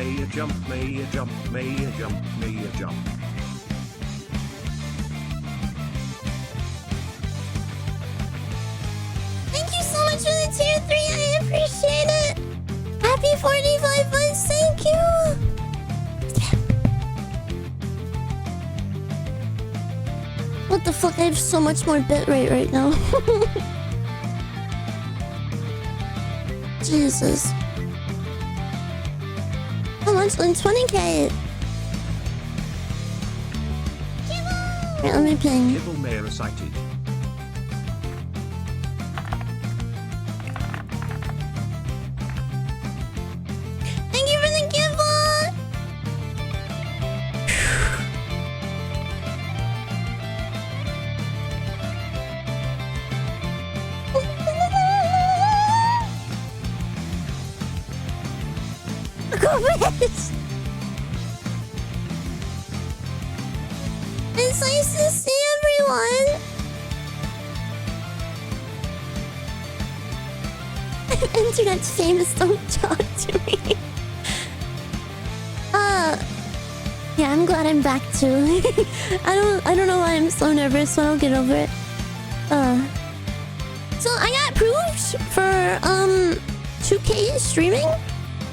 may a jump, may a jump, may a jump, may a jump. Thank you so much for the tier 3, I appreciate it! Happy 45 months, thank you! What the fuck, I have so much more bitrate right now. Jesus. How much? On 20k. Right, let me ping. Kibble may recited. Thank you for the giveaway! Go bitch! It's nice to see everyone! Internet's famous, don't talk to me. Yeah, I'm glad I'm back too. I don't know why I'm so nervous, so I'll get over it. So I got approved for 2K streaming.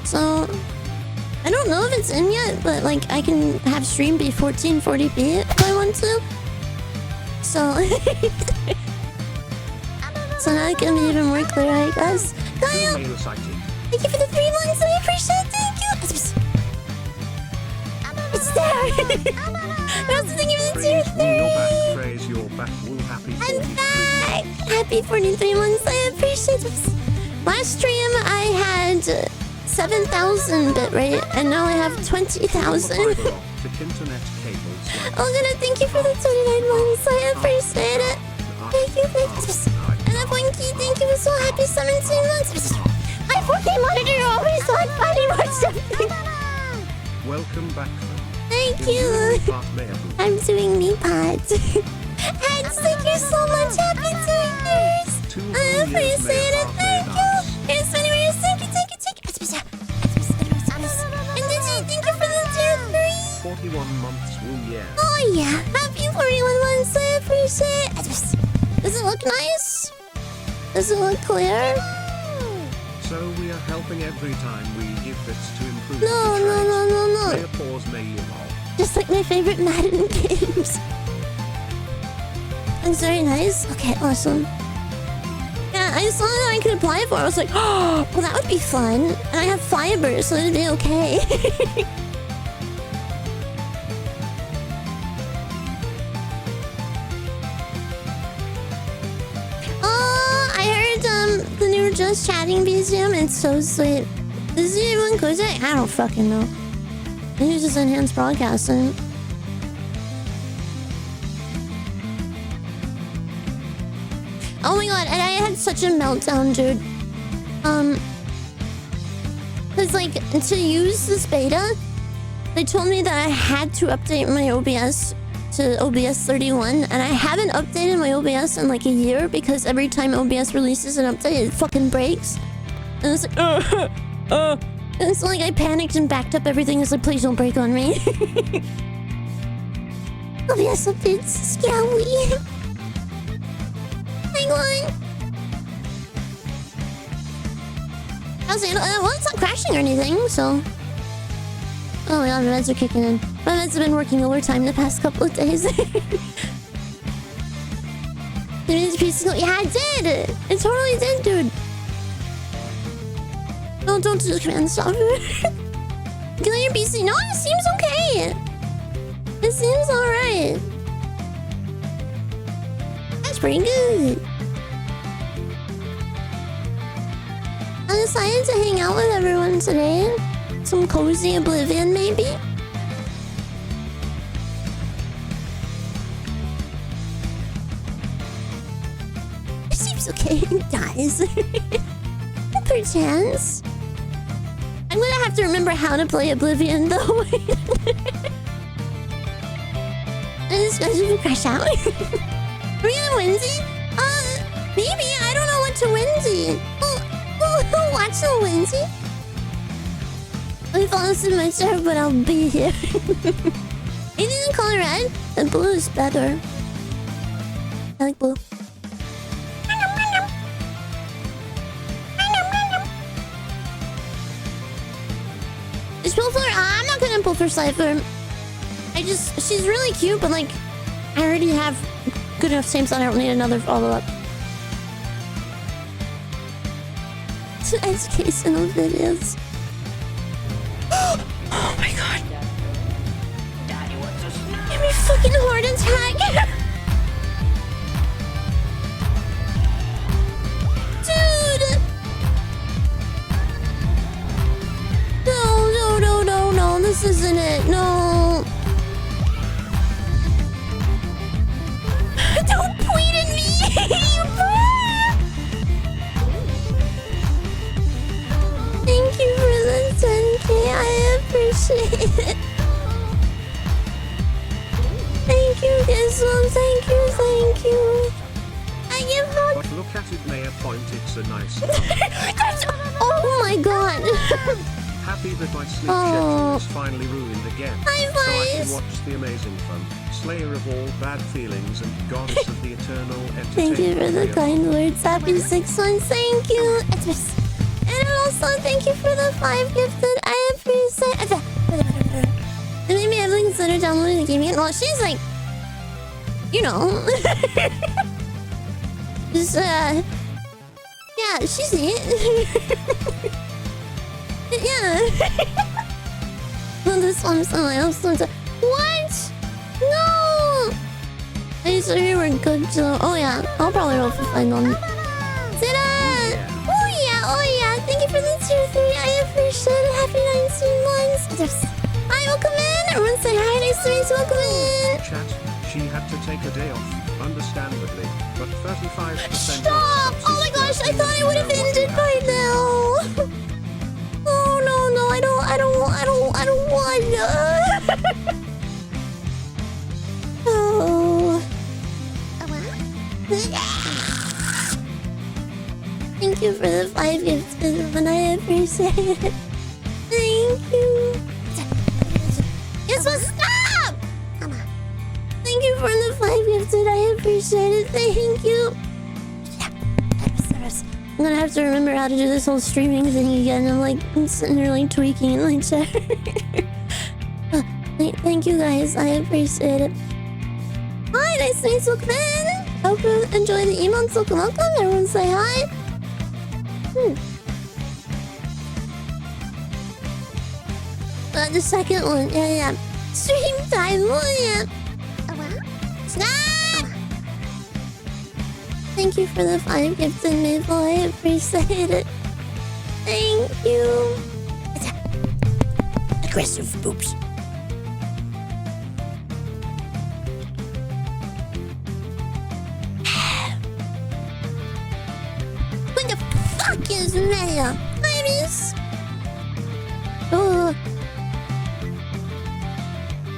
So I don't know if it's in yet, but like I can have stream be 1440p if I want to. So so now it can be even more clear, I guess. Kyle, thank you for the 3 months. I appreciate it. Thank you. It's there. Also, thank you for the tier 3. I'm back. Happy 43 months. I appreciate it. Last stream I had 7,000 bitrate, and now I have 20,000. Oh, gonna thank you for the 29 months. I appreciate it. Thank you. And F1Key, thank you. I'm so happy. 17 months. My 4K monitor always on. Finally watched something. Welcome back. Thank you. I'm doing knee pods. Heads, thank you so much. Happy 2 years. I appreciate it. Thank you. Here's 20 years. Thank you. And Digi, thank you for the tier 3. 41 months, yeah. Oh yeah. Happy 41 months. I appreciate it. Does it look nice? Does it look clear? So we are helping every time we give bits to improve. No. May a pause, may evolve. Just like my favorite Madden games. It's very nice. Okay, awesome. Yeah, I saw that I could apply it for. I was like, oh, well, that would be fun. And I have fiber, so it'd be okay. I heard the new Just Chatting BGM. It's so sweet. Is it even good? I don't fucking know. Maybe it's just enhanced broadcasting. Oh my god, and I had such a meltdown, dude. Cause like, to use this beta, they told me that I had to update my OBS to OBS 31, and I haven't updated my OBS in like a year because every time OBS releases an update, it fucking breaks. And it's like, and it's like I panicked and backed up everything. It's like, please don't break on me. OBS updates, scary. Hang on. How's it? Well, it's not crashing or anything, so. Oh my god, my meds are kicking in. My meds have been working overtime the past couple of days. Did it PC go? Yeah, it did! It totally did, dude. No, don't do the command stop. Kill your PC. No, it seems okay. It seems alright. That's pretty good. I decided to hang out with everyone today. Some cozy Oblivion, maybe? It seems okay, guys. Perchance. I'm gonna have to remember how to play Oblivion, though. And this guy's gonna crash out. Are we gonna Wednesday? Maybe. I don't know what to Wednesday. We'll watch the Wednesday. I fall asleep in my chair, but I'll be here. You didn't color red? The blue is better. I like blue. Is pull for? I'm not gonna pull for Cypher. She's really cute, but like, I already have good enough teams that I don't need another follow-up. It's an educational videos. Oh my god. Give me fucking heart attack. Dude. No, this isn't it. No. Don't point at me. Thank you for the 10K. I appreciate it. Thank you, Gizmo. Thank you. I give hug. But look at it, Mayor Point. It's a nice. Oh my god. Happy that my sleep schedule is finally ruined again. High so I fives. can watch the amazing fun, Slayer of all bad feelings and goddess of the eternal entertainment. Thank you for the kind words. Happy 6 months. Thank you. And also thank you for the 5 gifted. I appreciate it. And maybe I have to consider downloading the game again. Well, she's like, you know. Just, yeah, she's it. Yeah. Well, this one's someone else. What? No! I saw you were good, so. Oh, yeah. I'll probably roll for final. Zeta! Oh, yeah. Thank you for the tier 3. I appreciate it. Happy 19 months. Hi, welcome in. Everyone say hi. Nice to meet you. Welcome in. Chat, she had to take a day off, understandably, but 35% Stop! off. Oh my gosh, I thought I would have ended by now. Oh no, I don't want Oh. Thank you for the 5 gifts, and I appreciate it. Thank you. Yes, well, stop! Thank you for the 5 gifted. I appreciate it. Thank you. I'm gonna have to remember how to do this whole streaming thing again. I'm like sitting there like tweaking in my chair. Thank you guys. I appreciate it. Hi, nice to meet you. Welcome in. Hope you enjoy the emotes. Welcome. Everyone say hi. The second one. Yeah. Stream time. Oh, yeah. Snap! Thank you for the 5 gifts and Maple. I appreciate it. Thank you. Aggressive boobs. What the fuck is Maya? Ladies. Oh.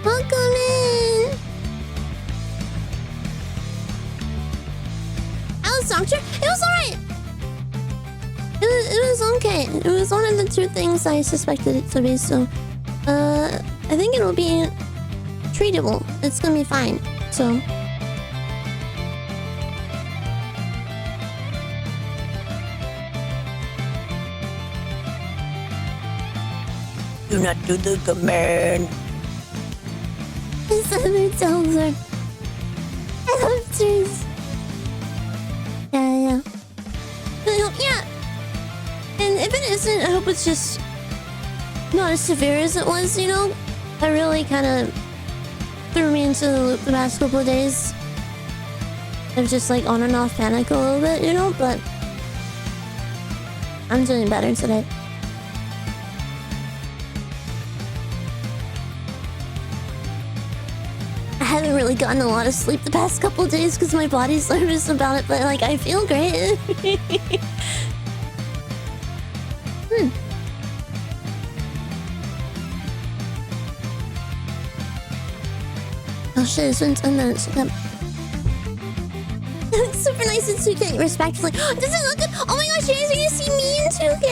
Welcome in. Doctor, it was alright. It was okay. It was one of the 2 things I suspected it to be, so I think it'll be treatable. It's gonna be fine. So do not do the command. It's over. I love trees. Yeah. Yeah. And if it isn't, I hope it's just not as severe as it was, you know? That really kind of threw me into the loop the past couple of days. Of just like on and off panic a little bit, you know? But I'm doing better today. I haven't really gotten a lot of sleep the past couple of days because my body's nervous about it, but like I feel great. Oh shit, it's been 10 minutes. Okay. It looks super nice in 2K, respectfully. Does it look good? Oh my gosh, you guys are gonna see me in 2K!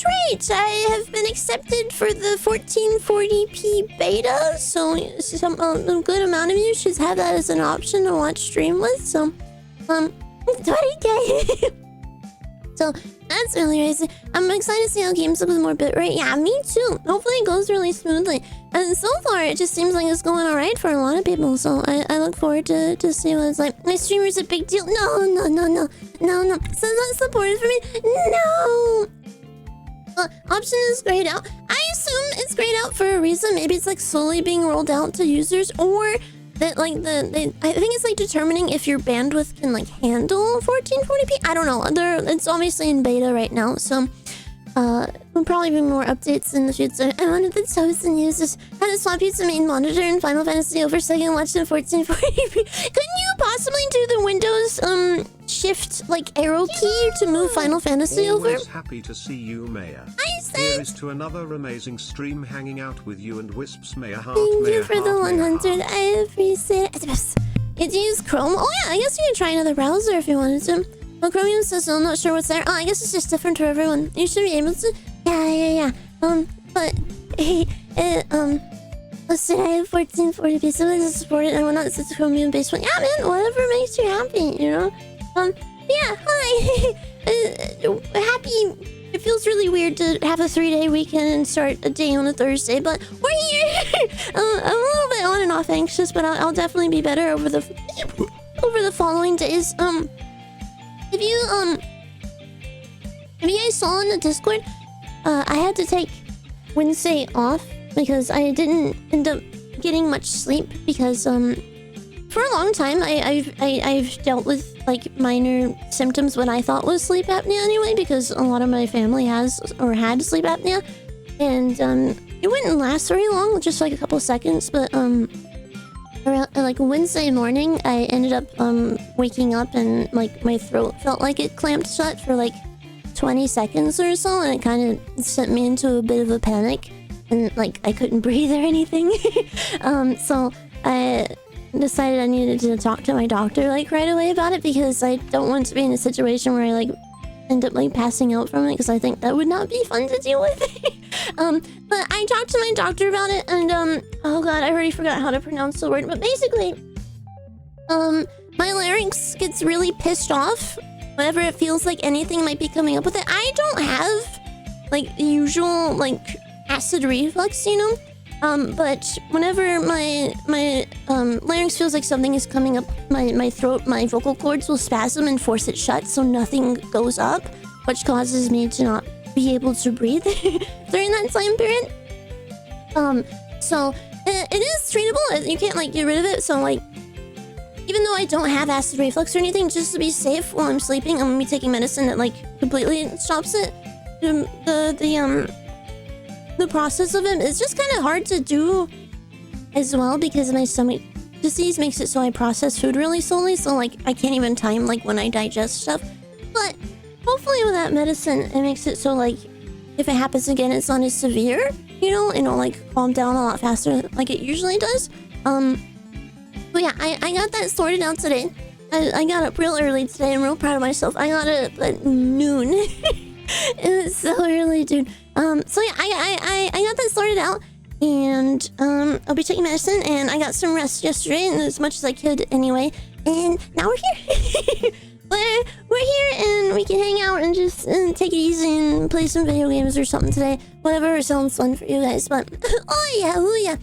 great! I have been accepted for the 1440p beta, so a good amount of you should have that as an option to watch stream with. So, 20k. So that's really amazing. I'm excited to see how games look with more bitrate. Yeah, me too. Hopefully it goes really smoothly. And so far, it just seems like it's going alright for a lot of people. So I look forward to see what it's like. My streamer's a big deal. No. So not supportive for me. No. Option is grayed out. I assume it's grayed out for a reason. Maybe it's like slowly being rolled out to users, or that like I think it's like determining if your bandwidth can like handle 1440p. I don't know. It's obviously in beta right now, so there'll probably be more updates in the future. I wanted the chosen users how to swap use the main monitor in Final Fantasy over so I can watch the 1440p. Couldn't you possibly do the Windows shift like arrow key to move Final Fantasy over? Always happy to see you, Maya. I said. Here is to another amazing stream hanging out with you and Wisps. Maya heart. Thank Maya you for heart, the Maya 100. heart. I appreciate it. Did you use Chrome? Oh yeah, I guess you could try another browser if you wanted to. Well, Chromium says I'm not sure what's there. Oh, I guess it's just different for everyone. You should be able to. Yeah. But let's say I have 1440p, so let's support it. I will not sit the Chromium based one. Yeah, man, whatever makes you happy, you know. Yeah, hi. Happy. It feels really weird to have a 3-day weekend and start a day on a Thursday, but we're here. I'm a little bit on and off anxious, but I'll definitely be better over the following days. If you guys saw in the Discord, I had to take Wednesday off because I didn't end up getting much sleep because for a long time I've dealt with like minor symptoms what I thought was sleep apnea anyway, because a lot of my family has or had sleep apnea, and it wouldn't last very long, just like a couple seconds, but around like Wednesday morning I ended up waking up and like my throat felt like it clamped shut for like 20 seconds or so, and it kind of sent me into a bit of a panic, and like I couldn't breathe or anything. So I decided I needed to talk to my doctor like right away about it, because I don't want to be in a situation where I like end up like passing out from it, because I think that would not be fun to deal with. But I talked to my doctor about it, and oh god, I already forgot how to pronounce the word, but basically my larynx gets really pissed off whenever it feels like anything might be coming up with it. I don't have like the usual like acid reflux, you know, but whenever my larynx feels like something is coming up my throat, my vocal cords will spasm and force it shut so nothing goes up, which causes me to not be able to breathe during that time period. So it is treatable. You can't like get rid of it, so like even though I don't have acid reflux or anything, just to be safe while I'm sleeping, I'm gonna be taking medicine that like completely stops it. The process of it is just kind of hard to do as well, because my stomach disease makes it so I process food really slowly, so like I can't even time like when I digest stuff. But hopefully with that medicine it makes it so like if it happens again it's not as severe, you know, and it'll like calm down a lot faster like it usually does. But yeah, I got that sorted out today. I got up real early today. I'm real proud of myself. I got up at noon. It was so early, dude. So yeah, I got that sorted out, and I'll be taking medicine, and I got some rest yesterday, and as much as I could anyway. And now we're here. We're here, and we can hang out and just take it easy and play some video games or something today. Whatever sounds fun for you guys. But oh yeah.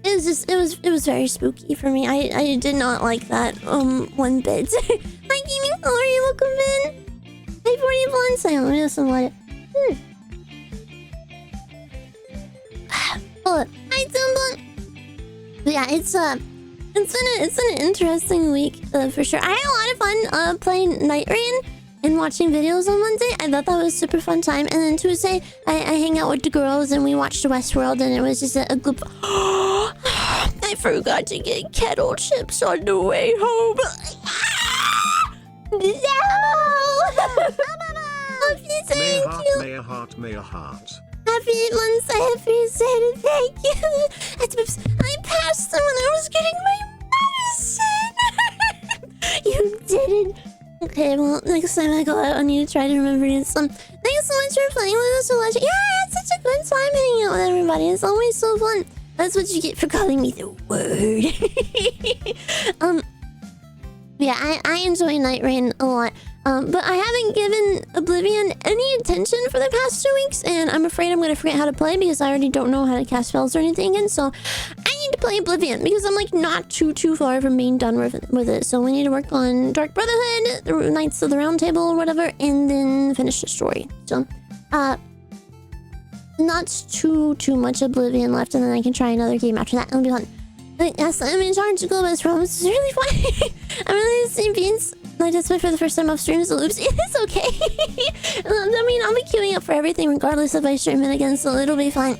It was very spooky for me. I did not like that one bit. Hi Gaming Glory, welcome in. Hi 40 Blondes, I only have some light. Oh, hi Dumbo. Yeah, it's been an interesting week for sure. I had a lot of fun playing Night Rain and watching videos on Monday. I thought that was a super fun time. And then Tuesday, I hang out with the girls and we watched Westworld, and it was just a good. I forgot to get kettle chips on the way home. No! Thank you. May a heart. Happy months, I appreciate it. Thank you. I passed them when I was getting my medicine. You didn't. Okay, well, next time I go out, I need to try to remember to get some. Thanks so much for playing with us, Elijah. Yeah, I had such a good time hanging out with everybody. It's always so fun. That's what you get for calling me the word. Yeah, I enjoy Night Rain a lot. But I haven't given Oblivion any attention for the past 2 weeks, and I'm afraid I'm gonna forget how to play because I already don't know how to cast spells or anything again, so I need to play Oblivion because I'm like not too far from being done with it. So we need to work on Dark Brotherhood, the Knights of the Round Table or whatever, and then finish the story. So not too much Oblivion left, and then I can try another game after that. It'll be fun. But yes, I'm in charge of Globus Rome. It's really fun. I'm really the same beans. I just went for the first time off stream, so oops. It's okay. I mean, I'll be queuing up for everything regardless if I stream it again, so it'll be fine.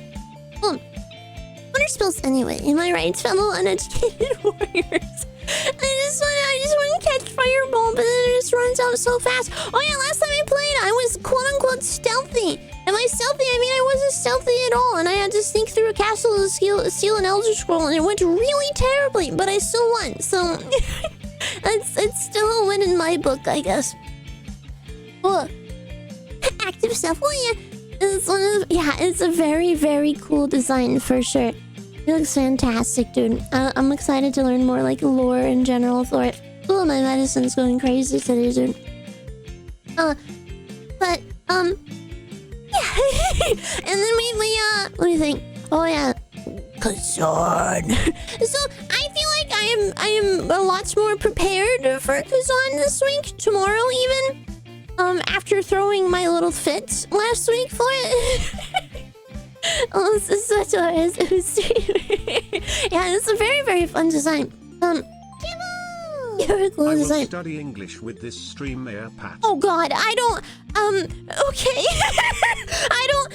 What are spells anyway? Am I right, fellow uneducated warriors? I just want to catch Fireball, but then it just runs out so fast. Oh yeah, last time I played, I was quote-unquote stealthy. Am I stealthy? I mean, I wasn't stealthy at all, and I had to sneak through a castle to steal an Elder Scroll, and it went really terribly, but I still won, so... it's still a win in my book, I guess. Oh, active stuff. Oh yeah, it's a very cool design for sure. It looks fantastic, dude. I'm excited to learn more like lore in general for it. Oh, my medicine's going crazy today, dude. But yeah. And then we let me think. Oh yeah, Kazan. So I feel like I am a lot more prepared for Kazan this week, tomorrow even. After throwing my little fit last week for it. Oh, this is such a yeah, it's a very fun design. You're a cool I design. will study English with this stream, Mayor Pat. Oh God, I don't. Okay. I don't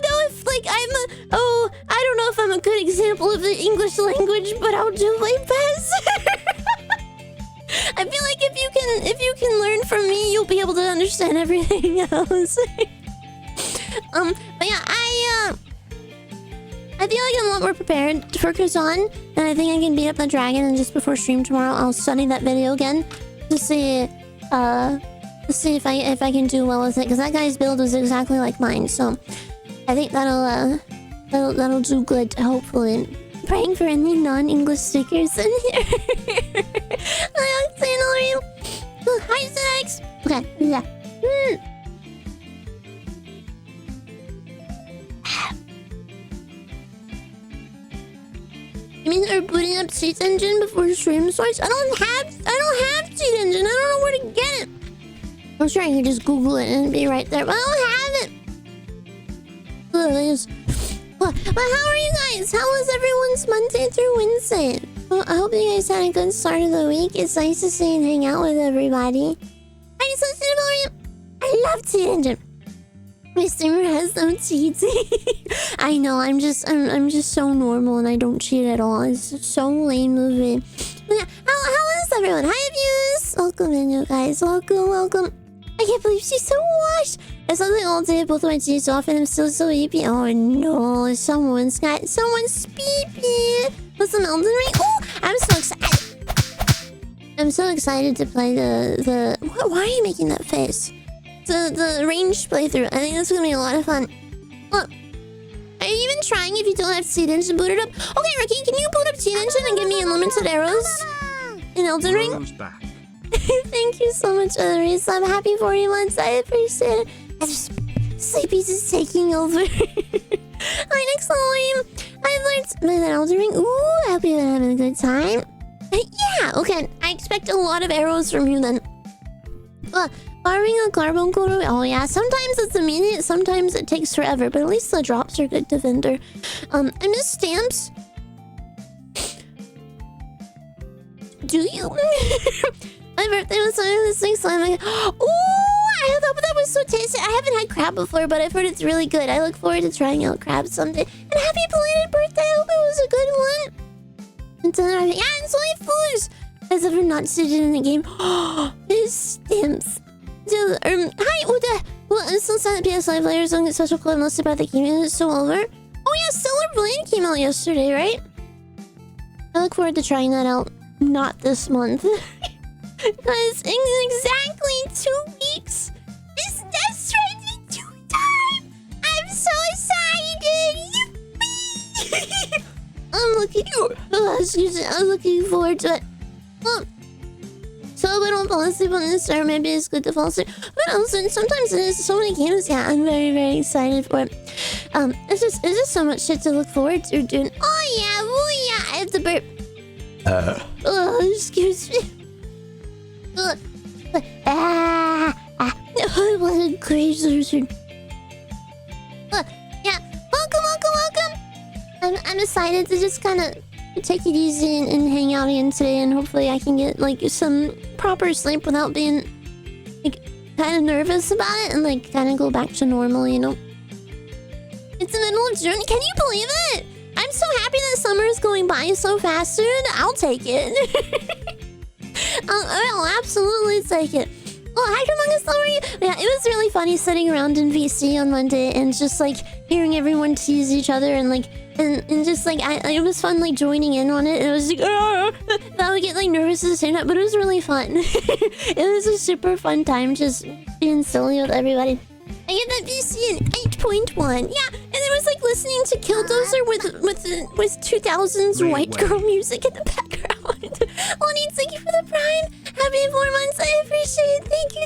know if like I don't know if I'm a good example of the English language, but I'll do my best. I feel like if you can learn from me, you'll be able to understand everything else. But yeah, I feel like I'm a lot more prepared for Kazan, and I think I can beat up the dragon. And just before stream tomorrow, I'll study that video again to see if I can do well with it, because that guy's build is exactly like mine. So I think that'll do good. Hopefully, praying for any non-English speakers in here. Hi, Zex. Okay, yeah. You mean they're booting up Cheat Engine before stream starts? I don't have Cheat Engine. I don't know where to get it. I'm sure I can just Google it and be right there, but I don't have it. But how are you guys? How was everyone's Monday through Wednesday? Well, I hope you guys had a good start of the week. It's nice to see and hang out with everybody. I love Cheat Engine. My streamer has no cheats. I know, I'm just so normal and I don't cheat at all. It's just so lame of it. Yeah, how is everyone? Hi, views. Welcome in, you guys. Welcome. I can't believe she's so washed. I slept like all day, both my cheeks off, and I'm still so sleepy. Oh no, someone's pee-pee. What's an Elden Ring? Oh, I'm so excited. I'm so excited to play the. Why are you making that face? The ranged playthrough. I think that's gonna be a lot of fun. Look, are you even trying if you don't have Cheat Engine booted up? Okay, Ricky, can you boot up Cheat Engine and give me unlimited arrows in Elden Ring? Back. Thank you so much, Reese. I'm happy for you once. I appreciate it. Sleepy's is taking over. Hi, next time. I've learned Elden Ring. Ooh, I hope you're having a good time. Yeah, okay. I expect a lot of arrows from you then. Farming a carbon core. Oh yeah, sometimes it's immediate, sometimes it takes forever, but at least the drops are good to vendor. I miss stamps. Do you? My birthday was this week, so I'm like, oh, I thought that was so tasty. I haven't had crab before, but I've heard it's really good. I look forward to trying out crab someday. And happy belated birthday. I hope it was a good one. And then yeah, and Soy Foos has ever not suited in the game. Oh, his stamps. Hi, Uda. Well, I'm still sad that PS5 players don't get special code most about the game. It's so over. Oh yeah, Stellar Blade came out yesterday, right? I look forward to trying that out. Not this month. Because in exactly 2 weeks, is Death Stranding 2 time. I'm looking forward to it. So I don't fall asleep on this, or maybe it's good to fall asleep. But also, sometimes there's so many games. Yeah, I'm very, very excited for it. It's just so much shit to look forward to, dude. Oh yeah, I have to burp. Excuse me. What a crazy. Yeah, welcome. I'm excited to just kind of take it easy and hang out again today, and hopefully I can get like some proper sleep without being like kind of nervous about it, and like kind of go back to normal, you know. It's the middle of June. Can you believe it? I'm so happy that summer is going by so fast, dude. I'll take it. I'll absolutely take it. Oh, hi, Humongous, how are you? Yeah, it was really funny sitting around in VC on Monday and just like hearing everyone tease each other and like and just like it was fun like joining in on it. It was like I would get like nervous at the same time, but it was really fun. It was a super fun time just being silly with everybody. I get that VC in 8.1. Yeah, and it was like listening to Killdozer with 2000s white girl music in the background. Lonnie, thank you for the prime. Happy 4 months. I appreciate it. Thank you.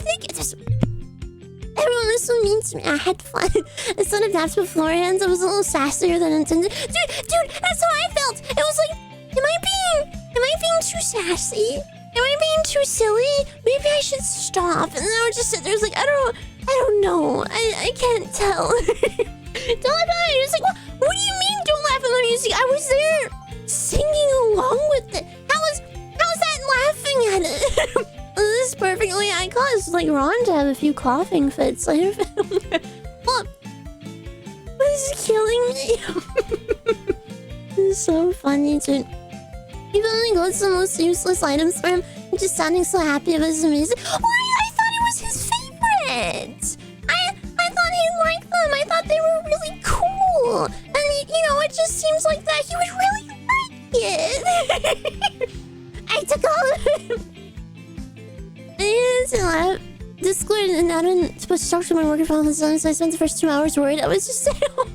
Everyone was so mean to me. I had fun. Instead of naps beforehand, I was a little sassier than intended. Dude, that's how I felt. It was like, am I being too sassy? Am I being too silly? Maybe I should stop. And then I would just sit there. I was like, I don't know. I can't tell. Don't laugh at my music. What do you mean don't laugh at my music? I was there singing along with it. How was that laughing at it? This is perfect. Oh yeah, I caused like Ron to have a few coughing fits. Look, this is killing me. This is so funny, dude. You've only got the most useless items for him. I'm just sounding so happy about his music. Why? I thought it was his favorite. I thought he'd like them. I thought they were really cool. And you know, it just seems like that he would really like it. I took all of it. Discord, and I didn't supposed to talk to my worker from his son, so I spent the first 2 hours worried. I was just at home.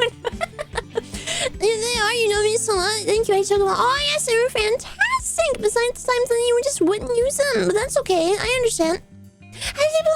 They are, you know me so much. Thank you, I took them all. Oh yes, they were fantastic. Besides the times that you just wouldn't use them, but that's okay. I understand. How did you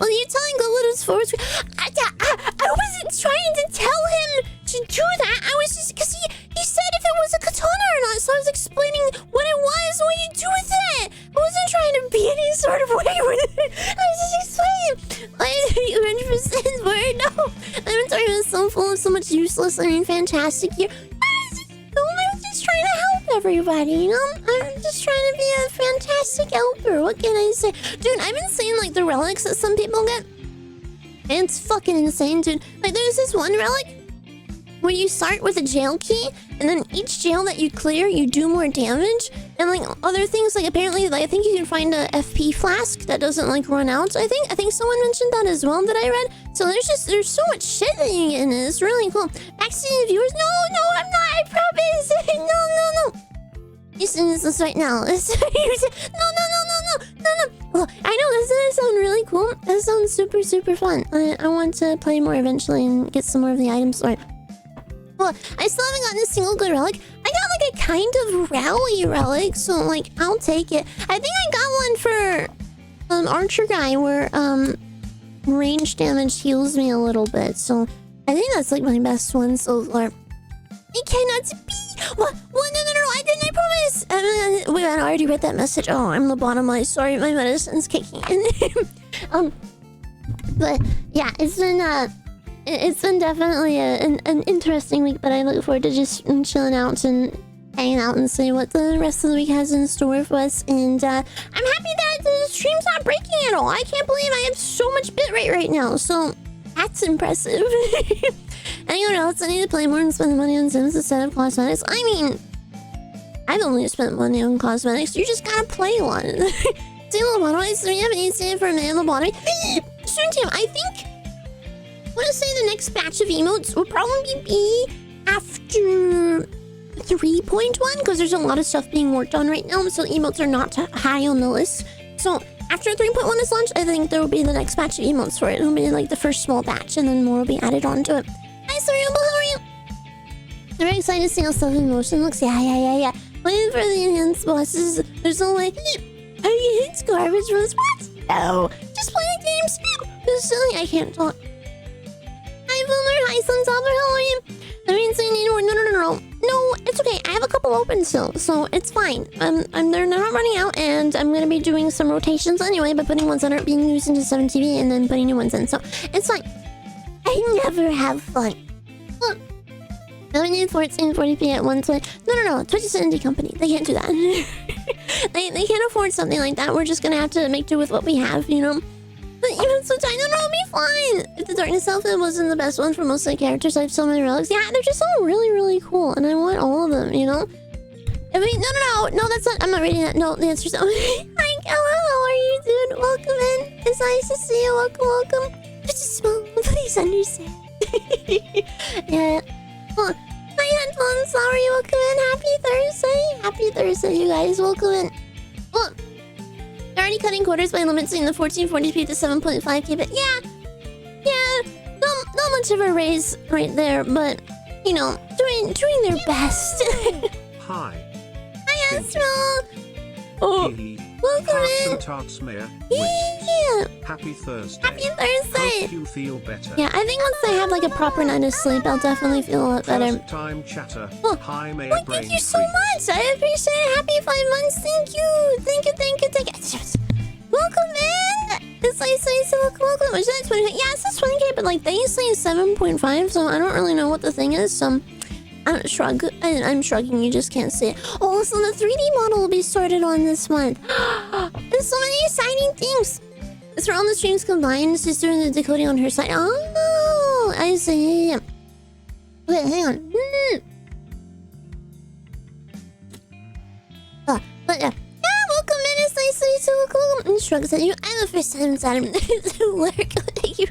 well, you telling Goblin was forward. I wasn't trying to tell him to do that. I was just because he said if it was a katana or not, so I was explaining what it was and what you do with it. I wasn't trying to be any sort of way with it. I was just explaining. Like 100% word. No, inventory was so full of so much useless. I mean, fantastic gear. I was just trying to help everybody, you know? I'm just trying to be a fantastic helper. What can I say? Dude, I've been seeing like the relics that some people get. And it's fucking insane, dude. Like there's this one relic where you start with a jail key, and then each jail that you clear, you do more damage. And like other things, like apparently, like I think you can find a FP flask that doesn't like run out. I think someone mentioned that as well that I read. So there's so much shit that you get in it. It's really cool. Vaccinated viewers, no, I'm not. I promise. No. Listen to this right now. No. Well, I know this does sound really cool. That sounds super, super fun. I want to play more eventually and get some more of the items. Right. Well, I still haven't gotten a single good relic. I got like a kind of rally relic, so like I'll take it. I think I got one for Archer guy where range damage heals me a little bit. So I think that's like my best one so far. It cannot be. What? No, I didn't. I promise. Wait, I already read that message. Oh, I'm lobotomized. Sorry, my medicine's kicking in. But yeah, it's been definitely an interesting week. But I look forward to just chilling out and hanging out and see what the rest of the week has in store for us. And I'm happy that the stream's not breaking at all. I can't believe I have so much bitrate right now. So that's impressive. Anyone else? I need to play more and spend the money on Sims instead of cosmetics. I mean, I've only spent money on cosmetics. You just gotta play one. See lobotomy. So we have an easy for a minute lobotomy. Soon, Tim. I think I want to say the next batch of emotes will probably be after 3.1 because there's a lot of stuff being worked on right now. So emotes are not high on the list. So after 3.1 is launched, I think there will be the next batch of emotes for it. It'll be like the first small batch, and then more will be added onto it. Hi, Cereal, how are you? I'm very excited to see how stuff in motion looks. Yeah. Waiting for the enhanced bosses. There's no way. Are you hits garbage runs? What? No. Just playing games. It's silly. I can't talk. Hi, Boomer. Hi, Sunstopper. How are you? That means I need more. No. No, it's okay. I have a couple open still, so it's fine. They're not running out, and I'm gonna be doing some rotations anyway by putting ones that aren't being used into 7TV and then putting new ones in. So it's fine. I never have fun. Look. I need 1440p at one time. No. Twitch is an indie company. They can't do that. they can't afford something like that. We're just gonna have to make do with what we have, you know? But even sometimes, no, it'll be fine. If the Darkness outfit wasn't the best one for most of the characters, I have so many relics. Yeah, they're just all really, really cool. And I want all of them, you know? I mean, no, that's not, I'm not reading that. No, the answer's no. Hi, hello, how are you, dude? Welcome in. It's nice to see you. Welcome. Just small, please understand. Yeah. Oh, hi, headphones. How are you? Welcome in. Happy Thursday, you guys. Welcome in. Oh, they're already cutting quarters by limiting the 1440p to 7.5k, but yeah, not much of a raise right there, but you know, doing their best. Hi, Astro. Oh, welcome in. Yeah. Happy Thursday. Happy Thursday. Hope you feel better. Yeah, I think once I have like a proper night of sleep, I'll definitely feel a lot better. First time chatter. Oh, Hi, Mayor well, thank you so much. I appreciate it. Happy 5 months. Thank you. Welcome in. It's nice. Welcome. Was that 20? Yeah, it's just 20k, but like they say 7.5, so I don't really know what the thing is. So I'm shrugging. You just can't see it. Oh, so the 3D model will be sorted on this month. There's so many exciting things. It's for all the streams combined. She's doing the decoding on her side. Oh, I see. Wait, hang on. But yeah, welcome in. It's nice to meet you. Welcome. Shrugs at you. I'm the first time Saturn to work. Thank you.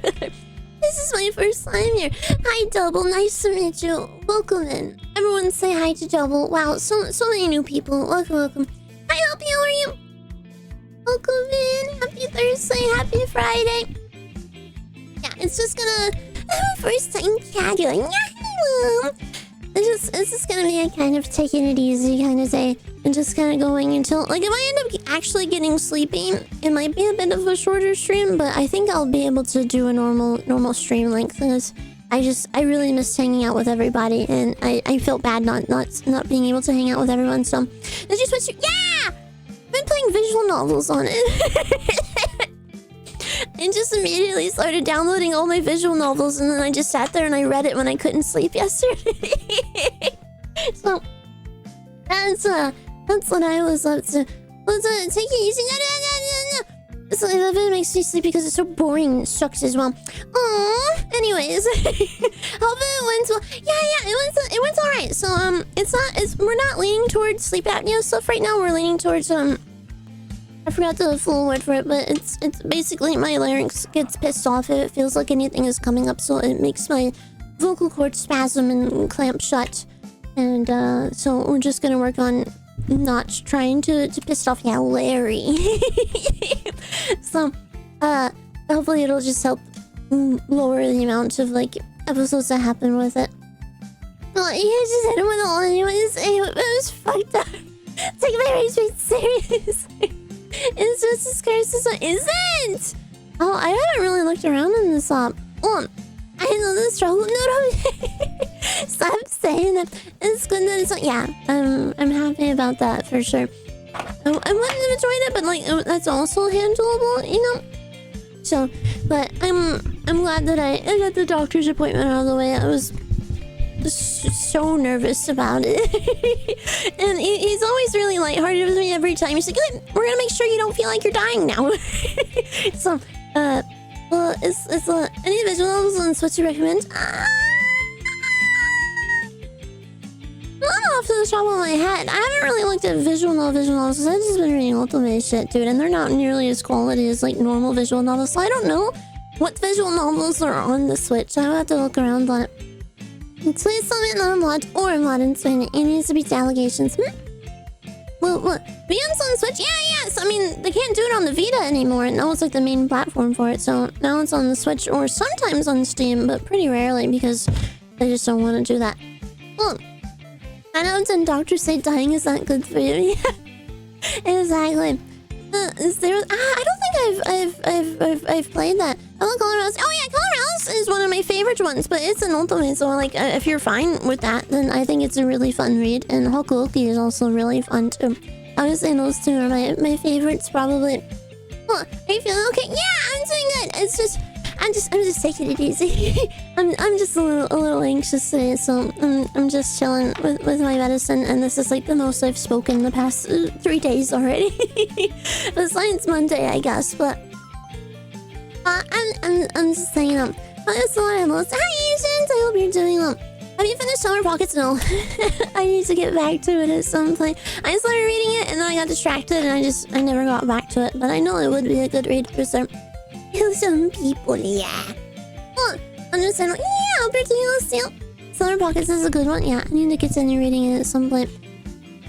This is my first time here. Hi, Double. Nice to meet you. Welcome in. Everyone say hi to Double. Wow, so many new people. Welcome. Hi, Helpy. How are you? Welcome in. Happy Thursday. Happy Friday. Yeah, it's just gonna... first time casual. It's just gonna be a kind of taking it easy kind of day. And just kind of going until... Like, if I end up actually getting sleepy, it might be a bit of a shorter stream, but I think I'll be able to do a normal stream length. Because I really missed hanging out with everybody, and I felt bad not being able to hang out with everyone, so... Did you switch... Yeah! I've been playing visual novels on it. And just immediately started downloading all my visual novels, and then I just sat there and I read it when I couldn't sleep yesterday. So... That's what I was up to. Let's take it easy. No. It's like, it makes me sleepy because it's so boring. It sucks as well. Aww. Anyways, hope it went well. Yeah, it went all right. So we're not leaning towards sleep apnea stuff right now. We're leaning towards I forgot the full word for it, but it's basically my larynx gets pissed off if it feels like anything is coming up, so it makes my vocal cord spasm and clamp shut. And so we're just gonna work on not trying to piss off Larry. So hopefully it'll just help lower the amount of like episodes that happen with it. Well, you just hit him with all anyways. It was fucked up. Take Larry's being serious. It's just as cursed as it isn't. Oh, I haven't really looked around in this I know the struggle. No. Stop saying that. It's good that it's yeah. I'm happy about that for sure. I wouldn't have enjoyed it, but like that's also handleable, you know. So, but I'm glad that I got the doctor's appointment out of the way. I was so nervous about it. And he's always really lighthearted with me every time. He's like, "Good, we're gonna make sure you don't feel like you're dying now." So, well, it's any visual novels on Switch you recommend? Not off to the top of my head. I haven't really looked at visual novels because I've just been reading Ultimate shit, dude, and they're not nearly as quality as like normal visual novels. So I don't know what visual novels are on the Switch. I have to look around on it. Please tell me not unlocked or unlocked in Spain. It needs to beat allegations. Well, what? Beyond's on Switch? Yeah. So, I mean, they can't do it on the Vita anymore. And now it's like the main platform for it. So now it's on the Switch or sometimes on Steam, but pretty rarely because they just don't want to do that. Well, I know some doctors say dying is not good for you. Exactly. Is there? I don't think I've played that. Oh, Color House. Oh yeah, Color House is one of my favorite ones, but it's an ultimate. So like, if you're fine with that, then I think it's a really fun read. And Hokuoki is also really fun too. I would say those two are my favorites probably. Are you feeling okay? Yeah, I'm doing good. It's just. I'm just taking it easy. I'm just a little anxious today, so I'm just chilling with my medicine, and this is like the most I've spoken the past 3 days already. Besides Monday, I guess, but I'm just saying it's a lot of most. Hi, Asians. I hope you're doing well. Have you finished Summer Pockets? No. I need to get back to it at some point. I started reading it, and then I got distracted, and I never got back to it. But I know it would be a good read for some. Some people, yeah. Oh, I'm just saying, yeah, Albertino still. Summer Pockets is a good one, yeah. I need to continue reading it at some point.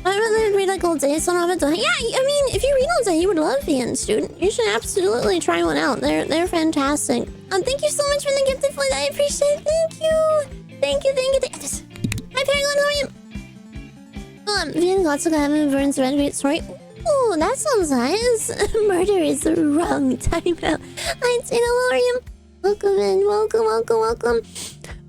I'd rather read like all day, so I don't have to. Yeah, I mean, if you read all day, you would love Vians, dude. You should absolutely try one out. They're fantastic. Thank you so much for the gifted flight. I appreciate it. Thank you. Thank you. Hi, Paragon, how are you? Vian Gotsuka having burns red great story. Oh, that sounds nice. Murder is the wrong time out. Hi, Tina, how are you? Welcome in. Welcome.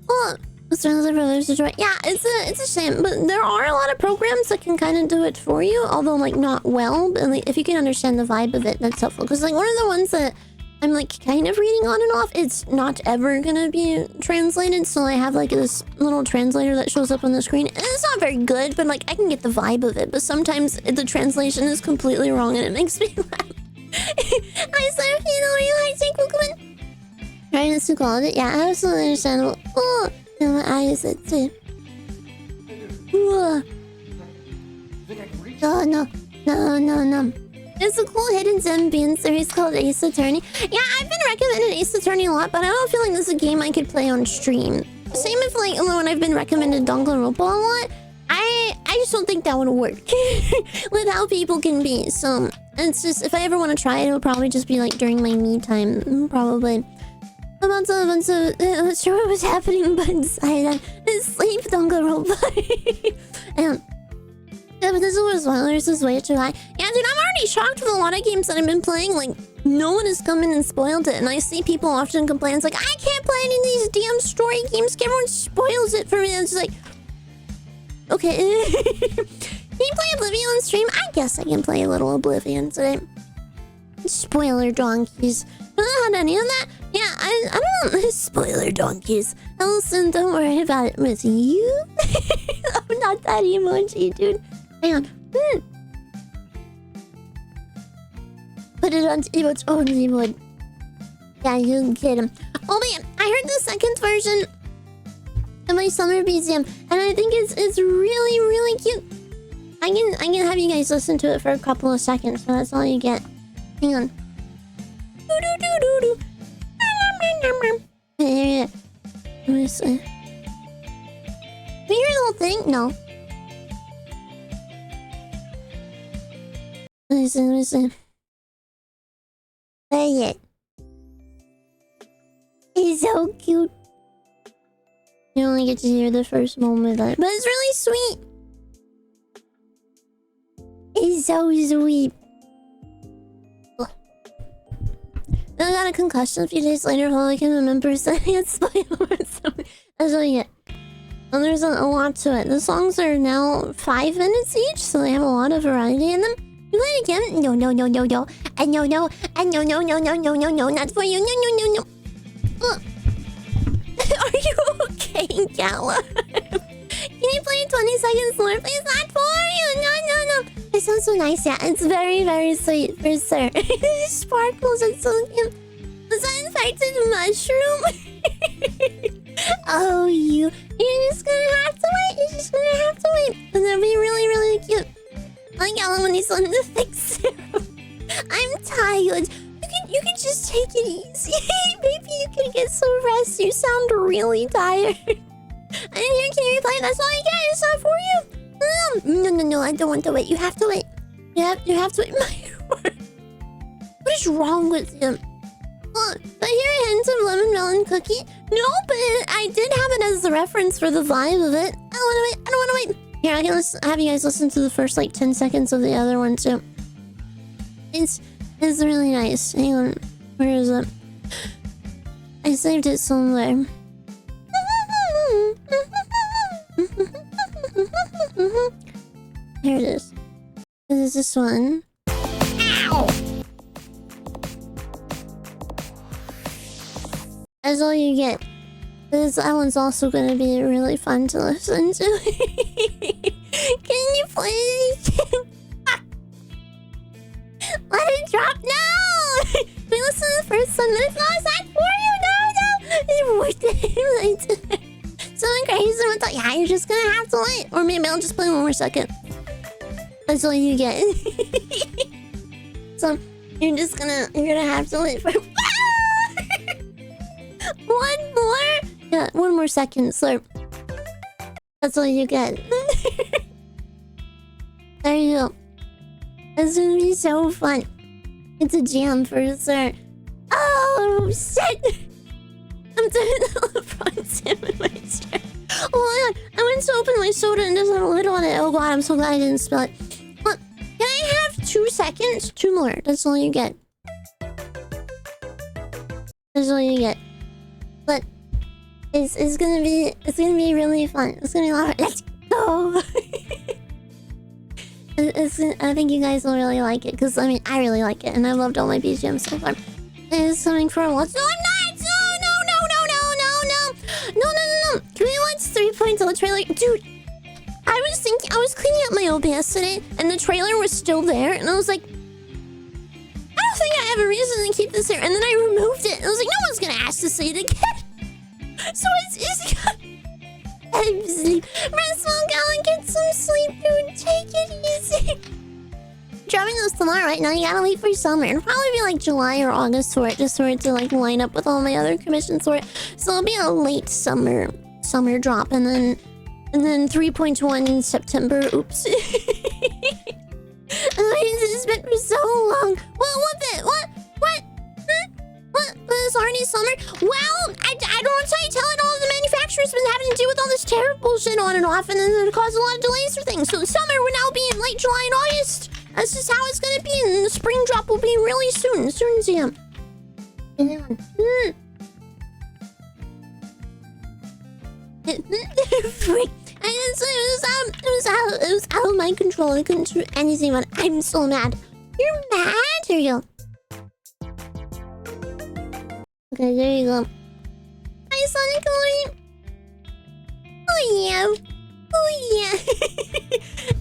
Oh, what's wrong with the privilege to try? Yeah, it's a shame, but there are a lot of programs that can kind of do it for you, although like not well. But like, if you can understand the vibe of it, that's helpful. Because like one of the ones that I'm like kind of reading on and off, it's not ever gonna be translated, so I have like this little translator that shows up on the screen, and it's not very good, but like I can get the vibe of it. But sometimes the translation is completely wrong and it makes me laugh. Hi, Serafino, are you high take? Welcome in. Trying to call it, yeah, absolutely understandable. Oh, and my eyes it too. Oh no. It's a cool hidden gem bean series called Ace Attorney. Yeah, I've been recommended Ace Attorney a lot, but I don't feel like this is a game I could play on stream. Same if like when I've been recommended Danganronpa a lot, I just don't think that would work with how people can be. So it's just, if I ever want to try it, it'll probably just be like during my me time, probably. I'm not sure what was happening, but inside I sleep Danganronpa. And yeah, but this is what spoilers is way too high. Yeah, dude, I'm already shocked with a lot of games that I've been playing. Like, no one has come in and spoiled it. And I see people often complain, it's like, I can't play any of these damn story games. Everyone spoils it for me. And it's just like, okay. Can you play Oblivion on stream? I guess I can play a little Oblivion today. Spoiler donkeys. I don't have any of that. Yeah, I don't know. Spoiler donkeys. Listen, don't worry about it with you. I'm not that emoji, dude. Hang on. Put it on emotes only mode. Yeah, you get him. Oh man, I heard the second version of my summer BGM, and I think it's really cute. I can have you guys listen to it for a couple of seconds, so that's all you get. Hang on. Yeah. Let me see. Can you hear the whole thing? No. Let me see. Play it. It's so cute. You only get to hear the first moment of it, but it's really sweet. It's so sweet. Then I got a concussion a few days later. All I can remember is that I had spoilers. That's really it. And there's a lot to it. The songs are now 5 minutes each, so they have a lot of variety in them. You play it again? No. And no. Not for you. No. Are you okay, Gala? Can you play 20 seconds more? Please, not for you. No. It sounds so nice. Yeah, it's very sweet for sure. It sparkles. It's so cute. Was that infected mushroom? Oh, you're just gonna have to wait. And that'll be really cute. Like Alan when he's on the thick serum. I'm tired. You can just take it easy. Maybe you can get some rest. You sound really tired. I didn't hear, can you replay? That's all I get. It's not for you. No. I don't want to wait. You have to wait. You have to wait. My word. What is wrong with him? Did I hear a hint of lemon melon cookie? No, but I did have it as the reference for the vibe of it. I don't want to wait. Here, I can have you guys listen to the first like 10 seconds of the other one too. It's really nice. Hang on, where is it? I saved it somewhere. Here it is. This is this one. Ow! That's all you get. That one's also gonna be really fun to listen to. Can you play it again? Let it drop now! We listen to the first one, but it's not sad for you! No! Something crazy, someone thought, yeah, you're just gonna have to wait. Or maybe I'll just play one more second. That's all you get. So, you're gonna have to wait for... One more? Yeah, one more second, slurp. That's all you get. There you go. It's gonna be so fun. It's a jam for sure. Oh, shit! I'm doing the LeBron Jam in my chair. Oh my god, I went to open my soda and there's a lid on it. Oh god, I'm so glad I didn't spill it. Look, can I have 2 seconds? 2 more. That's all you get. That's all you get. But it's gonna be really fun. It's gonna be a lot of, let's go. I think you guys will really like it because I mean I really like it and I loved all my BGMs so far. It's coming for a while. No, I'm not. No. Can we watch 3.0 trailer, dude? I was cleaning up my OBS today and the trailer was still there and I was like, I don't think I have a reason to keep this here. And then I removed it and I was like, no one's gonna ask to see it again. So it's I'm sleep. Rest well, Galen, get some sleep, dude. Take it easy. Dropping those tomorrow, right? Now you gotta wait for summer. It'll probably be like July or August for it, just for it to like line up with all my other commissions for it. So it'll be a late summer drop, and then 3.1 in September. Oops. It's been for so long. What? It's already summer? Well, I don't want to tell it all the manufacturers been having to deal with all this terrible bullshit on and off, and then it caused a lot of delays for things. So the summer will now be in late July and August. That's just how it's gonna be, and the spring drop will be really soon. Soon as you Freak. It was out of my control. I couldn't do anything about it. I'm so mad. You're mad? Here you go. Okay, there you go. Hi, Sonic Glory. Oh, yeah.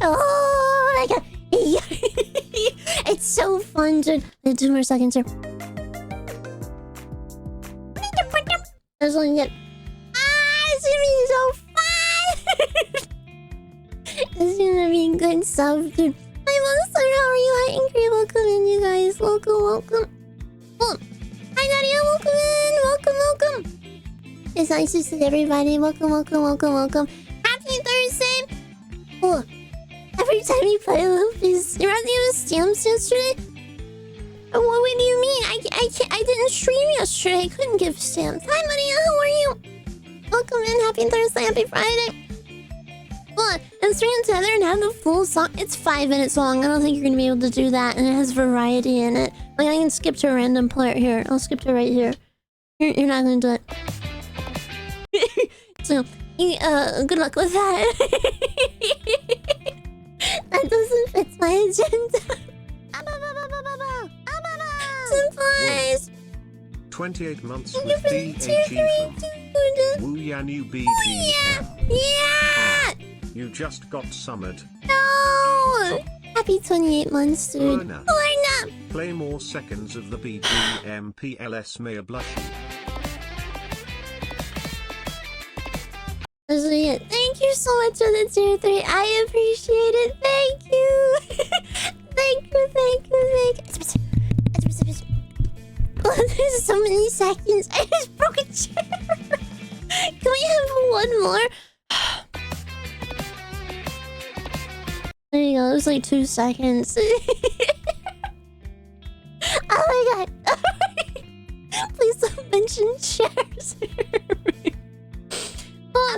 Oh, my God. It's so fun, dude. 2 more seconds here. That's all you get. It's gonna be so fun. It's gonna be good stuff, dude. Hi, Monster. How are you? Hi, Ingrid. Welcome in, you guys. Welcome. Oh. Hi, Nadia. Welcome. It's nice to see everybody. Welcome. Happy Thursday. Oh, every time you play Luffy's, you're at the end of stamps yesterday. What do you mean? I didn't stream yesterday. I couldn't give stamps. Hi, Maria. How are you? Welcome in. Happy Thursday. Happy Friday. Hold on. And stream together and have the full song. It's 5 minutes long. I don't think you're gonna be able to do that, and it has variety in it. Like I can skip to a random player here. I'll skip to right here. You're not gonna do it. So, good luck with that. That doesn't fit my agenda. Supplies. 28 months with BAG from Wuyanu BG. Yeah. You just got summoned. No. Happy 28 months, dude. Lorna. Play more seconds of the BGMPLS Maya Blush. Thank you so much for the tier 3. I appreciate it. Thank you. Thank you. Oh, there's so many seconds. I just broke a chair. Can we have one more? There you go. It was like 2 seconds. Oh my god. Please don't mention chairs. For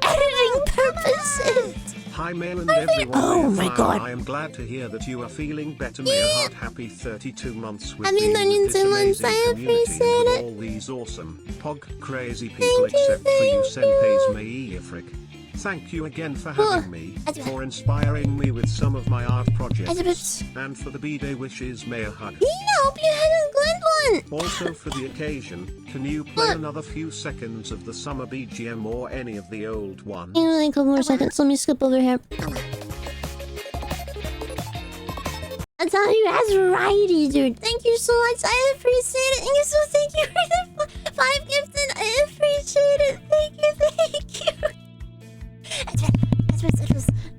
editing purposes. Hi Mail and everyone. Oh my god. I am glad to hear that you are feeling better. May your heart happy 32 months with Happy being with this 32 months, amazing I community appreciate and with it. all these awesome, pog crazy people except for you senpais me Ifrik. Thank you again for having me, for inspiring me with some of my art projects, and for the B-Day wishes. May a hug. Yeah, hope you had a good one. Also for the occasion, can you play another few seconds of the summer BGM or any of the old ones? Hang on a couple more seconds. Let me skip over here. That's how you has variety, dude. Thank you so much. I appreciate it. And you so thank you for the 5 gifts, and I appreciate it. Thank you.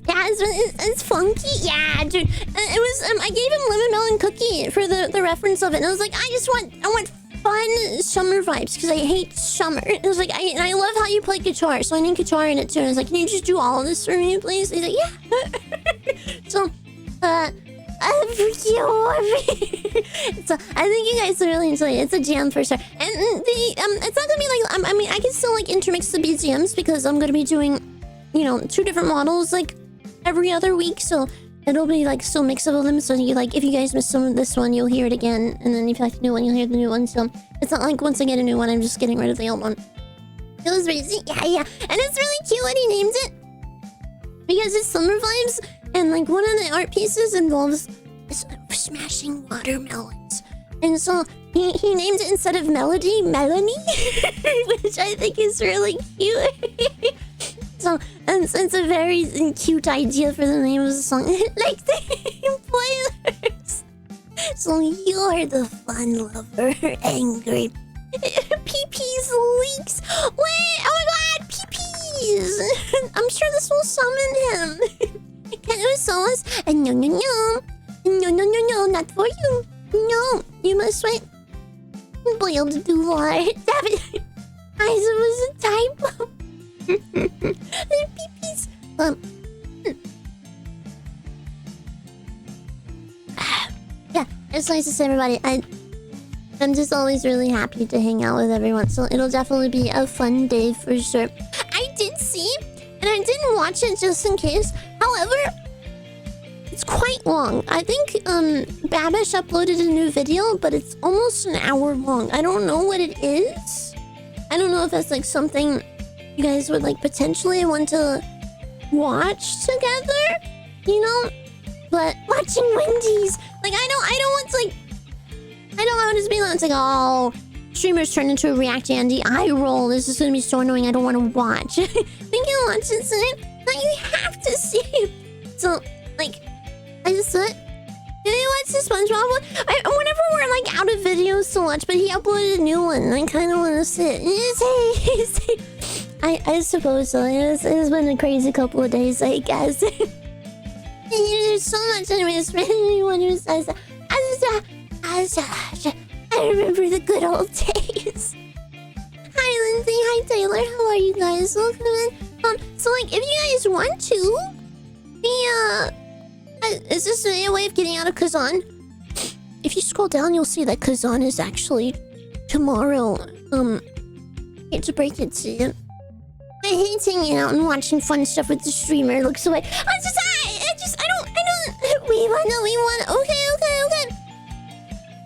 Yeah, it's funky. Yeah, dude. It was I gave him lemon melon cookie for the reference of it. And I was like, I want fun summer vibes because I hate summer. It was like I love how you play guitar, so I need guitar in it too. And I was like, can you just do all of this for me, please? He's like, yeah. So, so I think you guys will really enjoy it. It's a jam for sure. And it's not gonna be like I mean I can still like intermix the BGMs because I'm gonna be doing, you know, 2 different models like every other week, so it'll be like still mixable them. So you like if you guys miss some of this one, you'll hear it again, and then if you like the new one, you'll hear the new one. So it's not like once I get a new one, I'm just getting rid of the old one. It was crazy, yeah, and it's really cute what he named it because it's summer vibes, and like one of the art pieces involves smashing watermelons, and so he named it instead of melody, Melanie, which I think is really cute. So, and it's a very cute idea for the name of the song. Like the spoilers. So you're the fun lover, angry. PP leaks. Wait, oh my god, PPs. I'm sure this will summon him. Can you show us? No, not for you. No, you must wait. Boil the Duvar. Damn it. I was a typo. Peepees. Yeah, it's nice to see everybody. I'm just always really happy to hang out with everyone, so it'll definitely be a fun day for sure. I did see, and I didn't watch it just in case. However, it's quite long. I think Babish uploaded a new video, but it's almost an hour long. I don't know what it is. I don't know if that's like something you guys would like potentially want to watch together, you know? But watching Wendy's, like I don't want to like, I don't want to be like, it's like, oh, streamers turn into a React Andy eye roll. This is gonna be so annoying. I don't want to watch. We can watch it soon. Now you have to see. So like, I just thought, did you watch the SpongeBob one? Whenever we're like out of videos so much, but he uploaded a new one, and I kind of want to sit. I suppose so. It's been a crazy couple of days, I guess. There's so much anyways for anyone who says that. I remember the good old days. Hi Lindsay, hi Taylor, how are you guys? Welcome in. So like if you guys want to, is this a way of getting out of Kazan? If you scroll down, you'll see that Kazan is actually tomorrow. Hate to break it to you. I hate hanging out and watching fun stuff with the streamer. It looks away. I don't. We want. Okay.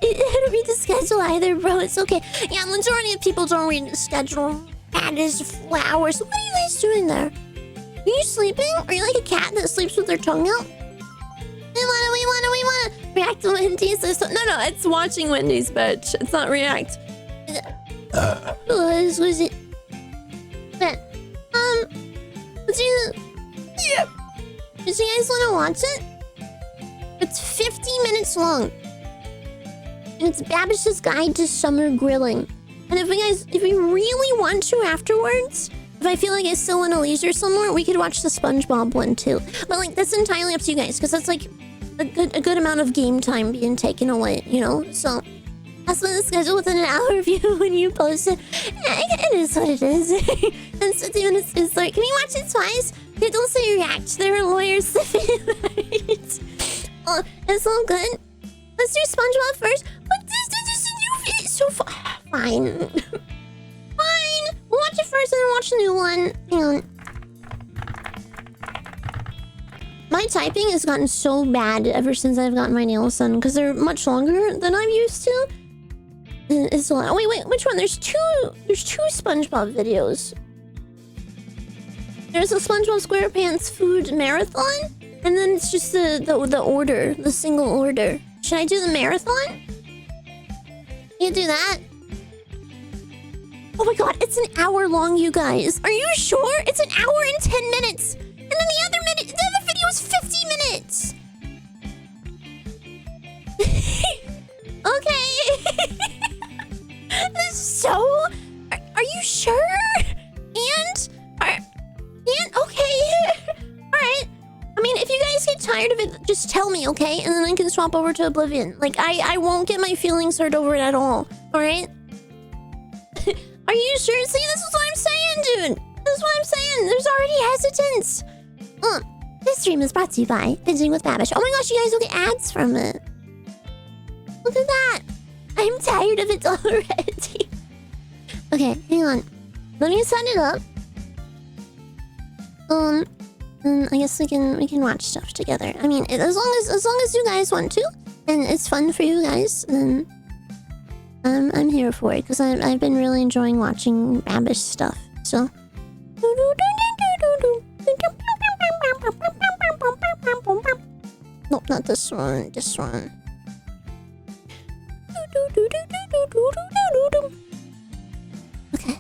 I don't read the schedule either, bro. It's okay. Yeah, majority of people don't read the schedule. Cat is flowers. What are you guys doing there? Are you sleeping? Are you like a cat that sleeps with their tongue out? We want to react to Wendy's. No, it's watching Wendy's, bitch. It's not react. Was it? Yeah. Do you guys want to watch it? It's 50 minutes long. And it's Babish's Guide to Summer Grilling. And if we really want to afterwards, if I feel like I still want to leisure somewhere, we could watch the SpongeBob one too. But like that's entirely up to you guys, because that's like a good amount of game time being taken away, you know? So that's what the schedule within an hour of you when you post it. It is what it is. And so it's like, can we watch it twice? They don't say react. They're lawyers. Oh, it's all good. Let's do SpongeBob first. But this is a new video. So fine. Fine. We'll watch it first and then watch the new one. Hang on. My typing has gotten so bad ever since I've gotten my nails done because they're much longer than I'm used to. It's a lot. Wait, which one? There's two SpongeBob videos. There's a SpongeBob SquarePants food marathon, and then it's just the order, the single order. Should I do the marathon? You do that? Oh my god, it's an hour long, you guys. Are you sure? It's an hour and 10 minutes. And then the other video is 50 minutes. Okay. So, are you sure? And okay. Alright. I mean, if you guys get tired of it, just tell me, okay? And then I can swap over to Oblivion. Like, I won't get my feelings hurt over it at all. Alright? Are you sure? See, this is what I'm saying, dude. This is what I'm saying. There's already hesitance. This stream is brought to you by Binging with Babish. Oh my gosh, you guys will get ads from it. Look at that. I'm tired of it already. Okay, hang on. Let me set it up. I guess we can watch stuff together. I mean, as long as you guys want to, and it's fun for you guys, then I'm here for it because I've been really enjoying watching Babish stuff. So. Nope, not this one. This one. Okay.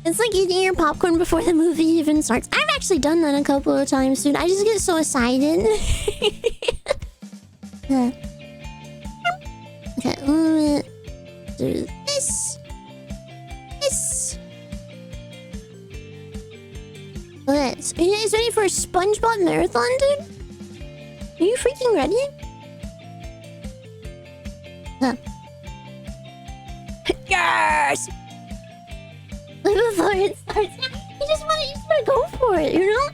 It's like eating your popcorn before the movie even starts. I've actually done that a couple of times, dude. I just get so excited. Okay, let me do this. Okay, so are you guys ready for a SpongeBob marathon, dude? Are you freaking ready? Huh. Yes! Before it starts, you just wanna go for it, you know?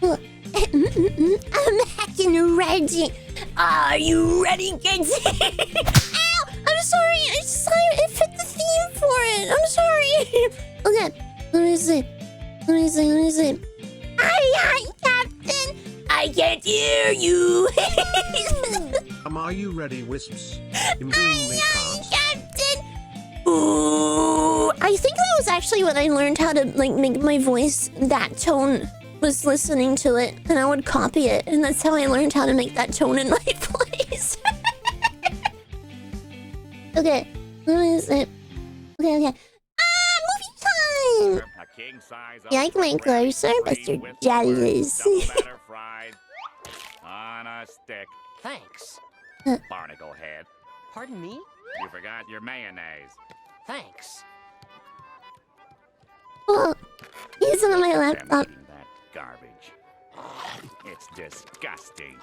I'm heckin' ready. Are you ready, kids? Ow! I'm sorry. I just saw it fit the theme for it. I'm sorry. Okay, let me see. Aye, Captain. I can't hear you. Are you ready, Wisps? I'm doing my part. Captain. Ooh, I think that was actually what I learned how to like make my voice that tone. Was listening to it, and I would copy it, and that's how I learned how to make that tone in my voice. Okay, let me see. Okay. Movie time! Yeah, I can make closer, but you're jealous. On a stick. Thanks. Barnacle head. Pardon me? You forgot your mayonnaise. Thanks. Oh, he's on my I'm laptop. eating that garbage. It's disgusting.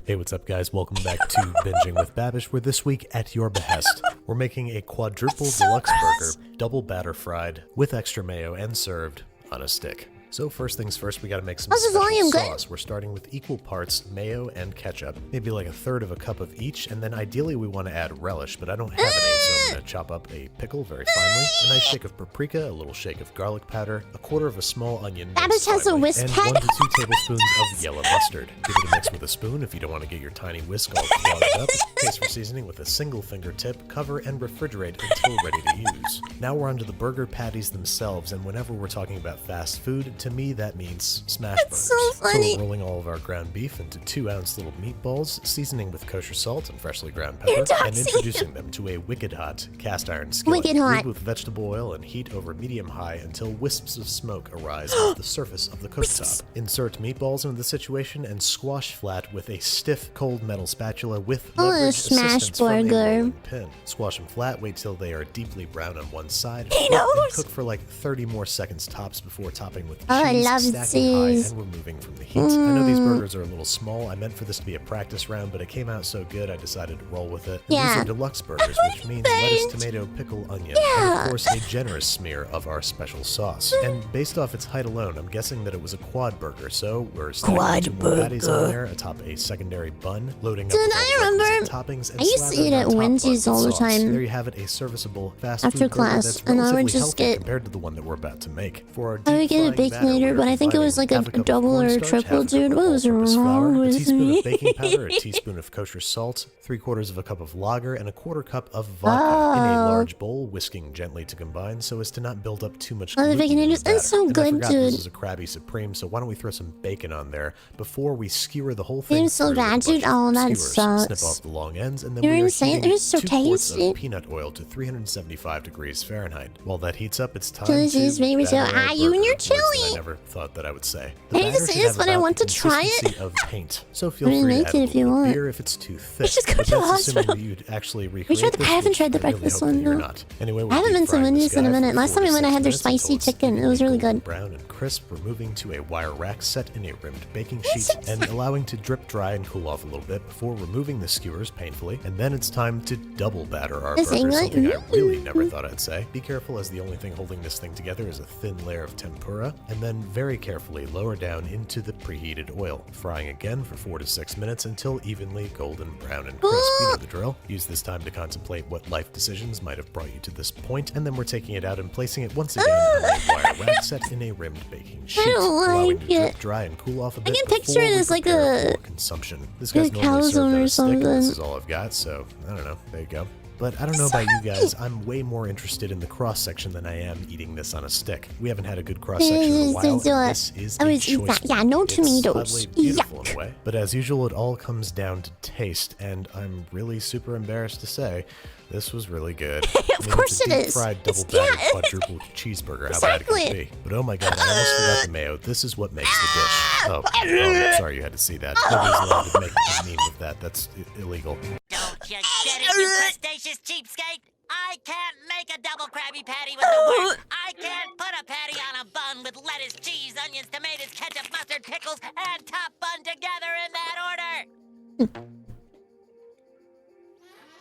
Hey, what's up, guys? Welcome back to Binging with Babish, where this week, at your behest, we're making a quadruple deluxe burger, double batter fried, with extra mayo, and served on a stick. So first things first, we gotta make some special sauce. We're starting with equal parts mayo and ketchup, maybe like 1/3 of a cup of each, and then ideally we want to add relish, but I don't have any, so I'm gonna chop up a pickle very finely, a nice shake of paprika, a little shake of garlic powder, 1/4 of a small onion, Babish has a whisk and head. 1 to 2 tablespoons of yellow mustard. Give it a mix with a spoon if you don't want to get your tiny whisk all clogged up. Taste for seasoning with a single finger tip, cover and refrigerate until ready to use. Now we're onto the burger patties themselves, and whenever we're talking about fast food, to me that means smash burgers. So funny. So we're rolling all of our ground beef into 2-ounce little meatballs, seasoning with kosher salt and freshly ground pepper, and introducing them to a wicked hot cast iron skillet. Leave with vegetable oil and heat over medium-high until wisps of smoke arise off the surface of the cooktop. Insert meatballs into the situation and squash flat with a stiff cold metal spatula with leverage assistance from a rolling pin. Squash them flat, wait till they are deeply brown on one side, and cook for like 30 more seconds tops before topping with cheese, stacking high and removing from the heat. I know these burgers are a little small. I meant for this to be a practice round, but it came out so good I decided to roll with it. And these are deluxe burgers, which means lettuce, tomato, pickle, onion, and of course a generous smear of our special sauce. And based off its height alone, I'm guessing that it was a quad burger, so we're stacking 2 more patties on there atop a secondary bun, loading up with all the toppings, and I used to eat at Wendy's all the time. There you have it, a serviceable fast after food class, burger that's and I would relatively just healthy get compared to the one that we're about to make. For our I would get a bacon later, but I think it was like a double or a triple, dude. What was wrong with a teaspoon me? of baking powder, a teaspoon of kosher salt, 3/4 of a cup of lager, and a 1/4 cup of vodka in a large bowl, whisking gently to combine so as to not build up too much gluten. The bacon in the noodles batter. is so And I good, forgot dude. This is a Krabby Supreme, so why don't we throw some bacon on there before we skewer the whole thing? It's so through with a bad, dude. bunch of Oh, that skewers. sucks. Snip off the long ends, and then You're we are insane. heating It is so 2 quarts tasty. of peanut oil to 375 degrees Fahrenheit. While that heats up, it's time Chili to cheese, baby, batter our ah, you and burger, your words that chili. I never thought that I would say. I hate to say this, but I want to try it. Of paint, so feel I mean, free to make add it a if you little want. beer if it's too thick. just go but to the that's assuming hospital. that you'd actually recreate tried the- this, I haven't which tried the I really breakfast hope that one, you're no. not. Anyway, we'll I haven't deep been to frying this Wendy's in a guy minute. for Last time we 4 to went, I 6 had their minutes until spicy it's chicken. It was really golden good. Brown and crisp, we're moving to a wire rack set in a rimmed baking sheet and allowing to drip dry and cool off a little bit before removing the skewers painfully. And then it's time to double batter our This burger, ain't something I right. really never thought I'd say. Be careful, as the only thing holding this thing together is a thin layer of tempura, and then very carefully lower down into the preheated oil, frying again for 4 to 6 minutes until evenly golden brown and crisp. You know the drill. Use this time to contemplate what life decisions might have brought you to this point, and then we're taking it out and placing it once again on a wire rack set in a rimmed baking sheet, don't allowing like to drip it. dry and cool off a bit. can picture before it we as like prepare a- for consumption. This like guy's a normally served calzone on or a stick, and this something. is all I've got, so I don't know. There you go. But I don't know about you guys, I'm way more interested in the cross-section than I am eating this on a stick. We haven't had a good cross-section in a while, and this is I a always eat choice. that. Yeah, no It's tomatoes. oddly beautiful in Yuck. a way. But as usual, it all comes down to taste, and I'm really super embarrassed to say, this was really good. Of course it is. It's a deep-fried, It's- double-battered yeah. quadruple cheeseburger. How bad it Exactly. could be. But oh my god, I almost forgot the mayo. This is what makes the dish. Oh, sorry you had to see that. Nobody's allowed to make a meme of that. That's illegal. Don't you get it, you crustaceous cheapskate? I can't make a double Krabby Patty with the works. I can't put a patty on a bun with lettuce, cheese, onions, tomatoes, ketchup, mustard, pickles, and top bun together in that order.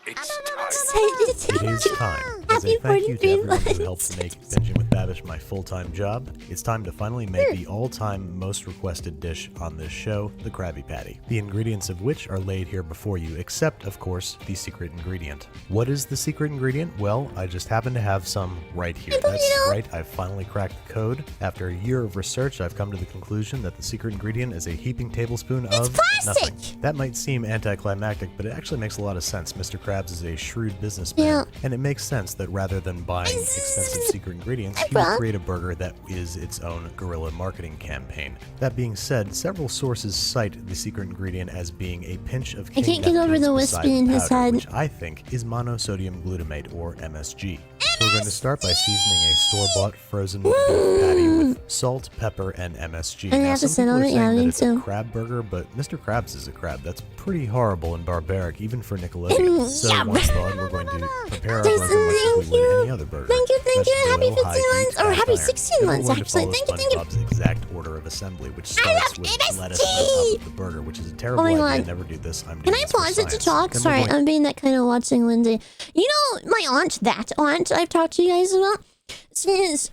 It is time. As a Happy thank you to 43 everyone who months. helped make Binging with Babish my full-time job, it's time to finally make the all-time most requested dish on this show, the Krabby Patty. The ingredients of which are laid here before you, except, of course, the secret ingredient. What is the secret ingredient? Well, I just happen to have some right here. That's right, I've finally cracked the code. After a year of research, I've come to the conclusion that the secret ingredient is a heaping tablespoon of plastic! nothing. That might seem anticlimactic, but it actually makes a lot of sense. Mr. Krabs is a shrewd businessman, and it makes sense that rather than buying expensive secret ingredients, he would create a burger that is its own guerrilla marketing campaign. That being said, several sources cite the secret ingredient as being a pinch of king can't get over the Neptune's wispy in his powder, head. which I think is monosodium glutamate, or MSG. So we're going to start by seasoning a store-bought frozen beef patty with salt, pepper, and MSG. And you Now, have to some sit people on are it? saying Yeah, I that think it's so. a crab burger, but Mr. Krabs is a crab. That's pretty horrible and barbaric, even for Nickelodeon. So Yum. once thawed, we're going to prepare our Jason, burger much as we thank would you. any other burger. Thank you. Vegetable Happy oil, 15 high heat, months, or cast happy iron. 16 Then months, we're going to actually. follow Thank you. SpongeBob's exact order of assembly, which I starts have with MSG. lettuce on top of the burger, which is a terrible my idea. God. Never do this. I'm Can doing I this for pause it to science. talk? Then we're Sorry, going- I'm being that kind of watching Lindsay. You know, my aunt, that aunt I've talked to you guys about? She's,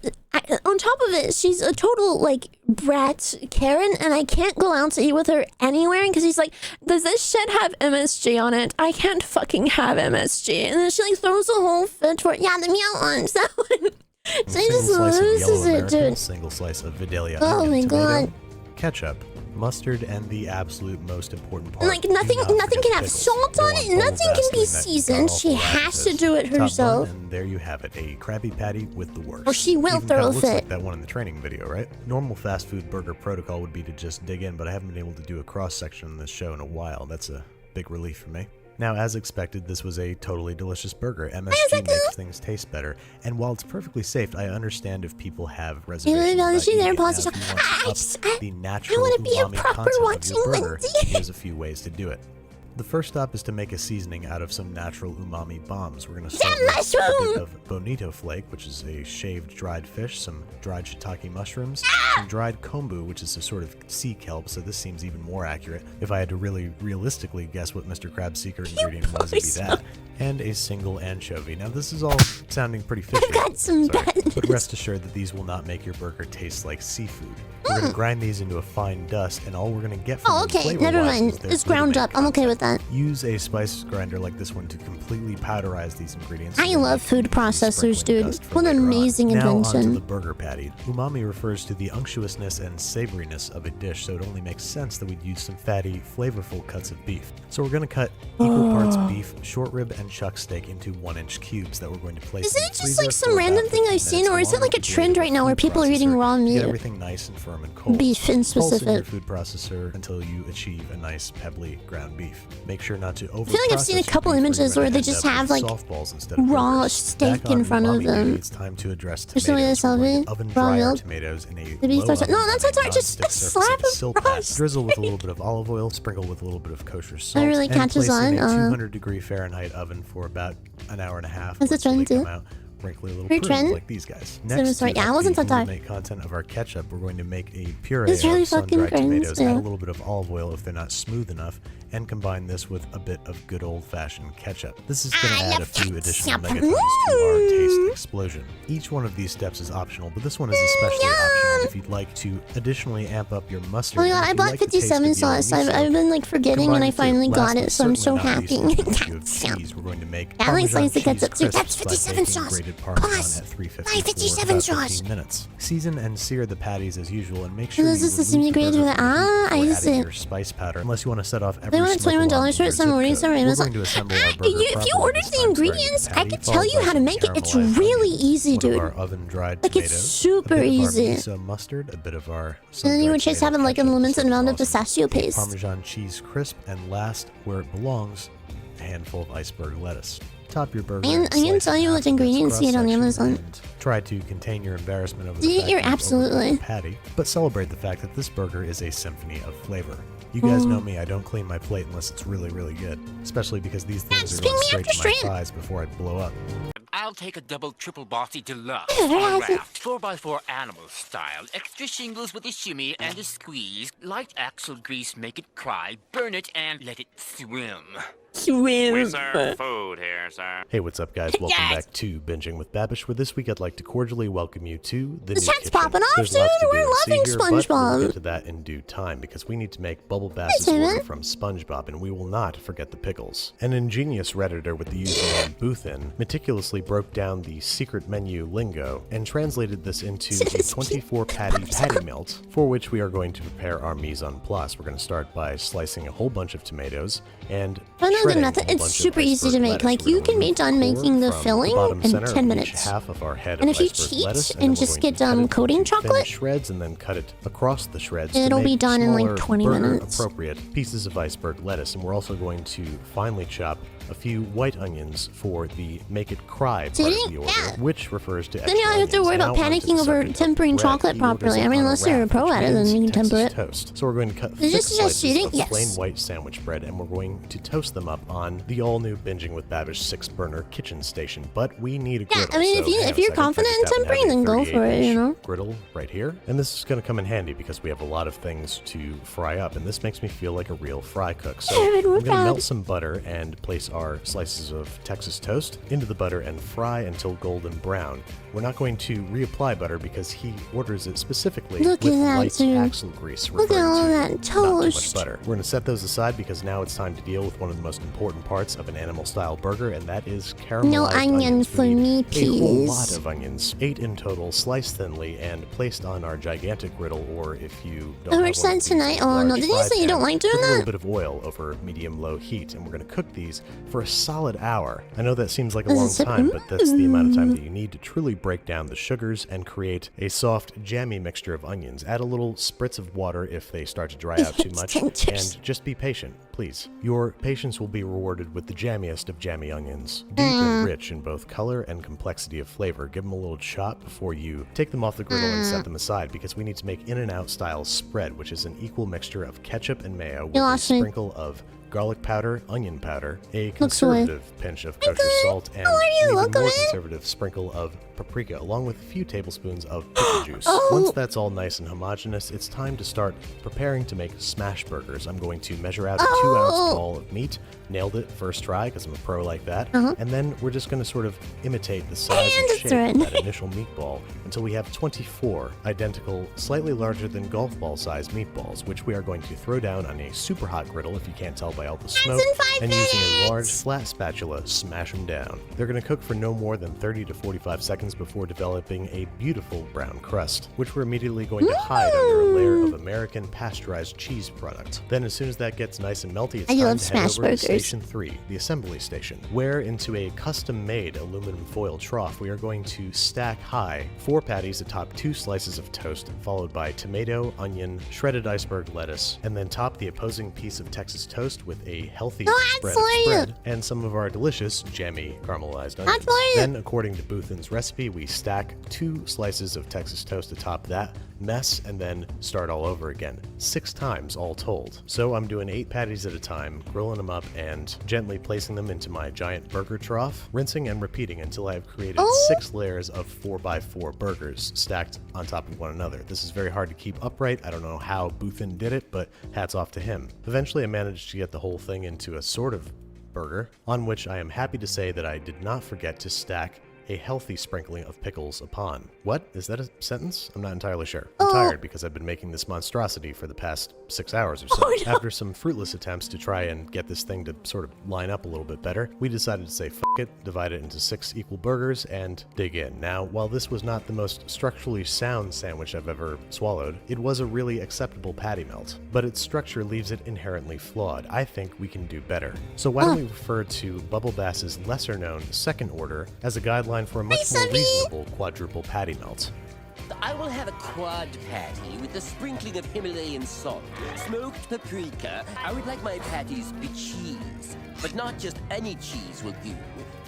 on top of it, she's a total, like, brat Karen, and I can't go out to eat with her anywhere because he's like, does this shit have MSG on it? I can't fucking have MSG. And then she, like, throws a whole fit for it. Yeah, the meow ones, that one. She Single just slice of loses yellow it, American, dude. single slice of Vidalia Oh onion, my tomato, God. ketchup, mustard, and the absolute most important part. Like, do nothing not nothing forget can have pickles. salt Go on it. Nothing can be seasoned. She has to do it herself. And there you have it, a Krabby Patty with the works. Or she will Even throw kinda a looks fit. like that one in the training video, right? Normal fast food burger protocol would be to just dig in, but I haven't been able to do a cross-section on this show in a while. That's a big relief for me. Now, as expected, this was a totally delicious burger. MSG makes things taste better, and while it's perfectly safe, I understand if people have reservations no, about she's there, eating it. Now, pause if it. you want to I up just- the natural wanna be a umami proper content of watching your burger, Lindsay. here's a few ways to do it. The first stop is to make a seasoning out of some natural umami bombs. We're going to start with a mushroom! bit of bonito flake, which is a shaved dried fish, some dried shiitake mushrooms, some dried kombu, which is a sort of sea kelp, so this seems even more accurate. If I had to really realistically guess what Mr. Krabs' secret ingredient was, it'd be that. And a single anchovy. Now, this is all sounding pretty fishy. got some Sorry, bad but rest assured that these will not make your burger taste like seafood. We're going to grind these into a fine dust, and all we're going to get from them okay, never mind. It's ground up. I'm okay with that. Use a spice grinder like this one to completely powderize these ingredients. I love food processors, dude. What an amazing invention. Now onto the burger patty. Umami refers to the unctuousness and savoriness of a dish, so it only makes sense that we'd use some fatty, flavorful cuts of beef. So we're going to cut equal parts beef, short rib, and chuck steak into 1-inch cubes that we're going to place in the freezer. Is it just like some random thing I've seen, or is it like a trend right now where people are eating raw meat? Get everything nice and firm and cold. Beef in specific. Pulse in your food processor until you achieve a nice pebbly ground beef. Make sure not to over. I feel like I've seen a couple images where they just have like raw steak in front of them. It's time to address tomatoes. Raw milk. Tomatoes in a no, that's not right. Just a slab of rice. Drizzle with a little bit of olive oil. Sprinkle with a little bit of kosher salt. That really catches on. In a 200-degree Fahrenheit oven for about an hour and a half. That's a trend too. Wrinkly little prunes like these guys. Next, sorry, I wasn't so tired. Content of our ketchup, we're going to make a puree it's really of sun-dried tomatoes. Yeah. Add a little bit of olive oil if they're not smooth enough, and combine this with a bit of good old-fashioned ketchup. This is going to add a few additional megatons to our taste explosion. Each one of these steps is optional, but this one is especially optional if you'd like to additionally amp up your mustard. Oh my god, I bought 57 sauce. I've been like forgetting, and I finally got it, so I'm so happy. We're going to make I like sliced ketchup too. That's 57 sauce. Plus, 57 sauce. Minutes. Season and sear the patties as usual, and make sure this is sesame grade with I see. Your spice powder, unless you want to set off every. They want $21 for it. Some orders are Amazon. If you order the ingredients, I can tell you how to make it. It's really easy, dude. Like it's super easy. Some mustard, a bit of our. And then you would just have like a limited amount of pistachio paste. Parmesan cheese crisp, and last, where it belongs, a handful of iceberg lettuce. Top your burger. I can tell you what ingredients you get on Amazon. Try to contain your embarrassment over the fact you're absolutely patty, but celebrate the fact that this burger is a symphony of flavor. You guys know me, I don't clean my plate unless it's really, really good. Especially because these things are going straight to my thighs before I blow up. I'll take a double triple bossy deluxe on raft, 4x4 animal style, extra shingles with a shimmy and a squeeze, light axle grease, make it cry, burn it and let it swim. We serve food here, sir. Hey, what's up, guys? Welcome back to Binging with Babish, where this week I'd like to cordially welcome you to the new chat's kitchen. popping off, dude. We're loving SpongeBob. But we'll get to that in due time, because we need to make Bubble Bass's order from SpongeBob, and we will not forget the pickles. An ingenious Redditor with the username Boothin meticulously broke down the secret menu lingo and translated this into a 24-patty patty melt, for which we are going to prepare our mise en place. We're going to start by slicing a whole bunch of tomatoes and it's super easy to make. Like, you can be done making the filling in 10 minutes. And if you cheat and just get coating chocolate, shreds and then cut it across the shreds, it'll be done in like 20 minutes. Appropriate pieces of iceberg lettuce, and we're also going to finely chop a few white onions for the make it cry part of the order, which refers to extra then you don't have to worry about panicking over tempering chocolate properly. I mean, unless you're a pro at it, then you can temper it. Toast. So we're going to cut thick slices of plain white sandwich bread, and we're going to toast them up on the all-new Binging with Babish 6-burner kitchen station. But we need a griddle. Yeah, I mean, if you're confident in tempering, then go for it, you know? Griddle right here. And this is going to come in handy because we have a lot of things to fry up, and this makes me feel like a real fry cook. So I'm going to melt some butter and place our slices of Texas toast into the butter and fry until golden brown. We're not going to reapply butter because he orders it specifically with light axle grease. Look at all that toast. Not too much butter. We're going to set those aside because now it's time to deal with one of the most important parts of an animal-style burger, and that is caramelized no onions for me, please. A whole lot of onions, 8 in total, sliced thinly and placed on our gigantic griddle, or if you don't have one of tonight. Oh no, did you say you don't like doing that? A little bit of oil over medium-low heat, and we're going to cook these for a solid hour. I know that seems like a long time, but that's the amount of time that you need to truly break down the sugars and create a soft, jammy mixture of onions. Add a little spritz of water if they start to dry out too much, and just be patient, please. Your patience will be rewarded with the jammiest of jammy onions. Deep and rich in both color and complexity of flavor. Give them a little chop before you take them off the griddle and set them aside, because we need to make In-N-Out style spread, which is an equal mixture of ketchup and mayo with a sprinkle of garlic powder, onion powder, a conservative pinch of kosher salt, and an even more conservative sprinkle of paprika, along with a few tablespoons of pickle juice. Once that's all nice and homogeneous, it's time to start preparing to make smash burgers. I'm going to measure out a 2-ounce ball of meat. Nailed it first try because I'm a pro like that. And then we're just going to sort of imitate the size and shape of that initial meatball until we have 24 identical, slightly larger than golf ball sized meatballs, which we are going to throw down on a super hot griddle, if you can't tell by all the smoke, and using a large flat spatula, smash them down. They're going to cook for no more than 30 to 45 seconds before developing a beautiful brown crust, which we're immediately going to hide under a layer of American pasteurized cheese product. Then as soon as that gets nice and melty, it's time to head over to Station 3, the assembly station, where into a custom-made aluminum foil trough we are going to stack high 4 patties atop 2 slices of toast, followed by tomato, onion, shredded iceberg lettuce, and then top the opposing piece of Texas toast with a healthy spread and some of our delicious jammy caramelized onions. Then, according to Boothin's recipe, we stack 2 slices of Texas toast atop that mess and then start all over again, 6 times all told. So I'm doing 8 patties at a time, grilling them up and gently placing them into my giant burger trough, rinsing and repeating until I've created 6 layers of 4x4 burgers stacked on top of one another. This is very hard to keep upright. I don't know how Boothin did it, but hats off to him. Eventually I managed to get the whole thing into a sort of burger, on which I am happy to say that I did not forget to stack a healthy sprinkling of pickles upon. What? Is that a sentence? I'm not entirely sure. I'm tired because I've been making this monstrosity for the past 6 hours or so. After some fruitless attempts to try and get this thing to sort of line up a little bit better, we decided to say f it, divide it into 6 equal burgers, and dig in. Now, while this was not the most structurally sound sandwich I've ever swallowed, it was a really acceptable patty melt, but its structure leaves it inherently flawed. I think we can do better. So why don't we refer to Bubble Bass's lesser-known second order as a guideline for a much more reasonable quadruple patty melt. I will have a quad patty with a sprinkling of Himalayan salt, smoked paprika. I would like my patties to be cheese, but not just any cheese will do.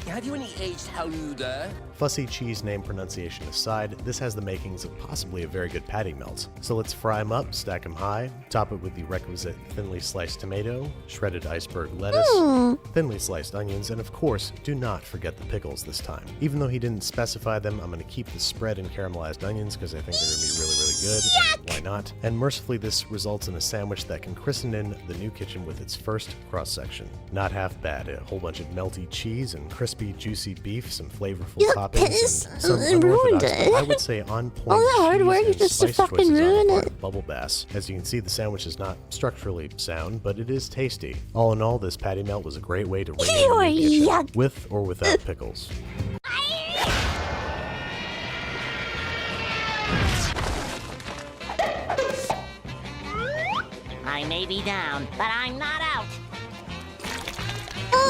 Have you any aged Haluda? Fussy cheese name pronunciation aside, this has the makings of possibly a very good patty melt. So let's fry them up, stack them high, top it with the requisite thinly sliced tomato, shredded iceberg lettuce, thinly sliced onions, and of course, do not forget the pickles this time. Even though he didn't specify them, I'm going to keep the spread and caramelized onions because I think they're going to be really, really good. And why not? And mercifully, this results in a sandwich that can christen in the new kitchen with its first cross-section. Not half bad. A whole bunch of melty cheese and crispy, juicy beef, some flavorful toppings, and some unorthodox, but I would say on point all that hard work cheese and just to spice fucking choices on the ruin part it. of Bubble Bass. As you can see, the sandwich is not structurally sound, but it is tasty. All in all, this patty melt was a great way to ring in the new kitchen, with or without pickles. I may be down, but I'm not out.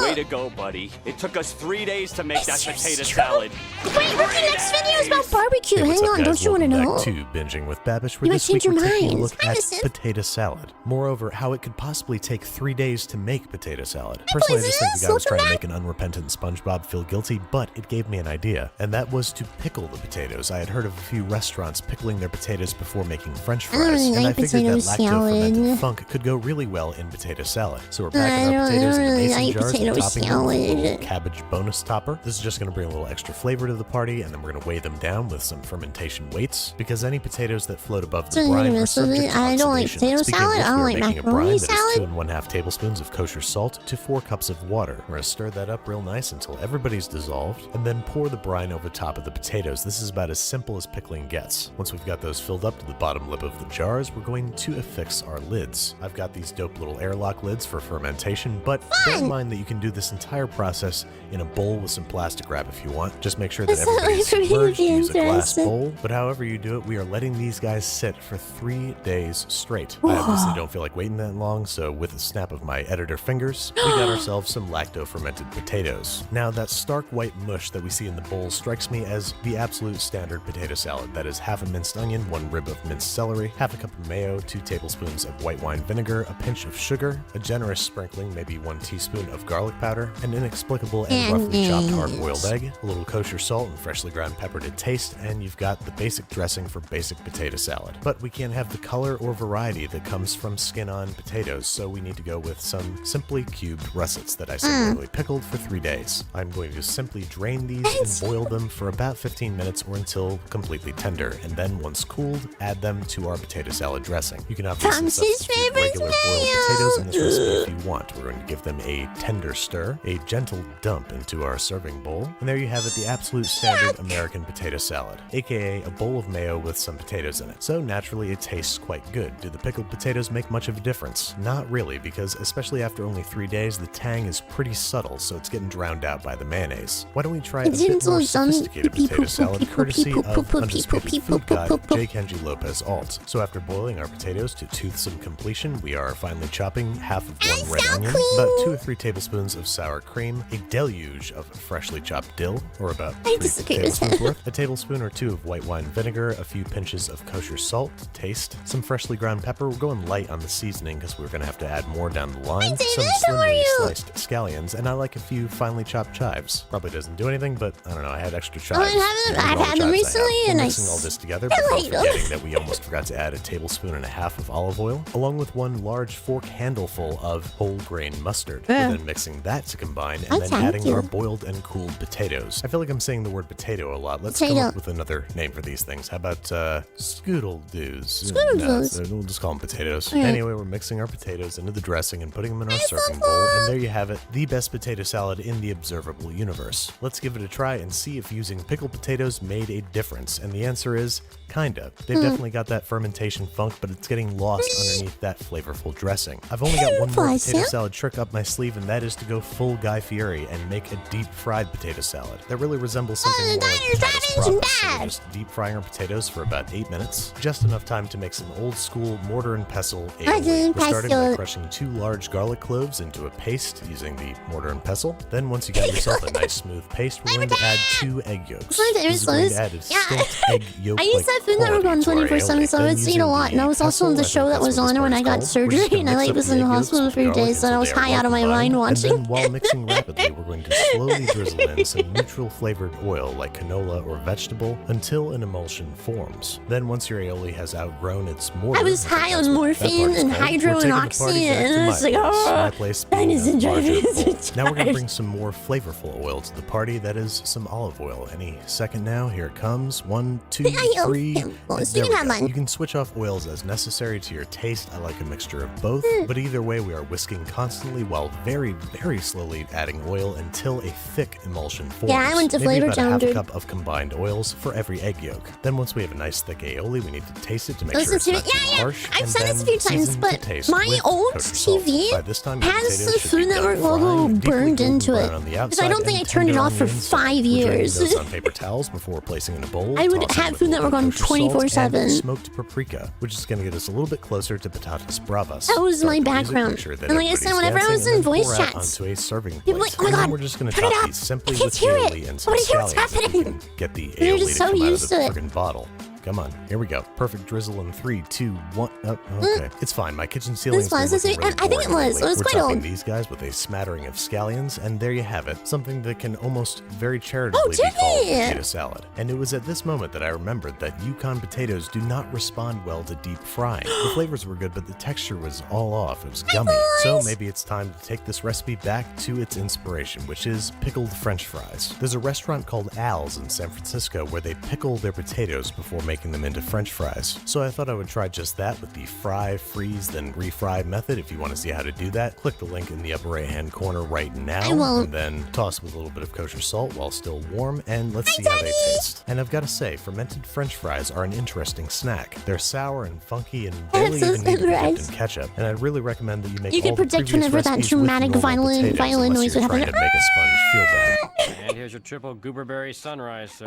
Way to go, buddy. It took us 3 days to make that potato salad. Wait, what's the next video is about barbecue? Hey, Hang on, guys? don't you want to Welcome know? back to Binging with Babish, where You this might week change we're your taking a mind. look Hi, at listen. potato salad. Moreover, how it could possibly take 3 days to make potato salad. Personally, I just think the guy was trying to make an unrepentant SpongeBob feel guilty, but it gave me an idea, and that was to pickle the potatoes. I had heard of a few restaurants pickling their potatoes before making French fries, and I figured that lacto-fermented funk could go really well in potato salad. So we're packing our potatoes in mason jars and topping them with a little cabbage bonus topper. This is just going to bring a little extra flavor to the party, and then we're going to weigh them down with some fermentation weights, because any potatoes that float above the brine are subject to I don't like oxidation. potato Speaking salad. of, I don't we are like making a brine macaroni that is salad. 2 1/2 tablespoons of kosher salt to 4 cups of water. We're going to stir that up real nice until everybody's dissolved, and then pour the brine over top of the potatoes. This is about as simple as pickling gets. Once we've got those filled up to the bottom lip of the jars, we're going to affix our lids. I've got these dope little airlock lids for fermentation, but bear in mind that you can do this entire process in a bowl with some plastic wrap if you want. Just make sure that That's not everybody's like submerged. really Use a glass interesting. bowl, but however you do it, we are letting these guys sit for 3 days straight. I obviously don't feel like waiting that long, so with a snap of my editor fingers, we got ourselves some lacto-fermented potatoes. Now, that stark white mush that we see in the bowl strikes me as the absolute standard potato salad. That is half a minced onion, 1 rib of minced celery, half a cup of mayo, 2 tablespoons of white wine vinegar, a pinch of sugar, a generous sprinkling, maybe 1 teaspoon of garlic powder, an inexplicable and roughly chopped hard-boiled egg, a little kosher salt and freshly ground pepper to taste, and you've got the basic dressing for basic potato salad. But we can't have the color or variety that comes from skin-on potatoes, so we need to go with some simply cubed russets that I similarly pickled for 3 days. I'm going to simply drain these and boil them for about 15 minutes or until completely tender, and then once cooled, add them to our potato salad dressing. You can obviously substitute regular boiled potatoes in this recipe if you want. We're going to give them a tender stir, a gentle dump into our serving bowl, and there you have it, the absolute standard American potato salad, aka a bowl of mayo with some potatoes in it. So naturally it tastes quite good. Do the pickled potatoes make much of a difference? Not really, because especially after only 3 days, the tang is pretty subtle, so it's getting drowned out by the mayonnaise. Why don't we try a bit more sophisticated potato salad, courtesy of undisputed food guide J. Kenji Lopez Alt. So after boiling our potatoes to toothsome completion, we are finally chopping half of one red onion, about 2 or 3 tablespoons of sour cream, a deluge of freshly chopped dill, or about 3 tablespoons worth, a tablespoon or 2 of white wine vinegar, a few pinches of kosher salt to taste, some freshly ground pepper. We're going light on the seasoning because we're going to have to add more down the line, some slimly sliced scallions, and I like a few finely chopped chives. Probably doesn't do anything, but I don't know, I had extra chives. I've had them recently, and mixing all this together before forgetting that we almost forgot to add a tablespoon and a half of olive oil, along with 1 large fork handleful of whole grain mustard. We're then mixing that to combine, and then adding our boiled and cooled potatoes. I feel like I'm saying the word potato a lot. Let's come up with another name for these things. How about scoodle-doos? Scoodle-doos. We'll just call them potatoes. Anyway, we're mixing our potatoes into the dressing and putting them in our serving bowl, and there you have it, the best potato salad in the observable universe. Let's give it a try and see if using pickled potatoes made a difference, and the answer is kinda. They've definitely got that fermentation funk, but it's getting lost underneath that flavorful dressing. I've only got one more potato salad trick up my sleeve, and that is to go full Guy Fieri and make a deep-fried potato salad. That really resembles something more like Titus Bravas. So we're just deep-frying our potatoes for about 8 minutes, just enough time to make some old-school mortar and pestle aioli. We're starting by crushing 2 large garlic cloves into a paste using the mortar and pestle. Then once you got yourself a nice smooth paste, we're going to add 2 egg yolks. This is going to add a distinct egg yolk. I used to have Food Network on 24/7, so I would see it a lot, and I was also on the show that was on when I got surgery, and I was in the hospital for 3 days, so I was high out of my mind watching. And then while mixing rapidly, we're going to slowly drizzle in some neutral flavored oil like canola or vegetable until an emulsion forms. Then once your aioli has outgrown its mortar, I was high on morphine and hydro and oxy, and I was like, oh, that is enjoyable. Now we're going to bring some more flavorful oil to the party, that is some olive oil. Any second now, here it comes. 1, 2, 3. You can switch off oils as necessary to your taste. I like a mixture of both, but either way we are whisking constantly while very, very slowly adding oil until a thick emulsion forms. Yeah, I went to Flavor about Town, half a cup of combined oils for every egg yolk. Then once we have a nice thick aioli, we need to taste it to make sure it's not too harsh. I've said this a few times, but my old TV has the Food Network logo burned into it, because I don't think I turned it off for 5 years. Those on paper towels before placing in a bowl. I would have Food Network on 24/7. Smoked paprika, which is going to get us a little bit closer to patatas bravas. That was my background. And like I said, whenever I was in voice chats, onto a serving people were like, oh my god, we're just going to turn it top up. these simply I can't with hear it. aioli and some Nobody hear what's scallions so we happening. can get the You're aioli just to so come out of used the to it. friggin' bottle. Come on, here we go. Perfect drizzle in 3, 2, 1. Oh, okay. It's fine. My kitchen ceiling's been looking really I think it was. boring It was lately. quite We're topping old. these guys with a smattering of scallions, and there you have it. Something that can almost very charitably be called potato salad. And it was at this moment that I remembered that Yukon potatoes do not respond well to deep frying. The flavors were good, but the texture was all off. It was gummy. So maybe it's time to take this recipe back to its inspiration, which is pickled French fries. There's a restaurant called Al's in San Francisco where they pickle their potatoes before making them into French fries. So I thought I would try just that with the fry, freeze, then refry method. If you want to see how to do that, click the link in the upper right hand corner right now. I won't. And then toss with a little bit of kosher salt while still warm, and let's see how they taste. And I've got to say, fermented French fries are an interesting snack. They're sour and funky and barely even need to be dipped in ketchup. And I'd really recommend that you make You all can the predict previous whenever that recipes dramatic with normal violin potatoes, noise would unless you're happen. trying to make a sponge feel bad. And here's your triple gooberberry sunrise, sir.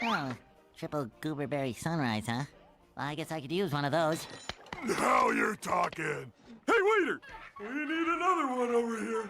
Oh, triple gooberberry sunrise, huh? Well, I guess I could use one of those. Now you're talking. Hey, waiter! We need another one over here.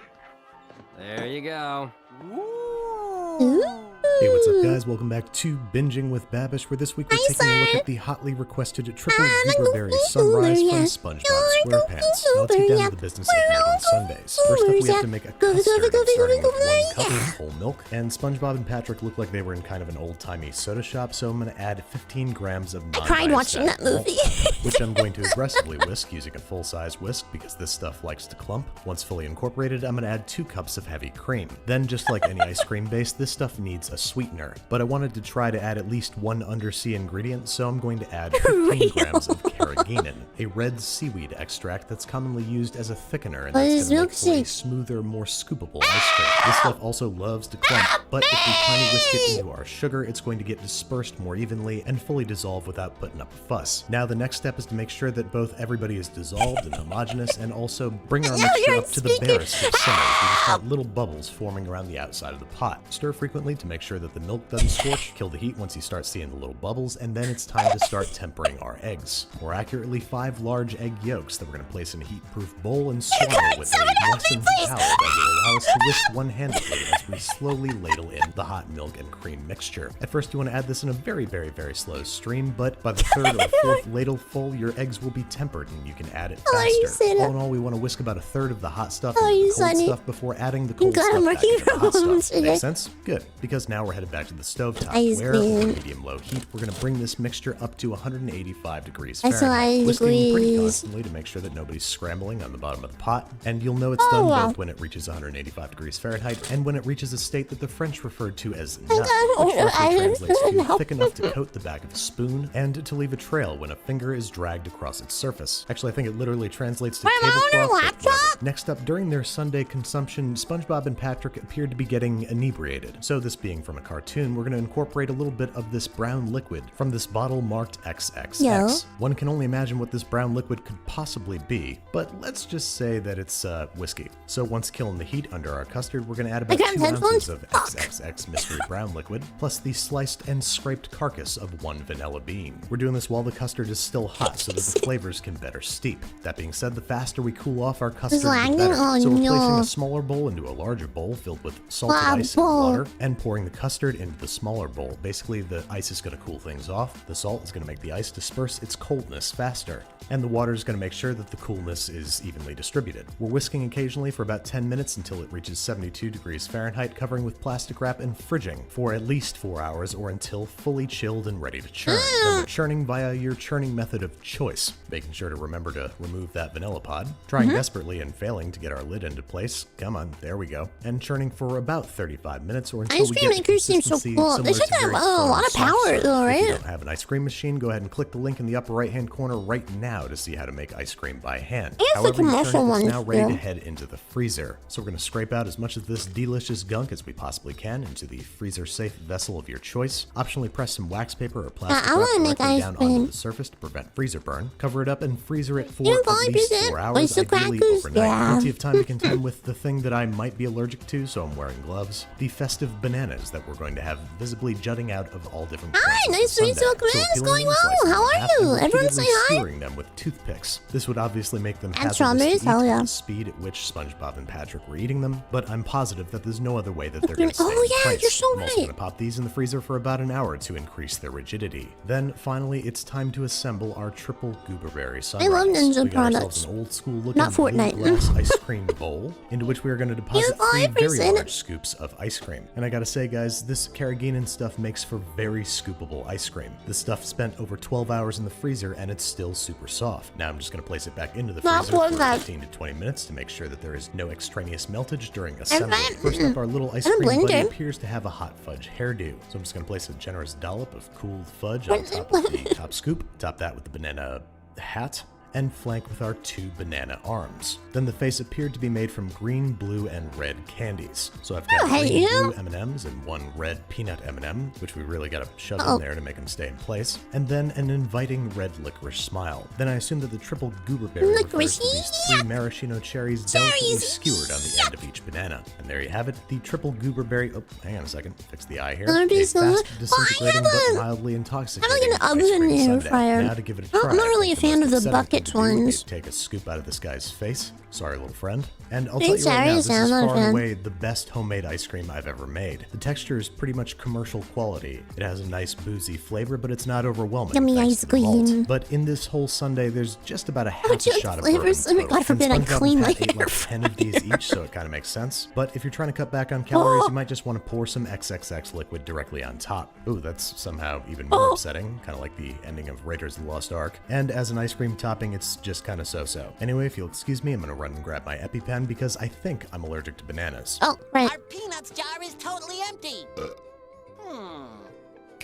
There you go. Ooh. Hey, what's up, guys? Welcome back to Binging with Babish, where this week we're taking a look at the hotly requested triple gooberberry sunrise from SpongeBob SquarePants. Now let's get down to the business of making sundaes. First up, we have to make a custard, starting with 1 cup of whole milk. And SpongeBob and Patrick look like they were in kind of an old-timey soda shop, so I'm going to add 15 grams of I cried watching that movie. which I'm going to aggressively whisk using a full-size whisk because this stuff likes to clump. Once fully incorporated, I'm going to add 2 cups of heavy cream. Then, just like any ice cream base, this stuff needs a sweetener. But I wanted to try to add at least 1 undersea ingredient, so I'm going to add 15 grams of carrageenan, a red seaweed extract that's commonly used as a thickener and that's going to make for a smoother, more scoopable ice cream. This stuff also loves to clump, but if we tiny whisk it into our sugar, it's going to get dispersed more evenly and fully dissolve without putting up a fuss. Now the next step is to make sure that both everybody is dissolved and homogeneous, and also bring our mixture up to the barest of simmers. We just want little bubbles forming around the outside of the pot. Stir frequently to make sure that the milk doesn't scorch. Kill the heat once you start seeing the little bubbles, and then it's time to start tempering our eggs. More accurately, 5 large egg yolks that we're going to place in a heat-proof bowl and swallow with a lessened towel that will allow us to whisk one-handedly as we slowly ladle in the hot milk and cream mixture. At first, you want to add this in a very, very, very slow stream, but by the 3rd or 4th ladle full, your eggs will be tempered and you can add it faster. All in all, we want to whisk about 1/3 of the hot stuff and the cold stuff before adding the cold stuff back into the hot stuff. Make sense? Good, because now we're headed back to the stovetop, where over medium-low heat, we're going to bring this mixture up to 185 degrees Fahrenheit, whisking pretty constantly to make sure that nobody's scrambling on the bottom of the pot. And you'll know it's done both when it reaches 185 degrees Fahrenheit and when it reaches a state that the French referred to as nut, which roughly translates to thick enough to coat the back of a spoon and to leave a trail when a finger is dragged across its surface. Actually, I think it literally translates to tablecloth. Next up, during their Sunday consumption, SpongeBob and Patrick appeared to be getting inebriated. So this being from a cartoon, we're going to incorporate a little bit of this brown liquid from this bottle marked XXX. One can only imagine what this brown liquid could possibly be, but let's just say that it's whiskey. So once killing the heat under our custard, we're going to add about 2 ounces of XXX mystery brown liquid, plus the sliced and scraped carcass of 1 vanilla bean. We're doing this while the custard is still hot so that the flavors can better steep. That being said, the faster we cool off our custard, the better. So we're placing a smaller bowl into a larger bowl filled with salted ice and water, and pouring the custard into the smaller bowl. Basically, the ice is going to cool things off, the salt is going to make the ice disperse its coldness faster, and the water is going to make sure that the coolness is evenly distributed. We're whisking occasionally for about 10 minutes until it reaches 72 degrees Fahrenheit, covering with plastic wrap and fridging for at least 4 hours or until fully chilled and ready to churn. Then we're churning via your churning method of choice, making sure to remember to remove that vanilla pod, trying desperately and failing to get our lid into place. Come on, there we go. And churning for about 35 minutes or until we get to consistency similar to very a lot of power though, right? If you don't have an ice cream machine, go ahead and click the link in the upper right-hand corner right now to see how to make ice cream by hand. However, it's now ready to head into the freezer. So we're going to scrape out as much of this delicious gunk as we possibly can into the freezer-safe vessel of your choice. Optionally press some wax paper or plastic wrap directly down onto the surface to prevent freezer burn. Cover it up and freezer it for at least 4 hours, ideally overnight. Plenty of time to contend with the thing that I might be allergic to, so I'm wearing gloves. The festive bananas that we're going to have visibly jutting out of all different points. Hi, nice to meet you. It's going well. How are you? Everyone say hi. Skewering them with toothpicks. This would obviously make them hazardous to eat at the speed at which SpongeBob and Patrick were eating them, but I'm positive that there's no other way that they're going to stay in place. You're so I'm also going to pop these in the freezer for about an hour to increase their rigidity. Then, finally, it's time to assemble our triple gooberberry sunrise. I love Ninja we got ourselves an old school looking glass ice cream bowl into which we are going to deposit 3 very large scoops of ice cream. And I gotta say, guys, this carrageenan stuff makes for very scoopable ice cream. This stuff spent over 12 hours in the freezer and it's still super soft. Now I'm just going to place it back into the freezer for 15 to 20 minutes to make sure that there is no extraneous meltage during assembly. First up, our little ice cream buddy appears to have a hot fudge hairdo. So I'm just going to place a generous dollop of cooled fudge on top of the top scoop. Top that with the banana hat, and flank with our 2 banana arms. Then the face appeared to be made from green, blue, and red candies. So I've got 3 blue M&Ms and 1 red peanut M&M, which we really got to shove in there to make them stay in place. And then an inviting red licorice smile. Then I assume that the triple gooberberry refers to these 3 maraschino cherries delicately skewered on the end of each banana. And there you have it, the triple gooberberry. Oh, hang on a second. Fix the eye here. A fast disintegrating but mildly intoxicating. I like an oven air fryer. Now to give it a try. I'm not really a fan of the bucket packaged ones. Take a scoop out of this guy's face. Sorry, little friend. And I'll tell you right now, this is I'm not a far fan. and away the best homemade ice cream I've ever made. The texture is pretty much commercial quality. It has a nice boozy flavor, but it's not overwhelming. Yummy thanks ice to the malt. cream. But in this whole sundae, there's just about a half Would you a like shot of flavors? bourbon. Oh my God forbid I And SpongeBob clean and my Pat ate hair. like 10 of these each, so it kind of makes sense. But if you're trying to cut back on calories, you might just want to pour some XXX liquid directly on top. Ooh, that's somehow even more upsetting, kind of like the ending of Raiders of the Lost Ark. And as an ice cream topping, it's just kind of so-so. Anyway, if you'll excuse me, I'm gonna run and grab my EpiPen because I think I'm allergic to bananas. Oh, right. Our peanuts jar is totally empty.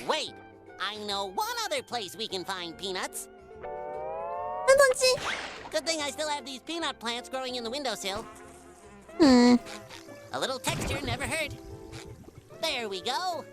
Wait, I know one other place we can find peanuts. Good thing I still have these peanut plants growing in the windowsill. A little texture never hurt. There we go.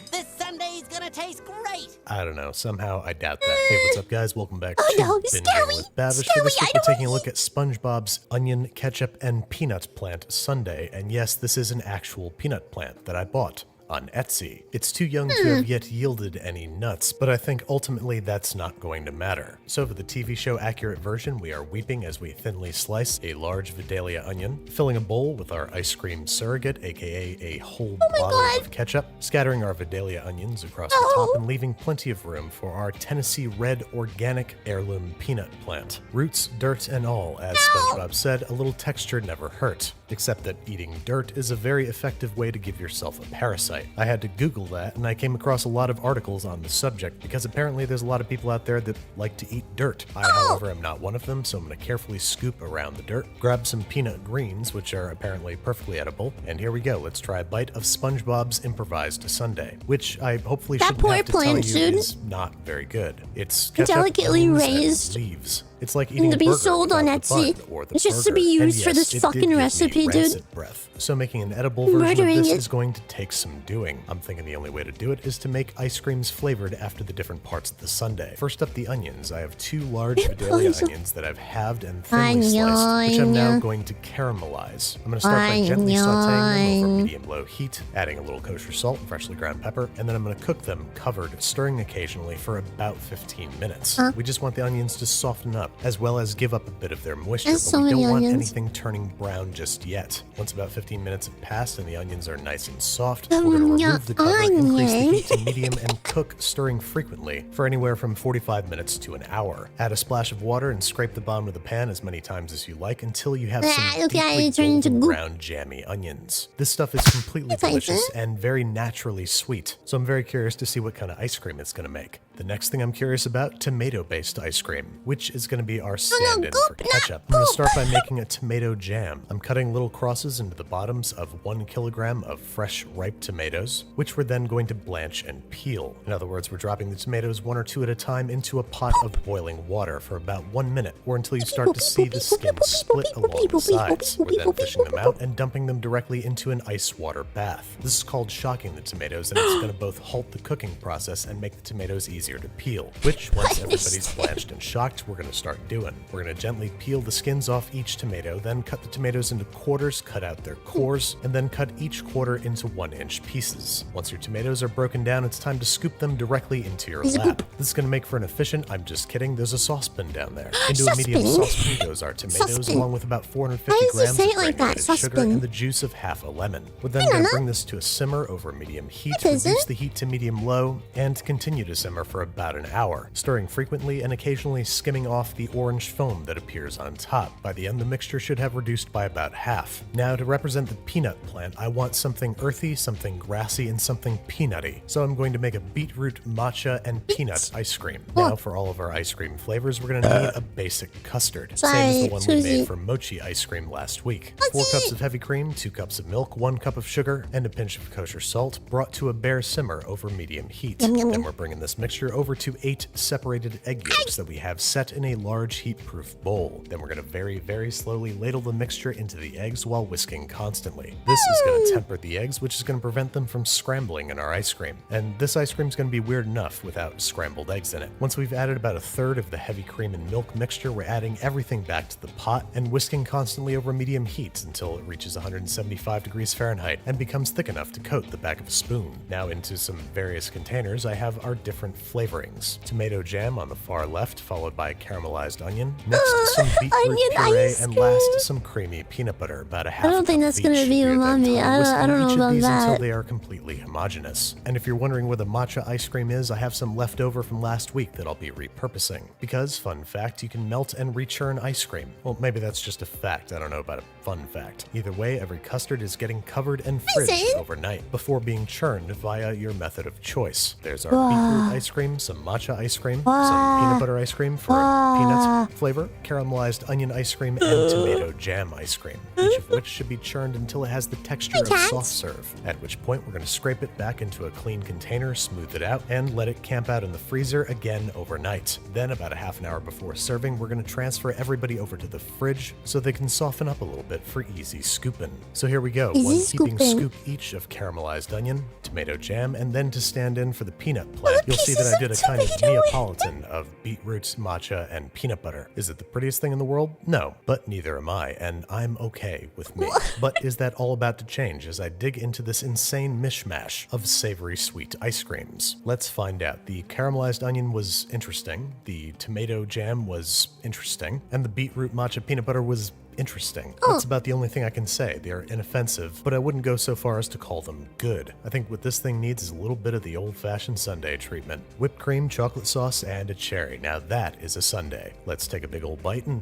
This sundae's gonna taste great. I don't know, somehow I doubt that. Hey, what's up guys? Welcome back to no, Binging scary, with Bavish. scary, For this week I we're don't taking a look at SpongeBob's onion, ketchup, and peanut plant sundae. And yes, this is an actual peanut plant that I bought on Etsy. It's too young to have yet yielded any nuts, but I think ultimately that's not going to matter. So for the TV show accurate version, we are weeping as we thinly slice a large Vidalia onion, filling a bowl with our ice cream surrogate, aka a whole bottle of ketchup, scattering our Vidalia onions across the top and leaving plenty of room for our Tennessee red organic heirloom peanut plant. Roots, dirt, and all, as SpongeBob said, a little texture never hurt. Except that eating dirt is a very effective way to give yourself a parasite. I had to Google that, and I came across a lot of articles on the subject because apparently there's a lot of people out there that like to eat dirt. I, however, am not one of them, so I'm going to carefully scoop around the dirt, grab some peanut greens, which are apparently perfectly edible, and here we go. Let's try a bite of SpongeBob's improvised sundae, which I hopefully shouldn't have to tell you is not very good. It's ketchup, delicately onions, and raised. leaves. It's like eating To a be burger sold on without the Etsy. bun or the It's just to be burger. used And for yes, this it fucking did give me recipe, dude. rancid breath. So making an edible version of Murdering this it. is going to take some doing. I'm thinking the only way to do it is to make ice creams flavored after the different parts of the sundae. First up, the onions. I have 2 large Vidalia onions that I've halved and thinly sliced, which I'm now going to caramelize. I'm going to start by gently sauteing them over medium-low heat, adding a little kosher salt and freshly ground pepper, and then I'm going to cook them covered, stirring occasionally for about 15 minutes. We just want the onions to soften up, as well as give up a bit of their moisture, That's but so we many don't want onions. anything turning brown just yet. Once about 15 minutes have passed and the onions are nice and soft, we're going to remove the cover, increase the heat to medium, and cook, stirring frequently for anywhere from 45 minutes to an hour. Add a splash of water and scrape the bottom of the pan as many times as you like until you have some deeply golden brown jammy onions. This stuff is completely delicious and very naturally sweet, so I'm very curious to see what kind of ice cream it's going to make. The next thing I'm curious about, tomato-based ice cream, which is going to be our stand-in for ketchup. I'm going to start by making a tomato jam. I'm cutting little crosses into the bottoms of 1 kilogram of fresh, ripe tomatoes, which we're then going to blanch and peel. In other words, we're dropping the tomatoes 1 or 2 at a time into a pot of boiling water for about 1 minute, or until you start to see the skin split along the sides. We're then fishing them out and dumping them directly into an ice water bath. This is called shocking the tomatoes, and it's going to both halt the cooking process and make the tomatoes easier to peel, which, once everybody's blanched and shocked, we're going to start doing. We're going to gently peel the skins off each tomato, then cut the tomatoes into quarters, cut out their cores, and then cut each quarter into 1-inch pieces. Once your tomatoes are broken down, it's time to scoop them directly into your lap. This is going to make for an efficient, I'm just kidding, there's a saucepan down there. Into a medium saucepan goes our tomatoes, along with about 450 grams of granulated sugar and the juice of half a lemon. We're then going to bring this to a simmer over medium heat, reduce the heat to medium-low, and continue to simmer for about an hour, stirring frequently and occasionally skimming off the orange foam that appears on top. By the end, the mixture should have reduced by about half. Now, to represent the peanut plant, I want something earthy, something grassy, and something peanutty. So I'm going to make a beetroot, matcha, and peanut ice cream. Now, for all of our ice cream flavors, we're going to need a basic custard, same as the one we made for mochi ice cream last week. 4 cups of heavy cream, 2 cups of milk, 1 cup of sugar, and a pinch of kosher salt, brought to a bare simmer over medium heat. Then we're bringing this mixture over to 8 separated egg yolks that we have set in a large heat-proof bowl. Then we're going to very, very slowly ladle the mixture into the eggs while whisking constantly. This is going to temper the eggs, which is going to prevent them from scrambling in our ice cream. And this ice cream is going to be weird enough without scrambled eggs in it. Once we've added about 1/3 of the heavy cream and milk mixture, we're adding everything back to the pot and whisking constantly over medium heat until it reaches 175 degrees Fahrenheit and becomes thick enough to coat the back of a spoon. Now into some various containers, I have our different flavorings. Tomato jam on the far left, followed by caramelized onion. Next, some beetroot puree, and last, some creamy peanut butter, about a half. I don't think that's gonna be umami. I don't know about that. Until they are completely homogeneous. And if you're wondering where the matcha ice cream is, I have some left over from last week that I'll be repurposing. Because, fun fact, you can melt and rechurn ice cream. Well, maybe that's just a fact. I don't know about a fun fact. Either way, every custard is getting covered and fridged overnight before being churned via your method of choice. There's our beetroot ice cream, some matcha ice cream, some peanut butter ice cream for peanuts flavor, caramelized onion ice cream, and tomato jam ice cream, each of which should be churned until it has the texture of soft serve, at which point we're going to scrape it back into a clean container, smooth it out, and let it camp out in the freezer again overnight. Then, about a half an hour before serving, we're going to transfer everybody over to the fridge so they can soften up a little bit for easy scooping. So here we go, one heaping scoop each of caramelized onion, tomato jam, and then to stand in for the peanut plant, you'll see that I did a kind of Neapolitan of beetroots, matcha, and peanut butter. Is it the prettiest thing in the world? No, but neither am I, and I'm okay with me. But is that all about to change as I dig into this insane mishmash of savory sweet ice creams? Let's find out. The caramelized onion was interesting, the tomato jam was interesting, and the beetroot matcha peanut butter was interesting. That's about the only thing I can say. They are inoffensive, but I wouldn't go so far as to call them good. I think what this thing needs is a little bit of the old-fashioned sundae treatment. Whipped cream, chocolate sauce, and a cherry. Now that is a sundae. Let's take a big old bite and,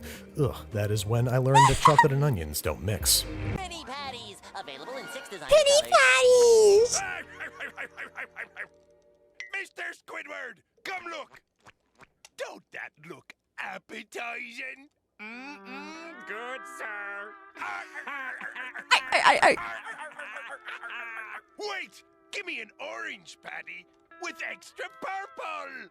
that is when I learned that chocolate and onions don't mix. Penny patties, available in 6 design Penny patties! Mr. Squidward, come look. Don't that look appetizing? Good, sir. Wait! Give me an orange patty with extra purple!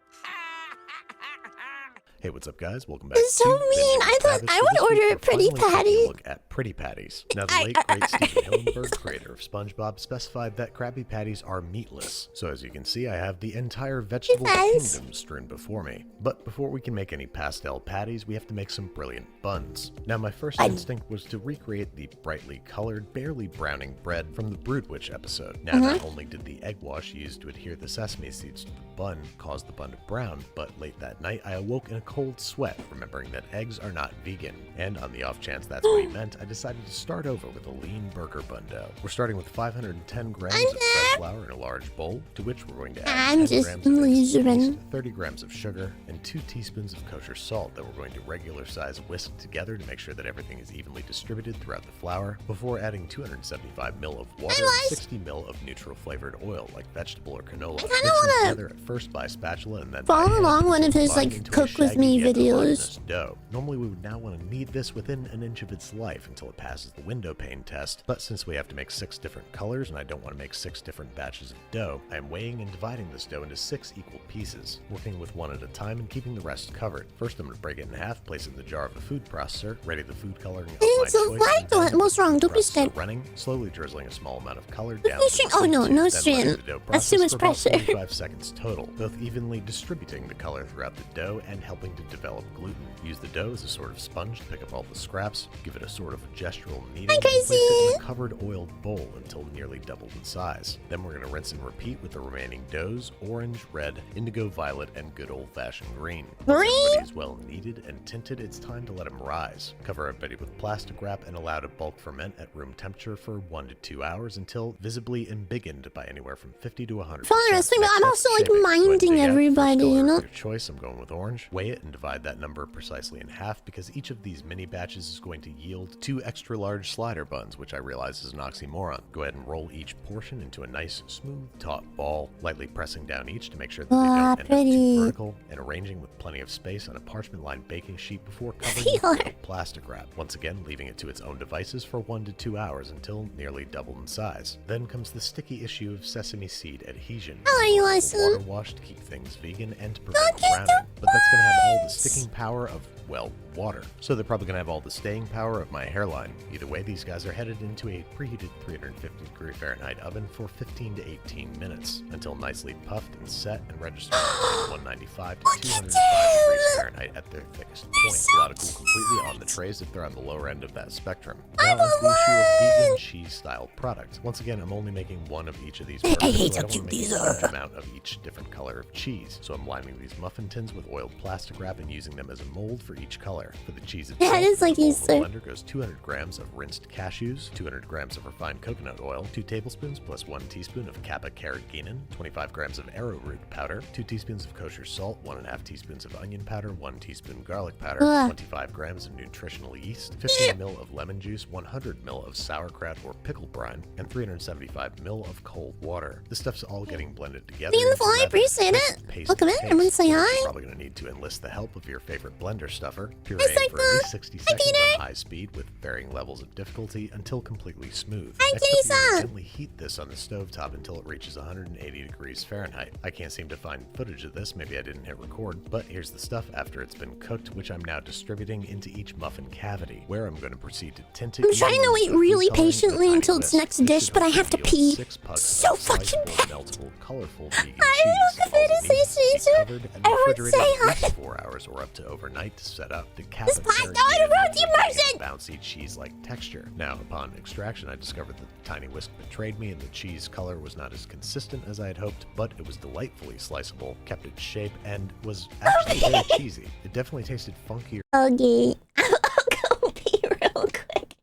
Hey, what's up, guys? Welcome back. It's so mean. I thought I would order a pretty patty. Look at pretty patties. Now, the late great Stephen Hillenburg, creator of SpongeBob, specified that Krabby Patties are meatless. So as you can see, I have the entire vegetable kingdom strewn before me. But before we can make any pastel patties, we have to make some brilliant buns. Now, my first instinct was to recreate the brightly colored, barely browning bread from the Brood Witch episode. Now, not only did the egg wash used to adhere the sesame seeds to the bun cause the bun to brown, but late that night, I awoke in a cold sweat, remembering that eggs are not vegan. And on the off chance that's what he meant, I decided to start over with a lean burger bun dough. We're starting with 510 grams of bread flour in a large bowl, to which we're going to add 10 grams of yeast, 30 grams of sugar, and 2 teaspoons of kosher salt that we're going to regular size whisk together to make sure that everything is evenly distributed throughout the flour, before adding 275 ml of water and 60 ml of neutral flavored oil like vegetable or canola. Mix them together at first by spatula and then follow along one of his like cook with me videos. Dough. Normally we would now want to knead this within an inch of its life until it passes the window pane test, but since we have to make 6 different colors and I don't want to make 6 different batches of dough, I am weighing and dividing this dough into 6 equal pieces, working with one at a time and keeping the rest covered. First I'm going to break it in half, place it in the jar of the food processor, ready the food coloring of my choice. What's wrong? Don't be scared. Running, slowly drizzling a small amount of color down. Oh no, no stream. That's too much pressure. 45 seconds total, both evenly distributing the color throughout the dough and helping to develop gluten. Use the dough as a sort of sponge to pick up all the scraps, give it a sort of gestural kneading, and place it in a covered oiled bowl until nearly doubled in size. Then we're going to rinse and repeat with the remaining doughs, orange, red, indigo violet, and good old-fashioned green. Once everybody is well kneaded and tinted, it's time to let them rise. Cover everybody with plastic wrap and allow to bulk ferment at room temperature for 1 to 2 hours until visibly embiggened by anywhere from 50 to 100%. I'm also like minding everybody, you know? Your choice, I'm going with orange. Weigh it and divide that number precisely in half because each of these mini batches is going to yield 2 extra large slider buns, which I realize is an oxymoron. Go ahead and roll each portion into a nice, smooth, taut ball, lightly pressing down each to make sure that they don't end up too vertical, and arranging with plenty of space on a parchment-lined baking sheet before covering with plastic wrap. Once again, leaving it to its own devices for 1 to 2 hours until nearly doubled in size. Then comes the sticky issue of sesame seed adhesion. How are you, Austin? Water wash to keep things vegan and to prevent browning, but that's going to have all the sticking power of well, water. So they're probably gonna have all the staying power of my hairline. Either way, these guys are headed into a preheated 350-degree Fahrenheit oven for 15 to 18 minutes until nicely puffed and set and registered at 195 to 205 degrees Fahrenheit at their thickest point. Allowed to cool completely on the trays if they're on the lower end of that spectrum. Now onto the issue of vegan cheese-style product. Once again, I'm only making one of each of these burgers, I hate so I how don't want cute to make these a large are. amount of each different color of cheese. So I'm lining these muffin tins with oiled plastic wrap and using them as a mold for each color. For the cheese itself, That is like in the Easter. blender goes 200 grams of rinsed cashews, 200 grams of refined coconut oil, 2 tablespoons plus 1 teaspoon of kappa carrageenan, 25 grams of arrowroot powder, 2 teaspoons of kosher salt, 1.5 teaspoons of onion powder, 1 teaspoon garlic powder, Ugh. 25 grams of nutritional yeast, 15 ml of lemon juice, 100 ml of sauerkraut or pickle brine, and 375 ml of cold water. This stuff's all getting blended together. Beautiful, into I rather appreciate thick it. paste Welcome in, taste. everyone say You're hi. probably going to need to enlist the help of your favorite blender stuffer, pureeing Psycho. for at least 60 seconds Peter. on high speed with varying levels of difficulty until completely smooth. Hi, Next up, you're Jason. gonna gently heat this on the stovetop until it reaches 180 degrees Fahrenheit. I can't seem to find footage of this, maybe I didn't hit record, but here's the stuff after it's been cooked, which I'm now distributing into each muffin cavity, where I'm going to proceed to tint it. I'm trying to evenly wait with food really coloring with a patiently tiny until it's whisk. next This dish, should but I hopefully have to yield pee 6 pugs so of fucking sliceable, bad. meltable, colorful vegan I cheese. look at All it it as needs is to be Caesar. covered and Everyone refrigerated say at hi. least 4 hours or up to overnight to set up the This pasta on a road immersion. bouncy cheese-like texture. Now, upon extraction, I discovered that the tiny whisk betrayed me and the cheese color was not as consistent as I had hoped, but it was delightfully sliceable, kept its shape, and was actually very cheesy. It definitely tasted funkier. Okay. I'll go pee real quick.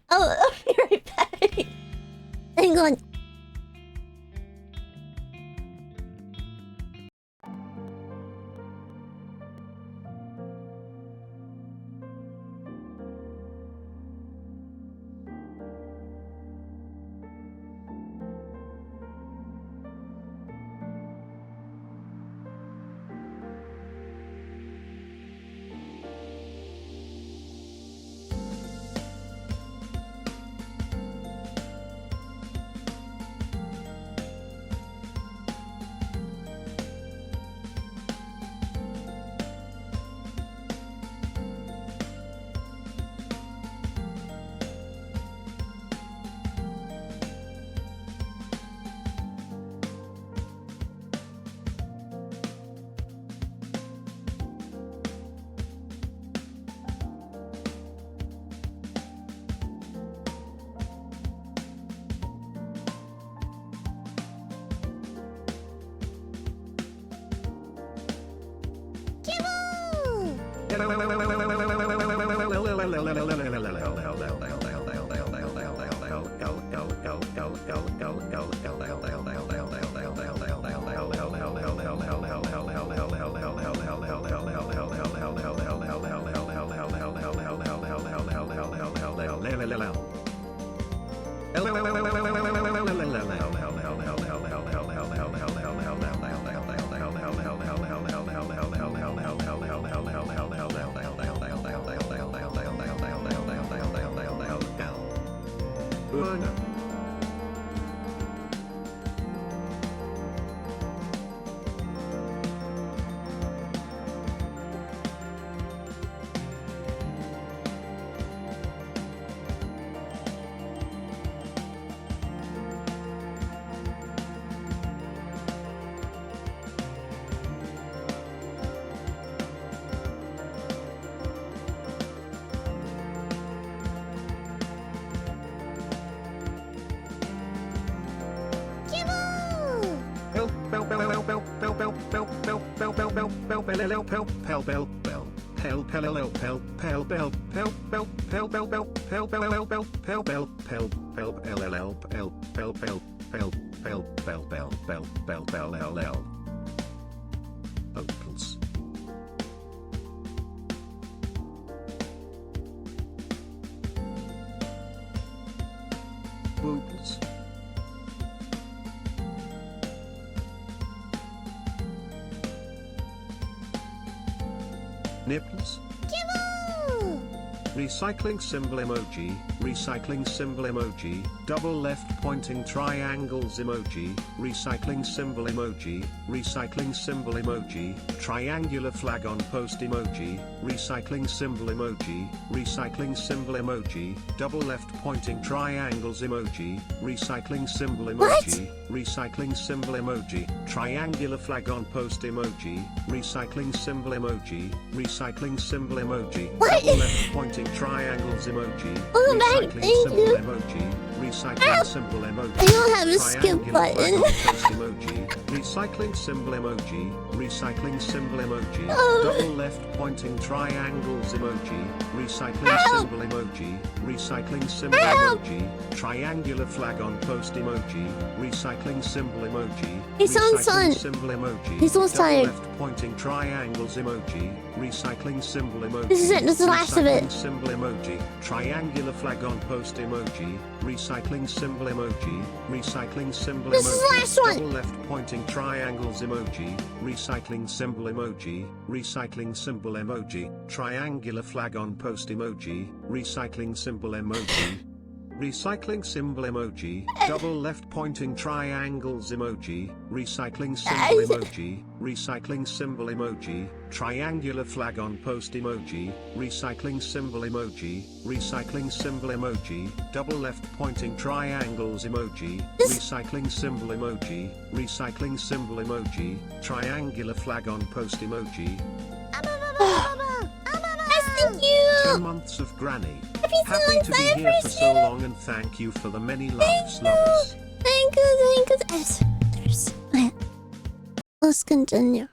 I'll be right back. Hang on. Opals. Opals. Nipples. recycling symbol emoji, recycling symbol emoji, double left pointing triangles emoji, recycling symbol emoji, recycling symbol emoji, triangular flag on post emoji, recycling symbol emoji, recycling symbol emoji, double left pointing triangles emoji, recycling symbol emoji, recycling symbol emoji, triangular flag on post emoji, recycling symbol emoji, recycling symbol emoji, double left pointing triangles emoji, recycling symbol emoji, recycling symbol emoji, I don't have a skip triangular button. flag on post emoji, recycling symbol emoji, recycling symbol emoji, double left pointing triangles emoji, recycling symbol emoji, recycling symbol emoji, triangular flag on post emoji, recycling symbol emoji, He's on recycling sun. symbol emoji, He's almost double tired. left pointing triangles emoji, recycling symbol emoji, This is it. This is the last of it. recycling symbol emoji, triangular flag on post emoji, recycling symbol emoji, recycling symbol This is the emoji, last one. double left pointing triangles emoji, recycling symbol emoji, recycling symbol emoji, triangular flag on post emoji, recycling symbol emoji, recycling symbol emoji, double left pointing triangles emoji, recycling symbol emoji, recycling symbol emoji, triangular flag on post emoji, recycling symbol emoji, recycling symbol emoji, double left pointing triangles emoji, recycling symbol emoji, recycling symbol emoji, triangular flag on post emoji. Thank you. 10 months of Granny. Happy to be here for so long and thank you for the many loves, lovers. Thank you. Let's continue.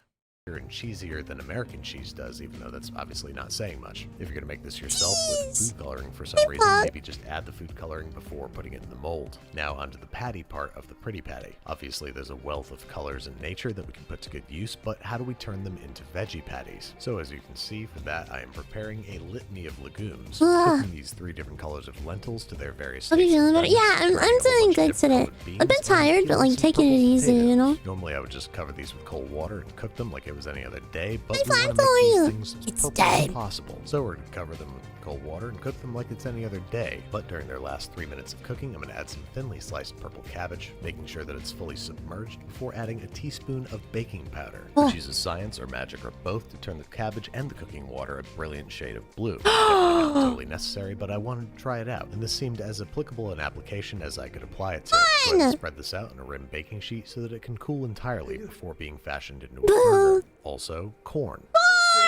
And cheesier than American cheese does, even though that's obviously not saying much. If you're going to make this yourself with food coloring for some reason, maybe just add the food coloring before putting it in the mold. Now onto the patty part of the pretty patty. Obviously there's a wealth of colors in nature that we can put to good use, but how do we turn them into veggie patties? So as you can see, for that I am preparing a litany of legumes, cooking these 3 different colors of lentils to their various Hope you're states. feeling better. Yeah, I'm doing good today. A bit tired, but like taking it easy, you know? Normally I would just cover these with cold water and cook them like it was any other day, but My we want to flag make for these you. things as It's purple as dead. possible. So we're going to cover them with cold water and cook them like it's any other day. But during their last 3 minutes of cooking, I'm going to add some thinly sliced purple cabbage, making sure that it's fully submerged before adding a teaspoon of baking powder, which uses science or magic or both to turn the cabbage and the cooking water a brilliant shade of blue. Definitely not totally necessary, but I wanted to try it out, and this seemed as applicable an application as I could apply it to. So I spread this out on a rim baking sheet so that it can cool entirely before being fashioned into a burger. Also, corn.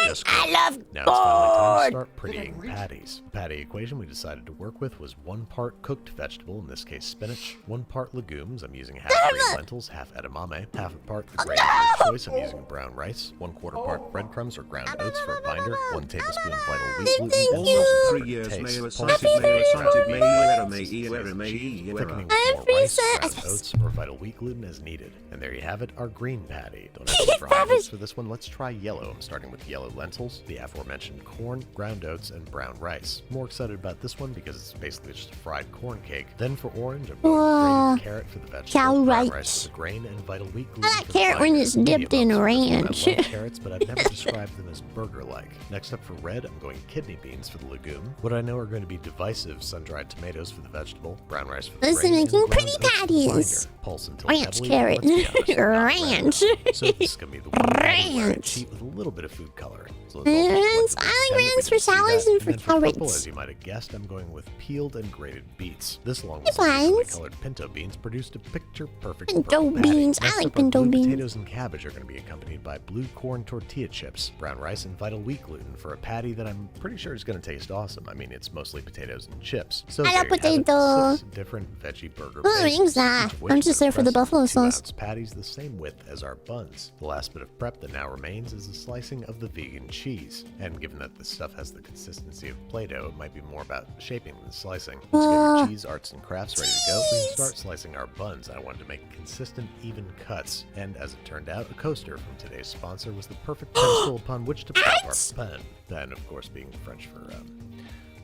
Just corn. I love Now it's finally time to start prettying patties. The patty equation we decided to work with was 1 part cooked vegetable, in this case spinach, 1 part legumes, I'm using half green lentils, half edamame, half a part the grain of your choice, I'm using brown rice, 1/4 part breadcrums or ground oats for a binder, 1 tablespoon vital wheat gluten, and Almost salt 3 for years, taste. Mayo Pulse assaulted, Mayo assaulted, Mayo thickening with more Every rice, set- ground oats, or vital wheat gluten as needed. And there you have it, our green patty. Don't have to fry this for this one. Let's try yellow. I'm starting with yellow lentils, the aforementioned corn, ground oats, and brown rice. More excited about this one because it's basically just a fried corn cake. Then for orange, I'm going with grated carrot for the vegetables, Cow brown rice. rice for the grain, and vital wheat gluten I like for the carrot when binder. it's dipped in Medium ranch. I love carrots, but I've never described them as burger-like. Next up for red, I'm going kidney beans for the legume. What I know are going to be divisive sun-dried tomatoes for the vegetable, brown rice for the This is grain, and making ground pretty oats for the patties. binder. Pulse until Ranch heavily, carrot. let's be honest, not Ranch. So this is going to be the one patty where I Ranch. cheat with a little bit of food coloring. So let's all Ranch. just I like pretend that we ranch for didn't see salads that. and for then purple, carrots. as you might have guessed, I'm going with peeled and grated beets. This, along Hey, with some decently Flans. colored pinto beans, produced a picture-perfect Pinto purple patty. beans. I Next like up are pinto blue beans. potatoes and cabbage are going to be accompanied by blue corn tortilla chips, brown rice, and vital wheat gluten for a patty that I'm pretty sure is going to taste awesome. I mean, it's mostly potatoes and chips. So I love there you have it, potato. 6 different veggie burger Oh, bases, rings that. each of which I'm is just there for the pressed buffalo into sauce. 2-ounce patties the same width as our buns. The last bit of prep that now remains is a slicing of the vegan cheese. And given that this stuff has the consistency of Play-Doh, it might be more about shaping than slicing. Let's get your cheese, arts, and crafts ready to go. We can start slicing our buns. I wanted to make consistent, even cuts. And as it turned out, a coaster from today's sponsor was the perfect pedestal upon which to prep our bun. Then, of course, being French for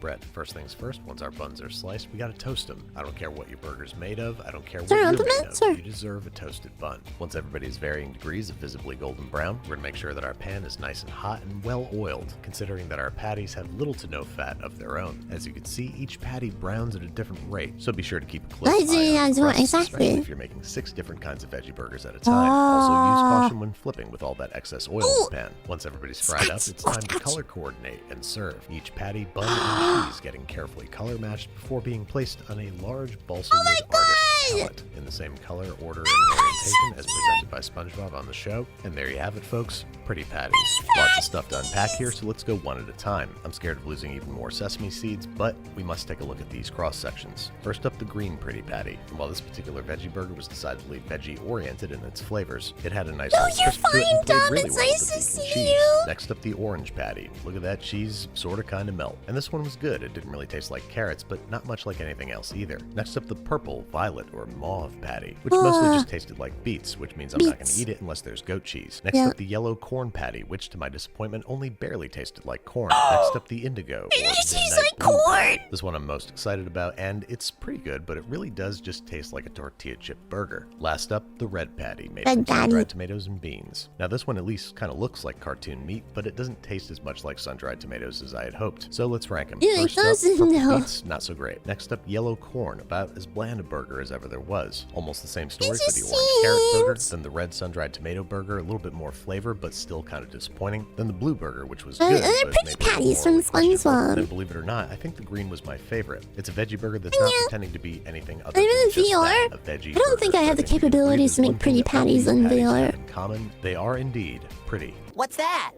bread. First things first, once our buns are sliced, we gotta toast them. I don't care what your burger's made of, I don't care what you're made of, you deserve a toasted bun. Once everybody is varying degrees of visibly golden brown, we're gonna make sure that our pan is nice and hot and well oiled, considering that our patties have little to no fat of their own. As you can see, each patty browns at a different rate, so be sure to keep a close eye on the crust, especially if you're making 6 different kinds of veggie burgers at a time. Also use caution when flipping with all that excess oil in the pan. Once everybody's fried up, it's time to color coordinate and serve. Each patty, bun, and cheese getting carefully color matched before being placed on a large balsa wood artist palette in the same color, order, and orientation as presented by SpongeBob on the show. And there you have it, folks. Pretty patties. Lots of stuff to unpack here, so let's go one at a time. I'm scared of losing even more sesame seeds, but we must take a look at these cross sections. First up, the green pretty patty. And while this particular veggie burger was decidedly veggie-oriented in its flavors, it had a nice crisp to it and played really well with the beef and cheese. Next up, the orange patty. Look at that cheese, sorta kinda melt. And this one was good. It didn't really taste like carrots, but not much like anything else either. Next up, the purple, violet, or mauve patty, which mostly just tasted like beets, which means I'm not gonna eat it unless there's goat cheese. Next up, the yellow corn patty, which to my disappointment only barely tasted like corn. Next up, the indigo, or midnight blue patty. This one I'm most excited about, and it's pretty good, but it really does just taste like a tortilla chip burger. Last up, the red patty, made from sun-dried tomatoes and beans. Now this one at least kind of looks like cartoon meat, but it doesn't taste as much like sun-dried tomatoes as I had hoped. So let's rank them. First up, purple beets, not so great. Next up, yellow corn, about as bland a burger as ever there was. Almost the same story for the orange carrot burger, then the red sun-dried tomato burger, a little bit more flavor, but still kind of disappointing. Then the blue burger, which was good, they're pretty patties from SpongeBob. And believe it or not, I think the green was my favorite. It's a veggie burger that's not pretending to be anything other than just that, a veggie burger. I don't think I have the capabilities to make pretty patties in VR. In common, they are indeed pretty. What's that?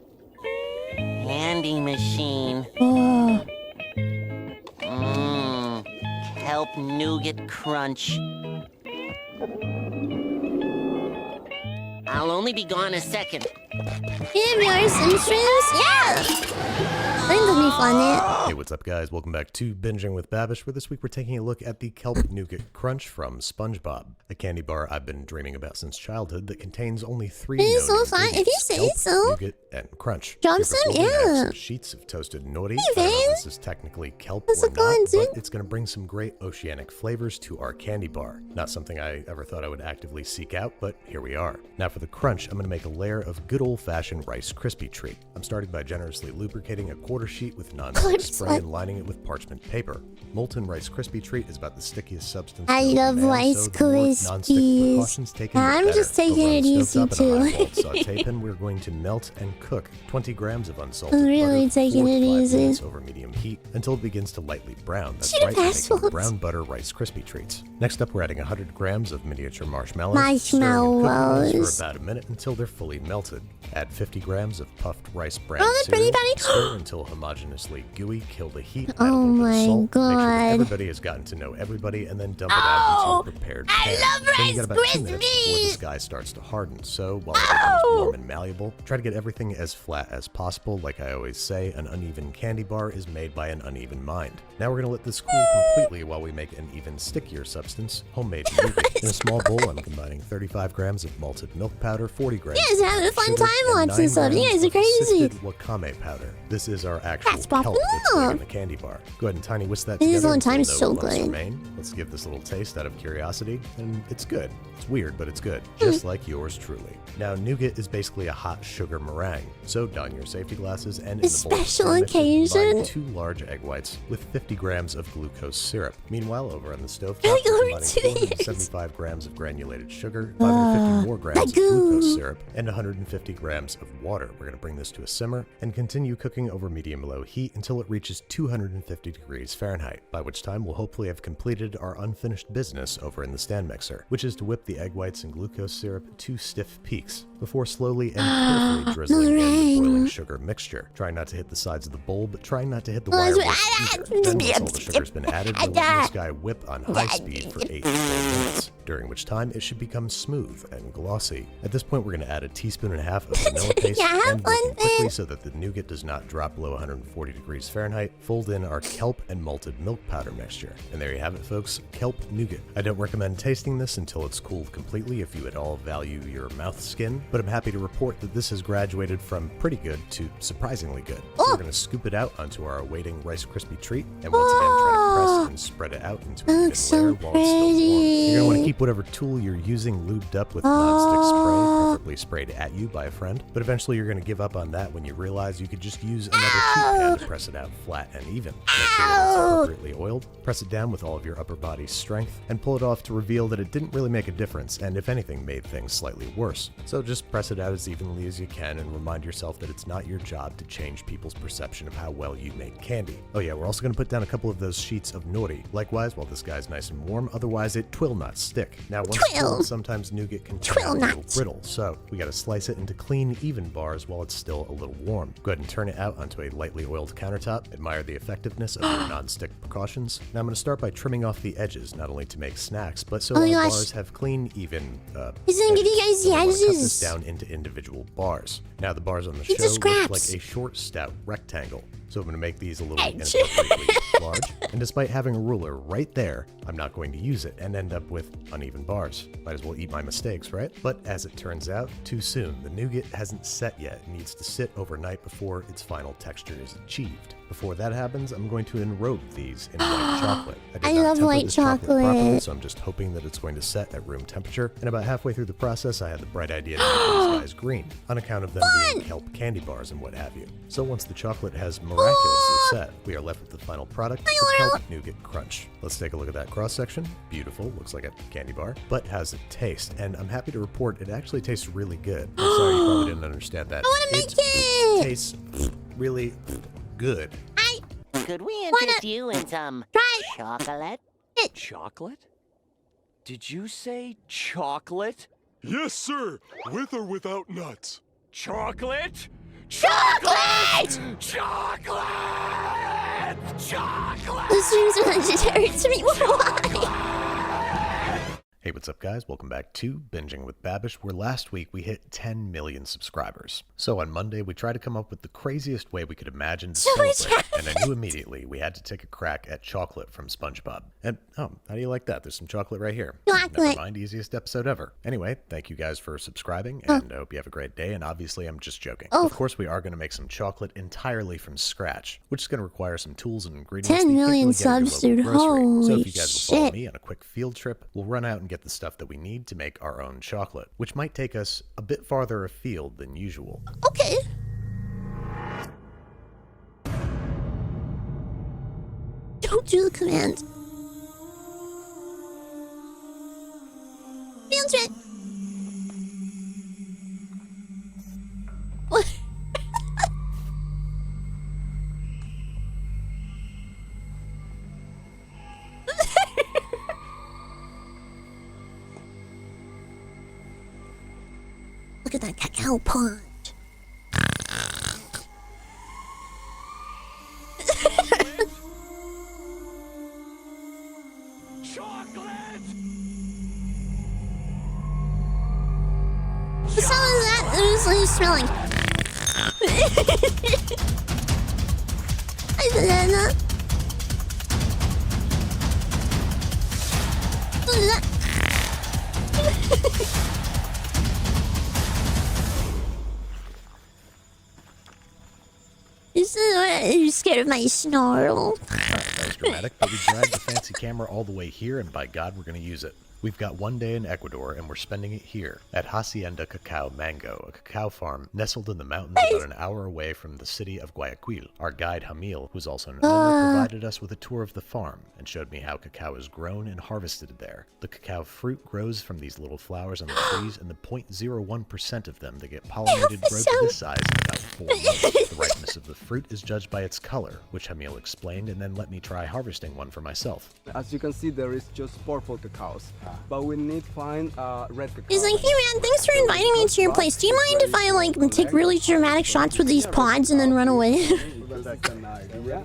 Candy machine. Kelp nougat crunch. I'll only be gone a second. VR Sim streams? Yeah! I think that'd be fun, Hey, what's up, guys? Welcome back to Binging with Babish, where this week we're taking a look at the Kelp Nougat Crunch from SpongeBob, a candy bar I've been dreaming about since childhood that contains only 3 known ingredients: if you say kelp, so. nougat, and crunch. Johnson, some sheets of toasted nori. I don't know if this is technically kelp or not, but it's going to bring some great oceanic flavors to our candy bar. Not something I ever thought I would actively seek out, but here we are. Now for the crunch, I'm going to make a layer of good old-fashioned Rice Krispie treat. I'm starting by generously lubricating a quarter sheet with non-stick spray and lining it with parchment paper. Molten Rice Krispie treat is about the stickiest substance. I love Rice Krispies. I'm just taking it easy too. Saute pan, we're going to melt and cook 20 grams of unsalted I'm really butter taking it easy over medium heat until it begins to lightly brown. That's right, we're making brown butter Rice Krispie treats. Next up, we're adding 100 grams of miniature marshmallows. Stirring for about a minute until they're fully melted. Add 50 grams of puffed rice bran cereal. Stir until homogeneously gooey. Kill the heat. Add a little bit of salt. God. Make sure that everybody has gotten to know everybody, and then dump it out into a prepared pan. I love then you got about 2 minutes before the sky starts to harden. So while it becomes warm and malleable, try to get everything as flat as possible. Like I always say, an uneven candy bar is made by an uneven mind. Now we're gonna let this cool completely while we make an even stickier substance, homemade nougat. In a small bowl, I'm combining 35 grams of malted milk powder, 40 grams. You guys are having a fun time watching stuff. You guys are crazy. Wakame powder. This is our actual kelp that's made in the candy bar. Go ahead and tiny whisk that together. This one time is so good. Let's give this a little taste out of curiosity, and it's good. It's weird, but it's good, just like yours truly. Now, nougat is basically a hot sugar meringue. So don your safety glasses and in the bowl special occasion, combine 2 large egg whites with 50 grams of glucose syrup. Meanwhile, over on the stove top, we're combining 475 grams of granulated sugar, 550 more grams of glucose syrup, and 150 grams of water. We're going to bring this to a simmer and continue cooking over medium-low heat until it reaches 250 degrees Fahrenheit, by which time we'll hopefully have completed our unfinished business over in the stand mixer, which is to whip the egg whites and glucose syrup to stiff peaks before slowly and carefully drizzling in the boiling sugar mixture. Try not to hit the sides of the bowl, but try not to hit the wire whisk either. Then once all the sugar's been added, we'll let this guy whip on high speed for 8 to 10 minutes. during which time it should become smooth and glossy. At this point, we're going to add a teaspoon and a half of vanilla paste and working quickly so that the nougat does not drop below 140 degrees Fahrenheit. Fold in our kelp and malted milk powder mixture. And there you have it, folks, kelp nougat. I don't recommend tasting this until it's cooled completely if you at all value your mouth skin, but I'm happy to report that this has graduated from pretty good to surprisingly good. So we're going to scoop it out onto our awaiting Rice Krispie treat, and once again try to press and spread it out into an even layer while it's still warm. You're going to want to keep whatever tool you're using lubed up with non-stick spray, preferably sprayed at you by a friend, but eventually you're going to give up on that when you realize you could just use another sheet pan to press it out flat and even. Make sure that it's appropriately oiled, press it down with all of your upper body strength, and pull it off to reveal that it didn't really make a difference, and if anything made things slightly worse. So just press it out as evenly as you can and remind yourself that it's not your job to change people's perception of how well you make candy. Oh yeah, we're also going to put down a couple of those sheets of nori, likewise while this guy's nice and warm, otherwise it will not stick. Now once cooled, sometimes nougat can turn out a little brittle, so we got to slice it into clean, even bars while it's still a little warm. Go ahead and turn it out onto a lightly oiled countertop. Admire the effectiveness of your non-stick precautions. Now I'm going to start by trimming off the edges, not only to make snacks, but so our bars have clean, even He's gonna give you guys the edges. Cut this down into individual bars. Now the bars on the show look like a short, stout rectangle. So I'm going to make these a little inappropriately large. And despite having a ruler right there, I'm not going to use it and end up with uneven bars. Might as well eat my mistakes, right? But as it turns out, too soon. The nougat hasn't set yet. It needs to sit overnight before its final texture is achieved. Before that happens, I'm going to enrobe these in white chocolate. I love white chocolate properly, so I'm just hoping that it's going to set at room temperature. And about halfway through the process, I had the bright idea to make these guys green, on account of them being kelp candy bars and what have you. So once the chocolate has miraculously set, we are left with the final product, the kelp nougat crunch. Let's take a look at that cross section. Beautiful, looks like a candy bar. But how's it taste? And I'm happy to report it actually tastes really good. I'm sorry you probably didn't understand that. I want to make it! Tastes really good. Could we interest you in some chocolate? Chocolate? Did you say chocolate? Yes, sir. With or without nuts. Chocolate? Chocolate! Chocolate! Chocolate! This seems legendary to me. Why? Hey, what's up guys? Welcome back to Binging with Babish, where last week we hit 10 million subscribers. So on Monday, we tried to come up with the craziest way we could imagine to celebrate, and I knew immediately we had to take a crack at chocolate from SpongeBob. And, oh, how do you like that? There's some chocolate right here. Never mind, easiest episode ever. Anyway, thank you guys for subscribing, and I hope you have a great day, and obviously I'm just joking. Of course, we are going to make some chocolate entirely from scratch, which is going to require some tools and ingredients 10 million subs, dude. Holy So if you guys will follow me on a quick field trip, we'll run out and get the stuff that we need to make our own chocolate, which might take us a bit farther afield than usual. Okay. Don't do the command. Field trip. What? Look at that cacao punch. Chocolate! The sound of that, it was like smelling. Hi, banana. What is that? Are you scared of my snarl? That was dramatic, but we dragged the fancy camera all the way here, and by God, we're going to use it. We've got one day in Ecuador, and we're spending it here, at Hacienda Cacao Mango, a cacao farm nestled in the mountains about an hour away from the city of Guayaquil. Our guide, Jamil, who's also an owner, provided us with a tour of the farm, and showed me how cacao is grown and harvested there. The cacao fruit grows from these little flowers on the trees, and the 0.01% of them that get pollinated grow to this size in about 4 months. The ripeness of the fruit is judged by its color, which Jamil explained, and then let me try harvesting one for myself. As you can see, there is just purple cacaos. But we need to find red cacao. He's like, hey man, thanks for inviting me to your place. Do you mind if I like take really dramatic shots with these pods and then run away? Yeah,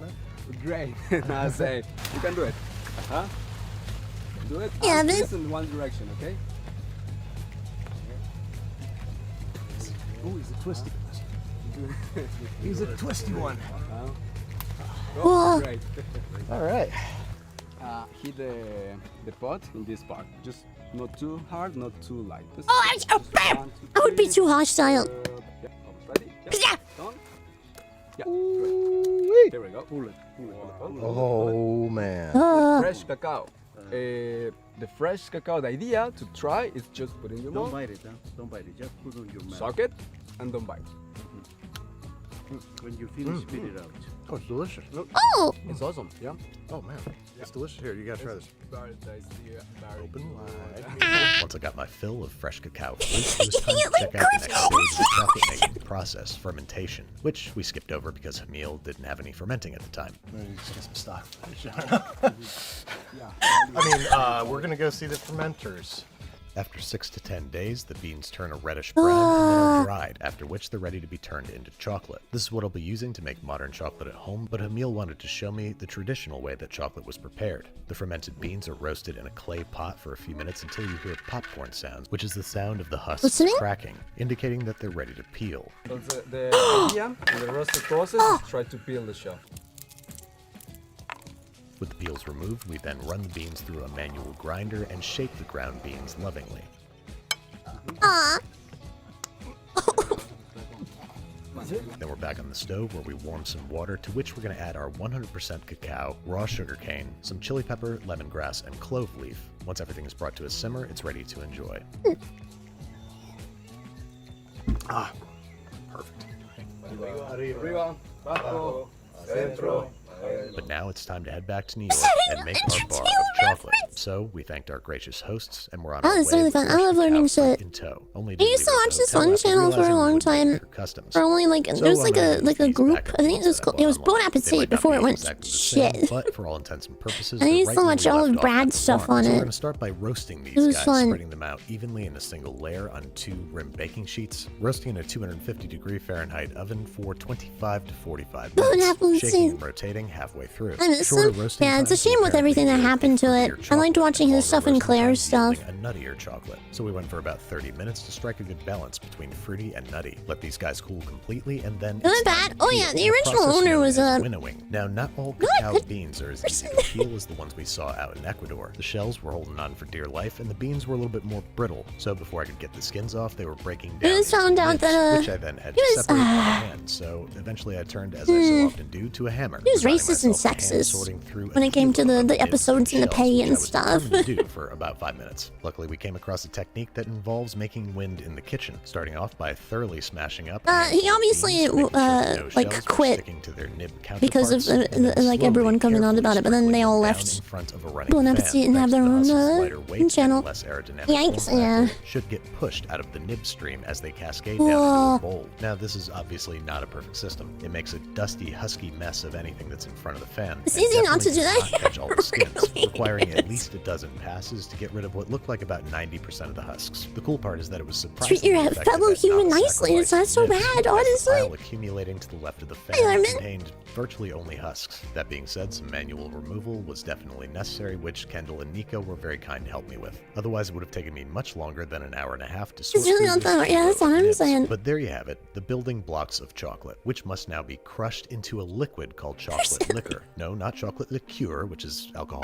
great. I say, you can do it. Do it. Yeah, and but- twist in one direction, okay? Oh, he's a twisty. He's a twisty one. Whoa. Great. All right. Hit the pot in this part. Just not too hard, not too light. Just, I would be too hostile. Yeah, ready? Yeah. Done. Yeah, great. Here we go. Pull it. Oh man. Fresh cacao. The fresh cacao, the idea to try is just put in your mouth. Don't bite it, huh? Don't bite it. Just put on your mouth. Suck it and don't bite. When you finish, spit it out. Oh, it's delicious. Oh! It's awesome. Yeah. Oh man, it's delicious. Here, you gotta try this. Very tasty. Very Open wide. Ah. Once I got my fill of fresh cacao fruit, it was time to check out the next stage of the chocolate making process, fermentation, which we skipped over because Hamil didn't have any fermenting at the time. Just get some stock. I mean, we're gonna go see the fermenters. After 6 to 10 days, the beans turn a reddish brown and then are dried, after which they're ready to be turned into chocolate. This is what I'll be using to make modern chocolate at home, but Hamil wanted to show me the traditional way that chocolate was prepared. The fermented beans are roasted in a clay pot for a few minutes until you hear popcorn sounds, which is the sound of the husks cracking, indicating that they're ready to peel. So the idea in the roasting process is try to peel the shell. With the peels removed, we then run the beans through a manual grinder and shake the ground beans lovingly. Then we're back on the stove where we warm some water, to which we're going to add our 100% cacao, raw sugarcane, some chili pepper, lemongrass, and clove leaf. Once everything is brought to a simmer, it's ready to enjoy. Perfect. Arriba, abajo, centro. But now it's time to head back to New York and make our bar of chocolate. So we thanked our gracious hosts and we're on our way it's really with fun. fresh I love learning cacao shit. in tow. Only I used to watch this one channel for a long time. For only like there's like a group. I think it was called, it was Bon Appetit before it went shit. But for all intents and purposes, I they're used right to where watch we all left of off Brad's at the stuff farm. on So it. we're gonna start by roasting these It was guys, fun. spreading them out evenly in a single layer on 2 rim baking sheets, roasting in a 250-degree Fahrenheit oven for 25 to 45 minutes, shaking and rotating halfway through. I miss him. Yeah, it's a shame with everything that happened to it. I liked watching his stuff and Claire's stuff. A nuttier chocolate. So we went for about 30 minutes to strike a good balance between fruity and nutty. Let these guys cool completely and then Not bad. Oh yeah, the original owner was winnowing. Now, not all cacao beans are as easy to peel as the ones we saw out in Ecuador. The shells were holding on for dear life, and the beans were a little bit more brittle. So before I could get the skins off, they were breaking down. I just found out that which I then had to separate by hand. So eventually, I turned, as I so often do, to a hammer. He was racist and sexist when it came to the episodes and the pay and stuff. To do for about 5 minutes. Luckily, we came across a technique that involves making wind in the kitchen, starting off by thoroughly smashing up. He obviously like quit because of like everyone coming on about it, but then they all left Bon Appetit and have their own channel. Yikes! Yeah. Should get pushed out of the nib stream as they cascade down into a bowl. Now, this is obviously not a perfect system. It makes a dusty, husky mess of anything that's in front of the fan. It's easy not to do that. Catch all the skins, requiring at least a dozen passes to get rid of what looked like about 90% of the husks. The cool part is that it was surprisingly treat your effective fellow at human not nicely. It's not so sacrificing bad, nibs, as the honestly. pile accumulating to the left of the fan contained virtually only husks. That being said, some manual removal was definitely necessary, which Kendall and Nico were very kind to help me with. Otherwise, it would have taken me much longer than an hour and a half to sort It's really through not this that. Yeah, that's what I'm nibs. saying. But there you have it, the building blocks of chocolate, which must now be crushed into a liquid called chocolate liquor. No, not chocolate liqueur, which is alcohol.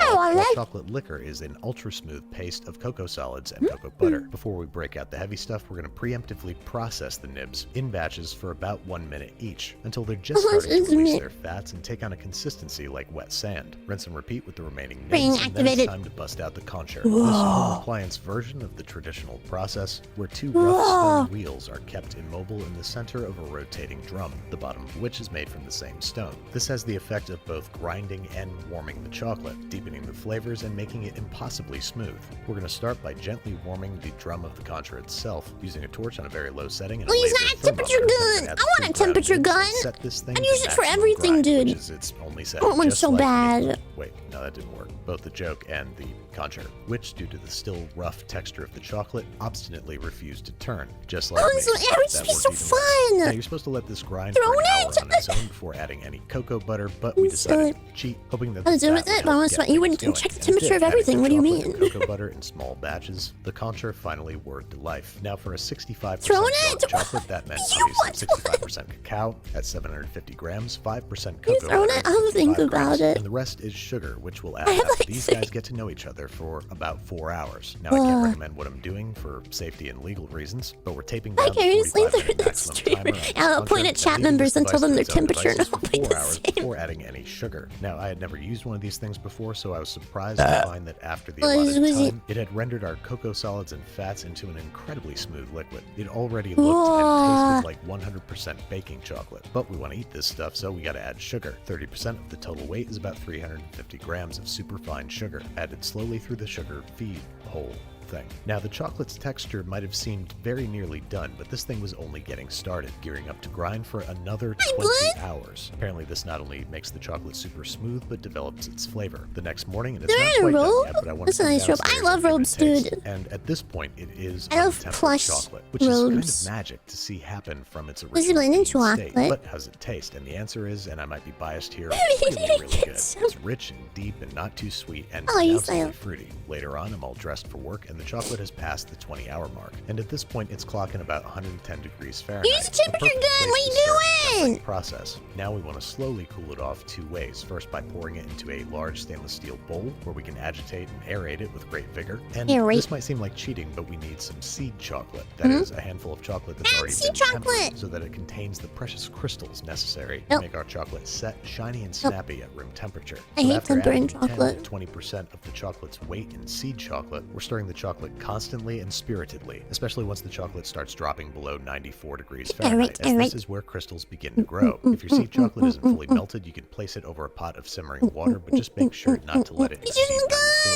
Chocolate liquor is an ultra-smooth paste of cocoa solids and cocoa butter. Before we break out the heavy stuff, we're going to preemptively process the nibs in batches for about 1 minute each, until they're just starting to release their fats and take on a consistency like wet sand. Rinse and repeat with the remaining nibs, and then it's time to bust out the concher. This home appliance version of the traditional process, where 2 rough stone wheels are kept immobile in the center of a rotating drum, the bottom of which is made from the same stone. This has the effect of both grinding and warming the chocolate, deepening the flavors and making it impossibly smooth. We're going to start by gently warming the drum of the concher itself, using a torch on a very low setting. And Please, not a temperature gun! I want a temperature gun! I'd use it for everything, dude. Its only I want one so bad. Wait, no, that didn't work. Both the joke and the concher, which, due to the still rough texture of the chocolate, obstinately refused to turn, just like me. It would just be so fun! Now, you're supposed to let this grind for an hour on its own before adding any cocoa butter, but we decided to cheat, hoping that you wouldn't check the temperature of everything. What do you mean? Cocoa butter in small batches, the concher finally whirred to life. Now, for a 65% chocolate, that meant obviously 65% cacao at 750 grams, 5% cocoa butter, I'll think about it. and the rest is sugar, which will add after these guys get to know each other for about 4 hours. Now, I can't recommend what I'm doing for safety and legal reasons, but we're taping down the 45-minute maximum timer. I'll point at chat members and tell them their temperature and I'll be 4 hours before adding any sugar. Now, I had never used one of these things before, so I was surprised to find that after the allotted time, it had rendered our cocoa solids and fats into an incredibly smooth liquid. It already looked and tasted like 100% baking chocolate. But we want to eat this stuff, so we got to add sugar. 30% of the total weight is about 350 grams of superfine sugar, added slowly through the sugar feed hole thing. Now, the chocolate's texture might have seemed very nearly done, but this thing was only getting started, gearing up to grind for another 20 hours. Apparently, this not only makes the chocolate super smooth, but develops its flavor. The next morning, and it's not quite done yet, but I want to nice robe. I love robes, dude. And at this point, it is I love plush chocolate, which robes. is kind of magic to see happen from its original state. But how does it taste? And the answer is, and I might be biased here, really good. It's rich and deep and not too sweet and absolutely fruity. Later on, I'm all dressed for work, and the chocolate has passed the 20-hour mark. And at this point, it's clocking about 110 degrees Fahrenheit. Use the temperature gun! What are you doing? Process. Now we want to slowly cool it off 2 ways. First, by pouring it into a large stainless steel bowl where we can agitate and aerate it with great vigor. And this might seem like cheating, but we need some seed chocolate. That is a handful of chocolate that's already been tempered so that it contains the precious crystals necessary to make our chocolate set, shiny, and snappy at room temperature. I hate tempering chocolate. 20% of the chocolate's weight in seed chocolate, we're stirring the chocolate constantly and spiritedly, especially once the chocolate starts dropping below 94 degrees Fahrenheit, as this is where crystals begin to grow. If your seed chocolate isn't fully melted, you can place it over a pot of simmering water, but just make sure not to let it exceed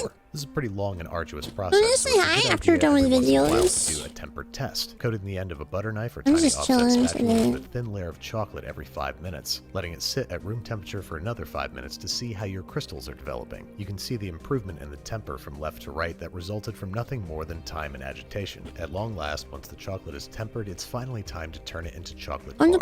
94. This is a pretty long and arduous process. I'm gonna say hi after done with videos. Do a temper test. Coated in the end of a butter knife or tiny offset spatula with a thin layer of chocolate every 5 minutes, letting it sit at room temperature for another 5 minutes to see how your crystals are developing. You can see the improvement in the temper from left to right that resulted from nothing more than time and agitation. At long last, once the chocolate is tempered, it's finally time to turn it into chocolate bars.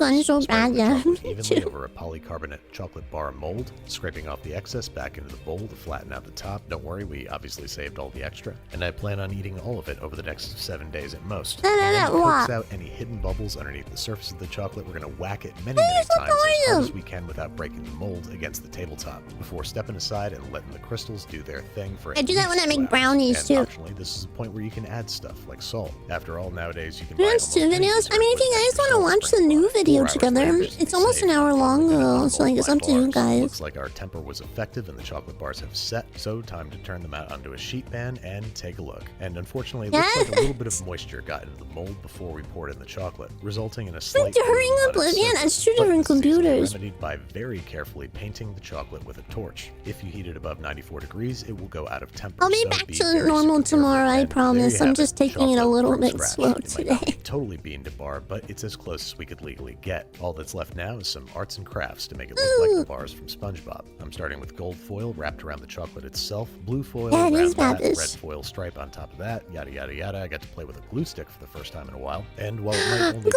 Evenly over a polycarbonate chocolate bar mold, scraping off the excess back into the bowl to flatten out the top. Don't worry, we obviously saved all the extra, and I plan on eating all of it over the next 7 days at most. And then to coax out any hidden bubbles underneath the surface of the chocolate, we're going to whack it many times as hard as we can without breaking the mold against the tabletop, before stepping aside and letting the crystals do their thing for I do that when I make brownies too. Optionally, this is a point where you can add stuff like salt. After all, nowadays you can buy almost 2 videos. I mean, if you guys want to watch the new video together, it's almost an hour long though, so like it's up to you guys. Looks like our temper was effective and the chocolate bars have set, so time to turn them out onto a sheet pan and take a look. And unfortunately, it looks like a little bit of moisture got into the mold before we poured in the chocolate, resulting in a slight during Oblivion, that's 2 different computers. Remedied by very carefully painting the chocolate with a torch. If you heat it above 94 degrees, it will go out of temper. I'll be back to normal tomorrow, I promise. I'm just taking it a little bit slow today. Totally bean to bar, but it's as close as we could legally get. All that's left now is some arts and crafts to make it look like the bars from SpongeBob. I'm starting with gold foil wrapped around the chocolate itself, blue foil around that, red foil stripe on top of that, yada yada yada. I got to play with a glue stick for the first time in a while. And while it might only be a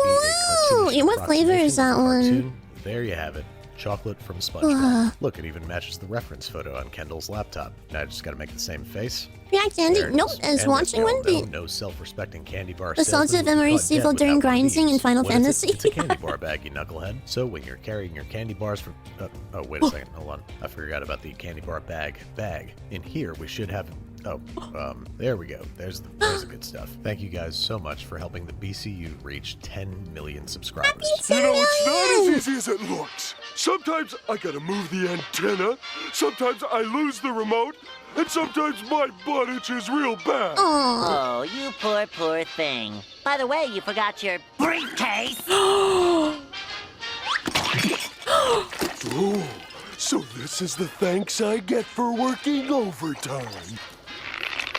cartoonish what flavor is that one? There you have it. Chocolate from SpongeBob. Look, it even matches the reference photo on Kendall's laptop. Now I just gotta make the same face. React Andy, nope, as watching one beat. No self-respecting candy bar. The salts of memory Steve during grinding in Final Fantasy. It's a candy bar bag, you knucklehead. So when you're carrying your candy bars from... oh, wait a second, hold on. I forgot about the candy bar bag. In here, we should have... there we go. There's the good stuff. Thank you guys so much for helping the BCU reach 10 million subscribers. You know, it's not as easy as it looks. Sometimes I gotta move the antenna, sometimes I lose the remote, and sometimes my butt itches real bad. Oh, you poor thing. By the way, you forgot your briefcase. Oh, so this is the thanks I get for working overtime.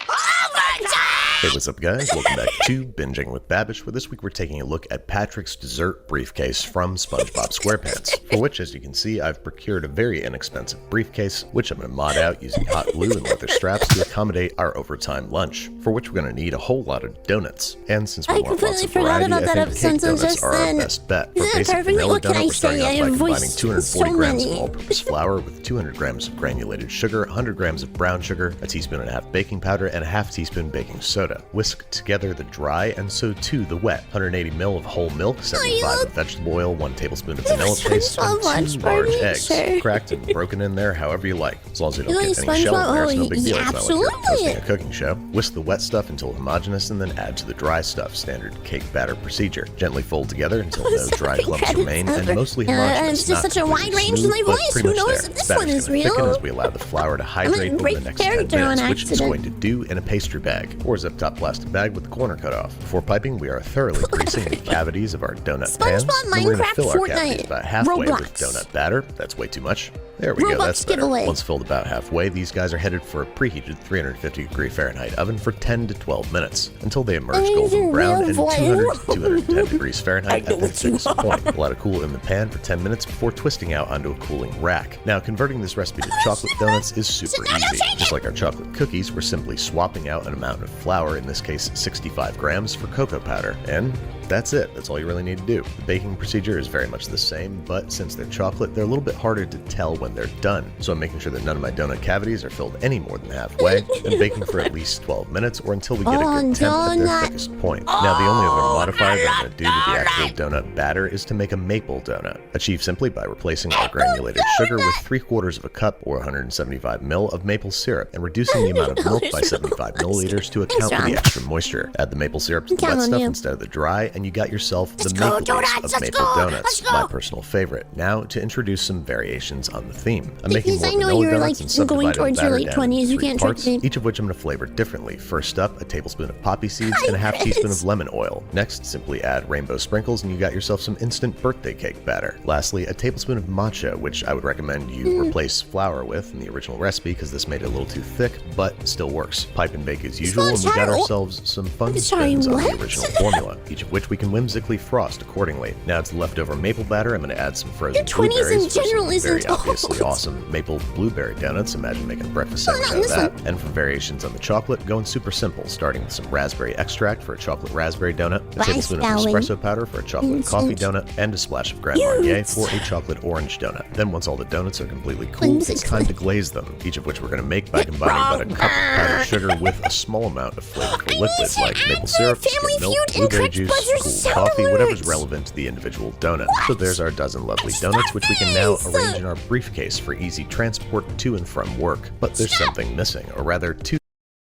Overtime! Hey, what's up guys? Welcome back to Binging with Babish, where this week we're taking a look at Patrick's dessert briefcase from SpongeBob SquarePants, for which, as you can see, I've procured a very inexpensive briefcase, which I'm going to mod out using hot glue and leather straps to accommodate our overtime lunch, for which we're going to need a whole lot of donuts. And since we want lots of variety, I think cake donuts are our best bet. For basic vanilla donut, we're starting off by combining 240 grams of all-purpose flour with 200 grams of granulated sugar, 100 grams of brown sugar, a teaspoon and a half baking powder, and a half teaspoon baking soda. Whisk together the dry and so too the wet. 180 ml of whole milk, 75 of vegetable oil, 1 tablespoon of vanilla paste, and 2 large eggs. Cracked and broken in there however you like. As long as you don't get any shell in there, it's no big deal. It's not like you're hosting a cooking show. Whisk the wet stuff until homogeneous and then add to the dry stuff. Standard cake batter procedure. Gently fold together until no dry clumps remain and mostly homogeneous. It's just such a wide range in my voice. Who knows if this one is real? Thicken as we allow the flour to hydrate over the next 10 minutes, which it's going to do in a pastry bag or zip-top plastic bag with the corner cut off. Before piping, we are thoroughly greasing the cavities of our donut pans. And we're going to fill our cavities about halfway with donut batter. That's way too much. There we go, that's better. Once filled about halfway, these guys are headed for a preheated 350-degree Fahrenheit oven for 10 to 12 minutes until they emerge golden brown and 200 to 210 degrees Fahrenheit at their thickest point. Allow to cool in the pan for 10 minutes before twisting out onto a cooling rack. Now, converting this recipe to chocolate donuts is super easy. Just like our chocolate cookies, we're simply swapping out an amount of flour, in this case 65 grams, for cocoa powder, and that's it. That's all you really need to do. The baking procedure is very much the same, but since they're chocolate, they're a little bit harder to tell when they're done. So I'm making sure that none of my donut cavities are filled any more than halfway, and baking for at least 12 minutes or until we get a good temp at their thickest point. Now, the only other modifier that I'm going to do to the actual donut batter is to make a maple donut, achieved simply by replacing our granulated sugar with 3/4 of a cup or 175 ml of maple syrup and reducing the amount of milk by 75 milliliters to account for the extra moisture. Add the maple syrup to the wet stuff instead of the dry, and you got yourself the maple base of maple donuts, my personal favorite. Now to introduce some variations on the theme. I'm making more vanilla donuts and subdividing the batter down into 3 parts, each of which I'm going to flavor differently. First up, a tablespoon of poppy seeds and a half teaspoon of lemon oil. Next, simply add rainbow sprinkles and you got yourself some instant birthday cake batter. Lastly, a tablespoon of matcha, which I would recommend you replace flour with in the original recipe because this made it a little too thick, but still works. Pipe and bake as usual, and we got ourselves some fun spins on the original formula, each of which we can whimsically frost accordingly. Now to the leftover maple batter, I'm going to add some frozen blueberries for some very obviously awesome maple blueberry donuts. Imagine making a breakfast sandwich out of that. And for variations on the chocolate, going super simple, starting with some raspberry extract for a chocolate raspberry donut, a tablespoon of espresso powder for a chocolate coffee donut, and a splash of Grand Marnier for a chocolate orange donut. Then once all the donuts are completely cool, it's time to glaze them, each of which we're going to make by combining about a cup of powdered sugar with a small amount of flavorful liquids like maple syrup, skim milk, blueberry juice, cool coffee, whatever's relevant to the individual donut. So there's our dozen lovely donuts, which we can now arrange in our briefcase for easy transport to and from work. But there's something missing, or rather two.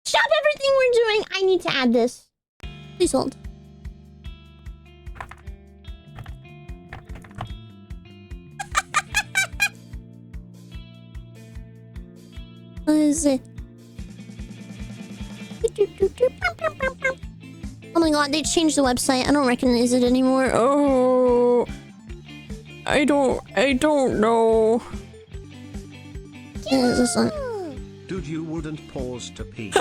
Stop everything we're doing! I need to add this. Please hold. What is it? Oh my god, they changed the website. I don't recognize it anymore. Oh, I don't know. Yeah, this one. Dude, you wouldn't pause to pee.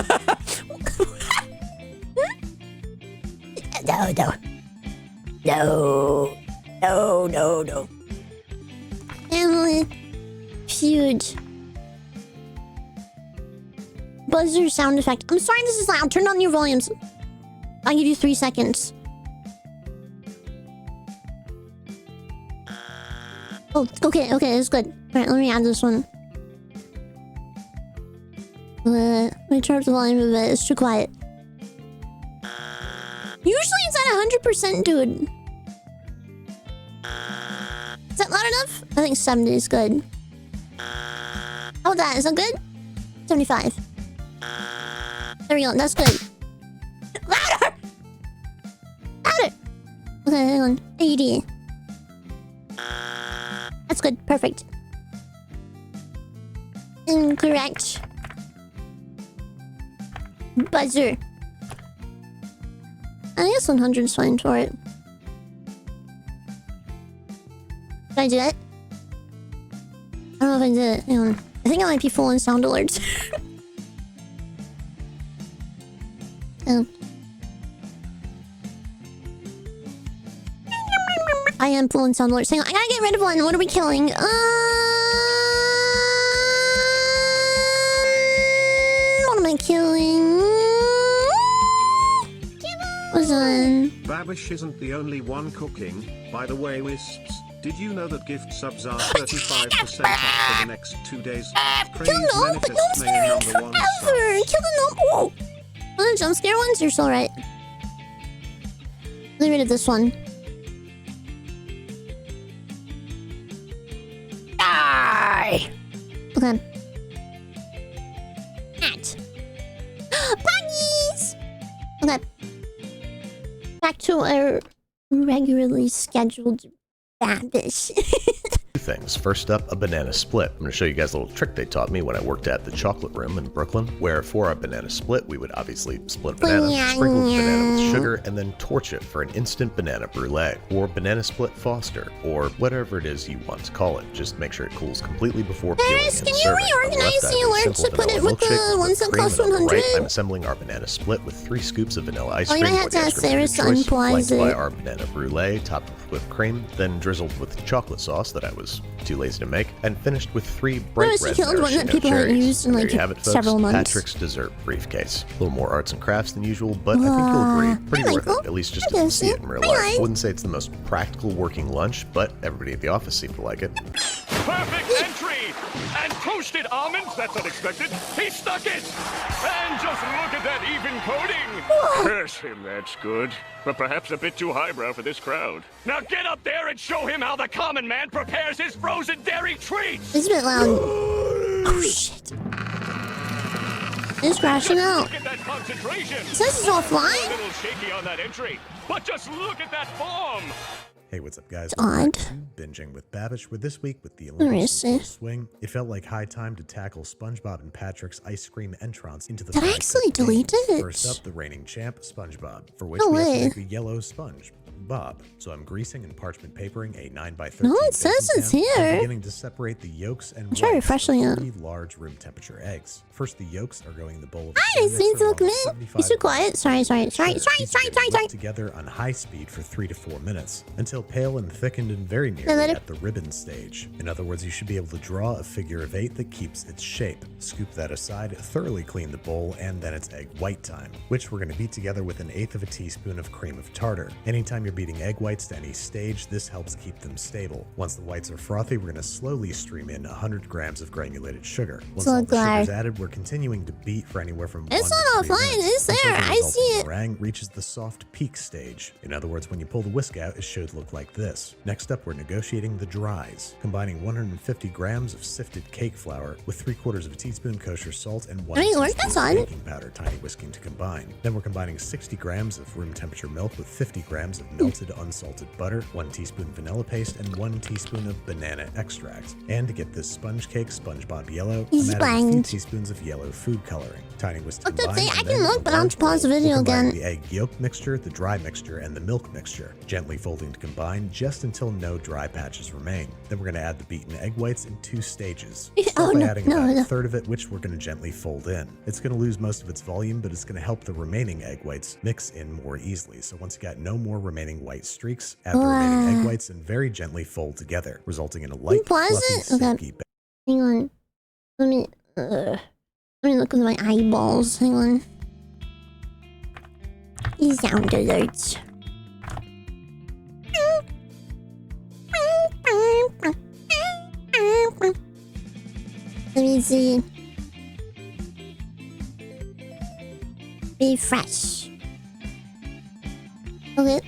No. Family feud. Buzzer sound effect. I'm sorry this is loud. Turn down your volumes. I'll give you 3 seconds. Oh, okay, it's good. Alright, let me add this one. Let me turn up the volume a bit. It's too quiet. Usually it's at 100%, dude. Is that loud enough? I think 70 is good. How about that? Is that good? 75. There we go. That's good. Louder! Okay, hang on. 80. That's good. Perfect. Incorrect. Buzzer. I guess 100 is fine for it. Did I do it? I don't know if I did it. Hang on. I think I might be full on sound alerts. Oh. I am pulling sound alerts. Hang on, I gotta get rid of one. What are we killing? What am I killing? What's on? Babish isn't the only one cooking. By the way, Wisps, did you know that gift subs are 35% off for the next 2 days? Kill Gnome, but Gnome's been around forever. Kill the Gnome. Oh, the jump scare ones. You're so right. Get rid of this one. Die. Okay. Cat. Puggies. Okay. Back to our regularly scheduled Babish. Two things. First up, a banana split. I'm going to show you guys a little trick they taught me when I worked at the chocolate room in Brooklyn, where for our banana split, we would obviously split a banana, sprinkle the banana with sugar, and then torch it for an instant banana brulee, or banana split Foster, or whatever it is you want to call it. Just make sure it cools completely before peeling and serving. Can you reorganize the alerts to put it with the ones that cost 100? Right, I'm assembling our banana split with 3 scoops of vanilla ice cream. You might have to ask Sarah to unpause it. By our banana brulee, topped with whipped cream, then drizzled with chocolate sauce that I was too lazy to make, and finished with 3 bright red maraschino cherries. And there you have it, folks. Several months. Patrick's dessert briefcase. A little more arts and crafts than usual, but I think you'll agree, pretty worth it, at least just to see it in real life. I wouldn't say it's the most practical working lunch, but everybody at the office seemed to like it. Perfect entry! And toasted almonds, that's unexpected. He stuck it! And just look at that even coating! Curse him, that's good. But perhaps a bit too highbrow for this crowd. Now get up there and show him how the common man prepares his frozen dairy treats! It's a bit loud. Oh, shit. It's crashing out. Look at that concentration! It says it's offline? A little shaky on that entry, but just look at that form! Hey, what's up, guys? Odd. Binging with Babish. With this week with the Olympics in full swing, it felt like high time to tackle SpongeBob and Patrick's ice cream entrance into the. Did I actually delete it? First up, the reigning champ, SpongeBob, for which No we have way. to make the yellow sponge. Bob. So I'm greasing and parchment papering a 9x13. No, it says it's pan, here. and beginning to separate the yolks and I'm trying whites refreshing of it. 3 large room temperature eggs. First, the yolks are going in the bowl of Hi, I see you come in. You so quiet. Sorry. Together on high speed for 3 to 4 minutes until pale and thickened and very nearly at the ribbon stage. In other words, you should be able to draw a figure of 8 that keeps its shape. Scoop that aside, thoroughly clean the bowl, and then it's egg white time, which we're going to beat together with 1/8 teaspoon of cream of tartar. Anytime you're beating egg whites to any stage, this helps keep them stable. Once the whites are frothy, we're going to slowly stream in 100 grams of granulated sugar. Once all the sugar is added, we're continuing to beat for anywhere from 1 to 3 minutes. It's there. I see it. Meringue reaches the soft peak stage. In other words, when you pull the whisk out, it should look like this. Next up, we're negotiating the dries, combining 150 grams of sifted cake flour with 3/4 teaspoon kosher salt and 1 teaspoon baking powder, tiny whisking to combine. Then we're combining 60 grams of room temperature milk with 50 grams of melted unsalted butter, 1 teaspoon vanilla paste, and 1 teaspoon of banana extract. And to get this sponge cake SpongeBob yellow, I'm adding a few teaspoons of yellow food coloring. Tiny whisk to combine. I can look, but I'll have to pause the video again. The egg yolk mixture, the dry mixture, and the milk mixture, gently folding to combine just until no dry patches remain. Then we're going to add the beaten egg whites in 2 stages. Start by adding about 1/3 of it, which we're going to gently fold in. It's going to lose most of its volume, but it's going to help the remaining egg whites mix in more easily. So once you got no more remaining white streaks, add the remaining egg whites and very gently fold together, resulting in a light, fluffy, silky bag. Hang on. Let me look at my eyeballs. Hang on. These sound alerts. Let me see. Refresh. Okay.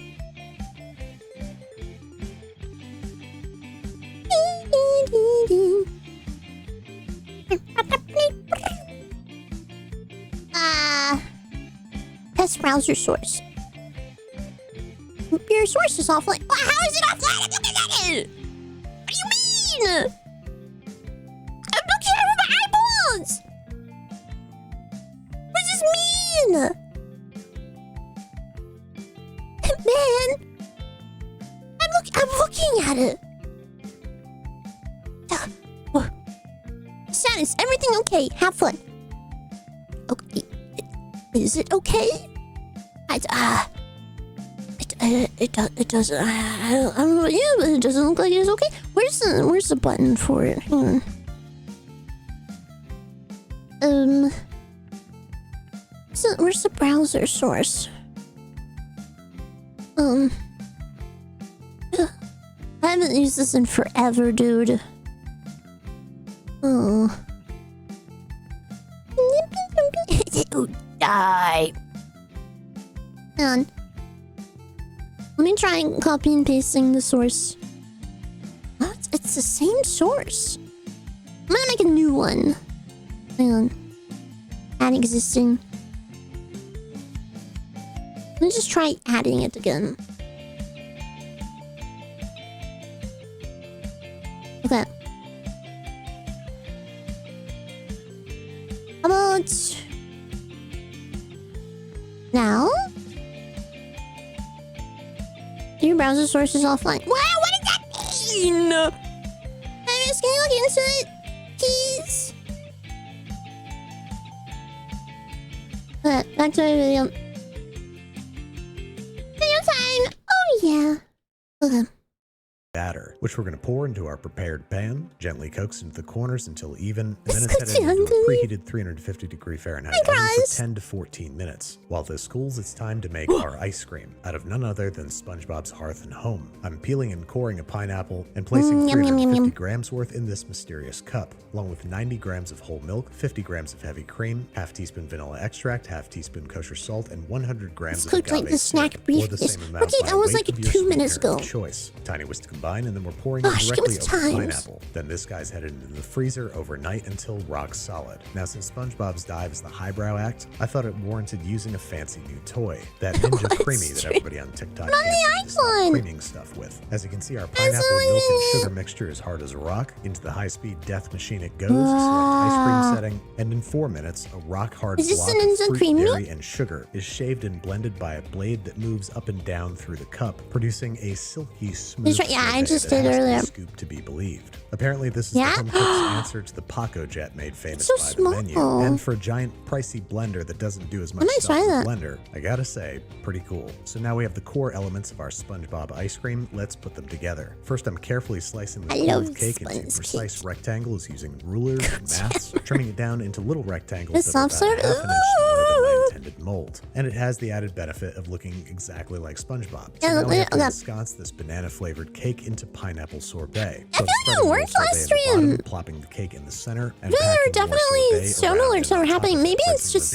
Test browser source. Your source is offline. How is it offline? I'm looking at it. What do you mean? I'm looking at it with my eyeballs. What does this mean? Man, I'm looking at it. Status, everything okay? Have fun. Okay. Is it okay? It doesn't. I don't know. Yeah, but it doesn't look like it's okay. Where's the button for it? Hang on. Where's the browser source? I haven't used this in forever, dude. Oh. Die. Hang on. Let me try copy and pasting the source. Oh, it's the same source. I'm gonna make a new one. Hang on. Add existing. Let me just try adding it again. Okay. How about now? Your browser source is offline. Wow, what does that mean? Can you look into it, please? Okay, back to my video. Video time! Oh yeah. Okay. Batter, which we're going to pour into our prepared pan, gently coax into the corners until even, and then it's headed into a preheated 350-degree Fahrenheit oven for 10 to 14 minutes. While this cools, it's time to make our ice cream out of none other than SpongeBob's hearth and home. I'm peeling and coring a pineapple and placing 350 grams worth in this mysterious cup, along with 90 grams of whole milk, 50 grams of heavy cream, half teaspoon vanilla extract, half teaspoon kosher salt, and 100 grams of agave like the snack syrup, brief. or the same amount Okay, that was like 2 minutes ago. Choice. Tiny whisk to combine, and then we're pouring it directly over the pineapple. Then this guy's headed into the freezer overnight until rock solid. Now, since SpongeBob's dive is the highbrow act, I thought it warranted using a fancy new toy, that Ninja Creamy that everybody on TikTok can't stop creaming stuff with. As you can see, our pineapple, milk, and sugar mixture is hard as a rock. Into the high-speed death machine it goes. Select ice cream setting, and in 4 minutes, a rock-hard block of fruit, dairy, and sugar is shaved and blended by a blade that moves up and down through the cup, producing a silky smooth. I just did earlier. Scoop to be believed. Apparently, this is the home cook's answer to the Paco Jet made famous by the menu. And for a giant, pricey blender that doesn't do as much stuff as a blender, I gotta say, pretty cool. So now we have the core elements of our SpongeBob ice cream. Let's put them together. First, I'm carefully slicing the cooled cake into precise rectangles using rulers and maths, trimming it down into little rectangles that are about half an inch smaller than my intended mold. And it has the added benefit of looking exactly like SpongeBob. So now we have to ensconce this banana-flavored cake into pineapple sorbet. So it worked last stream. Plopping the cake in the center, and there are definitely sound alerts that are happening. Maybe it's just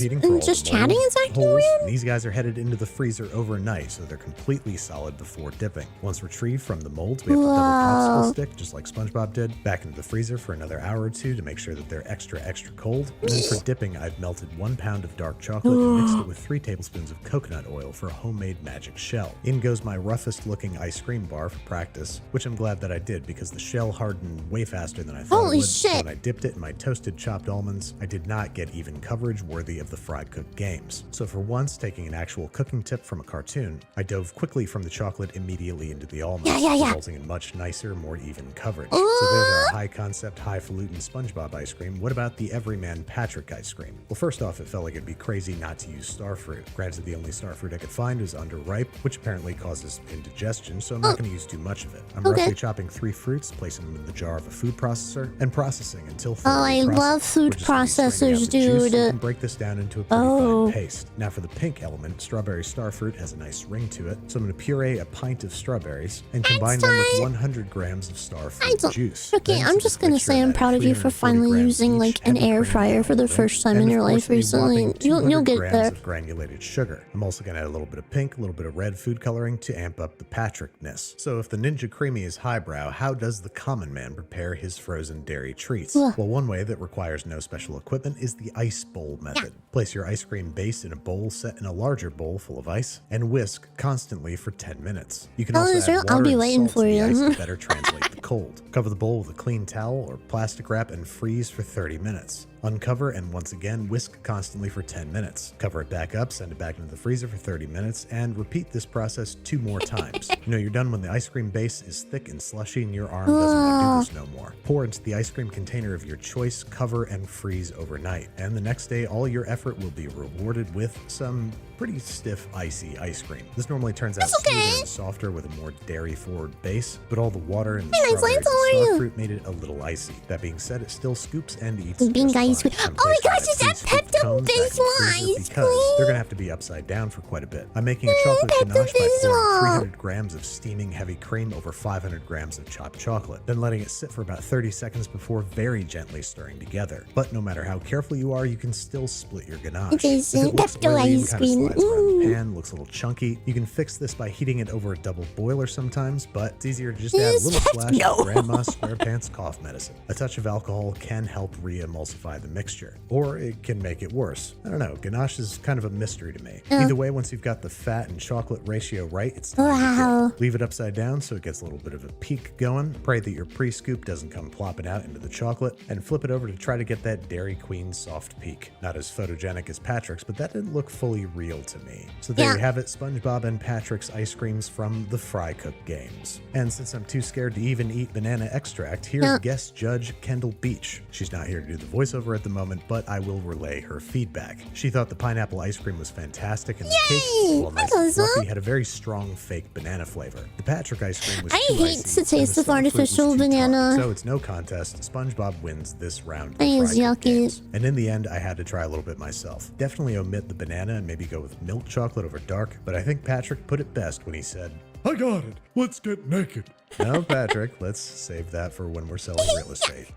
chatting is acting weird. These guys are headed into the freezer overnight, so they're completely solid before dipping. Once retrieved from the molds, we have to double popsicle stick, just like SpongeBob did, back into the freezer for another hour or two to make sure that they're extra cold. And then for dipping, I've melted 1 pound of dark chocolate and mixed it with 3 tablespoons of coconut oil for a homemade magic shell. In goes my roughest looking ice cream bar for practice, which I'm glad that I did because the shell hardened way faster than I thought it would. So when I dipped it in my toasted chopped almonds, I did not get even coverage worthy of the fried cooked games. So for once, taking an actual cooking tip from a cartoon, I dove quickly from the chocolate immediately into the almonds, resulting in much nicer, more even coverage. So there's our high concept, highfalutin SpongeBob ice cream. What about the everyman Patrick ice cream? Well, first off, it felt like it'd be crazy not to use starfruit. Granted, the only starfruit I could find was underripe, which apparently causes indigestion, so I'm not going to use too much of it. I'm roughly chopping 3 fruits, placing them in the jar of a food processor, and processing until I love food processors, dude. And break this down into a pretty fine paste. Now for the pink element, strawberry starfruit has a nice ring to it, so I'm going to puree a pint of strawberries and combine them with 100 grams of starfruit juice. Okay, I'm just going to say I'm proud of you for finally using like an air fryer for the first time in your life recently. You'll get there. Of granulated sugar. I'm also going to add a little bit of pink, a little bit of red food coloring to amp up the Patrickness. So if the Ninja Creamy is highbrow, how does the common man prepare his frozen dairy treats? Well, one way that requires no special equipment is the ice bowl method. Place your ice cream base in a bowl set in a larger bowl full of ice and whisk constantly for 10 minutes. You can also add water and salt to the ice to better translate the cold. Cover the bowl with a clean towel or plastic wrap and freeze for 30 minutes. Uncover and once again whisk constantly for 10 minutes. Cover it back up, send it back into the freezer for 30 minutes, and repeat this process 2 more times. You know, you're done when the ice cream base is thick and slushy and your arm doesn't want to do this no more. Pour into the ice cream container of your choice, cover, and freeze overnight. And the next day, all your effort will be rewarded with some pretty stiff, icy ice cream. This normally turns out smoother and softer with a more dairy-forward base, but all the water and the strawberries and star fruit made it a little icy. That being said, it still scoops and eats just fine. Oh my gosh, is that Pepto-Bismol ice because they're gonna have to be upside down for quite a bit. I'm making a chocolate ganache by pouring 300 grams of steaming heavy cream over 500 grams of chopped chocolate, then letting it sit for about 30 seconds before very gently stirring together. But no matter how careful you are, you can still split your ganache. It is Pepto ice cream. Slides around the pan, looks a little chunky. You can fix this by heating it over a double boiler sometimes, but it's easier to just add a little splash of Grandma SquarePants cough medicine. A touch of alcohol can help re-emulsify the mixture, or it can make it worse. I don't know, ganache is kind of a mystery to me. Either way, once you've got the fat and chocolate ratio right, it's time to leave it upside down so it gets a little bit of a peak going. Pray that your pre-scoop doesn't come plopping out into the chocolate, and flip it over to try to get that Dairy Queen soft peak. Not as photogenic as Patrick's, but that didn't look fully real to me. So there you have it, SpongeBob and Patrick's ice creams from the Fry Cook games. And since I'm too scared to even eat banana extract, here's guest judge Kendall Beach. She's not here to do the voiceover at the moment, but I will relay her feedback. She thought the pineapple ice cream was fantastic, and the cake, while nice and fluffy, had a very strong fake banana flavor. The Patrick ice cream was too hate icy, the taste of artificial banana. so it's no contest. SpongeBob wins this round. I use yucky. And in the end, I had to try a little bit myself. Definitely omit the banana and maybe go with milk chocolate over dark, but I think Patrick put it best when he said, "I got it. Let's get naked." No, Patrick, let's save that for when we're selling real estate.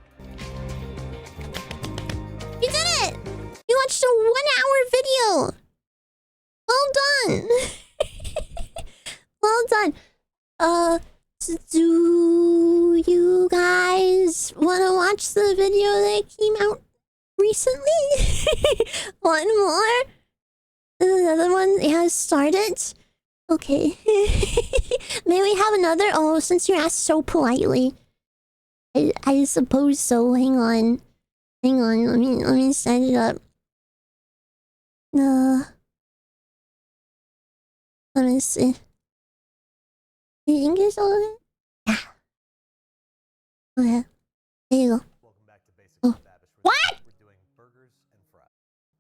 You did it! You watched a 1-hour video! Well done! Well done. Do you guys want to watch the video that came out recently? One more? The other one has started? Okay. May we have another? Oh, since you asked so politely. I suppose so. Hang on. Hang on. Let me set it up. Let me see. You think it's all of it? Yeah. Okay. There you go. Welcome back to Basics. What? We're doing burgers and fries.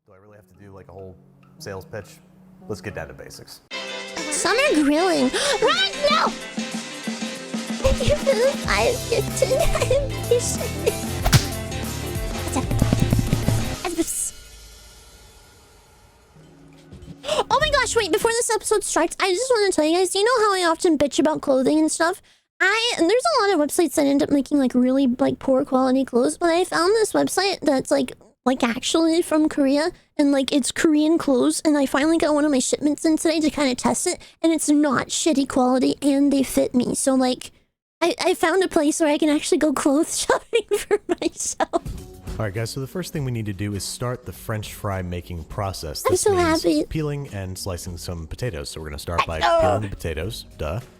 Do I really have to do like a whole sales pitch? Let's get down to basics. Summer grilling. Right now! Thank you for the 5-15. I appreciate it. Oh my gosh, wait, before this episode starts, I just want to tell you guys, you know how I often bitch about clothing and stuff? There's a lot of websites that end up making like really like poor quality clothes, but I found this website that's like actually from Korea, and like it's Korean clothes, and I finally got one of my shipments in today to kind of test it, and it's not shitty quality and they fit me. So like I found a place where I can actually go clothes shopping for myself. Alright guys, so the first thing we need to do is start the French fry making process. I'm so happy. Peeling and slicing some potatoes. So we're going to start by peeling the potatoes,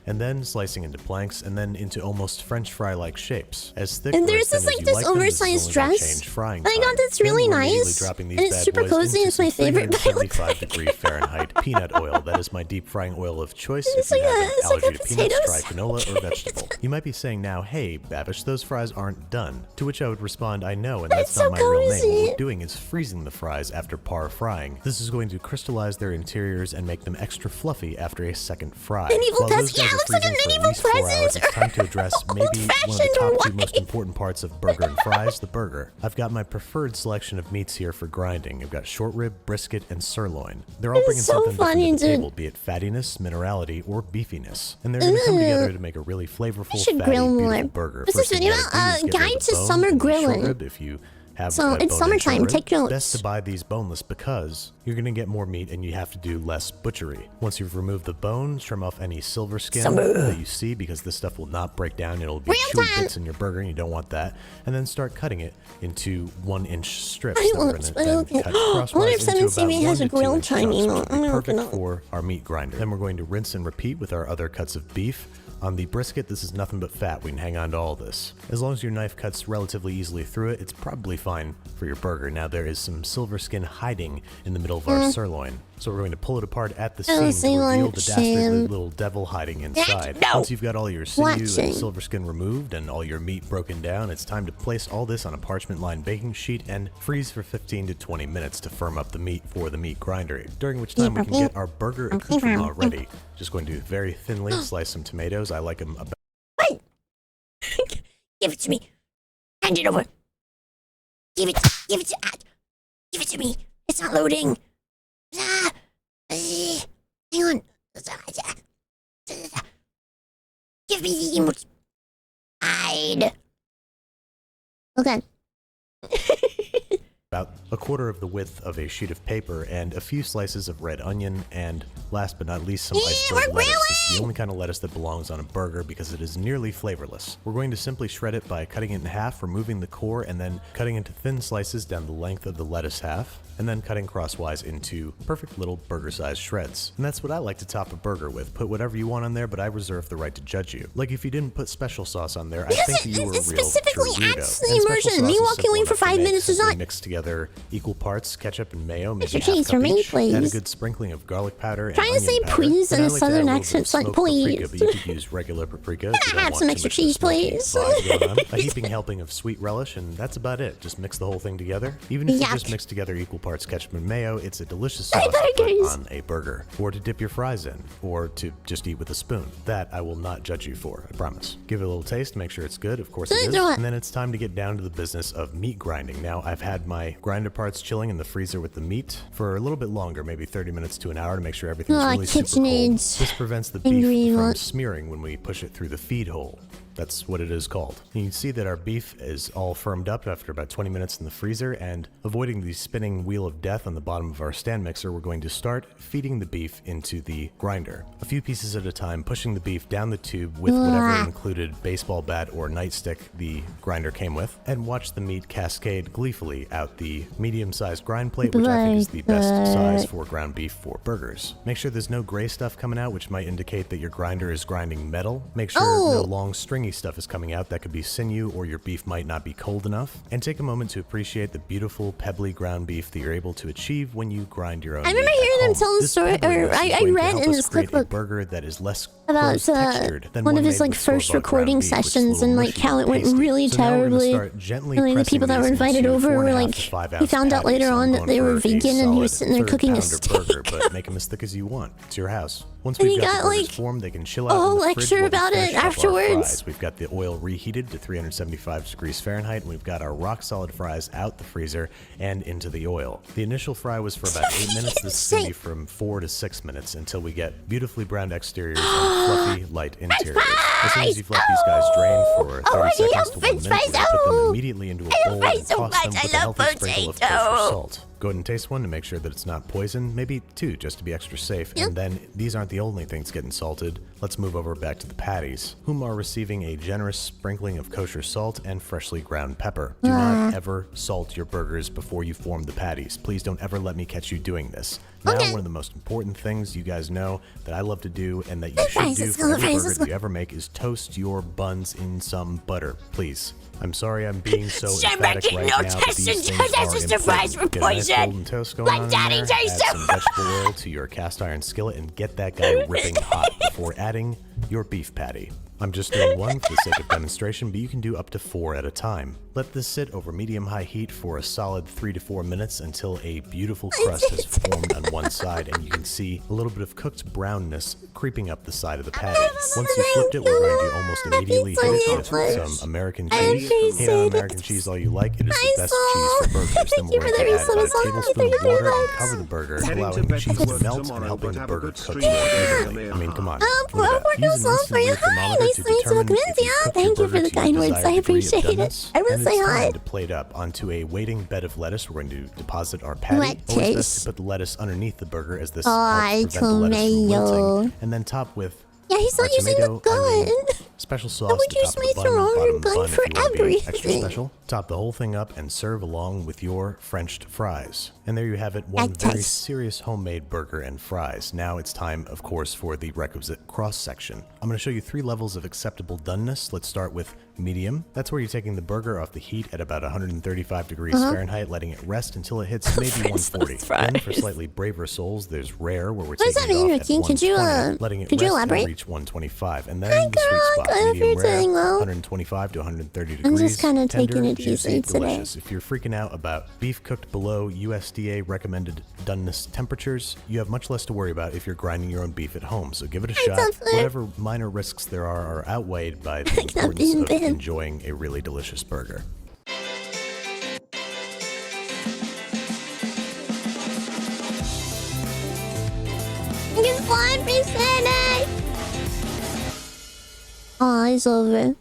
and then slicing into planks, and then into almost French fry-like shapes. As thick and there's this oversized dress that I got that's really nice, and it's super cozy, it's my favorite, but I look 75-degree Fahrenheit peanut oil. That is my deep frying oil of choice if you have an allergy to peanuts, dry canola, or vegetable. You might be saying now, hey, Babish, those fries aren't done. To which I would respond, I know, and that's not my real name. What we're doing is freezing the fries after par frying. This is going to crystallize their interiors and make them extra fluffy after a second fry. Medieval present? Yeah, it looks like a medieval present. It's time to address maybe one of the top 2 most important parts of burger and fries, the burger. I've got my preferred selection of meats here for grinding. I've got short rib, brisket, and sirloin. They're all bringing something different to the table, be it fattiness, minerality, or beefiness. And they're going to come together to make a really flavorful, fatty, beautiful burger. What's this video about? Guide to summer grilling. If you have So a it's bone-in summertime, rib, take yours. best to buy these boneless because you're going to get more meat and you have to do less butchery. Once you've removed the bone, trim off any silver skin that you see because this stuff will not break down. It'll be chewy bits in your burger and you don't want that. And then start cutting it into 1-inch strips that we're going to then cut crosswise into about 1 has to a 2 grill inch time chunks, emote. which will be perfect for our meat grinder. Then we're going to rinse and repeat with our other cuts of beef. On the brisket, this is nothing but fat. We can hang on to all this. As long as your knife cuts relatively easily through it, it's probably fine for your burger. Now, there is some silver skin hiding in the middle of our sirloin. So we're going to pull it apart at the seam to reveal the dastardly little devil hiding inside. Once you've got all your sinew and silver skin removed and all your meat broken down, it's time to place all this on a parchment-lined baking sheet and freeze for 15 to 20 minutes to firm up the meat for the meat grinder, during which time we can get our burger accoutrement ready. Just going to very thinly slice some tomatoes. I like them about... What? Give it to me. Hand it over. Give it to me. It's not loading. Hang on. Give me the emotes. Hide. Okay. About a quarter of the width of a sheet of paper and a few slices of red onion, and last but not least some iceberg lettuce. This is the only kind of lettuce that belongs on a burger because it is nearly flavorless. We're going to simply shred it by cutting it in half, removing the core, and then cutting into thin slices down the length of the lettuce half, and then cutting crosswise into perfect little burger-sized shreds. And that's what I like to top a burger with. Put whatever you want on there, but I reserve the right to judge you. Like if you didn't put special sauce on there, I think that you were a real specifically true weirdo. adds to the immersion. Me walking away for 5 minutes is not... Mix together equal parts ketchup and mayo, maybe Extra half cheese cup for me, each. please. Add a good sprinkling of garlic powder and Trying to onion say powder. please in And I a like to add southern little bit of accent, like smoked please. paprika, but you could use regular paprika if you don't Have want some too extra much cheese, smoky please. vibe going on. A heaping helping of sweet relish, and that's about it. Just mix the whole thing together. Even if you just mix together equal parts ketchup and mayo, it's a delicious sauce to put on a burger, or to dip your fries in, or to just eat with a spoon. That I will not judge you for, I promise. Give it a little taste, make sure it's good, of course it is, and then it's time to get down to the business of meat grinding. Now, I've had my grinder parts chilling in the freezer with the meat for a little bit longer, maybe 30 minutes to an hour, to make sure everything's really super cold. This prevents the beef from smearing when we push it through the feed hole. That's what it is called. And you can see that our beef is all firmed up after about 20 minutes in the freezer, and avoiding the spinning wheel of death on the bottom of our stand mixer, we're going to start feeding the beef into the grinder. A few pieces at a time, pushing the beef down the tube with whatever included baseball bat or nightstick the grinder came with, and watch the meat cascade gleefully out the medium-sized grind plate, which I think is the best size for ground beef for burgers. Make sure there's no gray stuff coming out, which might indicate that your grinder is grinding metal. Make sure no long stringy stuff is coming out. That could be sinew, or your beef might not be cold enough. And take a moment to appreciate the beautiful pebbly ground beef that you're able to achieve when you grind your own. I remember hearing them tell the story, or I read in this cookbook burger that is less about one of his like first recording sessions, and like how it went really terribly. Like the people that were invited over were like, he found out later on that they were vegan, and he was sitting there cooking a steak. But make them as thick as you want. It's your house. Once we've got the burgers formed, they can chill out a whole in the fridge lecture while we about finish it up our afterwards. fries. We've got the oil reheated to 375 degrees Fahrenheit, and we've got our rock solid fries out the freezer and into the oil. The initial fry was for about 8 minutes. This is going to be from 4 to 6 minutes until we get beautifully browned exteriors and fluffy, light interiors. As soon as you've let these guys drain for 30 seconds to 1 minute, we're going to put them immediately into a bowl and toss them with a healthy sprinkle of kosher salt. Go ahead and taste one to make sure that it's not poison, maybe 2 just to be extra safe. And then these aren't the only things getting salted. Let's move over back to the patties, whom are receiving a generous sprinkling of kosher salt and freshly ground pepper. Do not ever salt your burgers before you form the patties. Please don't ever let me catch you doing this. Now, one of the most important things you guys know that I love to do and that you should do for every burger that you ever make is toast your buns in some butter, please. I'm sorry I'm being so emphatic right now, but these things are important. Get a nice golden toast going on in there, add some vegetable oil to your cast iron skillet, and get that guy ripping hot before adding your beef patty. I'm just doing one for the sake of demonstration, but you can do up to 4 at a time. Let this sit over medium-high heat for a solid 3 to 4 minutes until a beautiful crust has formed on one side, and you can see a little bit of cooked brownness creeping up the side of the patty. Once you flipped it, we're going to almost immediately hit it with some American cheese. Hate on American cheese all you like. It is the best cheese for burgers. Then we're going to add about a tablespoon of water and cover the burger, allowing the cheese to melt and helping the burger cook more evenly. I mean, come on. Look at that. Use an instant read thermometer nice to meet you, Corinthia. Thank you for the kind words. I appreciate it. I will say hi. To plate up onto a waiting bed of lettuce, we're going to deposit our patty. Always best to put the lettuce underneath the burger, as this helps prevent the lettuce from wilting. And then top with he's not using the gun. Special sauce to top the bun, bottom for everything. Extra special. Top the whole thing up and serve along with your Frenched fries. And there you have it, one very serious homemade burger and fries. Now it's time, of course, for the requisite cross-section. I'm going to show you 3 levels of acceptable doneness. Let's start with medium. That's where you're taking the burger off the heat at about 135 degrees Fahrenheit, letting it rest until it hits maybe 140. Then for slightly braver souls, there's rare, where we're taking it off at 120, letting it rest and reach 125. And then the sweet spot, medium rare, 125 to 130 degrees. I'm just kind of taking it juicy, easy today. Delicious. If you're freaking out about beef cooked below USDA recommended doneness temperatures, you have much less to worry about if you're grinding your own beef at home. So give it a shot. Whatever minor risks there are outweighed by the importance of enjoying a really delicious burger. Oh, it's over.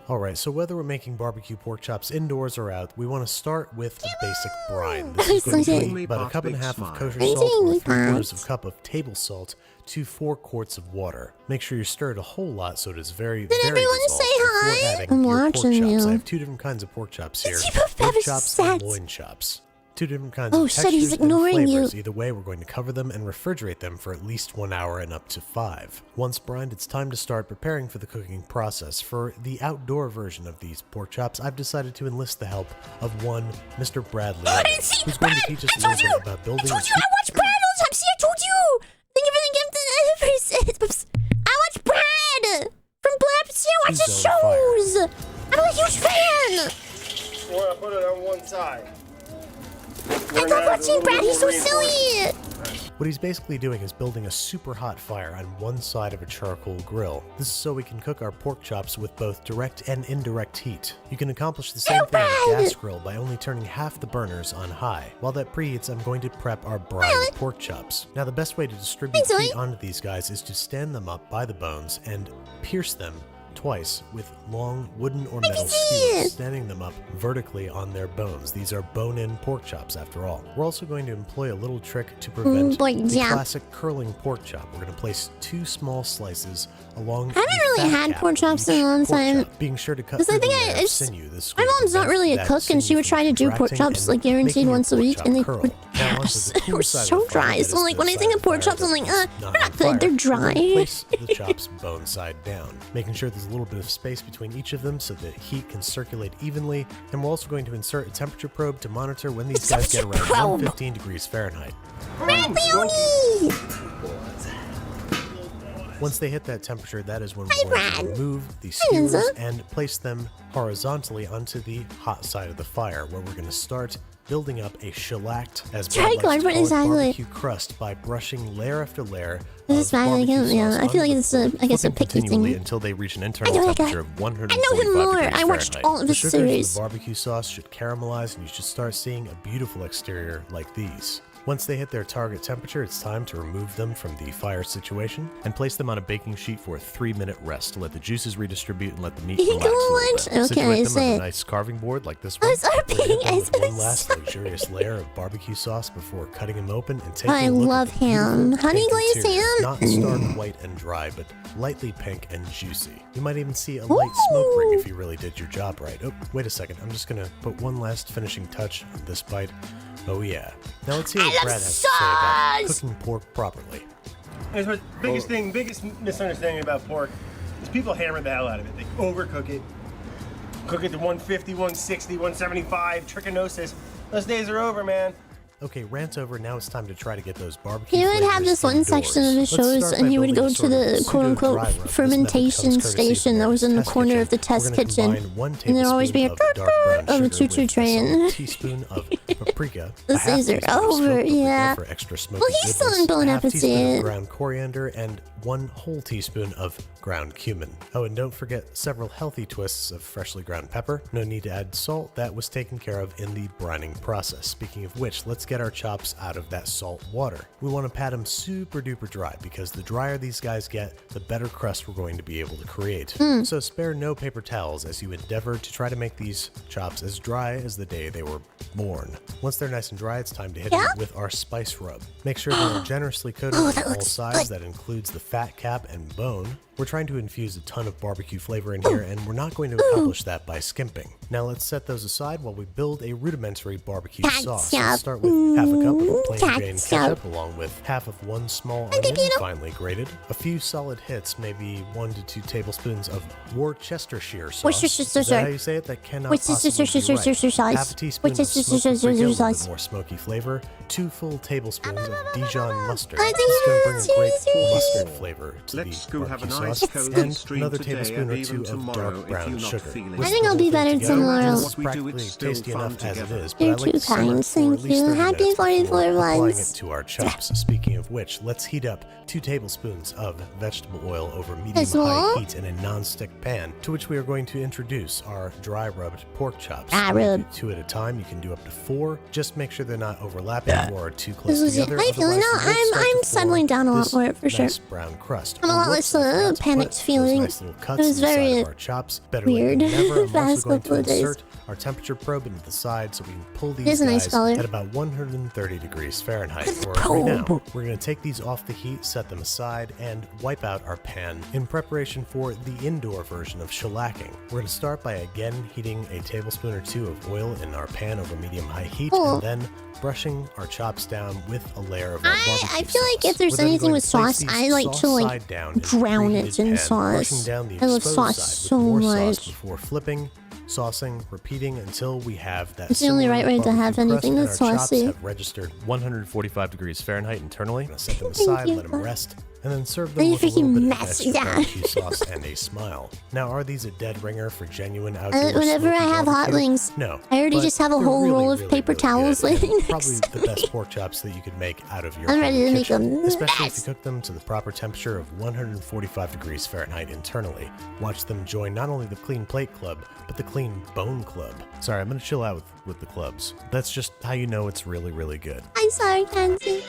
Alright, so whether we're making barbecue pork chops indoors or out, we want to start with a basic brine. This is going to be about a cup and a half of kosher salt or 3/4 of a cup of table salt to 4 quarts of water. Make sure you stir it a whole lot so it is very, very everyone dissolved say hi? I'm watching you. I you. have 2 different kinds of pork chops here. Pork chops and loin chops. 2 different kinds of shit, he's textures ignoring and flavors. you. Either way, we're going to cover them and refrigerate them for at least 1 hour and up to 5. Once brined, it's time to start preparing for the cooking process. For the outdoor version of these pork chops, I've decided to enlist the help of one Mr. Bradley, who's going to teach us a little bit about building. I watched Brad all the time. See, I told you. Thank you for the gift. I watch Brad from Blab. See, I watch his shows. I'm a huge fan. Well, I put it on one side. I love watching Brad, he's so silly! What he's basically doing is building a super hot fire on one side of a charcoal grill. This is so we can cook our pork chops with both direct and indirect heat. You can accomplish the same thing on a gas grill by only turning half the burners on high. While that preheats, I'm going to prep our brined pork chops. Now the best way to distribute heat onto these guys is to stand them up by the bones and pierce them twice with long wooden or metal skewers, standing them up vertically on their bones. These are bone-in pork chops after all. We're also going to employ a little trick to prevent the classic curling pork chop. We're going to place 2 small slices along I haven't really had pork chops in a long time. Being sure to cut sinew. My mom's not really a cook, and she would try to do pork chops like guaranteed once a week, and they were so dry. So like when I think of pork chops, I'm like, they're not good, they're dry. Place the chops bone side down, making sure there's a little bit of space between each of them so that heat can circulate evenly. And we're also going to insert a temperature probe to monitor when these guys get around 115 degrees Fahrenheit. Once they hit that temperature, that is when we're going to remove the skewers and place them horizontally onto the hot side of the fire, where we're going to start building up a shellacked, as barbecue crust by brushing layer after layer. This is fine, I feel like it's a picky thing. Until they reach an internal temperature of 145 I know him more. degrees I watched Fahrenheit. all of his the series. The barbecue sauce should caramelize, and you should start seeing a beautiful exterior like these. Once they hit their target temperature, it's time to remove them from the fire situation and place them on a baking sheet for a 3-minute rest to let the juices redistribute and let the meat relax a little bit. Situate them on a nice carving board like this one. With one last luxurious layer of barbecue sauce before cutting them open and taking a look love at the ham. Honey glazed ham? Not stark white and dry, but lightly pink and juicy. You might even see a light smoke ring if you really did your job right. Oh, wait a second. I'm just gonna put one last finishing touch on this bite. Oh yeah. Now let's see what Brad has to say about cooking pork properly. Here's the biggest misunderstanding about pork is people hammer the hell out of it. They overcook it. Cook it to 150, 160, 175, trichinosis. Those days are over, man. Okay, rant's over. Now it's time to try to get those barbecue He would have this one section of his shows, and he would go to the quote-unquote fermentation station that was in the corner of the test kitchen, and there'd always be a of a choo-choo train. A teaspoon of paprika. The days are over, yeah. For extra smoky Well, he's still in Bon Appetit. Teaspoon of Appetit. ground coriander and 1 whole teaspoon of ground cumin. Oh, and don't forget several healthy twists of freshly ground pepper. No need to add salt. That was taken care of in the brining process. Speaking of which, let's get our chops out of that salt water. We want to pat them super duper dry because the drier these guys get, the better crust we're going to be able to create. So spare no paper towels as you endeavor to try to make these chops as dry as the day they were born. Once they're nice and dry, it's time to hit them with our spice rub. Make sure they're generously coated on all sides. That includes the fat cap and bone. We're trying to infuse a ton of barbecue flavor in here, and we're not going to accomplish that by skimping. Now let's set those aside while we build a rudimentary barbecue sauce. Let's start with half a cup of plain Jane ketchup, along with half of one small onion, finely grated, a few solid hits, maybe 1 to 2 tablespoons of Worcestershire sauce. Is that how you say it? That cannot possibly be right. Half a teaspoon of smoked paprika with a bit more smoky flavor, 2 full tablespoons of Dijon mustard. This is going to bring a great mustard flavor to the barbecue sauce. And another tablespoon or 2 of dark brown sugar. I think I'll be better tomorrow. It's practically tasty enough as it is, but I like to simmer it for at least 30 minutes before applying it to our chops. Speaking of which, let's heat up 2 tablespoons of vegetable oil over medium-high heat in a non-stick pan, to which we are going to introduce our dry rubbed pork chops. 2 at a time. You can do up to 4. Just make sure they're not overlapping or too close together. I feel I'm settling down a lot more for sure. Brown crust. I'm a lot less panicked feeling. Nice little cuts it was very our chops. Better weird. Last couple of days. Our temperature probe into the side so we can pull these guys at about 130 degrees Fahrenheit. Right now, we're going to take these off the heat, set them aside, and wipe out our pan in preparation for the indoor version of shellacking. We're going to start by again heating a tablespoon or 2 of oil in our pan over medium-high heat, and then brushing our chops down with a layer of our barbecue I feel like if there's anything with sauce, I like to drown it in sauce. I love sauce so much. Before flipping, saucing, repeating until we have that. It's the only right way to have anything that's saucy. Have registered 145 degrees Fahrenheit internally. I'm gonna set them aside, let them rest, and then serve them with a little bit of extra barbecue sauce and a smile. Now, are these a dead ringer for genuine outdoor whenever I have hot wings, no. I already just have a whole roll of paper towels laying next probably the best pork chops that you could make out of your I'm ready to make a especially if you cook them to the proper temperature of 145 degrees Fahrenheit internally. Watch them join not only the Clean Plate Club, but the Clean Bone Club. Sorry, I'm gonna chill out with the clubs. That's just how you know it's really, really good. I'm sorry, Kenzie.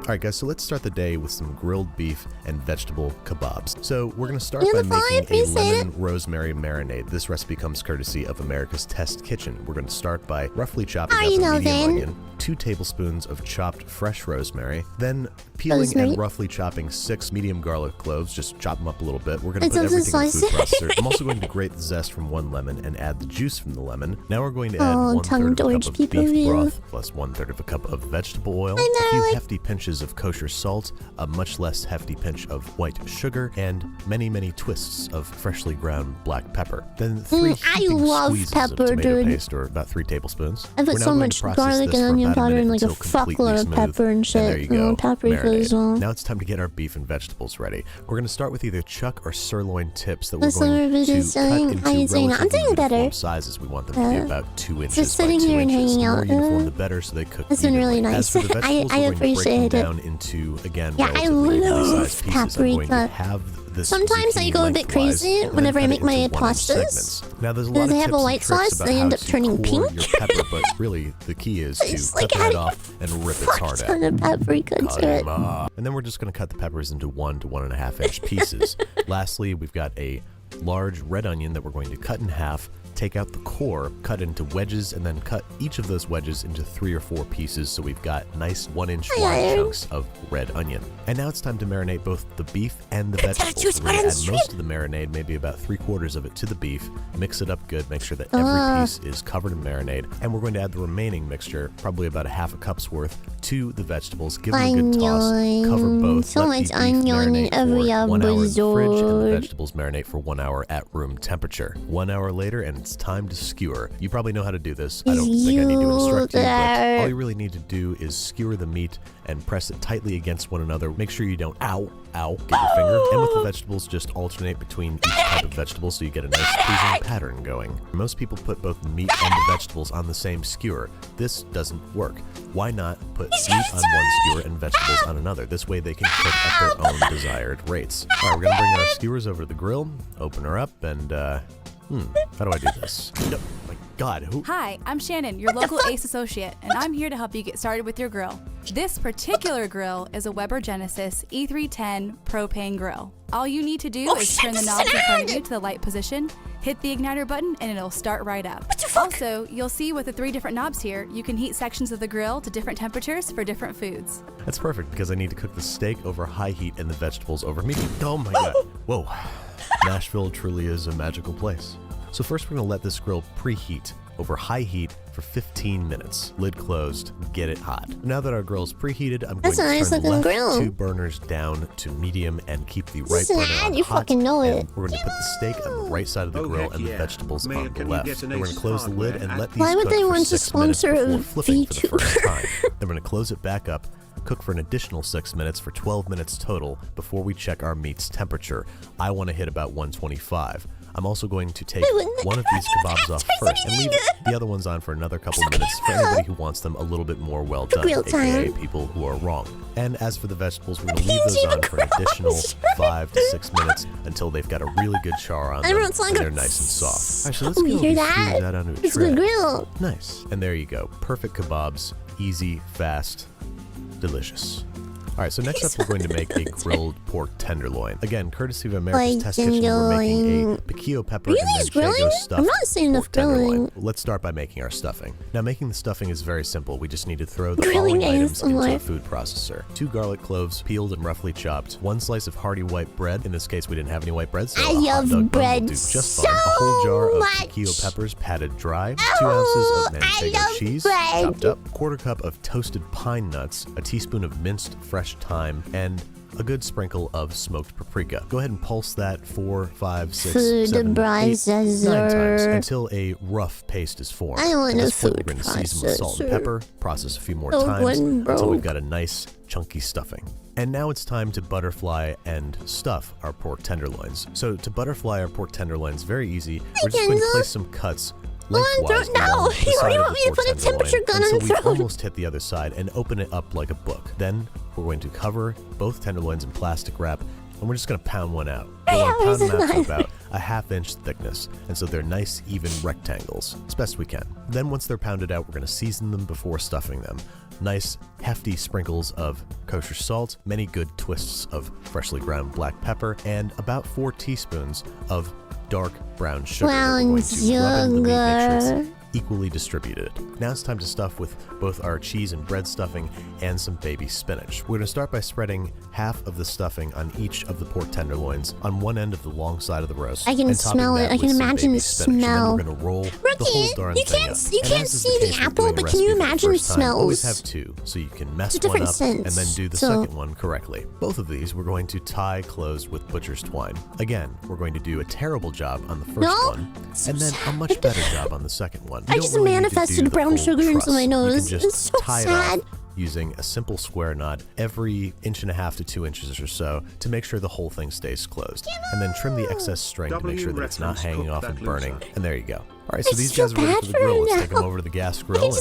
Alright guys, so let's start the day with some grilled beef and vegetable kebabs. So we're going to start by making a lemon rosemary marinade. This recipe comes courtesy of America's Test Kitchen. We're going to start by roughly chopping up a medium onion, 2 tablespoons of chopped fresh rosemary, then peeling and roughly chopping 6 medium garlic cloves. Just chop them up a little bit. We're going to put everything in the food processor. I'm also going to grate the zest from 1 lemon and add the juice from the lemon. Now we're going to add 1/3 of a cup of beef broth plus 1/3 of a cup of vegetable oil, a few hefty pinches of kosher salt, a much less hefty pinch of white sugar, and many, many twists of freshly ground black pepper. Then 3 squeezes of tomato paste, or about 3 tablespoons. I put so much garlic and onion powder and like a fuckload of pepper and shit. There you go. Paprika as well. Now it's time to get our beef and vegetables ready. We're going to start with either chuck or sirloin tips that we're going to cut into relatively uniform sizes. We want them to be about 2 inches just sitting here and hanging out. The more uniform, the better, so they cook It's been really nice. As for the vegetables, I appreciate it. Down into, again, I love paprika. Sometimes I go a bit crazy whenever I make my pastas. Now, there's a lot of they have a white sauce, they end up turning pink. Your pepper, but really, the key is to cut that off and rip its heart out. Of paprika to it. And then we're just going to cut the peppers into 1 to 1.5 inch pieces. Lastly, we've got a large red onion that we're going to cut in half, take out the core, cut into wedges, and then cut each of those wedges into 3 or 4 pieces so we've got nice 1-inch wide chunks of red onion. And now it's time to marinate both the beef and the vegetables. We're going to add most of the marinade, maybe about 3/4 of it, to the beef, mix it up good, make sure that every piece is covered in marinade, and we're going to add the remaining mixture, probably about a half a cup's worth, to the vegetables, give them a good toss, cover both, so let the beef marinate for 1 hour in the fridge, and the vegetables marinate for 1 hour at room temperature. 1 hour later, and it's time to skewer. You probably know how to do this. I don't think I need to instruct you, but all you really need to do is skewer the meat and press it tightly against one another. Make sure you don't, ow, get your finger. And with the vegetables, just alternate between each type of vegetable so you get a nice pleasing pattern going. Most people put both the meat and the vegetables on the same skewer. This doesn't work. Why not put meat on one skewer and vegetables on another? This way they can cook at their own desired rates. All right, we're gonna bring our skewers over to the grill, open her up, and how do I do this? No, my God, who? Hi, I'm Shannon, your local ACE associate, and I'm here to help you get started with your grill. This particular grill is a Weber Genesis E310 propane grill. All you need to do is turn the knobs in front of you to the light position, hit the igniter button, and it'll start right up. Also, you'll see with the 3 different knobs here, you can heat sections of the grill to different temperatures for different foods. That's perfect because I need to cook the steak over high heat and the vegetables over medium. Oh my God. Whoa. Nashville truly is a magical place. So first we're going to let this grill preheat over high heat for 15 minutes. Lid closed, get it hot. Now that our grill is preheated, I'm going to turn the left 2 burners down to medium and keep the right burner on you hot. Fucking know it. We're going to put the steak on the right side of the grill and the vegetables on the left. We're going to close the lid and let these Why would cook they for want to 6 minutes sponsor before a flipping for the VTuber? first time. Then we're going to close it back up, cook for an additional 6 minutes for 12 minutes total before we check our meat's temperature. I want to hit about 125. I'm also going to take one of these kebabs off first and leave the other ones on for another couple minutes for anybody who wants them a little bit more well done, aka people who are wrong. And as for the vegetables, we're going to leave those on for an additional 5 to 6 minutes until they've got a really good char on them and they're nice and soft. All right, so let's go skewer that onto a tray. Grill. Nice. And there you go. Perfect kebabs. Easy, fast, delicious. All right, so next up we're going to make a grilled pork tenderloin. Again, courtesy of America's Test Kitchen, we're making a piquillo pepper and manchego stuffed I'm not seeing enough tenderloin. Let's start by making our stuffing. Now, making the stuffing is very simple. We just need to throw the following items into a food processor. 2 garlic cloves, peeled and roughly chopped. 1 slice of hearty white bread. In this case, we didn't have any white bread, so I a hot love dog bun will bread do just so fine. A whole jar of piquillo peppers, patted dry. 2 ounces of manchego cheese, chopped up. 1/4 cup of toasted pine nuts. A teaspoon of minced fresh thyme, and a good sprinkle of smoked paprika. Go ahead and pulse that 4, 5, 6, 7, 8, 9 times until a rough paste is formed. I want a food we're going to season with salt and pepper, process a few more times until we've got a nice chunky stuffing. And now it's time to butterfly and stuff our pork tenderloins. So to butterfly our pork tenderloins, very easy. We're just going to place some cuts lengthwise along the side of the pork tenderloin until we almost hit the other side and open it up like a book. Then we're going to cover both tenderloins in plastic wrap and we're just going to pound one out. We're going to pound them out to about a 1/2 inch thickness, and so they're nice, even rectangles, as best we can. Then once they're pounded out, we're going to season them before stuffing them. Nice, hefty sprinkles of kosher salt, many good twists of freshly ground black pepper, and about 4 teaspoons of dark brown sugar. We're going to rub in the meat, make sure it's equally distributed. Now it's time to stuff with both our cheese and bread stuffing and some baby spinach. We're going to start by spreading half of the stuffing on each of the pork tenderloins on one end of the long side of the roast. I can smell it. I can imagine the smell. We're going to roll the whole darn you thing can't, up. you can't see the apple, but can you imagine the smells? Always have 2, so you can mess one up and then do the second one correctly. Both of these we're going to tie closed with butcher's twine. Again, we're going to do a terrible job on the first one, and then a much better job on the second one. I just manifested brown sugar into my nose. You can just it's so tie sad. It off using a simple square knot every 1.5 to 2 inches or so to make sure the whole thing stays closed. And then trim the excess string to make sure that it's not hanging off and burning. And there you go. All right, so these guys are ready for the grill. Let's take them over to the gas grill.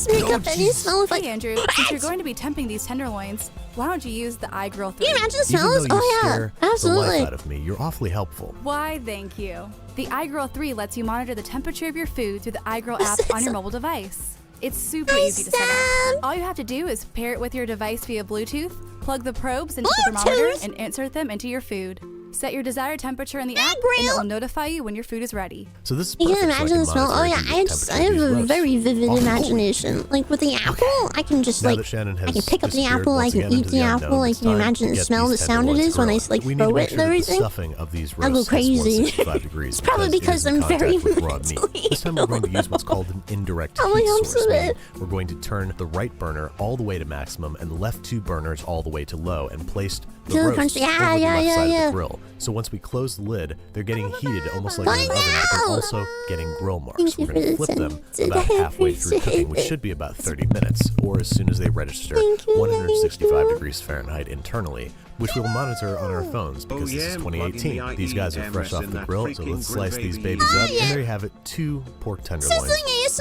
Hey, Andrew, since you're going to be temping these tenderloins, why don't you use the iGrill 3? Can you imagine the smells? Oh yeah, absolutely. The life out of me. You're awfully helpful. Why, thank you. The iGrill 3 lets you monitor the temperature of your food through the iGrill app on your mobile device. It's super easy to set up. All you have to do is pair it with your device via Bluetooth, plug the probes into the thermometer, and insert them into your food. Set your desired temperature in the app, and it will notify you when your food is ready. So this is you can imagine the smell. Oh yeah, I have a very vivid imagination. Like with the apple, I can just like, I can pick up the apple, I can eat the apple. I can imagine the smell, the sound it is when I like throw it and everything. I go crazy. It's probably because I'm very mentally. This time we're going to use what's called an indirect heat source. We're going to turn the right burner all the way to maximum and the left 2 burners all the way to low and place The Feel the roast crunch. Yeah, over the yeah, left yeah, side yeah. of the grill. So once we close the lid, they're getting heated almost like in an oven, but they're also getting grill marks. We're going to flip them about halfway through cooking, which should be about 30 minutes, or as soon as they register 165 degrees Fahrenheit internally, which we'll monitor on our phones because this is 2018. These guys are fresh off the grill, so let's slice these babies up. And there you have it, 2 pork tenderloins.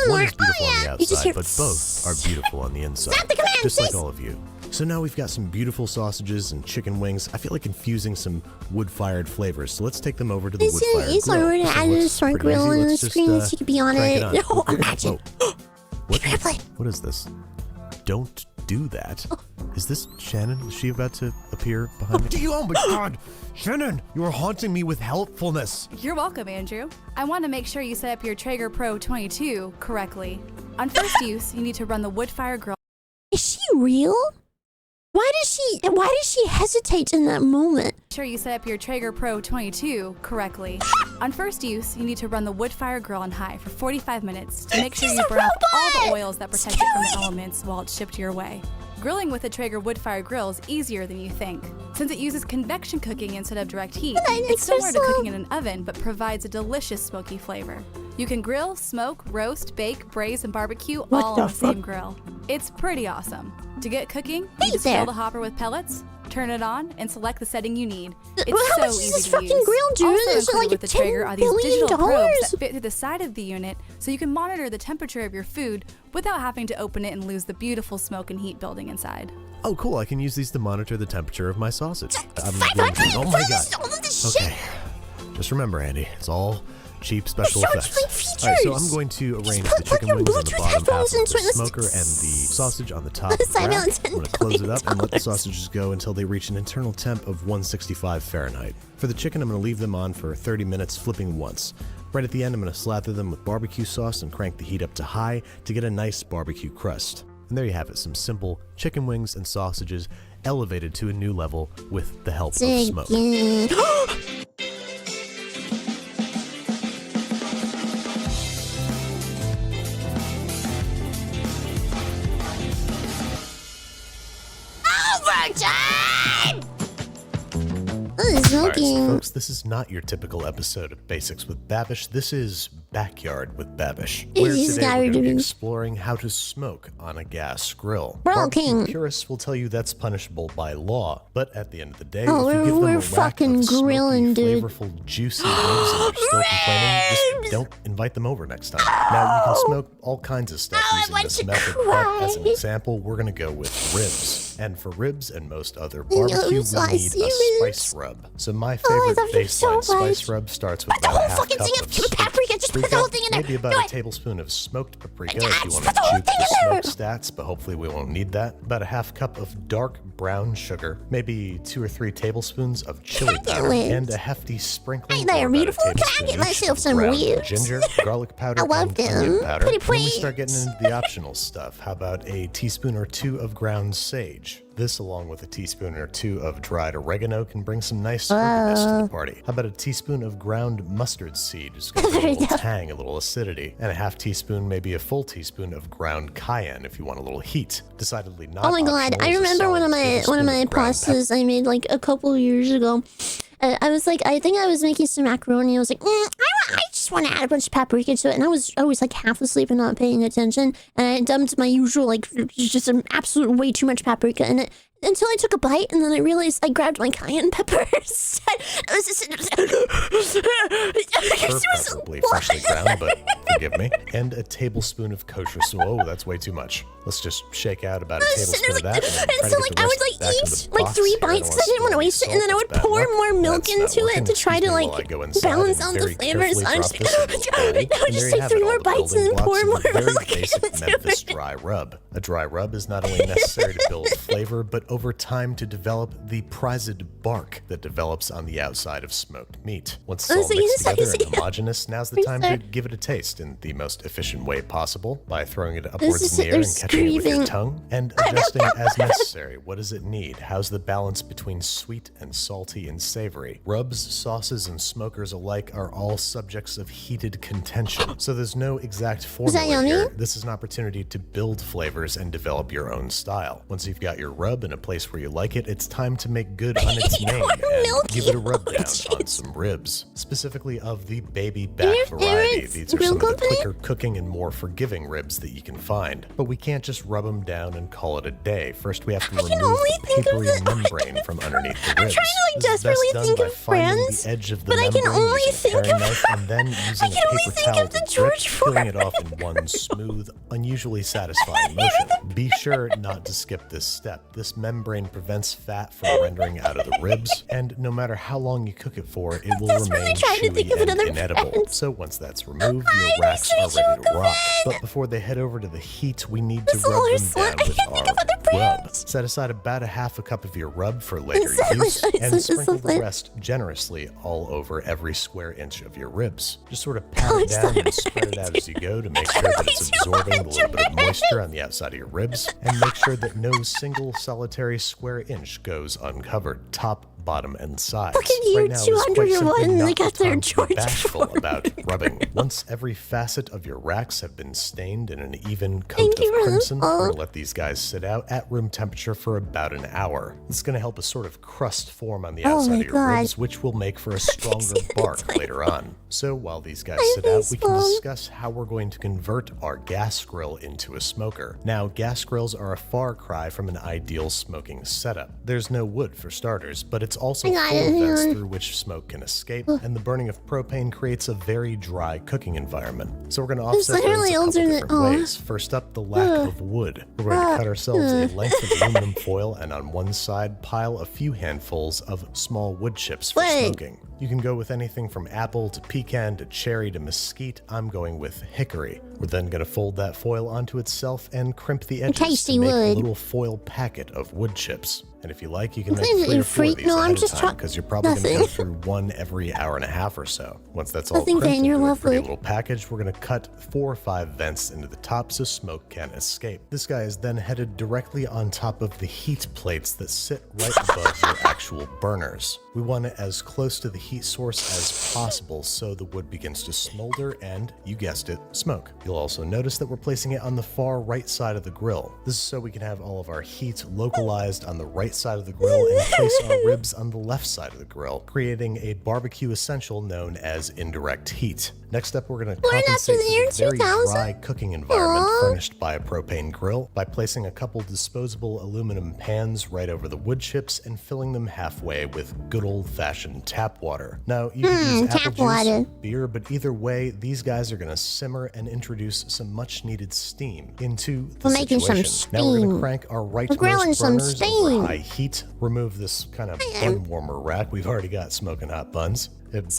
One is beautiful on the outside, but both are beautiful on the inside, just like all of you. So now we've got some beautiful sausages and chicken wings. I feel like infusing some wood-fired flavors, so let's take them over to the wood-fired grill. It's already added a smart grill on the screen so you can be on it. Oh, Imagine. What is this? Don't do that. Is this Shannon? Is she about to appear behind me? Oh my god! Shannon, you are haunting me with helpfulness. You're welcome, Andrew. I want to make sure you set up your Traeger Pro 22 correctly. On first use, you need to run the wood fire grill. Is she real? Why does she hesitate in that moment? Make sure you set up your Traeger Pro 22 correctly. On first use, you need to run the wood fire grill on high for 45 minutes to make sure you burn off all the oils that protect it from the elements while it's shipped your way. Grilling with a Traeger wood fire grill is easier than you think. Since it uses convection cooking instead of direct heat, it's similar to cooking in an oven but provides a delicious smoky flavor. You can grill, smoke, roast, bake, braise, and barbecue all on the same grill. It's pretty awesome. To get cooking, you just fill the hopper with pellets, turn it on, and select the setting you need. It's so easy to use. Also included with the Traeger are these digital probes that fit through the side of the unit so you can monitor the temperature of your food without having to open it and lose the beautiful smoke and heat building inside. Oh cool, I can use these to monitor the temperature of my sausage. Oh my god. Okay. Just remember, Andy, it's all cheap special effects. Alright, so I'm going to arrange the chicken wings on the bottom half of the smoker and the sausage on the top of the rack. I'm going to close it up and let the sausages go until they reach an internal temp of 165 Fahrenheit. For the chicken, I'm going to leave them on for 30 minutes, flipping once. Right at the end, I'm going to slather them with barbecue sauce and crank the heat up to high to get a nice barbecue crust. And there you have it, some simple chicken wings and sausages elevated to a new level with the help of smoke. Alright, so folks, this is not your typical episode of Basics with Babish. This is Backyard with Babish. Where today we're going to be exploring how to smoke on a gas grill. Barbecue purists will tell you that's punishable by law, but at the end of the day, if you give them a rack of smoky, flavorful, juicy ribs and they're still complaining, just don't invite them over next time. Now, you can smoke all kinds of stuff using this method, but as an example, we're going to go with ribs. And for ribs and most other barbecue, we need a spice rub. So my favorite baseline spice rub starts with about a half cup of paprika, maybe about a tablespoon of smoked paprika if you want to juke the smoke stats, but hopefully we won't need that. About a half cup of dark brown sugar, maybe 2 or 3 tablespoons of chili powder, and a hefty sprinkling or about a tablespoon of ginger, garlic powder, and onion powder. When we start getting into the optional stuff, how about a teaspoon or 2 of ground sage? This, along with a teaspoon or 2 of dried oregano, can bring some nice smokiness to the party. How about a teaspoon of ground mustard seed? Just gonna give a little tang, a little acidity. And a half teaspoon, maybe a full teaspoon of ground cayenne if you want a little heat. Decidedly not Oh my god, I remember one of my pastas I made like a couple years ago. I was like, I think I was making some macaroni. I was like, I just want to add a bunch of paprika to it. And I was like half asleep and not paying attention. And I dumped my usual, like, just an absolute way too much paprika in it. Until I took a bite, and then I realized I grabbed my cayenne peppers. I was just... Preferably freshly ground, but forgive me. And a tablespoon of kosher salt. Oh, that's way too much. Let's just shake out about a tablespoon of that. And so, like, I would, like, eat, like, 3 bites because I didn't want to waste it. And then I would pour more milk into it to try to, like, balance out the flavors. I'm just like, I would just take 3 more bites and then pour more milk into Memphis dry rub. A dry rub is not only necessary to build flavor, but over time to develop the prized bark that develops on the outside of smoked meat. Once it's all mixed together and homogeneous, now's the time to give it a taste in the most efficient way possible by throwing it upwards in the air and catching it with your tongue and adjusting it as necessary. What does it need? How's the balance between sweet and salty and savory? Rubs, sauces, and smokers alike are all subjects of of heated contention. So there's no exact formula here. This is an opportunity to build flavors and develop your own style. Once you've got your rub in a place where you like it, it's time to make good on its name and give it a rub down on some ribs, specifically of the baby back variety. These are some of the quicker cooking and more forgiving ribs that you can find. But we can't just rub them down and call it a day. First, we have to remove the papery membrane from underneath the ribs. I'm trying to like desperately think of Friends, the edge of the but I can only think of knife and then using a paper towel to grip, peeling it off in one smooth, unusually satisfying motion. Be sure not to skip this step. This membrane prevents fat from rendering out of the ribs, and no matter how long you cook it for, it will remain chewy and inedible. So once that's removed, your racks are ready to rock. But before they head over to the heat, we need to rub them down with our rub. Set aside about a half a cup of your rub for later use, and sprinkle the rest generously all over every square inch of your ribs. Just sort of pat it down and spread it out as you go to make sure that it's absorbing the little bit of moisture on the outside of your ribs, and make sure that no single solitary square inch goes uncovered, top, bottom, and sides. Look at you, right now, 201, they got their George bashful about rubbing. Once every facet of your racks have been stained in an even coat of crimson, we're going to let these guys sit out at room temperature for about an hour. This is going to help a sort of crust form on the outside of your ribs, which will make for a stronger bark later on. So while these guys sit out, we can discuss how we're going to convert our gas grill into a smoker. Now, gas grills are a far cry from an ideal smoking setup. There's no wood for starters, but it's also full of vents through which smoke can escape, and the burning of propane creates a very dry cooking environment. So we're going to offset those a couple different ways. First up, the lack of wood. We're going to cut ourselves a length of aluminum foil, and on one side, pile a few handfuls of small wood chips for smoking. You can go with anything from apple to pecan to cherry to mesquite. I'm going with hickory. We're then going to fold that foil onto itself and crimp the edges to make a little foil packet of wood chips. And if you like, you can make 3 or 4 of these ahead of time, because you're probably going to go through one every hour and a half or so. Once that's all crimped into a pretty little package, we're going to cut 4 or 5 vents into the top so smoke can't escape. This guy is then headed directly on top of the heat plates that sit right above your actual burners. We want it as close to the heat source as possible so the wood begins to smolder and, you guessed it, smoke. You'll also notice that we're placing it on the far right side of the grill. This is so we can have all of our heat localized on the right side of the grill and place our ribs on the left side of the grill, creating a barbecue essential known as indirect heat. Next up, we're going to compensate for the very dry cooking environment furnished by a propane grill by placing a couple disposable aluminum pans right over the wood chips and filling them halfway with good old-fashioned tap water. Now, you can use apple juice, beer, but either way, these guys are going to simmer and introduce some much-needed steam into the situation. Now we're going to crank our rightmost burners over high heat, remove this kind of bun warmer rack. We've already got smoking hot buns. Close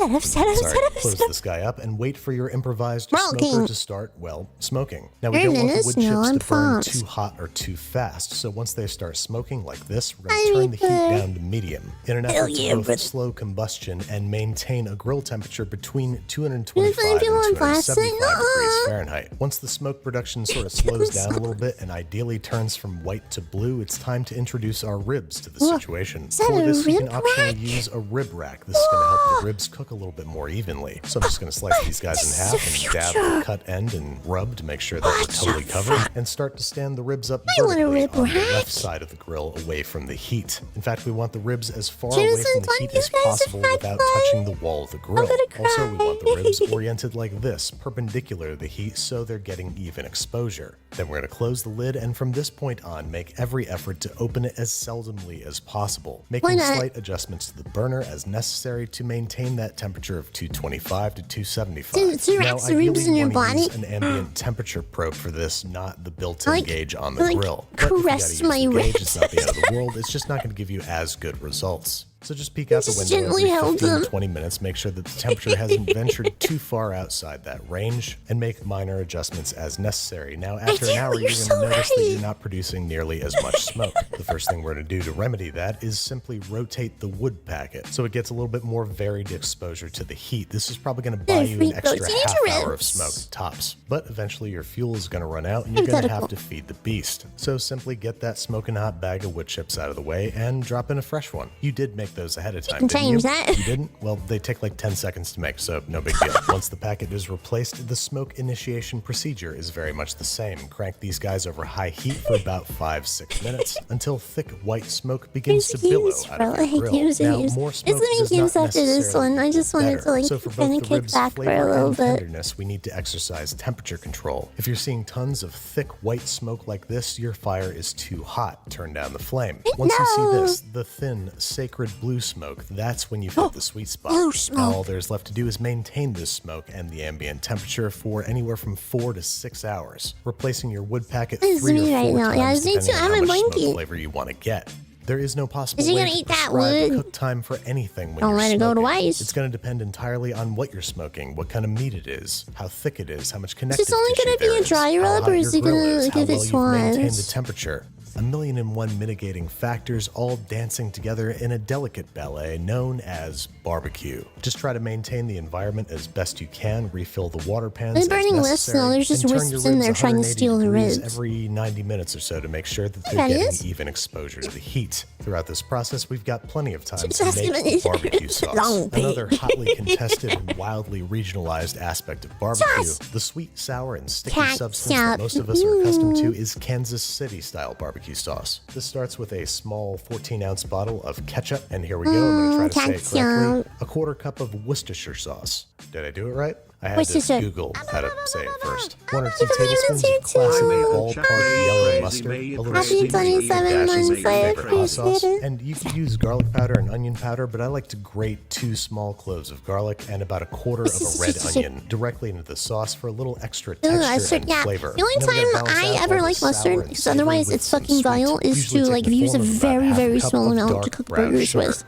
this guy up and wait for your improvised smoker to start, well, smoking. Now, we don't want the wood chips to burn too hot or too fast, so once they start smoking like this, we're going to turn the heat down to medium in an effort to both slow combustion and maintain a grill temperature between 225 and 275 degrees Fahrenheit. Once the smoke production sort of slows down a little bit and ideally turns from white to blue, it's time to introduce our ribs to the situation. For this, you can optionally use a rib rack. This is going to help the ribs cook a little bit more evenly. So I'm just going to slice these guys in half and dab the cut end and rub to make sure that we're totally covered, and start to stand the ribs up vertically on the left side of the grill away from the heat. In fact, we want the ribs as far away from the heat as possible without touching the wall of the grill. Also, we want the ribs oriented like this, perpendicular to the heat, so they're getting even exposure. Then we're going to close the lid, and from this point on, make every effort to open it as seldomly as possible, making slight adjustments to the burner as necessary to maintain that temperature of 225 to 275. Now, ideally, you want to use an ambient temperature probe for this, not the built-in gauge on the grill. But if you gotta use the gauge, it's not the end of the world. It's just not going to give you as good results. So just peek out the window every 15 to 20 minutes, make sure that the temperature hasn't ventured too far outside that range, and make minor adjustments as necessary. Now, after an hour, you're going to notice that you're not producing nearly as much smoke. The first thing we're going to do to remedy that is simply rotate the wood packet, so it gets a little bit more varied exposure to the heat. This is probably going to buy you an extra half hour of smoke tops, but eventually your fuel is going to run out, and you're going to have to feed the beast. So simply get that smoking hot bag of wood chips out of the way, and drop in a fresh one. You did make make those ahead of time. You can change that. You didn't? Well, they take like 10 seconds to make, so no big deal. Once the packet is replaced, the smoke initiation procedure is very much the same. Crank these guys over high heat for about 5-6 minutes until thick white smoke begins to billow out of your grill. Now, more smoke does not after this one. I just wanted to like so for kind both of the kick ribs back for a flavor little and bit. tenderness, we need to exercise temperature control. If you're seeing tons of thick white smoke like this, your fire is too hot. Turn down the flame. Once you see this, the thin, sacred blue smoke, that's when you've hit the sweet spot. Now all there's left to do is maintain this smoke and the ambient temperature for anywhere from 4 to 6 hours, replacing your wood packet 3 or 4 times depending on how much smoke flavor you want to get. There is no possible way to prescribe cook time for anything when you're let it go to smoking. waste. It's going to depend entirely on what you're smoking, what kind of meat it is, how thick it is, how much connective Is this only tissue going to be there a dry is, how rub, hot or your is he grill going is, to how give well it you've maintained the swans? temperature. 1,000,001 mitigating factors all dancing together in a delicate ballet known as barbecue. Just try to maintain the environment as best you can, refill the water pans They're as burning wisps necessary, now. There's just and turn wisps your in ribs there trying to 180 steal the degrees ribs. every 90 minutes or so to make sure that they're That getting is? even exposure to the heat. Throughout this process, we've got plenty of time Just to asking make me- barbecue sauce. Long pig. Another hotly contested and wildly regionalized aspect of barbecue, the sweet, sour, and sticky substance that most of us are accustomed to is Kansas City-style barbecue sauce. This starts with a small 14-ounce bottle of ketchup, and here we go, I'm going to try to say it correctly, a quarter cup of Worcestershire sauce. Did I do it right? I had to Google how to say it first. 1 or 2 tablespoons of classic ballpark yellow mustard, a little Happy sweet 27 dashes of months, your I favorite hot sauce, appreciate it. and you could use garlic powder and onion powder, but I like to grate 2 small cloves of garlic and about a quarter of a red onion directly into the sauce for a little extra texture and flavor. The only time I ever like mustard, because otherwise it's fucking vile, is to like use a very, very small amount to cook burgers with.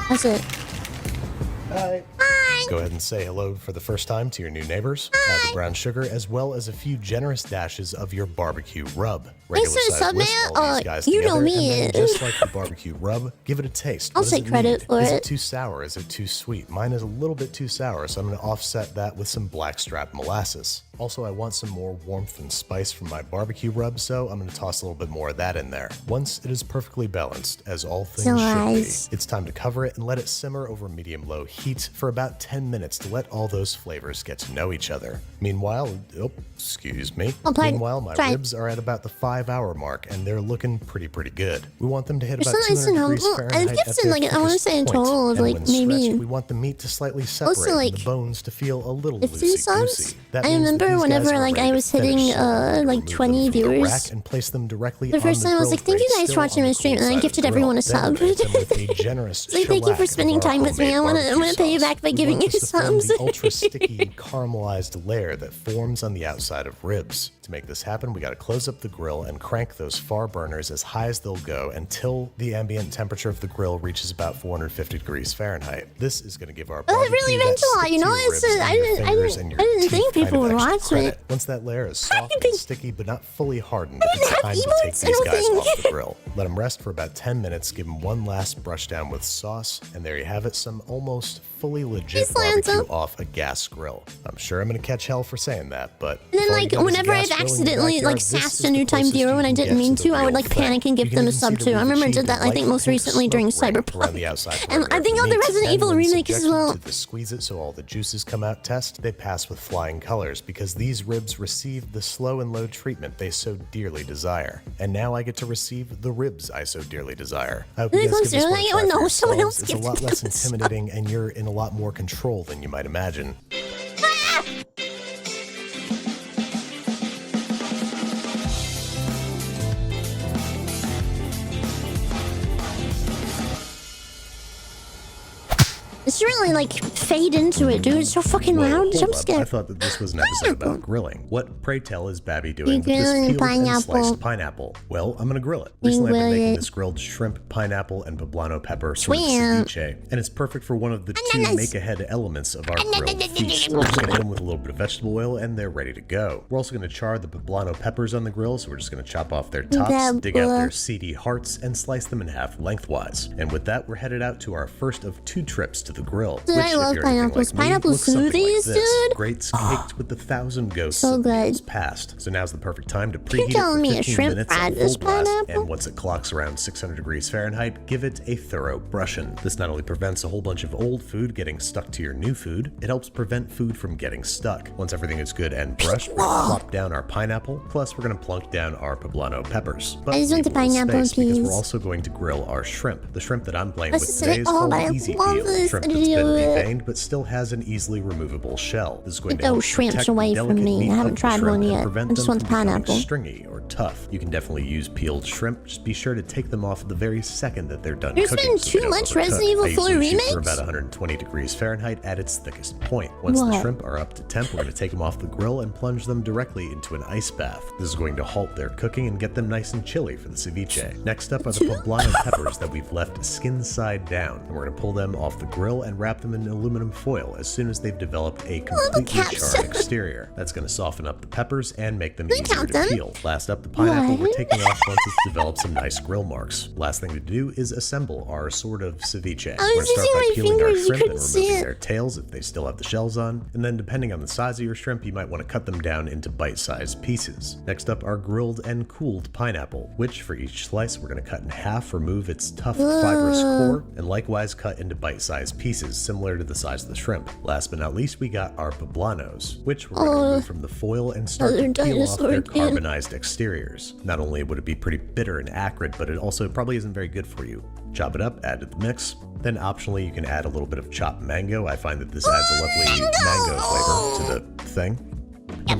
That's it. Hi. Go ahead and say hello for the first time to your new neighbors. Add the brown sugar as well as a few generous dashes of your barbecue rub. Regular size whisk all these guys you together, know me. and then just like the barbecue rub, give it a taste. I'll What does take it credit need? for Is it. it too sour? Is it too sweet? Mine is a little bit too sour, so I'm going to offset that with some blackstrap molasses. Also, I want some more warmth and spice from my barbecue rub, so I'm going to toss a little bit more of that in there. Once it is perfectly balanced, as all things should be, it's time to cover it and let it simmer over medium-low heat for about 10 minutes to let all those flavors get to know each other. Meanwhile, excuse me. Meanwhile, my ribs are at about the 5-hour mark, and they're looking pretty good. We want them to hit about 200 degrees Fahrenheit at their like, I want to say a total of like when maybe. stretched, we want the meat to slightly separate like, and the bones to feel a little 50 subs? loosey-goosey. That I means that remember these whenever guys are like ready I to was hitting finish, so like remove 20 them from the viewers. rack and place them directly The first on time I was the like, thank you grill guys grate, for watching still my on stream, the and I cool gifted side of the everyone a grill. sub. Then grate them with a generous So thank you for shellac spending of our time with me. homemade I'm gonna pay you back by barbecue giving you sauce. We want this subs. to form the ultra sticky caramelized layer that forms on the outside of ribs. To make this happen, we got to close up the grill and crank those far burners as high as they'll go until the ambient temperature of the grill reaches about 450 degrees Fahrenheit. This is going to give our barbecue really meant a lot, you know? I didn't think people would watch it. Once that layer is soft and sticky but not fully hardened, it's time to take these guys off the grill. Let them rest for about 10 minutes, give them one last brush down with sauce, and there you have it, some almost fully legit barbecue off a gas grill. I'm sure I'm going to catch hell for saying that, but... And then like whenever I've accidentally like sassed a new time viewer when I didn't mean to, I would like panic and give them a sub too. I remember I did that I think most recently during Cyberpunk. And I think on the Resident Evil remake as well. To the squeeze it so all the juices come out test, they pass with flying colors because these ribs receive the slow and low treatment they so dearly desire. And now I get to receive the ribs I so dearly desire. I hope you guys give this one a try for yourselves. It's a lot less intimidating and you're in a lot more control than you might imagine. It's really like fade into it, dude. It's so fucking loud. Jump scare. I thought that this was an episode about grilling. What, pray tell, is Babby doing with this grilling peeled and pineapple. sliced pineapple? Well, I'm gonna grill it. Recently I've been making this grilled shrimp, pineapple, and poblano pepper sort of ceviche, and it's perfect for one of the two make-ahead elements of our grilled feast. We're just gonna hit them with a little bit of vegetable oil, and they're ready to go. We're also gonna char the poblano peppers on the grill, so we're just gonna chop off their tops, dig out their seedy hearts, and slice them in half lengthwise. And with that, we're headed out to our first of 2 trips to the grill. Dude, I love pineapples. Pineapple smoothies, dude. Grapes caked with 1,000 ghosts so of good. meals past. So now's the perfect time to preheat You're it telling for me 15 a shrimp minutes fried at this full blast, pineapple? and once it clocks around 600 degrees Fahrenheit, give it a thorough brushing. This not only prevents a whole bunch of old food getting stuck to your new food, it helps prevent food from getting stuck. Once everything is good and brushed, we're gonna plop down our pineapple, plus we're gonna plunk down our poblano peppers. But I just want the leave a little pineapple, space because please. we're also going to grill our shrimp. The shrimp that I'm playing That's with just today it. is Oh, called I Easy love Peel, this shrimp that's been video. deveined but still has an easily removable shell. This is going Get to help those shrimps protect the away from delicate me. meat I haven't of the tried shrimp one and yet. prevent I just them want the from becoming pineapple. stringy or tough. You can definitely use peeled shrimp. Just be sure to take them off the very second that they're done There's cooking. been so too they don't much overcook. Resident Evil I 4 usually shoot remakes? for about 120 degrees Fahrenheit at its thickest point. Once the What? shrimp are up to temp, we're going to take them off the grill and plunge them directly into an ice bath. This is going to halt their cooking and get them nice and chilly for the ceviche. Next up are the poblano peppers that we've left skin side down, and we're going to pull them off the grill and wrap them in aluminum foil as soon as they've developed a completely charred exterior. That's going to soften up the peppers and make them easier to peel. Last up, the pineapple we're taking off once it's developed some nice grill marks. Last thing to do is assemble our sort of ceviche. We're going to start by peeling our shrimp and removing their tails if they still have the shells on, and then depending on the size of your shrimp, you might want to cut them down into bite-sized pieces. Next up, our grilled and cooled pineapple, which for each slice we're going to cut in half, remove its tough fibrous core, and likewise cut into bite-sized pieces similar to the size of the shrimp. Last but not least, we got our poblanos, which we're going to remove from the foil and start to peel off their carbonized exteriors. Not only would it be pretty bitter and acrid, but it also probably isn't very good for you. Chop it up, add to the mix. Then optionally, you can add a little bit of chopped mango. I find that this adds a lovely mango flavor to the thing. You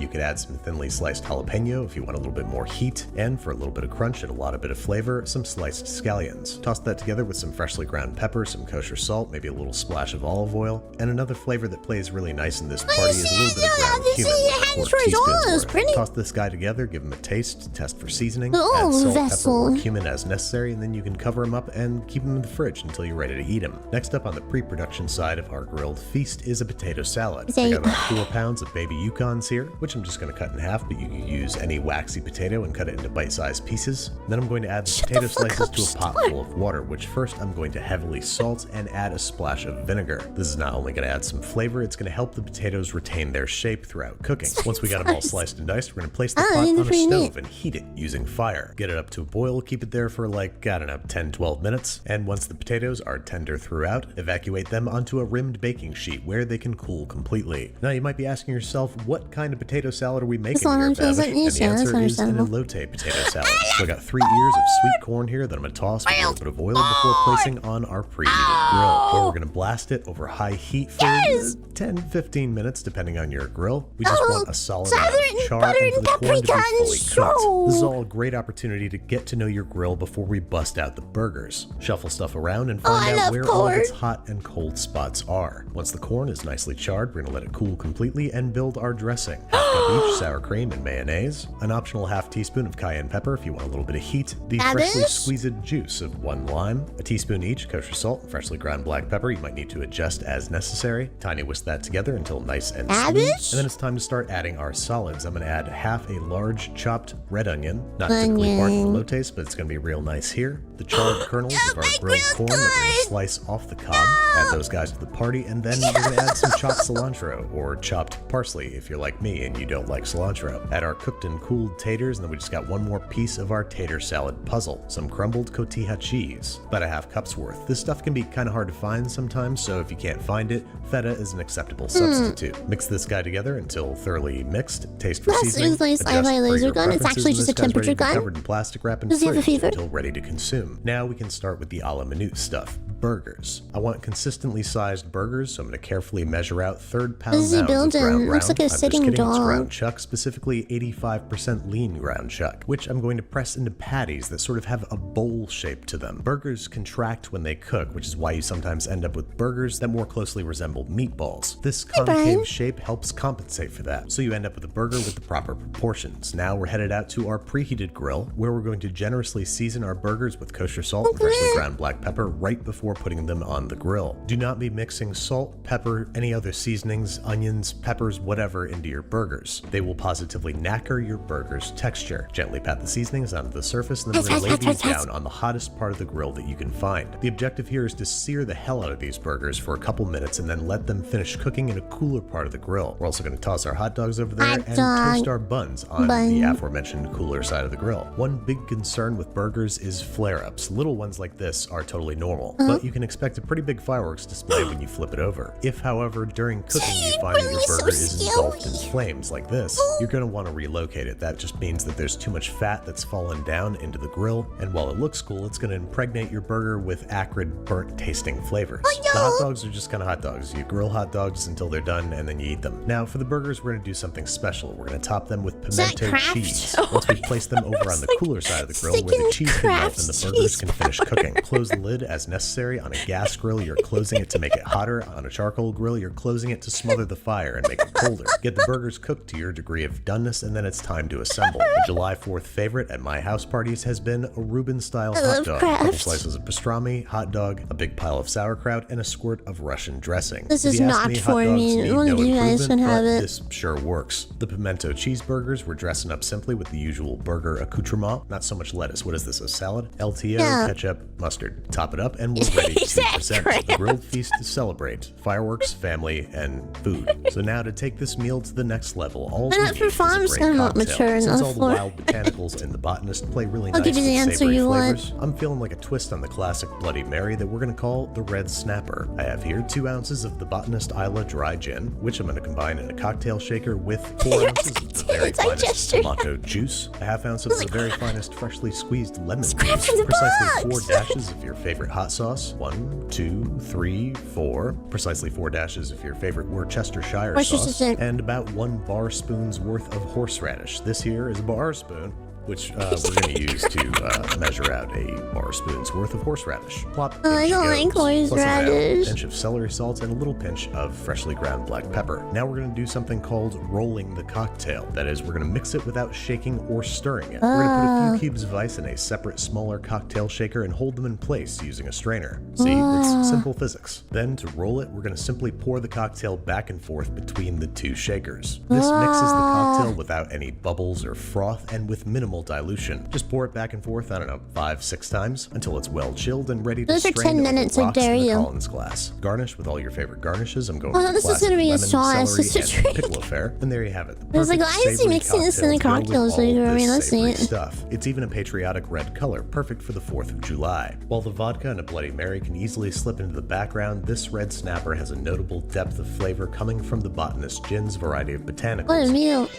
could add some thinly sliced jalapeno if you want a little bit more heat, and for a little bit of crunch and a lot of bit of flavor, some sliced scallions. Toss that together with some freshly ground pepper, some kosher salt, maybe a little splash of olive oil, and another flavor that plays really nice in this party is a little bit of ground cumin, like 4 teaspoons worth. Toss this guy together, give him a taste, test for seasoning, add salt, pepper, or cumin as necessary, and then you can cover him up and keep him in the fridge until you're ready to eat him. Next up on the pre-production side of our grilled feast is a potato salad. I got about 4 pounds of baby Yukons here, which I'm just going to cut in half, but you can use any waxy potato and cut it into bite-sized pieces. Then I'm going to add the potato slices to a pot full of water, which first I'm going to heavily salt and add a splash of vinegar. This is not only going to add some flavor, it's going to help the potatoes retain their shape throughout cooking. Once we got them all sliced and diced, we're going to place the pot on a stove and heat it using fire. Get it up to a boil, keep it there for like, I don't know, 10-12 minutes, and once the potatoes are tender throughout, evacuate them onto a rimmed baking sheet where they can cool completely. Now you might be asking yourself, what kind of potato salad are we making here, Babish? And the answer is an elote potato salad. So I got 3 ears of sweet corn here that I'm going to toss with a little bit of oil before placing on our preheated grill, where we're going to blast it over high heat for 10-15 minutes depending on your grill. We just want a solid amount of char and for the corn to be fully cooked. This is all a great opportunity to get to know your grill before we bust out the burgers. Shuffle stuff around and find out where all of its hot and cold spots are. Once the corn is nicely charred, we're going to let it cool completely and build our dressing. Half cup each sour cream and mayonnaise, an optional half teaspoon of cayenne pepper if you want a little bit of heat, the freshly squeezed juice of 1 lime, a teaspoon each kosher salt and freshly ground black pepper. You might need to adjust as necessary. Tiny whisk that together until nice and smooth, and then it's time to start adding our solids. I'm going to add half a large chopped red onion, not typically part of elotes, but it's going to be real nice here. The charred kernels of our grilled corn that we're going to slice off the cob, add those guys to the party, and then we're going to add some chopped cilantro or chopped parsley if you're like me and you don't like cilantro. Add our cooked and cooled taters, and then we just got one more piece of our tater salad puzzle, some crumbled cotija cheese, about a half cup's worth. This stuff can be kind of hard to find sometimes, so if you can't find it, feta is an acceptable substitute. Mix this guy together until thoroughly mixed, taste for seasoning, adjust for your preferences, it's actually just a temperature gun. Covered in plastic wrap and fridge until ready to consume. Now we can start with the a la minute stuff. Burgers. I want consistently sized burgers, so I'm going to carefully measure out third-pound mounds of ground round. Looks like a sitting dog. It's ground chuck, specifically 85% lean ground chuck, which I'm going to press into patties that sort of have a bowl shape to them. Burgers contract when they cook, which is why you sometimes end up with burgers that more closely resemble meatballs. This concave shape helps compensate for that, so you end up with a burger with the proper proportions. Now we're headed out to our preheated grill, where we're going to generously season our burgers with kosher salt and freshly ground black pepper right before before putting them on the grill. Do not be mixing salt, pepper, any other seasonings, onions, peppers, whatever into your burgers. They will positively knacker your burger's texture. Gently pat the seasonings onto the surface and then we're going to lay these down on the hottest part of the grill that you can find. The objective here is to sear the hell out of these burgers for a couple minutes and then let them finish cooking in a cooler part of the grill. We're also going to toss our hot dogs over there and toast our buns on the aforementioned cooler side of the grill. One big concern with burgers is flare-ups. Little ones like this are totally normal, but you can expect a pretty big fireworks display when you flip it over. If, however, during cooking you find that your burger is engulfed in flames like this, you're going to want to relocate it. That just means that there's too much fat that's fallen down into the grill, and while it looks cool, it's going to impregnate your burger with acrid, burnt-tasting flavors. The hot dogs are just kind of hot dogs. You grill hot dogs until they're done, and then you eat them. Now, for the burgers, we're going to do something special. We're going to top them with pimento cheese. Once we place them over on the cooler side of the grill where the cheese can melt and the burgers can finish cooking. Close the lid as necessary. On a gas grill, you're closing it to make it hotter. On a charcoal grill, you're closing it to smother the fire and make it colder. Get the burgers cooked to your degree of doneness, and then it's time to assemble. A July 4th favorite at my house parties has been a Reuben-style hot dog. A couple slices of pastrami, hot dog, a big pile of sauerkraut, and a squirt of Russian dressing. This is not for me. One of you guys can have it. This sure works. The pimento cheeseburgers, we're dressing up simply with the usual burger accoutrement. Not so much lettuce. What is this, a salad? LTO, ketchup, mustard. Top it up, and we're ready to present the grilled feast to celebrate fireworks, family, and food. So now to take this meal to the next level, all we need is a great cocktail. Since all the wild botanicals in the botanist play really nice with savory flavors, I'm feeling like a twist on the classic Bloody Mary that we're going to call the Red Snapper. I have here 2 ounces of the Botanist Isla Dry Gin, which I'm going to combine in a cocktail shaker with 4 ounces of the very finest tomato juice, a half ounce of the very finest freshly squeezed lemon juice, precisely 4 dashes of your favorite hot sauce, 1, 2, 3, 4, precisely 4 dashes of your favorite Worcestershire sauce, and about 1 bar spoon's worth of horseradish. This here is a bar spoon, which we're going to use to measure out a bar spoon's worth of horseradish. Plop, I don't like horseradish. A pinch of celery salt and a little pinch of freshly ground black pepper. Now we're going to do something called rolling the cocktail. That is, we're going to mix it without shaking or stirring it. We're going to put a few cubes of ice in a separate, smaller cocktail shaker and hold them in place using a strainer. See, it's simple physics. Then to roll it, we're going to simply pour the cocktail back and forth between the 2 shakers. This mixes the cocktail without any bubbles or froth and with minimal dilution. Just pour it back and forth, I don't know, 5-6 times until it's well chilled and ready to strain 10 minutes, I dare you. Collins glass. Garnish with all your favorite garnishes. I'm going this is gonna be a sauce. It's a treat. Pickle affair. And there you have it. I was like, why is he mixing this in a cocktail shaker? I mean, let's see it. Stuff. It's even a patriotic red color, perfect for the 4th of July. While the vodka and a Bloody Mary can easily slip into the background, this Red Snapper has a notable depth of flavor coming from the Botanist Gin's variety of botanicals. What a meal.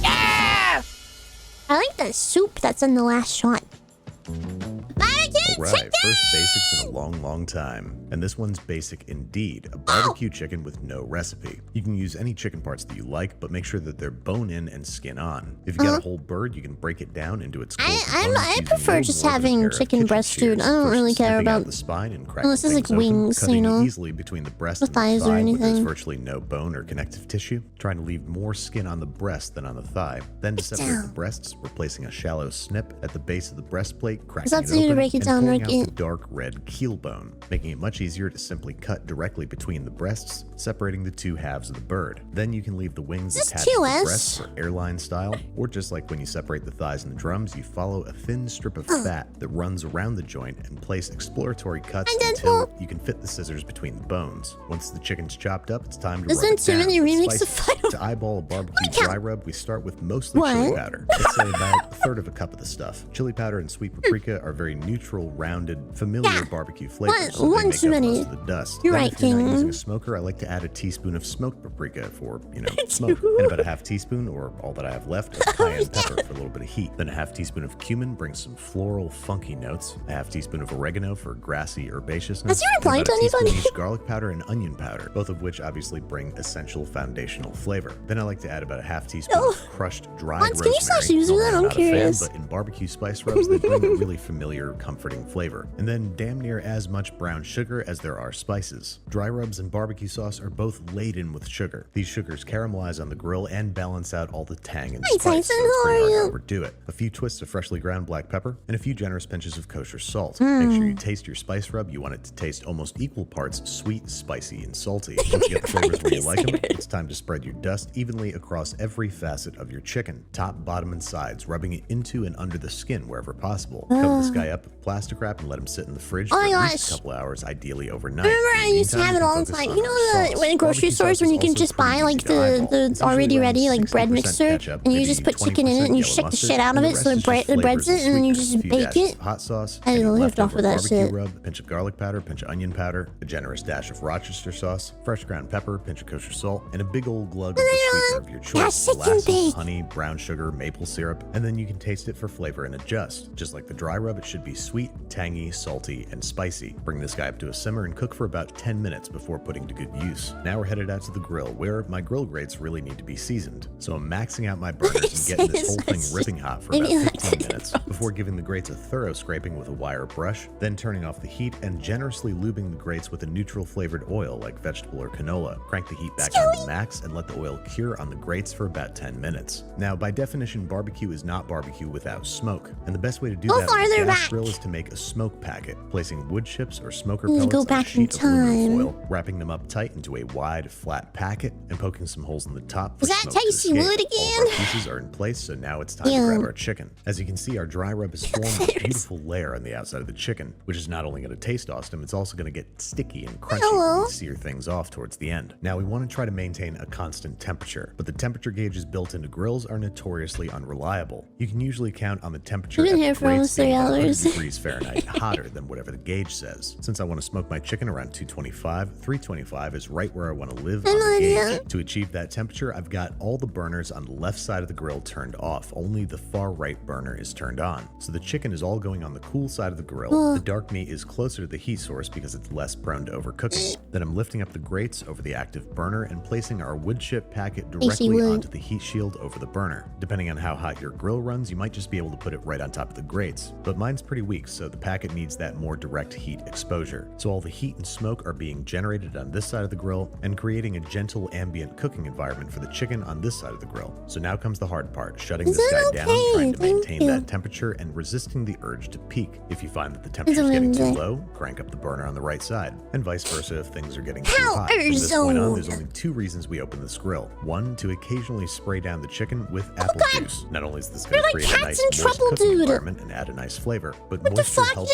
Yeah! I like the soup that's in the last shot. Right, first basics in a long time. And this one's basic indeed, a barbecue chicken with no recipe. You can use any chicken parts that you like, but make sure that they're bone in and skin on. If you got a whole bird, you can break it down into its I prefer just having chicken breast food. I don't really care about the spine and unless it's like wings, cutting you know, easily between the breast and the thighs thigh, or anything. There's virtually no bone or connective tissue. Trying to leave more skin on the breast than on the thigh. Then to separate the breasts, we're placing a shallow snip at the base of the breastplate, cracking it open, to break it down, and pulling out the dark red keel bone, making it much easier to simply cut directly between the breasts, separating the 2 halves of the bird. Then you can leave the wings attached to the breasts for airline style, or just like when you separate the thighs and the drums, you follow a thin strip of fat that runs around the joint and place exploratory cuts until you can fit the scissors between the bones. Once the chicken's chopped up, it's time to rub it down. To eyeball a barbecue dry rub, we start with mostly chili powder. Let's say about 1/3 of a cup of the stuff. Chili powder and sweet paprika are very neutral, rounded, familiar barbecue flavors, so they make up most of the dust. You're right, if you're not using a smoker, I like to add a teaspoon of smoked paprika for, smoke, and about a half teaspoon, or all that I have left, of cayenne pepper for a little bit of heat. Then a half teaspoon of cumin brings some floral, funky notes. A half teaspoon of oregano for grassy herbaceousness. Has you replied to anybody? Garlic powder and onion powder, both of which obviously bring essential foundational flavor. Then I like to add about a half teaspoon of crushed dried rosemary. Can you stop using that? I'm curious. But in barbecue spice rubs, they bring a really familiar, comforting flavor, and then damn near as much brown sugar as there are spices. Dry rubs and barbecue sauce are both laden with sugar. These sugars caramelize on the grill and balance out all the tang and spice, so it's pretty hard to overdo it. A few twists of freshly ground black pepper, and a few generous pinches of kosher salt. Make sure you taste your spice rub. You want it to taste almost equal parts sweet, spicy, and salty. Once you get the flavors where you like them, it's time to spread your dust evenly across every facet of your chicken, top, bottom, and sides, rubbing it into and under the skin wherever possible. Cover this guy up with plastic wrap and let him sit in the fridge for at least a couple hours, ideally overnight. Remember, I used to have it all the time. You know, in grocery stores when you can just buy like the already ready like bread mixer, and you just put chicken in it and you shake the shit out of it so it breads it, and then you just bake it. Hot sauce, I lived off of that shit. Rub, a pinch of garlic powder, a pinch of onion powder, a generous dash of Rochester sauce, fresh ground pepper, a pinch of kosher salt, and a big old glug of the sweetener of your choice: molasses, honey, brown sugar, maple syrup, and then you can taste it for flavor and adjust. Just like the dry rub, it should be sweet, tangy, salty, and spicy. Bring this guy up to a simmer and cook for about 10 minutes before putting to good use. Now we're headed out to the grill, where my grill grates really need to be seasoned. So I'm maxing out my burners and getting this whole thing ripping hot for about 15 minutes before giving the grates a thorough scraping with a wire brush, then turning off the heat and generously lubing the grates with a neutral flavored oil like vegetable or canola. Crank the heat back down to max and let the oil cure on the grates for about 10 minutes. Now, by definition, barbecue is not barbecue without smoke, and the best way to do that with a gas grill is to make a smoke packet, placing wood chips or smoker pellets on a sheet of aluminum foil, wrapping them up tight into a wide, flat packet, and poking some holes in the top for smoke to escape. Wood again? All of our pieces are in place, so now it's time to grab our chicken. As you can see, our dry rub has formed a beautiful layer on the outside of the chicken, which is not only going to taste awesome, it's also going to get sticky and crunchy when we sear things off towards the end. Now, we want to try to maintain a constant temperature, but the temperature gauges built into grills are notoriously unreliable. You can usually count on the temperature at the grates being 100 degrees Fahrenheit hotter than whatever the gauge says. Since I want to smoke my chicken around 225, 325 is right where I want to live on the gauge. To achieve that temperature, I've got all the burners on the left side of the grill turned off. Only the far right burner is turned on. So the chicken is all going on the cool side of the grill. The dark meat is closer to the heat source because it's less prone to overcooking. Then I'm lifting up the grates over the active burner and placing our wood chip packet directly onto the heat shield over the burner. Depending on how hot your grill runs, you might just be able to put it right on top of the grates. But mine's pretty weak, so the packet needs that more direct heat exposure. So all the heat and smoke are being generated on this side of the grill and creating a gentle ambient cooking environment for the chicken on this side of the grill. So now comes the hard part, shutting this guy down, trying to maintain that temperature and resisting the urge to peak. If you find that the temperature is getting too low, crank up the burner on the right side, and vice versa if things are getting too hot. From this point on, there's only two reasons we open this grill. One, to occasionally spray down the chicken with apple juice. Not only is this going to create a nice moist cooking environment and add a nice flavor, but moisture helps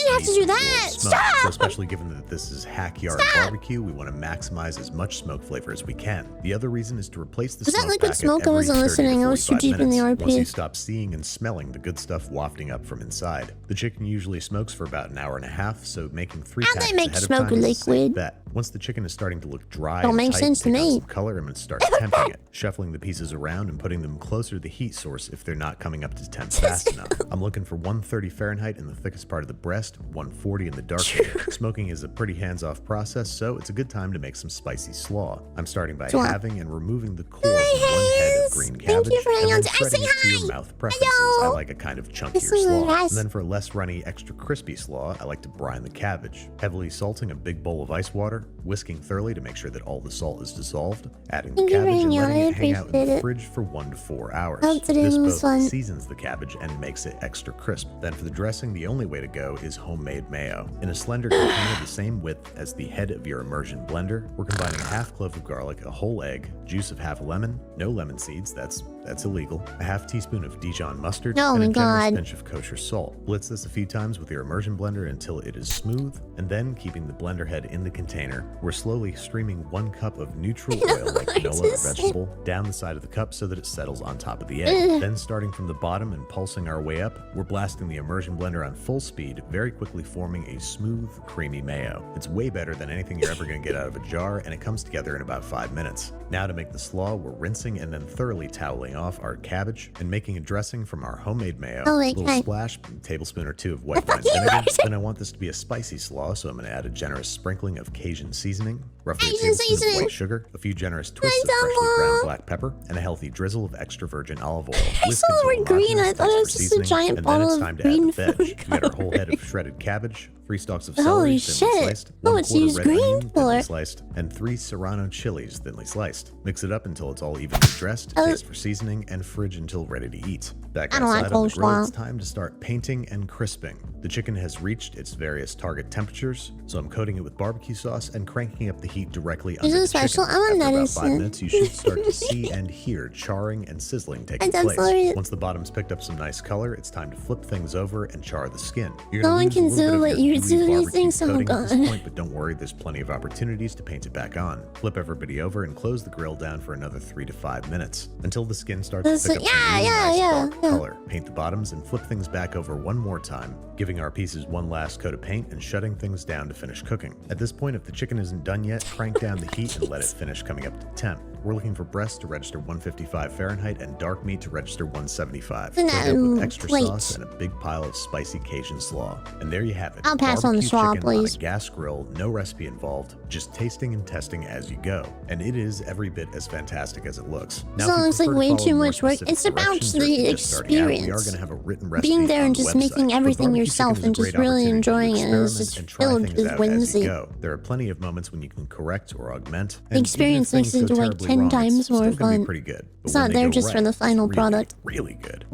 smoke. So especially given that this is hackyard barbecue, we want to maximize as much smoke flavor as we can. The other reason is to replace the smoke packet every 30 to 45 minutes once you stop seeing and smelling the good stuff wafting up from inside. The chicken usually smokes for about an hour and a half, so making 3 packs ahead of time is a safe bet. Once the chicken is starting to look dry and tight, take on some color, I'm going to start temping it, shuffling the pieces around and putting them closer to the heat source if they're not coming up to temp fast enough. I'm looking for 130 Fahrenheit in the thickest part of the breast, 140 in the dark meat. Smoking is a pretty hands-off process, so it's a good time to make some spicy slaw. I'm starting by halving and removing the core from one head of green cabbage and then shredding it to your mouth preferences. I like a kind of chunkier slaw. And then for a less runny, extra crispy slaw, I like to brine the cabbage, heavily salting a big bowl of ice water, whisking thoroughly to make sure that all the salt is dissolved, adding the cabbage and letting it hang out in the fridge for 1 to 4 hours. This both seasons the cabbage and makes it extra crisp. Then for the dressing, the only way to go is homemade mayo. In a slender container the same width as the head of your immersion blender, we're combining a half clove of garlic, a whole egg, juice of half a lemon, no lemon seeds, that's illegal, a half teaspoon of Dijon mustard, and a generous pinch of kosher salt. Blitz this a few times with your immersion blender until it is smooth, and then keeping the blender head in the container, we're slowly streaming 1 cup of neutral oil like canola or vegetable down the side of the cup so that it settles on top of the egg. Then starting from the bottom and pulsing our way up, we're blasting the immersion blender on full speed, very quickly forming a smooth, creamy mayo. It's way better than anything you're ever going to get out of a jar, and it comes together in about 5 minutes. Now to make the slaw, we're rinsing and then thoroughly thoroughly toweling off our cabbage and making a dressing from our homemade mayo, Oh, a wait, little hey. splash, a tablespoon or two of white wine vinegar. Then I want this to be a spicy slaw, so I'm going to add a generous sprinkling of Cajun seasoning, roughly a tablespoon of white sugar, a few generous twists of freshly ground black pepper, and a healthy drizzle of extra virgin olive oil. I saw the word green. I thought it was just a giant bottle of green food. We got our whole head of shredded cabbage, 3 stalks of Holy celery thinly shit. sliced, Oh, 1 it's quarter used red green onion for. thinly sliced, and 3 serrano chilies thinly sliced. Mix it up until it's all evenly dressed, taste for seasoning, and fridge until ready to eat. Back I don't like outside on the grill, coleslaw. it's time to start painting and crisping. The chicken has reached its various target temperatures, so I'm coating it with barbecue sauce and cranking up the heat directly under Is it the special? chicken. I want After about medicine. 5 minutes, you should start to see and hear charring and sizzling taking And that's place. alright. Once the bottom's picked up some nice color, it's time to flip things over and char the skin. You're No gonna one lose a can little bit do of what your you're gooey doing. barbecue Things so coating at this good. point, but don't worry, there's plenty of opportunities to paint it back on. Flip everybody over and close the grill down for another 3 to 5 minutes until the skin starts to pick up some really nice dark color. Paint the bottoms and flip things back over one more time, giving our pieces one last coat of paint and shutting things down to finish cooking. At this point, if the chicken isn't done yet, crank down the heat and let it finish coming up to temp. We're looking for breast to register 155 Fahrenheit and dark meat to register 175. And Coat it with that extra plate. sauce and a big pile of spicy Cajun slaw. And there you have it. I'll pass on the Barbecue slaw, chicken on please. a gas grill, no recipe involved, just tasting and testing as you go. And it is every bit as fantastic as it looks. Now, So if you it's like prefer to way follow too more much work. specific It's about directions, or if the you're just starting out, we are experience. going to have a written recipe Being there on and the just website. making But everything barbecue yourself chicken is a and just great really opportunity to enjoying it. It's experiment just and try filled things with out as whimsy. you go. There are plenty of moments when you can correct or augment. The experience makes it like 10 times more fun. Pretty good. But It's when not they there go just for right, the final it's product. really good.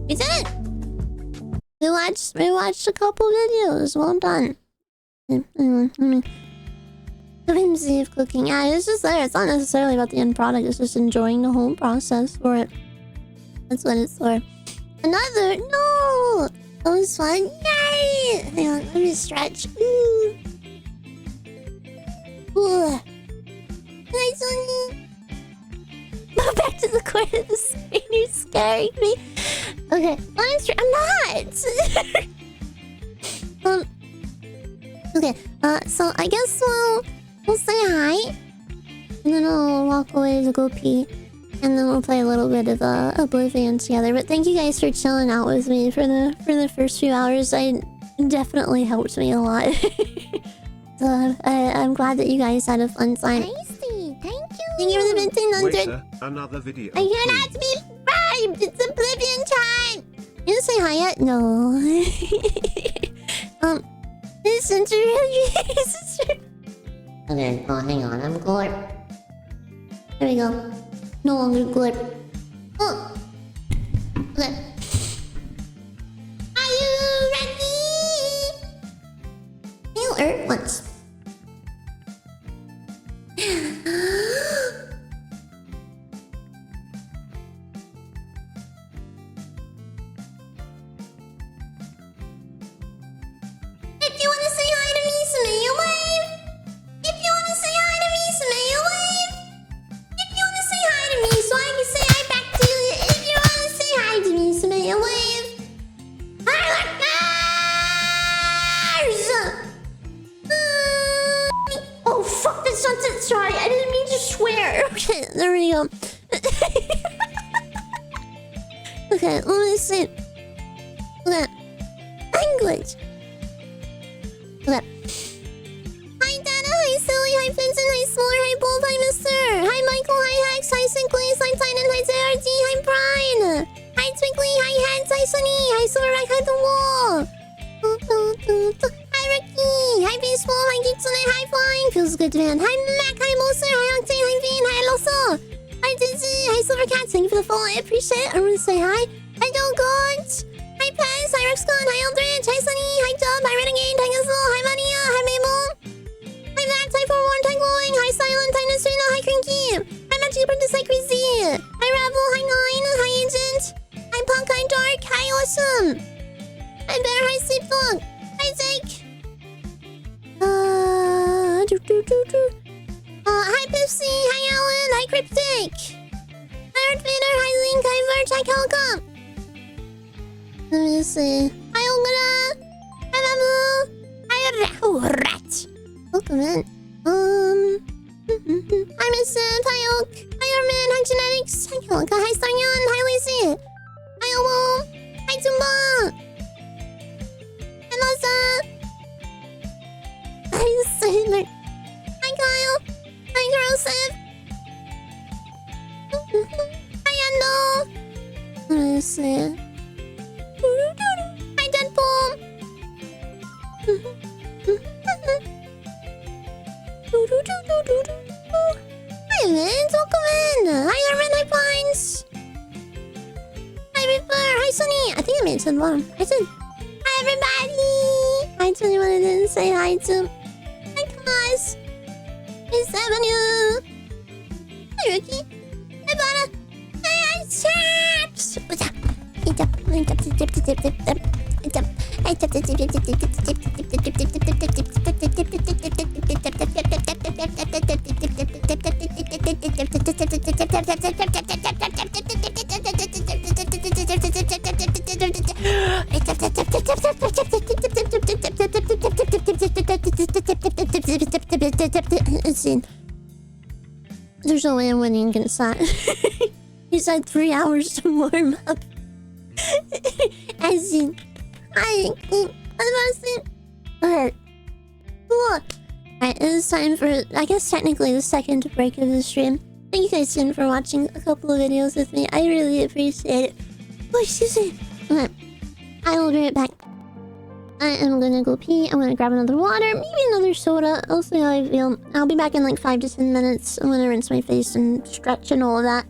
We did it! We watched a couple videos. Well done. Whimsy of cooking. Yeah, it's just there. It's not necessarily about the end product. It's just enjoying the whole process for it. That's what it's for. Another. No! That was fun. Yay! Hang on. Let me stretch. Ooh. Ooh. Nice on you. Go back to the corner of the screen. You're scaring me. Okay. I'm not. Okay. So I guess we'll say hi, and then I'll walk away to go pee, and then we'll play a little bit of Oblivion together. But thank you guys for chilling out with me for the first few hours. I definitely helped me a lot. So I'm glad that you guys had a fun time. Tasty, thank you. Thank you for the 1500. Waiter, another video. I cannot be bribed. It's Oblivion time. You didn't say hi yet? No. This interview. Okay, oh, hang on. I'm Glorp. There we go. No longer Glorp. Oh. Okay. Are you ready? Hail Earth once. If you wanna say hi to me, submit your wave. If you wanna say hi to me, submit your wave. If you wanna say hi to me, so I can say hi back to you. If you wanna say hi to me, submit your wave. Oh fuck! That's not that. Sorry, I didn't mean to swear. Okay, there we go. Okay, let me see. Okay, language. Okay. Hi Dana, hi Silly, hi Vincent, hi Smoller, hi Bold, hi Mister. Hi Michael, hi Hex, hi Sinclair, hi Titan, hi JRD, hi Brian. Hi Twiggly, hi Heads, hi Sunny, hi Silverback, hi The Wall. Hi Ricky, hi Baseball, hi Geeksune, hi Flying, feels good man. Hi Mac, hi Moser, hi Octane, hi Bean, hi Loso. Hi Dizzy, hi Silvercat, thank you for the follow, I appreciate it. I'm gonna say hi. Hi Dolgods. Hi Pez, hi Rexcon, hi Eldridge, hi Sunny, hi Dub, hi Renegade, hi Gizzle, hi Mania, hi Mabel. Hi Max, hi 41, hi Glowing, hi Silent, hi Nasrina, hi Cranky. Hi Magic Apprentice, hi Crazy. Hi Rebel, hi Nine, hi Agent. Hi Punk, hi Dark, hi Awesome. Hi Bear, hi Sleepdog. Hi Zake. Hi Pepsi, hi Alan, hi Cryptic. Hi Earth Vader, hi Link, hi Verge, hi Calcom. Let me see. Hi Ongara. Hi Mamu. Hi Rat. Welcome in. Hi Miss Sim, hi Oak. Hi Armin, hi Hi, Genetics. Hi, Kilka. Hi, Staryon. Hi, Lacey. Hi, Owo. Hi, Tumba. Hi, Lassa. Hi, Sailor. Hi, Kyle. Hi, Corrosive. Hi, Endo. Let's see. Hi, Deadpool. Hi, Vince. Welcome in. Hi, Armin. Hi, Pines. Hi, Reaper. Hi, Sunny. I think I made it to the bottom. I said, hi, everybody. Hi to anyone I didn't say hi to. Hi, Claus. Miss Avenue. Hi, Rookie. Hi, Bana. Hi, Chaps. What's up? There's no way I'm winning against that. He's had 3 hours to warm up. As in, alright. Cool. Alright, it is time for, I guess technically the second break of the stream. Thank you guys again for watching a couple of videos with me. I really appreciate it. Oh, excuse me. Alright. I will be right back. I am gonna go pee. I'm gonna grab another water, maybe another soda. I'll see how I feel. I'll be back in like 5 to 10 minutes. I'm gonna rinse my face and stretch and all of that.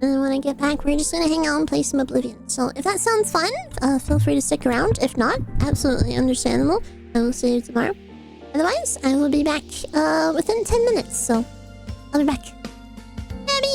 And then when I get back, we're just gonna hang out and play some Oblivion. So if that sounds fun, feel free to stick around. If not, absolutely understandable. I will see you tomorrow. Otherwise, I will be back within 10 minutes. So I'll be back. Abby!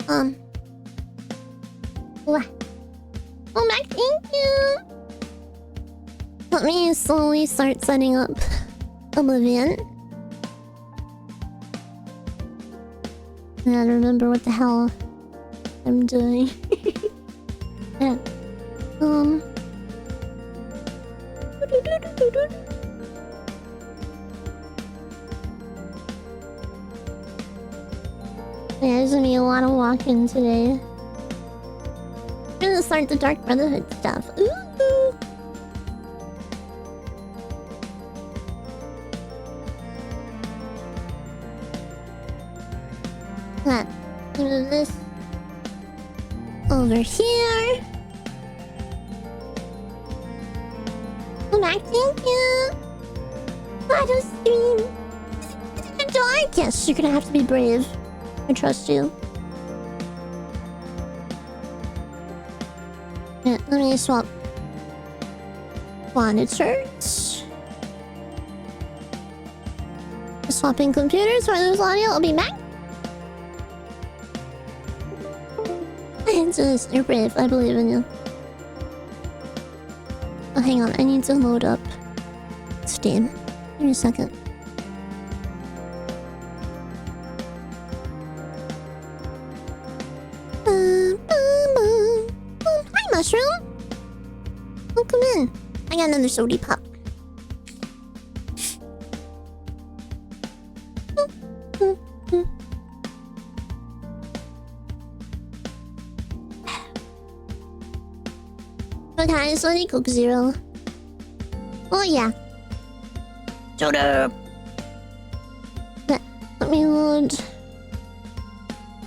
Oh, Mac, thank you. Let me slowly start setting up Oblivion. I don't remember what the hell I'm doing. Yeah. Yeah, there's gonna be a lot of walking today. I'm gonna start the Dark Brotherhood stuff. Ooh. That. Move this over here. Come back, thank you. Auto stream. Dark. Yes, you're gonna have to be brave. I trust you. Yeah, let me swap monitors. Swapping computers for this audio. I'll be back. Answer this. You're brave. I believe in you. Oh, hang on. I need to load up Steam. Give me a second. Hi, Mushroom. Welcome in. I got another sody pop. Okay, Sonic Coke Zero. Oh yeah. Soda. Let me load.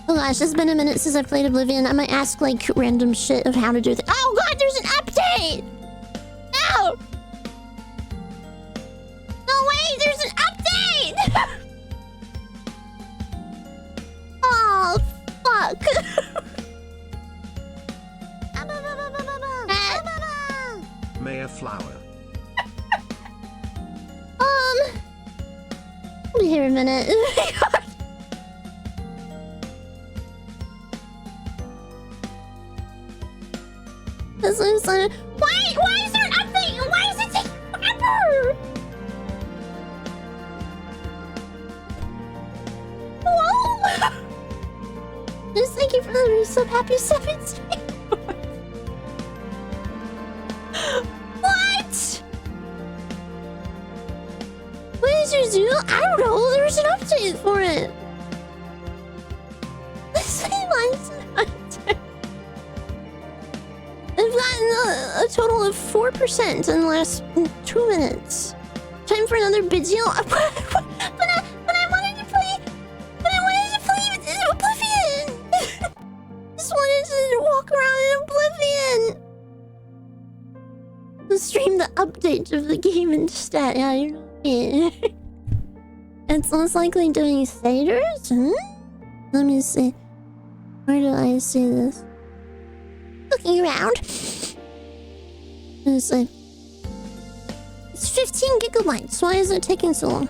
Oh gosh, it's been a minute since I played Oblivion. I might ask like random shit of how to do things. Oh god, there's an update! No! No way, there's an update! Oh fuck. Mayor Flower. I'll be here a minute. This is why is there an update? Why is it taking forever? Whoa! Just thank you for the resub. Happy 17. What? What is your deal? I don't know. There's an update for it. This mine's an update. I've gotten a total of 4% in the last 2 minutes. Time for another video. But I wanted to play. But I wanted to play Oblivion. Just wanted to walk around in Oblivion. To stream the update of the game instead. Yeah, you know it. It's less likely doing shaders. Let me see. Where do I see this? Looking around. Let's see. It's 15 gigabytes. Why is it taking so long?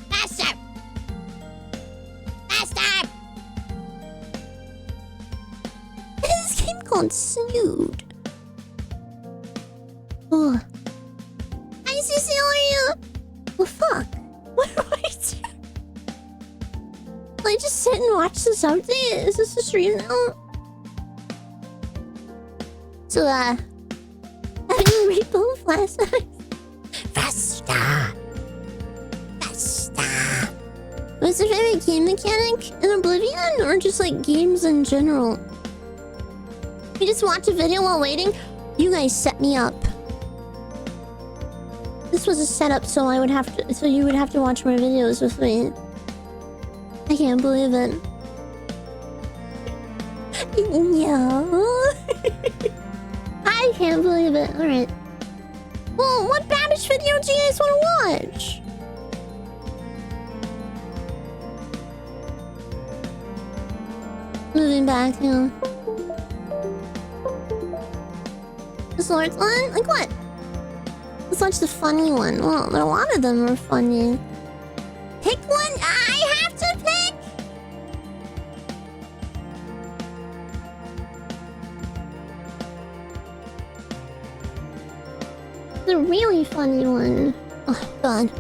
Faster! Faster! This game called Snood. Oh. Hi, Cecilia! Well, fuck. What do I do? Will I just sit and watch this update? Is this a stream now? So, having repo last night. Faster! Faster! What's your favorite game mechanic in Oblivion? Or just like games in general? You just watch a video while waiting? You guys set me up. This was a setup, so I would have to. So you would have to watch more videos with me. I can't believe it. No. I can't believe it. All right. Well, what Babish video do you guys want to watch? Moving back, yeah. This Lord's one? Like what? Let's watch the funny one. Well, a lot of them are funny. Pick one. I have to pick. The really funny one. Oh God.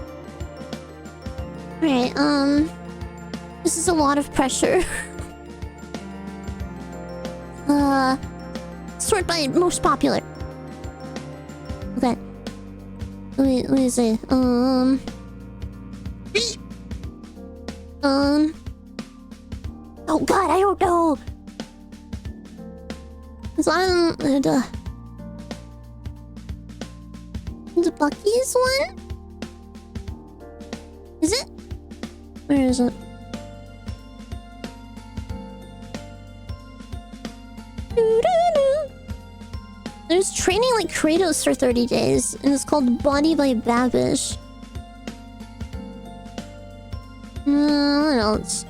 All right. This is a lot of pressure. Sort by most popular. Okay. Let me see. Oh God, I don't know. There's a lot of them. The Bucky's one? Is it? Where is it? There's training like Kratos for 30 days, and it's called Body by Babish. What else?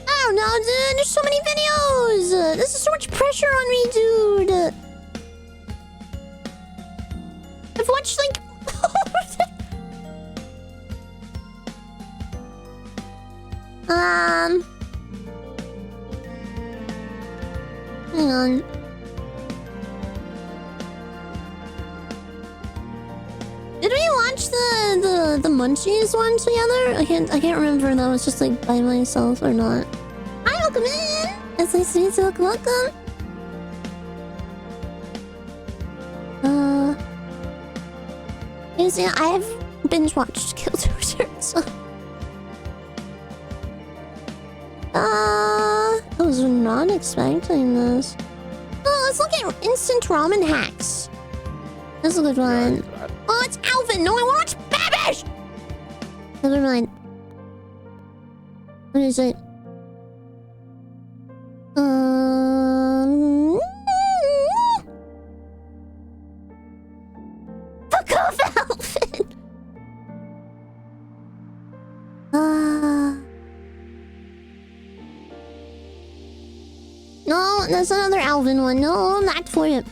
I don't know, dude. There's so many videos. This is so much pressure on me, dude. I've watched like... Hang on. Did we watch the Munchies one together? I can't remember if that was just like by myself or not. Hi, welcome in. It's nice to meet you. Welcome. Yeah, I've binge watched Killdozer, so. I was not expecting this. Oh, let's look at instant ramen hacks. That's a good one. Oh, it's Alvin. No, I want to watch Babish. Never mind. What is it? Fuck off, Alvin. No, that's another Alvin one. No, not for you.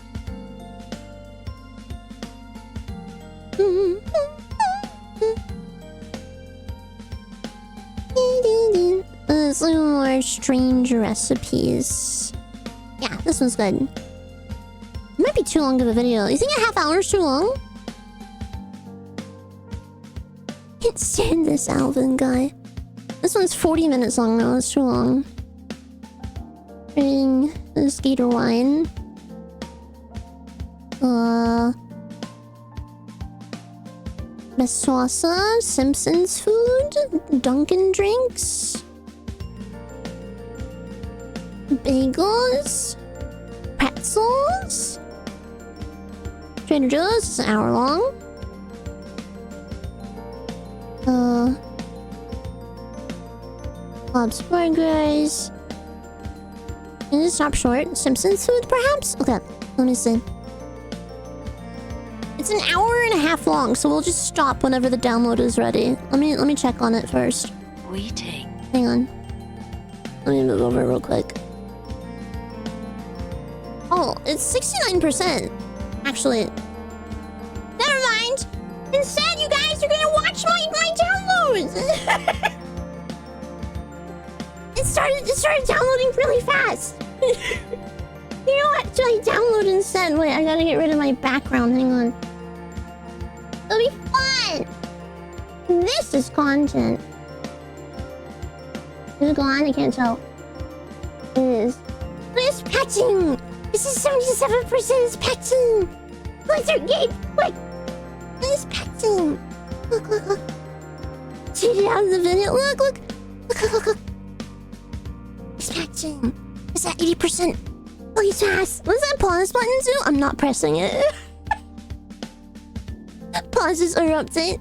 Some more strange recipes. Yeah, this one's good. It might be too long of a video. You think a half hour is too long? Can't stand this Alvin guy. This one's 40 minutes long now. It's too long. Drinking the skater wine. Beswasa, Simpsons food, Dunkin' drinks, bagels, pretzels, Trader Joe's is an hour long. Bob's Burgers. Can you stop short? Simpsons food, perhaps? Okay, let me see. It's an hour and a half long, so we'll just stop whenever the download is ready. Let me check on it first. We take. Hang on. Let me move over real quick. Oh, it's 69%. Actually. Never mind. Instead, you guys are gonna watch my downloads. It started downloading really fast. You know what? Should I download instead? Wait, I gotta get rid of my background. Hang on. It'll be fun. This is content. Is it gone? I can't tell. It is. It's patching. This is 77%. It's patching. Blizzard game. Wait. It's patching. Look, look, look. Check it out in the video. Look, look. Look, look, look, look. It's patching. It's at 80%. Look, it's fast. What does that pause button do? I'm not pressing it. Pauses or update.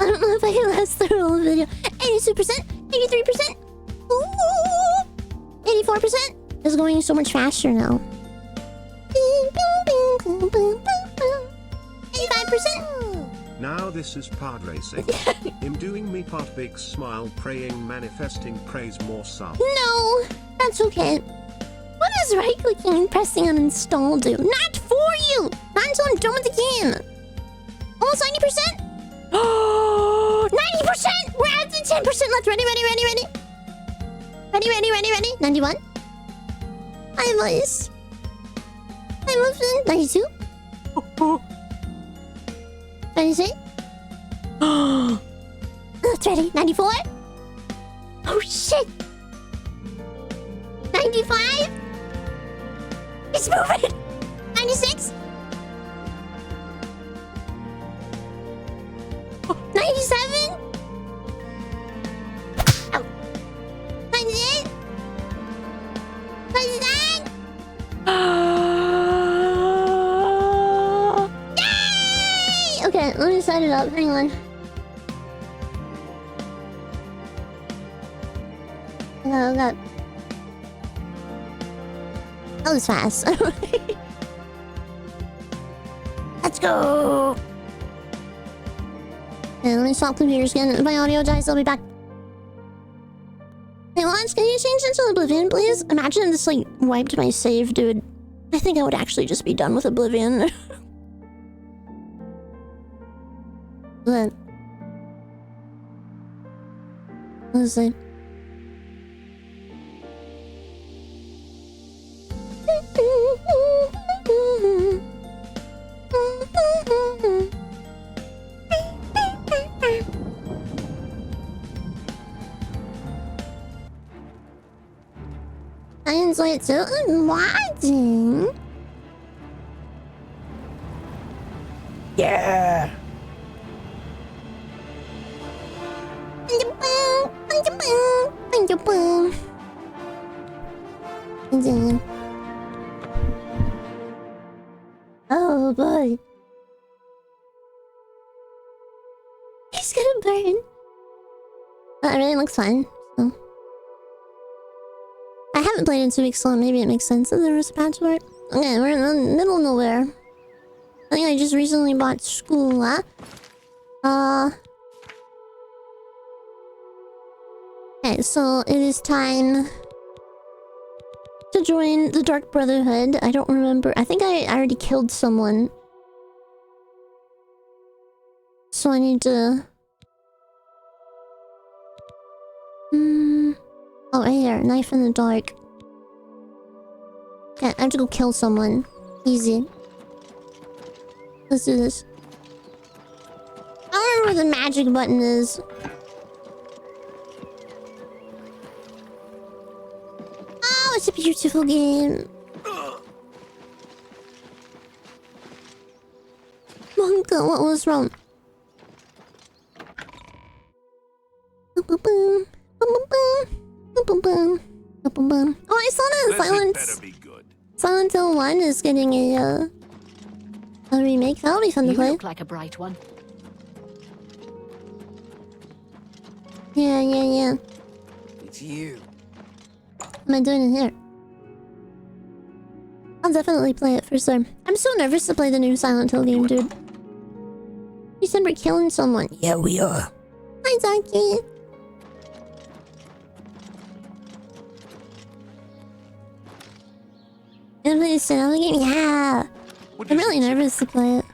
I don't know if I can last the whole video. 82%, 83%, ooh, 84%. It's going so much faster now. 85%. Now this is pod racing. I'm doing me part big smile praying manifesting praise more sub. No, that's okay. What does right clicking and pressing on install do? Not for you! Not until I'm done with the game. Almost 90%? Oh, 90%! We're at the 10% left. Ready. Ready. 91. Hi, boys. Hi, Muffin. 92. 93. Oh, that's ready. 94. Oh, shit. 95. It's moving. 96. 97. Oh. 98. 99. Yay! Okay, let me set it up. Hang on. Oh god. That was fast. Let's go. Okay, let me swap computers again. If my audio dies, I'll be back. Hey, Lance, can you change it to Oblivion, please? Imagine this, like, wiped my save, dude. I think I would actually just be done with Oblivion. But... let's see. I enjoy it too. I'm watching. Yeah. Oh boy. He's gonna burn. That really looks fun. So. I haven't played in 2 weeks, so maybe it makes sense that there was a patch for it. Okay, we're in the middle of nowhere. I think I just recently bought school, huh? Okay, so it is time to join the Dark Brotherhood. I don't remember. I think I already killed someone. So I need to... Oh, right here. Knife in the dark. Okay, I have to go kill someone. Easy. Let's do this. I don't remember where the magic button is. Oh, it's a beautiful game. Monka, what was wrong? Oh, I saw that Silent Hill 1 is getting a remake. That'll be fun to play. You look like a bright one. Yeah. It's you. What am I doing in here? I'll definitely play it for sure. I'm so nervous to play the new Silent Hill game, dude. You said we're killing someone. Yeah, we are. Hi, Zaki. Gonna play the Silent Hill game? Yeah. I'm really nervous to play it.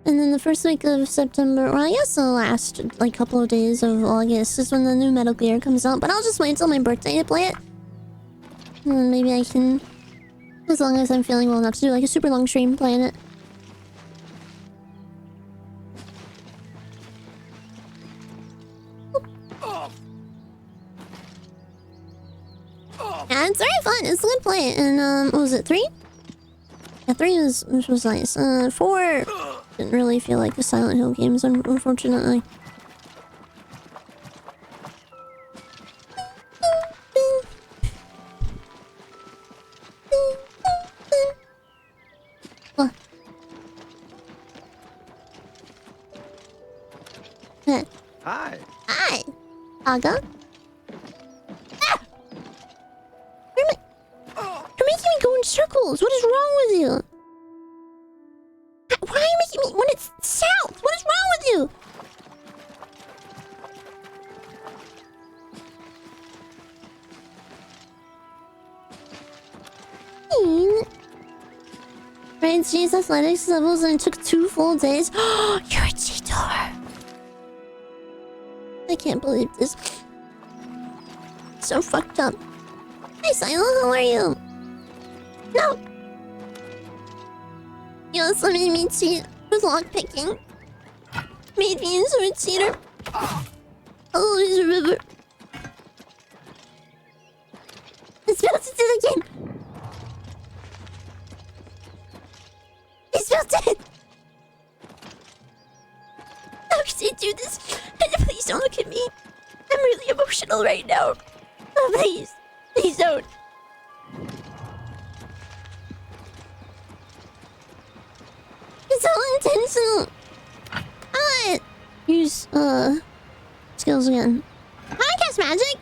And then the first week of September, well, I guess the last, like, couple of days of August is when the new Metal Gear comes out. But I'll just wait until my birthday to play it. And then maybe I can, as long as I'm feeling well enough to do, like, a super long stream playing it. Yeah, it's very fun. It's a good play. And, what was it, 3? Yeah, 3 was nice. 4 didn't really feel like the Silent Hill games, unfortunately. What? Hi. Hi. Aga? You're making me go in circles. What is wrong with you? look at me when it's south. What is wrong with you? Right, G's athletics levels and it took 2 full days. You're a cheater. I can't believe this. So fucked up. Hey, Silo, how are you? No. You also made me cheat with lockpicking. Made me into a cheater. Oh, there's a river. It's about to do it again. It's about to. How could they do this? Please don't look at me. I'm really emotional right now. Oh, please. Please don't. It's all intentional. Alright. Use, skills again. How do I cast magic?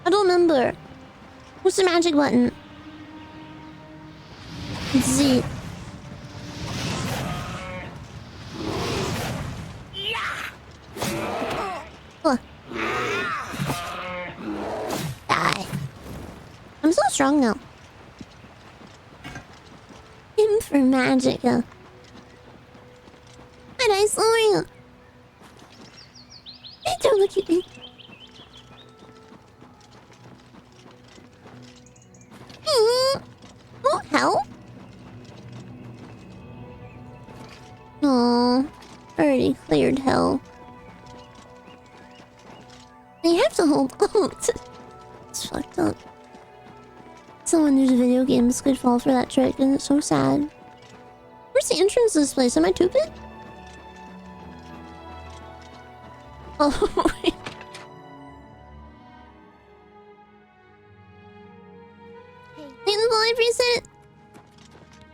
I don't remember. What's the magic button? Let's see. Oh. Die. I'm so strong now. Him for magic. Hi, nice Lori. Hey, don't look at me. Oh, hell. Aww. Already cleared hell. You have to hold on. It's fucked up. Someone new to video games could fall for that trick, and it's so sad. Where's the entrance to this place? Am I stupid? Oh. Hey, the boy preset.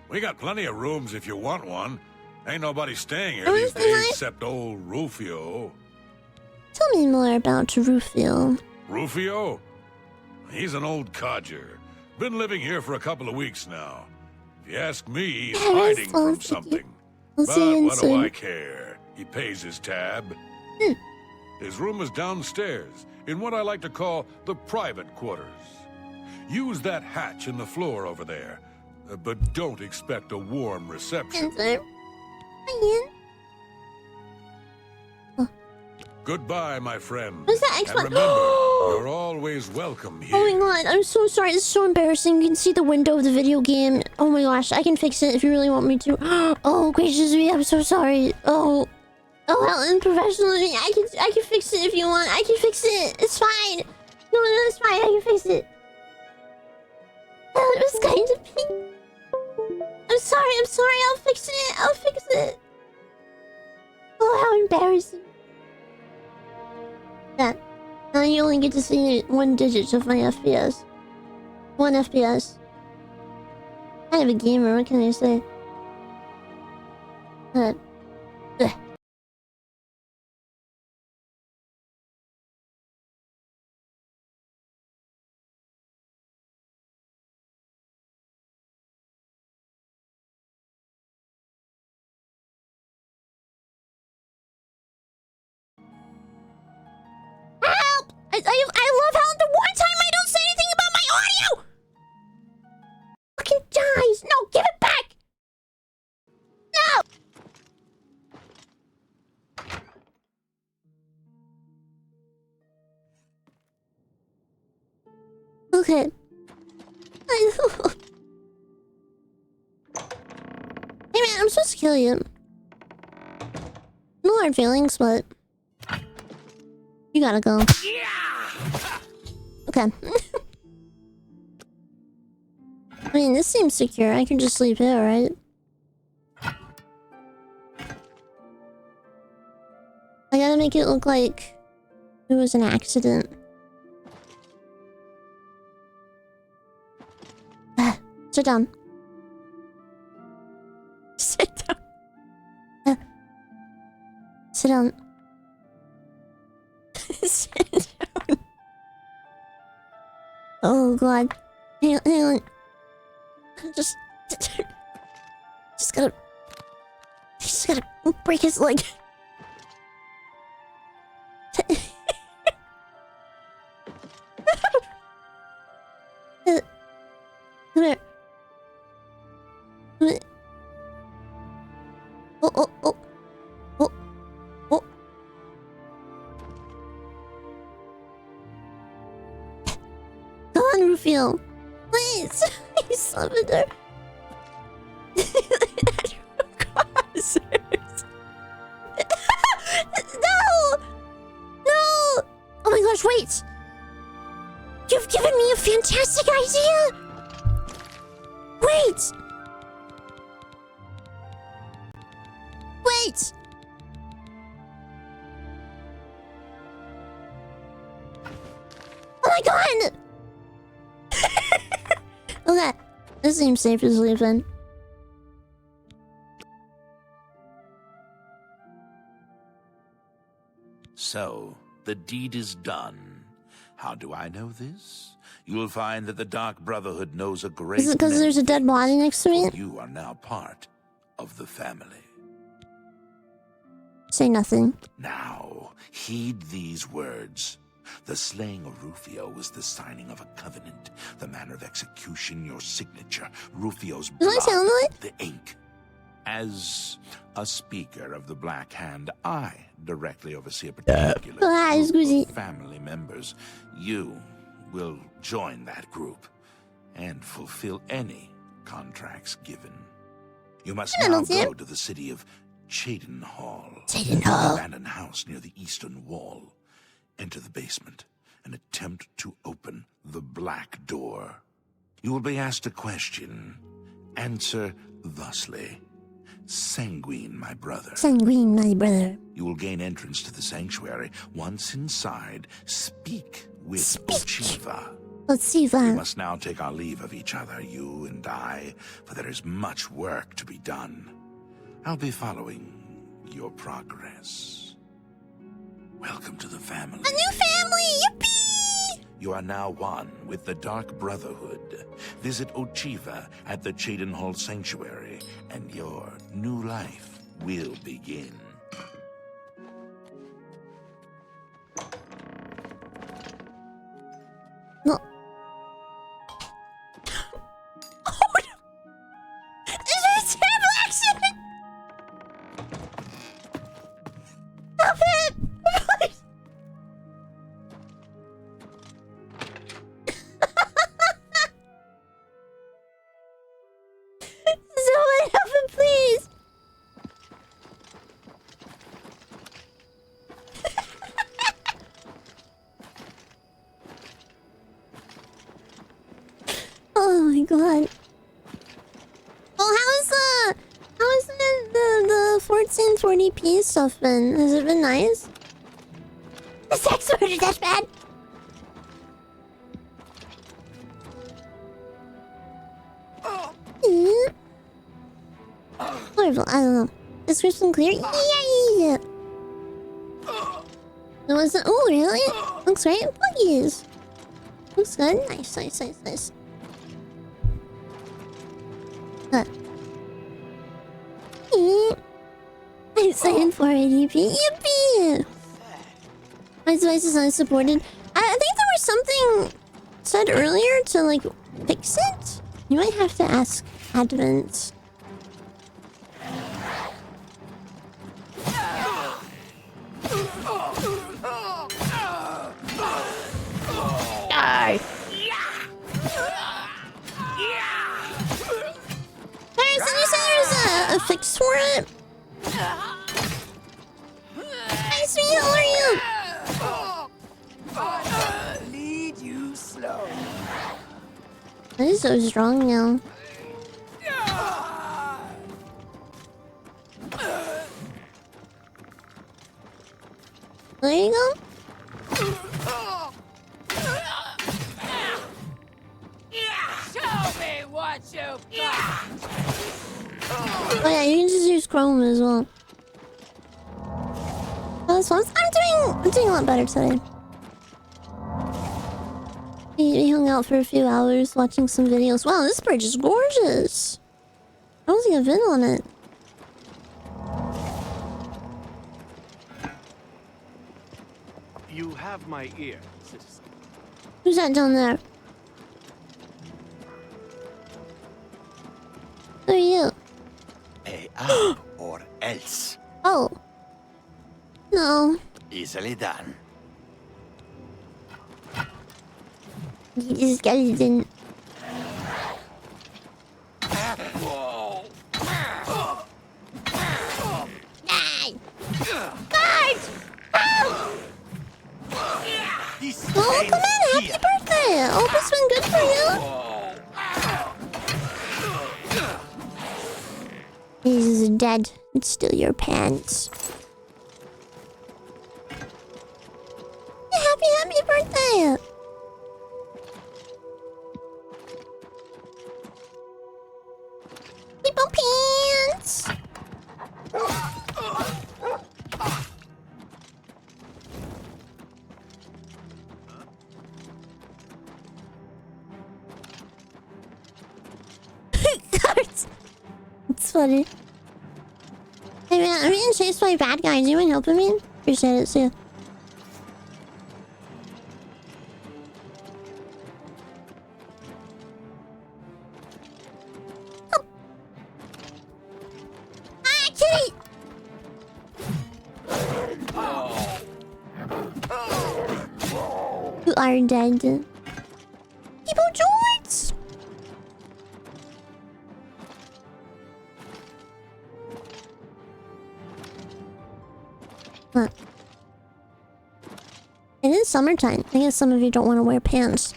We got plenty of rooms if you want one. Ain't nobody staying here these days except old Rufio. Tell me more about Rufio. Rufio? He's an old codger. Been living here for a couple of weeks now. If you ask me, he's hiding from something. But what do I care? He pays his tab. His room is downstairs, in what I like to call the private quarters. Use that hatch in the floor over there. But don't expect a warm reception. Goodbye, my friend. What's that And remember, you're always welcome here. Oh my god, I'm so sorry. This is so embarrassing. You can see the window of the video game. Oh my gosh, I can fix it if you really want me to. Oh, gracious me, I'm so sorry. Oh, how unprofessional of me. I can fix it if you want. I can fix it. It's fine. No, it's fine. I can fix it. Oh, it was kind of pink. I'm sorry. I'll fix it. Oh, how embarrassing. That. Now you only get to see 1 digit of my FPS. 1 FPS. I have a gamer, what can I say? Ugh. Help! I love how the one time I don't say anything about my audio! Fucking dies! No, give it back! No! Okay. Hey man, I'm supposed to kill you. No hard feelings, but... You gotta go. Okay. I mean, this seems secure. I can just sleep here, right? I gotta make it look like it was an accident. Sit down. Sit down. Sit down. Sit down. Oh god. Hang on. Just gotta just gotta break his leg. Come here. Oh. Come on, Rufio. Please. He's summoned her. No! No! Oh my gosh, wait! You've given me a fantastic idea! Wait! Wait! Oh my god! Okay, this seems safe to sleep in. So, the deed is done. How do I know this? You'll find that the Dark Brotherhood knows a great Is it because there's a dead body next to me? You are now part of the family. Say nothing. Now, heed these words. The slaying of Rufio was the signing of a covenant. The manner of execution, your signature. Rufio's blood, the ink. As a speaker of the Black Hand, I directly oversee a particular group of family members. You will join that group and fulfill any contracts given. You must now go to the city of Cheydinhal. An abandoned house near the eastern wall. Enter the basement and attempt to open the black door. You will be asked a question. Answer thusly. Sanguine, my brother. Sanguine, my brother. You will gain entrance to the sanctuary. Once inside, speak with Ochiva. Ochiva. We must now take our leave of each other, you and I, for there is much work to be done. I'll be following your progress. Welcome to the family. A new family! Yippee! You are now one with the Dark Brotherhood. Visit Ochiva at the Cheydinhal Sanctuary, and your new life will begin. No. Oh no! This is a terrible accident! Stop it! Someone help him, please! Oh my god. Oh, how is the 1440p stuff been? Has it been nice? The sex order, that's bad! Horrible, I don't know. Description clear? Yeah! No, is it? Oh, really? Looks right? Buggies. Looks good. Nice. Good. I'm saying 480p. Yippee! My device is unsupported. I think there was something said earlier to, like, fix it? You might have to ask admins. Die! Hey, so you say there's a fix for it? Hey, sweetie, how are you? Lead you slow. That is so strong now. There you go. Show me what you got. Oh yeah, you can just use Chrome as well. That's fun. I'm doing a lot better today. We hung out for a few hours watching some videos. Wow, this bridge is gorgeous. I don't think I've been on it. You have my ear, citizen. Who's that down there? Who are you? Pay up or else. Oh. No. Easily done. You just didn't. Guards! Oh, come on, happy birthday! I hope it's been good for you. He's dead. It's still your pants. Happy birthday! People pants! Cards! It's funny. Hey man, I'm being chased by bad guys. You mind helping me? Appreciate it, see ya. You are dead. People joints! Huh. It is summertime. I guess some of you don't want to wear pants.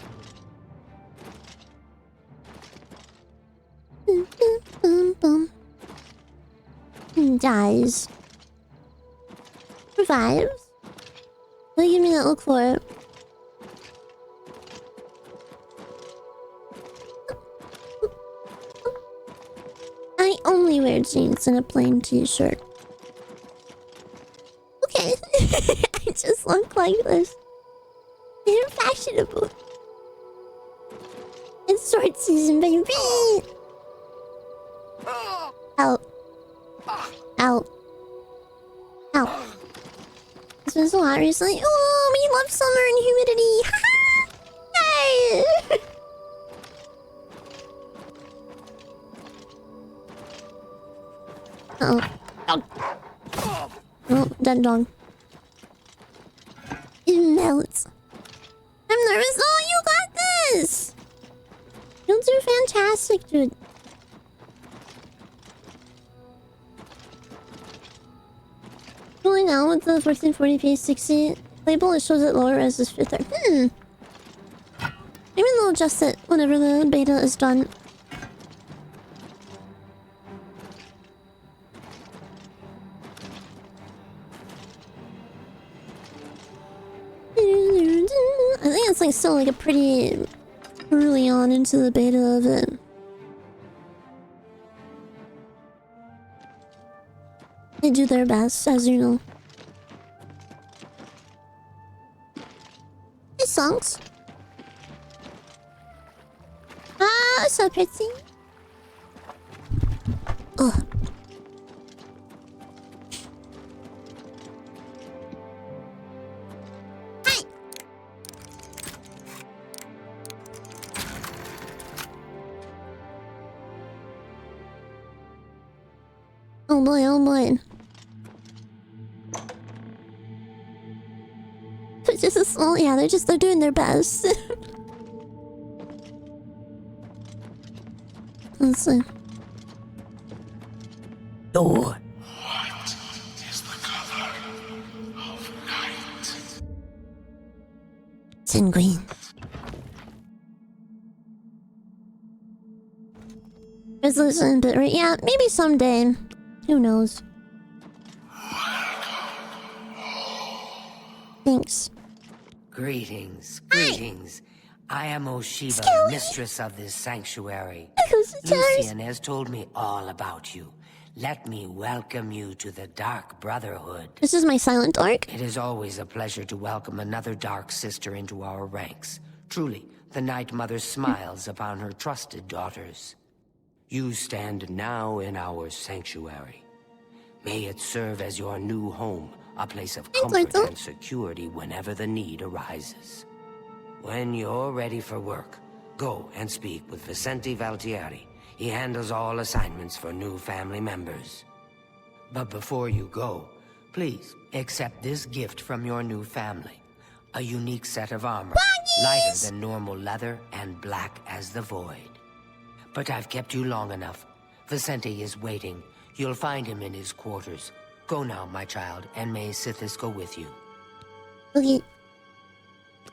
Dies. Revives. Will you give me that look for it? I only wear jeans and a plain t-shirt. Okay. I just look like this. They're fashionable. It's short season, baby! Out. Out. Out. It's been so hot recently. Oh, we love summer and humidity. Hey! Oh, dead dog. It melts. I'm nervous. Oh, you got this! You'll do fantastic, dude. Rolling now with the 1440p 60 label, it shows it lower res is 5th. Maybe they'll adjust it whenever the beta is done. I think it's like still like a pretty early on into the beta of it. They do their best, as you know. Hey, songs. Ah, so pretty. Ugh. Hi. Oh boy, oh boy. It's just a small, yeah, they're doing their best. Let's see. Door. What is the color of night? It's in green. Resolution bitrate, yeah, maybe someday. Who knows? Thanks. Greetings, greetings. I am Oshiba, mistress of this sanctuary. Lucian has told me all about you. Let me welcome you to the Dark Brotherhood. This is my silent dark. It is always a pleasure to welcome another Dark Sister into our ranks. Truly, the Night Mother smiles upon her trusted daughters. You stand now in our sanctuary. May it serve as your new home, a place of comfort and security whenever the need arises. When you're ready for work, go and speak with Vicente Valtieri. He handles all assignments for new family members. But before you go, please accept this gift from your new family. A unique set of armor, lighter than normal leather and black as the void. But I've kept you long enough. Vicente is waiting. You'll find him in his quarters. Go now, my child, and may Sithis go with you. Okay.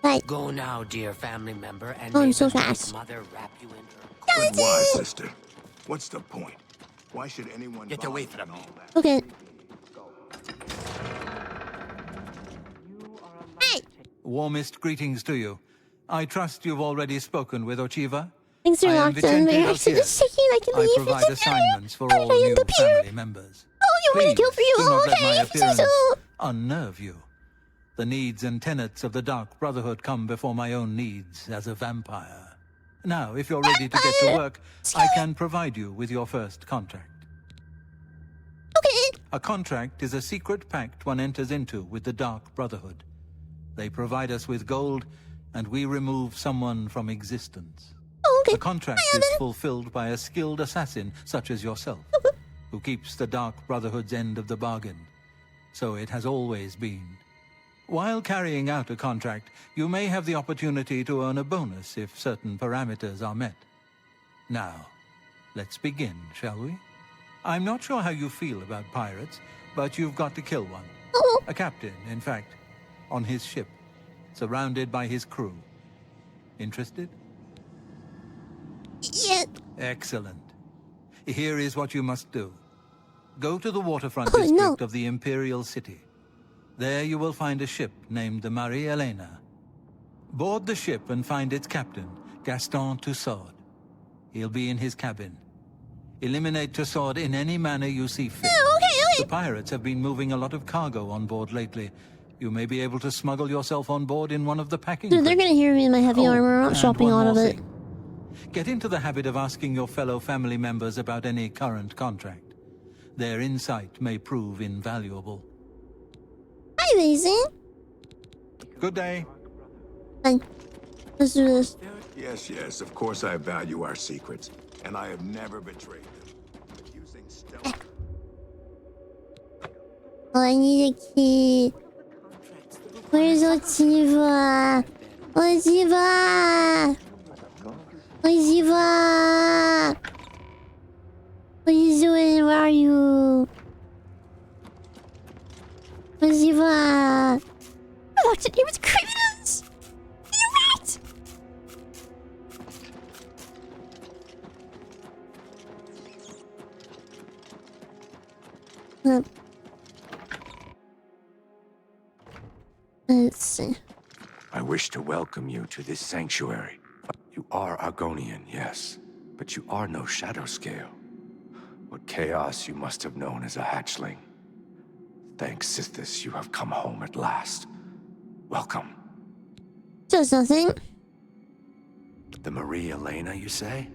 Bye. Go now, dear family member, and Oh, may I'm so the fast. mother wrap you in her. But why, sister? What's the point? Why should anyone Get away from me. Okay. Hey! Warmest greetings to you. I trust you've already spoken with Ochiva. Things are I am locked in, but Vicente you're actually Valtieri. just checking I can leave. I provide assignments for all new family members. Oh, you want to Please kill for you? do not let Okay, my if you say appearance so. unnerve you. The needs and tenets of the Dark Brotherhood come before my own needs as a vampire. Now, if you're ready to get to work, I can provide you with your first contract. Okay. A contract is a secret pact one enters into with the Dark Brotherhood. They provide us with gold, and we remove someone from existence. Oh, okay. The contract is fulfilled by a skilled assassin such as yourself, who keeps the Dark Brotherhood's end of the bargain. So it has always been. While carrying out a contract, you may have the opportunity to earn a bonus if certain parameters are met. Now, let's begin, shall we? I'm not sure how you feel about pirates, but you've got to kill one. A captain, in fact, on his ship, surrounded by his crew. Interested? Yeah. Excellent. Here is what you must do. Go to the waterfront district of the Imperial City. There you will find a ship named the Marie Elena. Board the ship and find its captain, Gaston Tussaud. He'll be in his cabin. Eliminate Tussaud in any manner you see fit. Okay. The pirates have been moving a lot of cargo on board lately. You may be able to smuggle yourself on board in one of the packing Dude, they're crates. gonna hear me in my heavy armor. I'm and shopping one out of more it. thing. Get into the habit of asking your fellow family members about any current contract. Their insight may prove invaluable. Hi, Maisie. Good day. Fine. Let's do this. Yes, of course I value our secrets, and I have never betrayed them. But using stealth... Oh, I need a key. Where's Ochiva? Ochiva! Ochiva! What are you doing? Where are you? Ochiva! I locked it here with criminals! You rat! Let's see. I wish to welcome you to this sanctuary. You are Argonian, yes, but you are no shadow scale. What chaos you must have known as a hatchling. Thanks, Sithis, you have come home at last. Welcome. Does nothing. The Marie Elena, you say?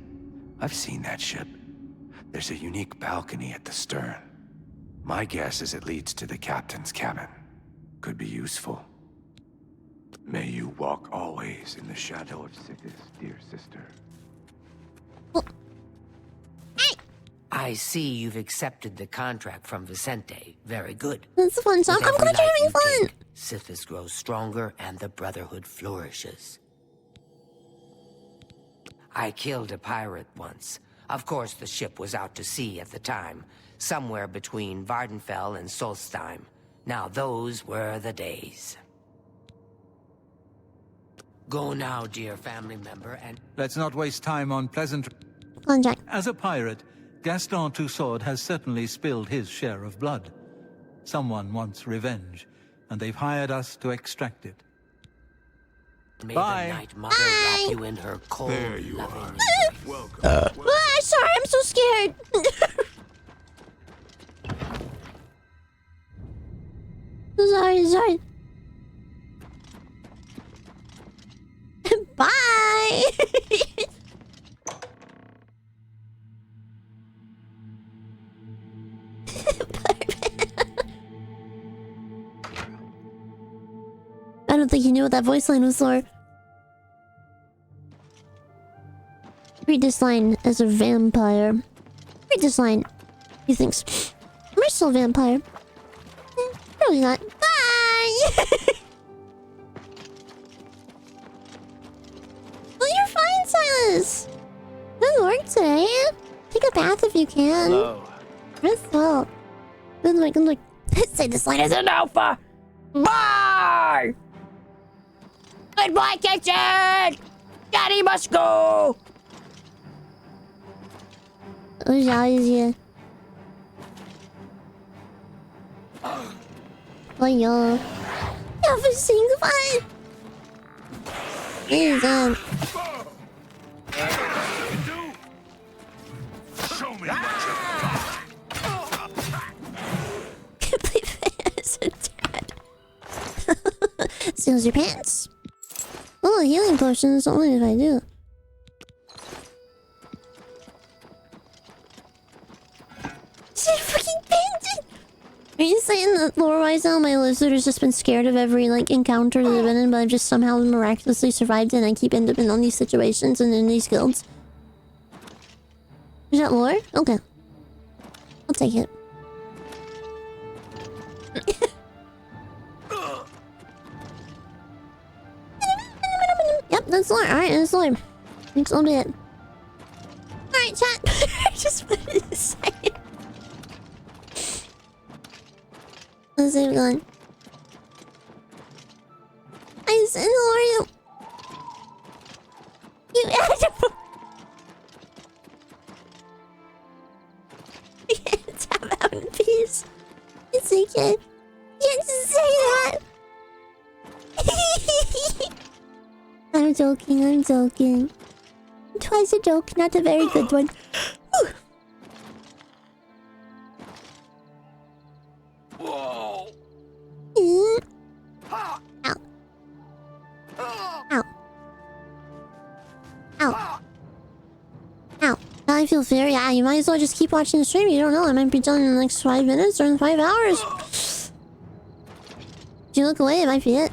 I've seen that ship. There's a unique balcony at the stern. My guess is it leads to the captain's cabin. Could be useful. May you walk always in the shadow of Sithis, dear sister. I see you've accepted the contract from Vicente. Very good. That's fun. So I'm With every glad you're life having you fun. take, Sithis grows stronger and the Brotherhood flourishes. I killed a pirate once. Of course, the ship was out to sea at the time, somewhere between Vardenfell and Solstheim. Now, those were the days. Go now, dear family member, and... Let's not waste time on pleasantry. Contract. As a pirate, Gaston Tussaud has certainly spilled his share of blood. Someone wants revenge, and they've hired us to extract it. May Bye. the Night Mother wrap you in her cold, There you loving are. embrace. Welcome. Sorry, I'm so scared. Sorry. Bye. Perfect. don't think he knew what that voice line was for. Read this line as a vampire. Read this line. He thinks, am I still a vampire? Probably not. Bye! Well, you're fine, Silas. Good work today. Take a bath if you can. Hello. Rest well. Good luck, good luck. Say this line as an alpha. Bye! Goodbye, kitchen! Daddy must go! Who's always here? Oh, yo. Yeah, for seeing fun! Please, Show me can't believe it is a dad. Steals your pants. Oh, healing potions, only if I do. She's freaking painted! Are you saying that lore-wise now my lizard has just been scared of every like encounter that I've been in, but I've just somehow miraculously survived and I keep ending up in all these situations and in these guilds? Is that lore? Okay. I'll take it. Yep, that's lore. Alright, that's lore. Thanks a little bit. Alright, chat. I just wanted to say it. Let's see what's going. I said lore. You animal. You can't tap out in peace. It's okay. You can't just say that. I'm joking, I'm joking. Twice a joke, not a very good one. Whoa! Ow. Ow. Ow. Ow. Now I feel very... Yeah, you might as well just keep watching the stream. You don't know, I might be done in the next 5 minutes or in 5 hours. If you look away, it might be it.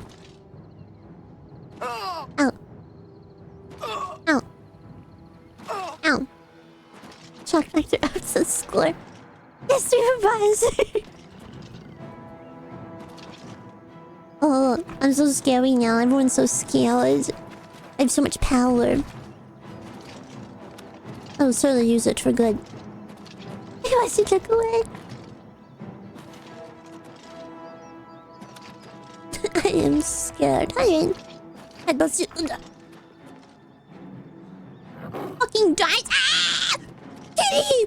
Ow. Ow. Ow. Shock factor up to score. Yes, supervisor. Oh, I'm so scary now. Everyone's so scared. I have so much power. I will certainly use it for good. He wants to look away. I am scared. I am. I must fucking die. Ah! Kitty!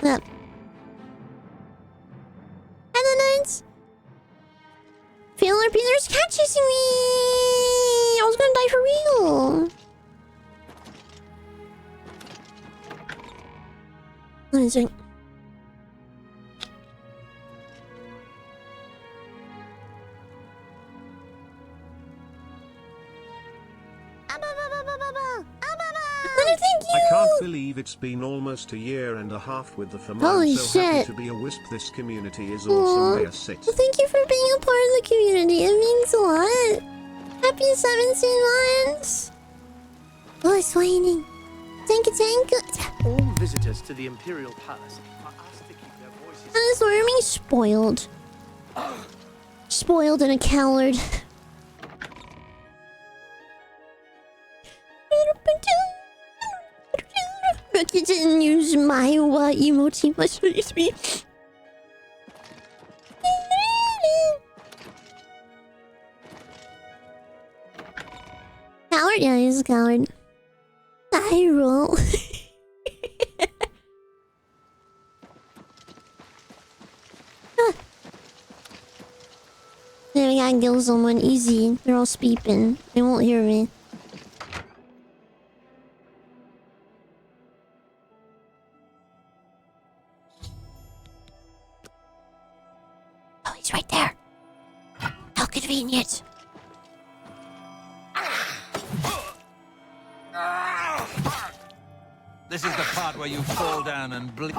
Yep. Hello, Knights. Feeler Peter's cat chasing me. I was gonna die for real. Let me drink. I can't believe it's been almost a year and a half with the firm. Holy I'm so happy shit. to be a wisp. This community is Aw. awesome. There, sit. Well, thank you for being a part of the community. It means a lot. Happy 17 months. Oh, it's raining. Thank you. All visitors to the Imperial Palace are asked to keep their voices. How does Wormy spoiled? Spoiled and a coward. Rookie didn't use my emoji much with me. Coward? Yeah, he's a coward. I roll. There, we gotta kill someone easy. They're all speeping. They won't hear me. Oh, he's right there. How convenient. This is the part where you fall down and bleed.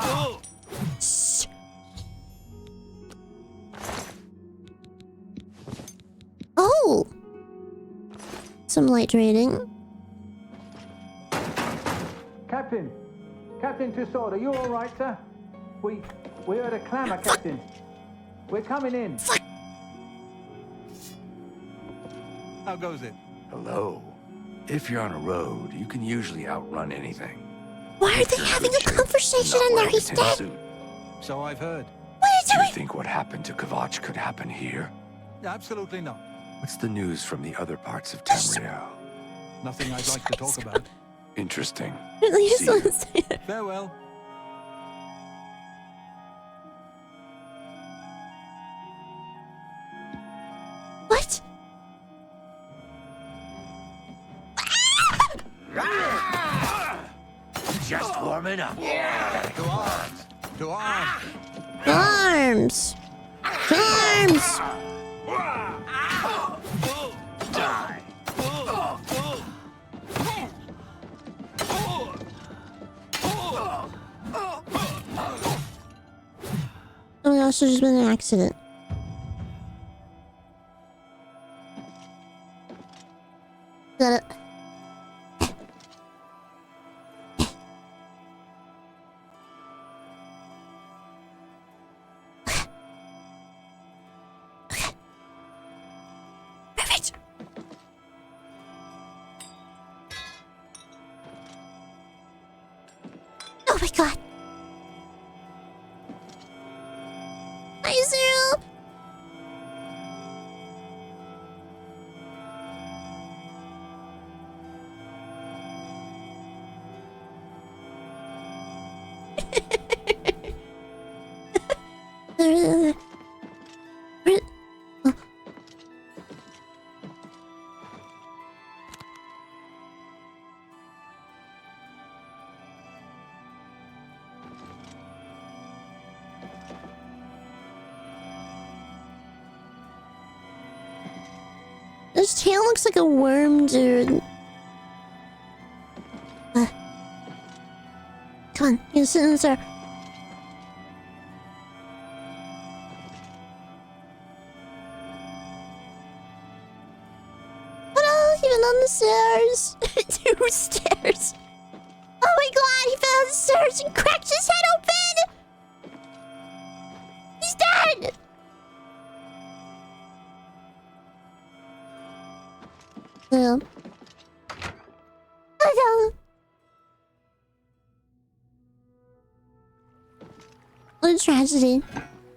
Oh! Some light training. Captain! Captain Tussaud, are you alright, sir? We heard a clamor, Captain. We're coming in. How goes it? Hello. If you're on a road, you can usually outrun anything. Why are they having a conversation in there? He's dead. So I've heard. What are you Do doing? you think what happened to Kvatch could happen here? Absolutely not. What's the news from the other parts of Tamriel? Nothing I'd like to talk about. Interesting. Please See you. don't say it. Farewell. What? Just warming up. To arms. To arms. Arms! Arms! Die. Oh my gosh, there's been an accident. Got it. Perfect. Oh my god. Hi, Zero. His tail looks like a worm, dude. Come on, you can sit in there. Hello, he went on the stairs. 2 stairs. Oh my god, he fell down the stairs and cracked his head open! He's dead! Yeah. Hello. What a tragedy.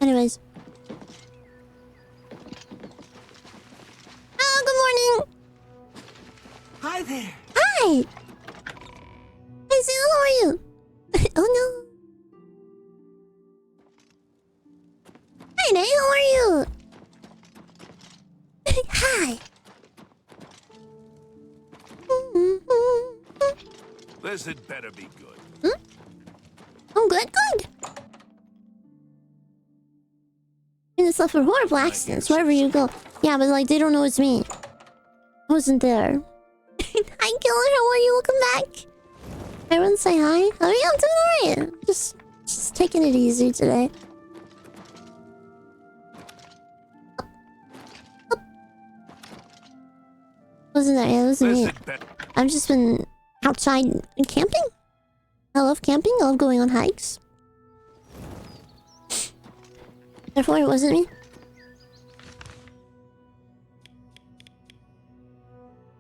Anyways. Oh, good morning. Hi there. Hi. Hey, Sam, how are you? Oh no. Hi, Nate, how are you? Hi. This had better be good. Oh, good, good. And it's for horrible accidents wherever you go. Yeah, but like they don't know it's me. I wasn't there. Hi, Killer. How are you? Welcome back. Everyone, say hi. Oh yeah, I'm doing alright. Just taking it easy today. Wasn't there? Yeah, it wasn't me. I've just been outside and camping. I love camping. I love going on hikes. Therefore, it wasn't me.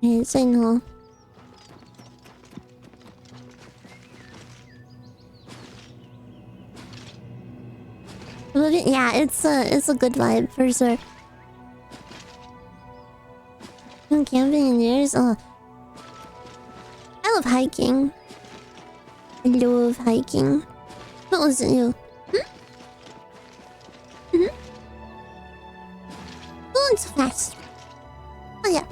I didn't say no. Oblivion, yeah, it's a good vibe for sure. Been camping in years. Oh, I love hiking. I love hiking. What was it, you? Going so fast. Oh yeah.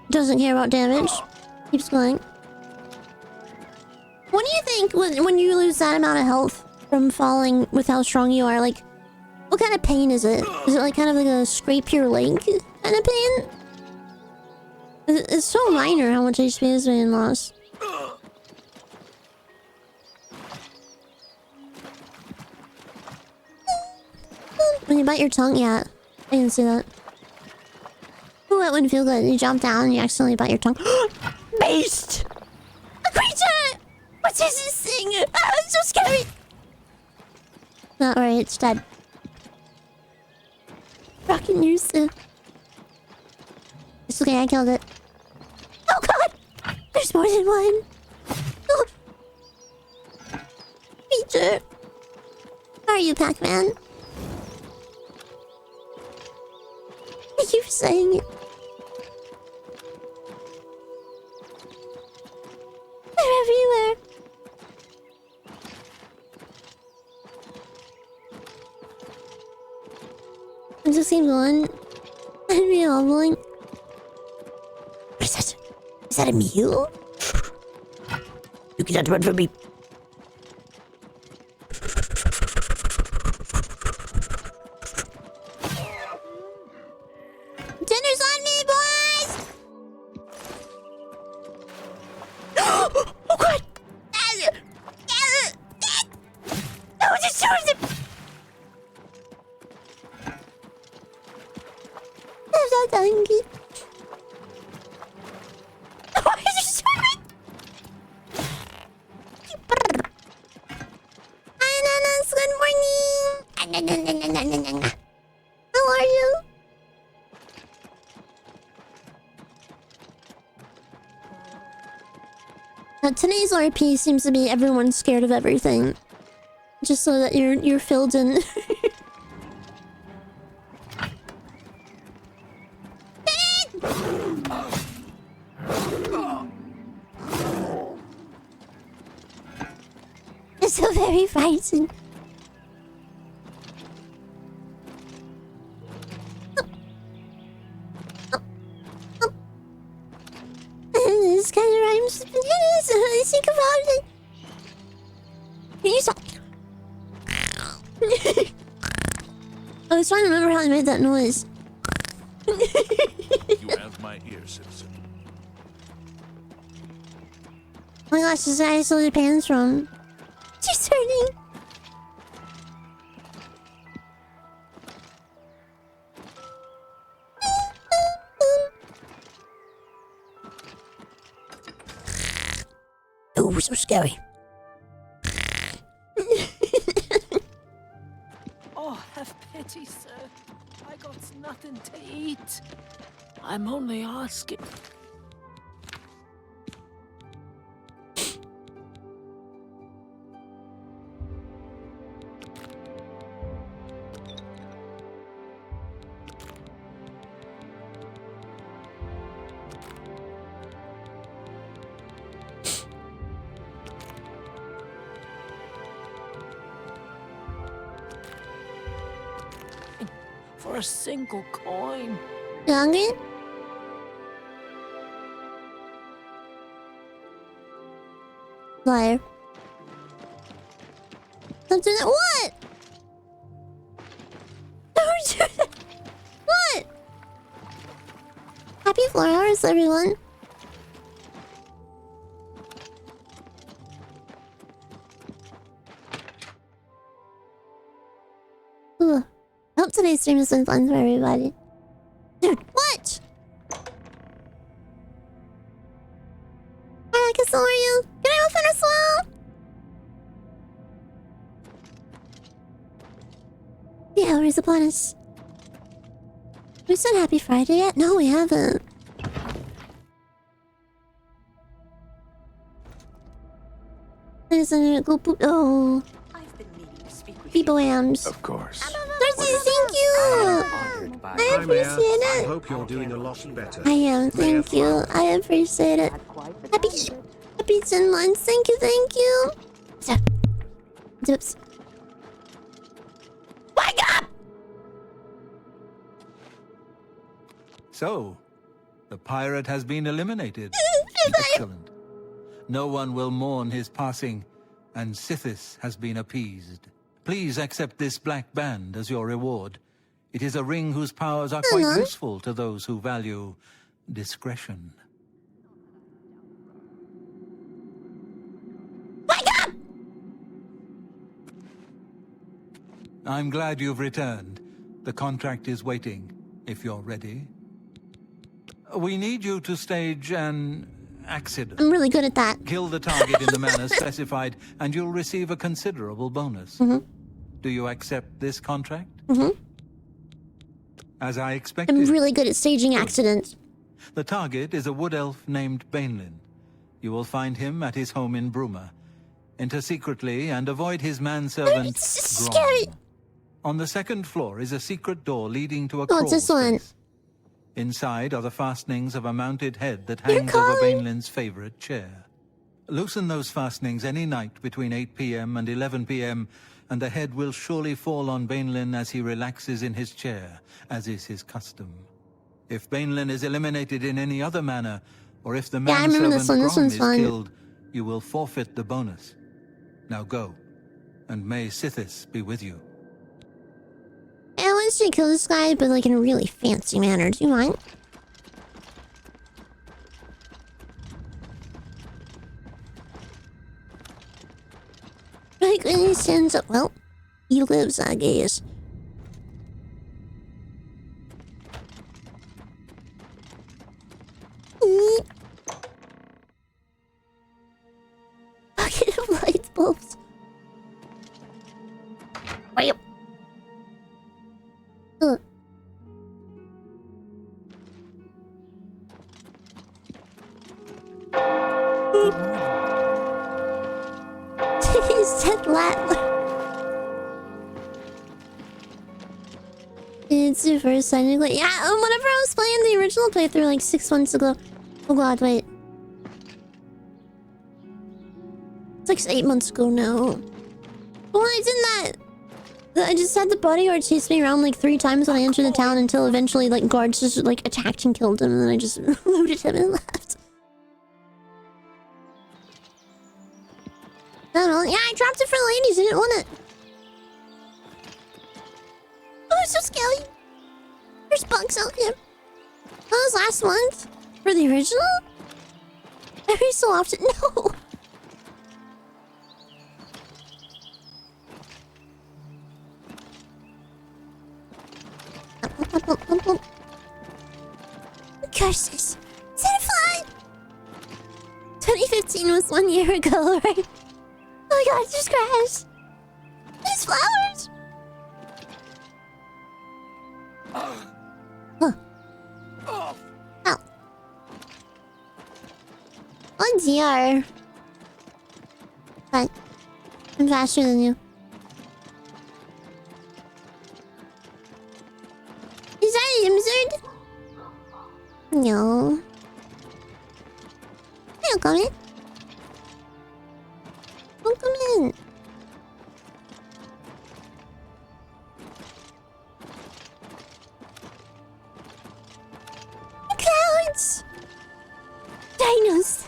Doesn't care about damage. Keeps going. What do you think when you lose that amount of health from falling with how strong you are? Like, what kind of pain is it? Is it like kind of like a scrape your leg kind of pain. It's so minor how much HP is being lost. When you bite your tongue, yeah. I didn't see that. Ooh, that wouldn't feel good. You jump down and you accidentally bite your tongue. Beast! A creature! What is this thing? Ah, it's so scary! Not right, it's dead. Rockin' Ursa. It's okay, I killed it. Oh god! There's more than one! Oh. Creature! How are you, Pac-Man? Thank you for saying it. They're everywhere. I'm just keep going. And be hobbling. What is that? Is that a mule? You cannot run from me. Dinner's on me, boys! Oh god! No, just shoot him! I'm so hungry. Why is he shooting? Hi, Nanas, good morning! How are you? Today's RP seems to be everyone's scared of everything. Just so that you're filled in. It's so very frightened. This kind of rhymes with bananas. I think about it. Can you stop? I was trying to remember how I made that noise. You have my ear, citizen. Oh my gosh, this is where I stole the pants from. She's turning. Oh, so scary. Oh, have pity, sir. I got nothing to eat. I'm only asking. For a single coin. You hungry? Liar. Don't do that. What? Don't do that. What? Happy 4 hours, everyone. Ugh. I hope today's stream has been fun for everybody. Dude, what? Hi, how are you? Can I open as well? The hour is upon us. We said happy Friday yet? No, we haven't. Isn't it go poop? Oh. People yams. Of course. Darcy, thank you! I appreciate I it. hope you're doing a lot better. I am, thank you. I appreciate it. Happy 10 months. Thank you, thank you. Oops. Wake up! So, the pirate has been eliminated. Excellent. No one will mourn his passing, and Sithis has been appeased. Please accept this black band as your reward. It is a ring whose powers are quite useful to those who value discretion. Wake up! I'm glad you've returned. The contract is waiting, if you're ready. We need you to stage an accident. I'm really good at that. Kill the target in the manner specified, and you'll receive a considerable bonus. Do you accept this contract? As I expected. I'm really good at staging accidents. The target is a wood elf named Bainlin. You will find him at his home in Bruma. Enter secretly and avoid his manservant, Scary. On the second floor is a secret door leading to a crawl it's this one. space. Inside are the fastenings of a mounted head that hangs over Bainlin's favorite chair. Loosen those fastenings any night between 8 p.m. and 11 p.m., and the head will surely fall on Bainlin as he relaxes in his chair, as is his custom. If Bainlin is eliminated in any other manner, or if the manservant Grom is killed, you will forfeit the bonus. Now go, and may Sithis be with you. I want to kill this guy, but like in a really fancy manner. Do you mind? Like, and he stands up. Well, he lives, I guess. Bucket of light bulbs. Wait. He said Latin. It's your first time. Yeah, whenever I was playing the original playthrough like 6 months ago. Oh god, wait. It's like 8 months ago now. Well, I did that. I just had the bodyguard chase me around like 3 times when I entered the town until eventually like guards just like attacked and killed him, and then I just looted him and left. I don't know. Yeah, I dropped it for the ladies. I didn't want it. Oh, it's so scary. There's bugs out here. That was last month? For the original? Every so often. No. Curses. Fly. 2015 was 1 year ago, right? Oh my god, it just crashed. These flowers. Huh. Ow. Oh dear. But I'm faster than you. Is that a lizard? No. Don't come in. Don't come in. Clouds! Dinos!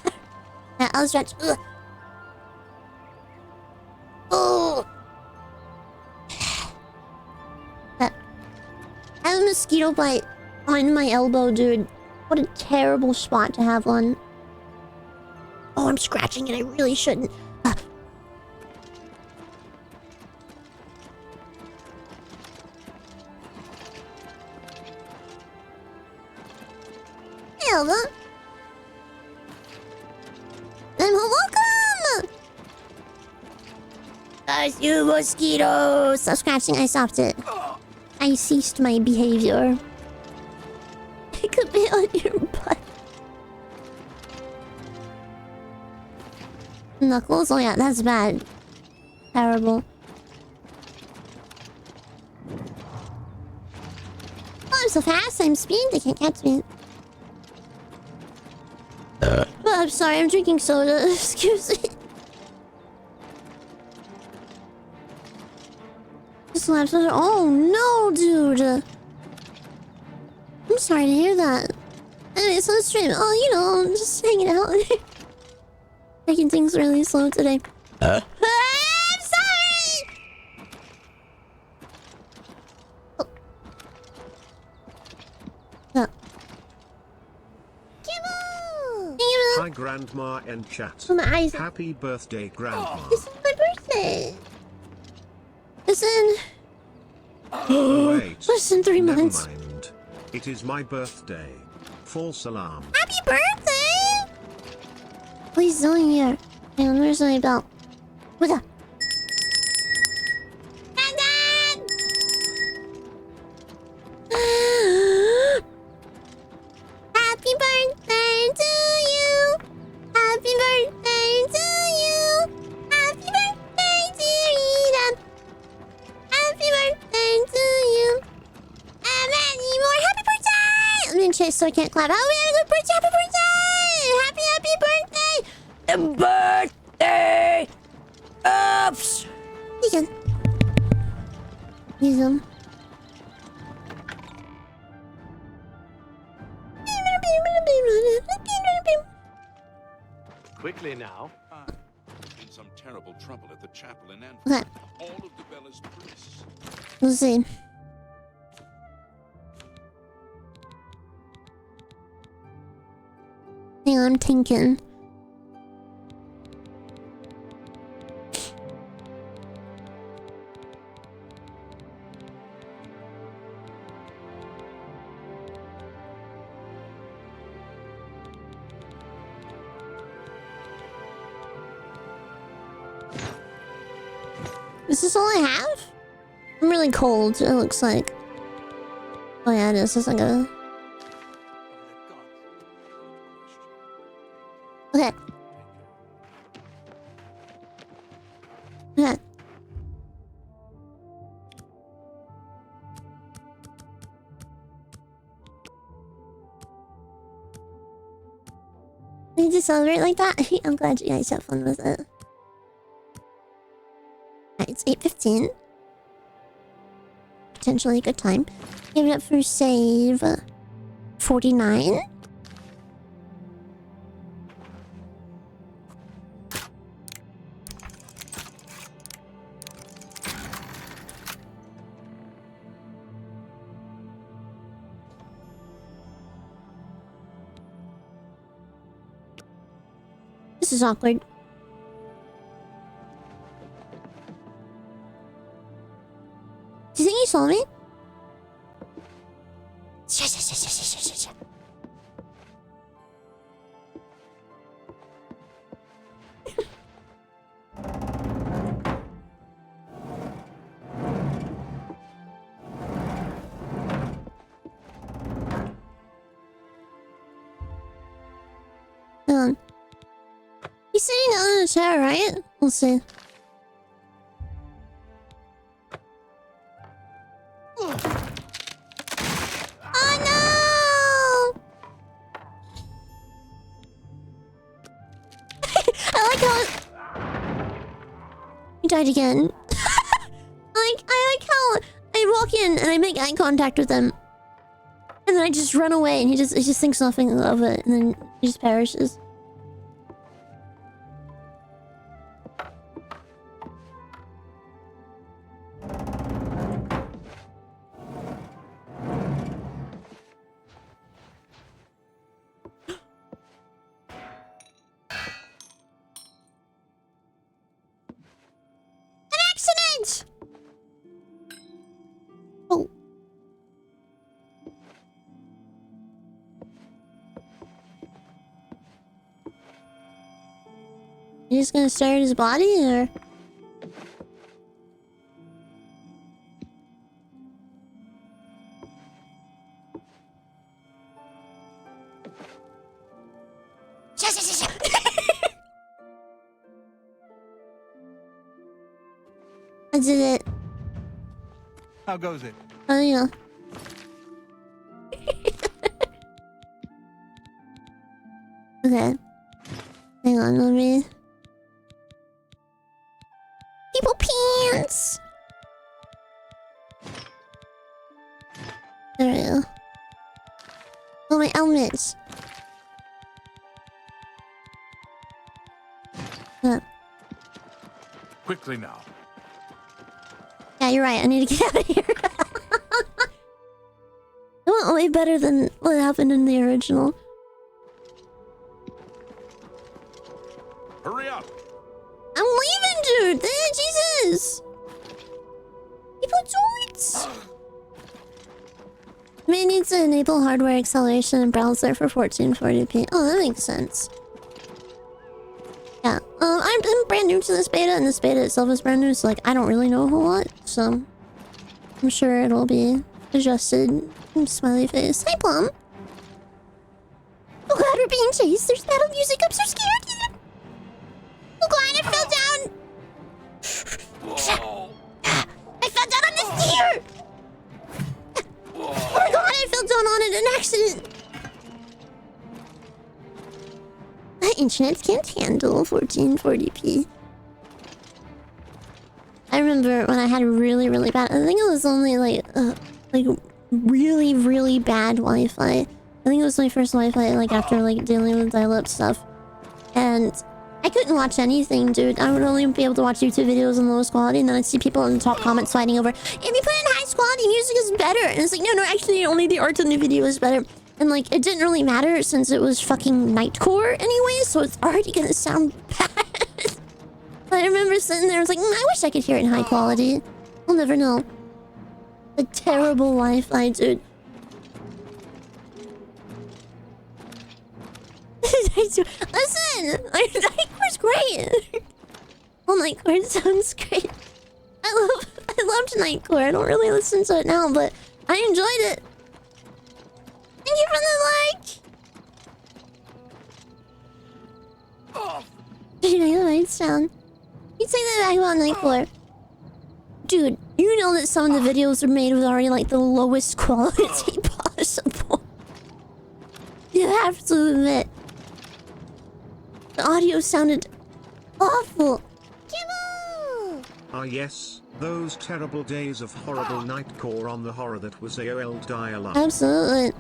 I'll stretch. Ugh. Oh! I have a mosquito bite on my elbow, dude. What a terrible spot to have one. Oh, I'm scratching it. I really shouldn't. Hey, Elva. And welcome! Guys, you mosquito! Stop scratching. I stopped it. I ceased my behavior. It could be on your butt. Knuckles? Oh yeah, that's bad. Terrible. Oh, I'm so fast. I'm speed. They can't catch me. Oh, I'm sorry. I'm drinking soda. Excuse me. Just left. Oh no, dude. I'm sorry to hear that. Anyway, it's on the stream. Oh, you know, I'm just hanging out. Taking things really slow today. I'm sorry! Oh. grandma in chat. Oh, my eyes. Happy birthday, grandma. This is my birthday. Listen. Wait. Listen, 3 months. Never mind. It is my birthday. False alarm. Happy birthday! Please don't here. Hang on, where's my belt? What's up? Happy birthday to you. Happy birthday to you. Happy birthday to Rita. Happy birthday to you. And many more. Happy birthday! I'm in chase so I can't clap. Oh, we had a good birthday. Happy birthday! Happy birthday! Birthday! Oops! You can use them. Quickly now. In some terrible trouble at the chapel in Anfield. Okay. All of the Bella's priests. Let's see. Hang on, I'm thinking. Is this all I have? I'm really cold, it looks like. Oh yeah, it is. It's like a... Okay. Okay. We need to celebrate like that? I'm glad you guys had fun with it. It's 8:15. Potentially a good time. Give it up for save 49. This is awkward. Do you think you saw me? He's sitting down in a chair, right? We'll see. Oh no! I like how he died again. I like how I walk in and I make eye contact with him, and then I just run away, and he just thinks nothing of it, and then he just perishes. Oh. You just gonna stare at his body, or? I did it. How goes it? Oh yeah. Okay. Hang on, let me... People pants! There we go. Oh, my elements. Quickly now. Yeah, you're right. I need to get out of here. It went way better than what happened in the original. Hurry up! I'm leaving, dude! Jesus! People don't! May need to enable hardware acceleration in browser for 1440p. Oh, that makes sense. Yeah, I'm brand new to this beta, and this beta itself is brand new, so like, I don't really know a whole lot, so... I'm sure it'll be adjusted. Smiley face. Hi, Plum! Oh god, we're being chased! There's battle music! I'm so scared! Oh god, I fell down! I fell down on the stair! Oh my god, I fell down on it in an accident! My internet can't handle 1440p. I remember when I had really, really bad... I think it was only like really, really bad Wi-Fi. I think it was my first Wi-Fi, like, after, like, dealing with dial-up stuff. And I couldn't watch anything, dude. I would only be able to watch YouTube videos in lowest quality, and then I'd see people in the top comments fighting over, if you put in highest quality, music is better. And it's like, no, actually, only the art in the video is better. And, like, it didn't really matter since it was fucking Nightcore anyway, so it's already gonna sound bad. I remember sitting there, I was like, I wish I could hear it in high quality. I'll never know. A terrible Wi-Fi, dude. Listen! Nightcore's great! Oh, Nightcore sounds great. I loved Nightcore. I don't really listen to it now, but I enjoyed it. Thank you for the like! Oh. Did you make the lights down? You say that back about Nightcore. Dude, you know that some of the videos are made with already like the lowest quality possible. You have to admit. The audio sounded awful. Ah yes, those terrible days of horrible Nightcore on the horror that was AOL dial-up. Absolutely.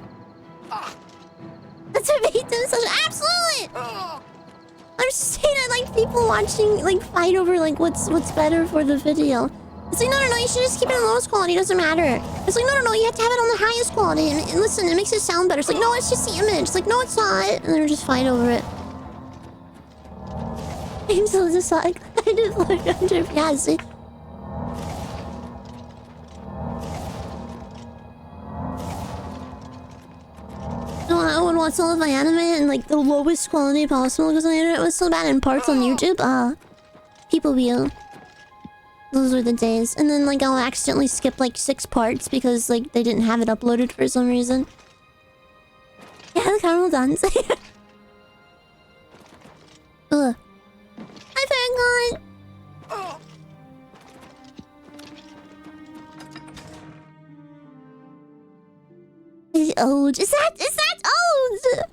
That's what made them such... Absolutely! I'm just saying I like people watching, like, fight over, like, what's better for the video. It's like, no, you should just keep it on the lowest quality, it doesn't matter. It's like, no, you have to have it on the highest quality. And listen, it makes it sound better. It's like, no, it's just the image. It's like, no, it's not. And then we just fight over it. I'm so just like, I just looked under Piazzi. I would watch all of my anime in like the lowest quality possible because the internet was so bad in parts on YouTube. People view. Those were the days. And then like I'll accidentally skip like 6 parts because like they didn't have it uploaded for some reason. Yeah, the camera dance. Ugh. Hi, Paragon! Is old? Is that old?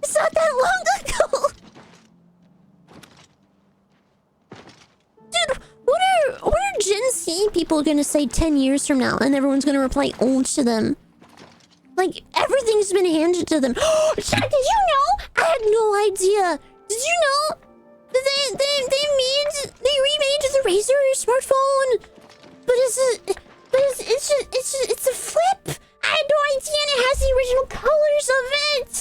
It's not that long ago. Dude, what are Gen Z people gonna say 10 years from now, and everyone's gonna reply old to them? Like everything's been handed to them. Chat, did you know? I had no idea. Did you know? They remade the Razr smartphone, but it's a flip. I had no idea, and it has the original colors of it.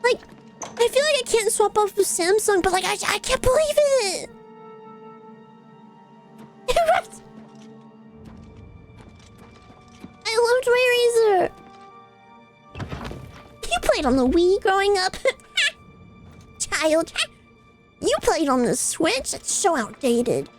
Like, I feel like I can't swap off with Samsung, but like I can't believe it. I loved my Razr. You played on the Wii growing up, child. You played on the Switch. It's so outdated.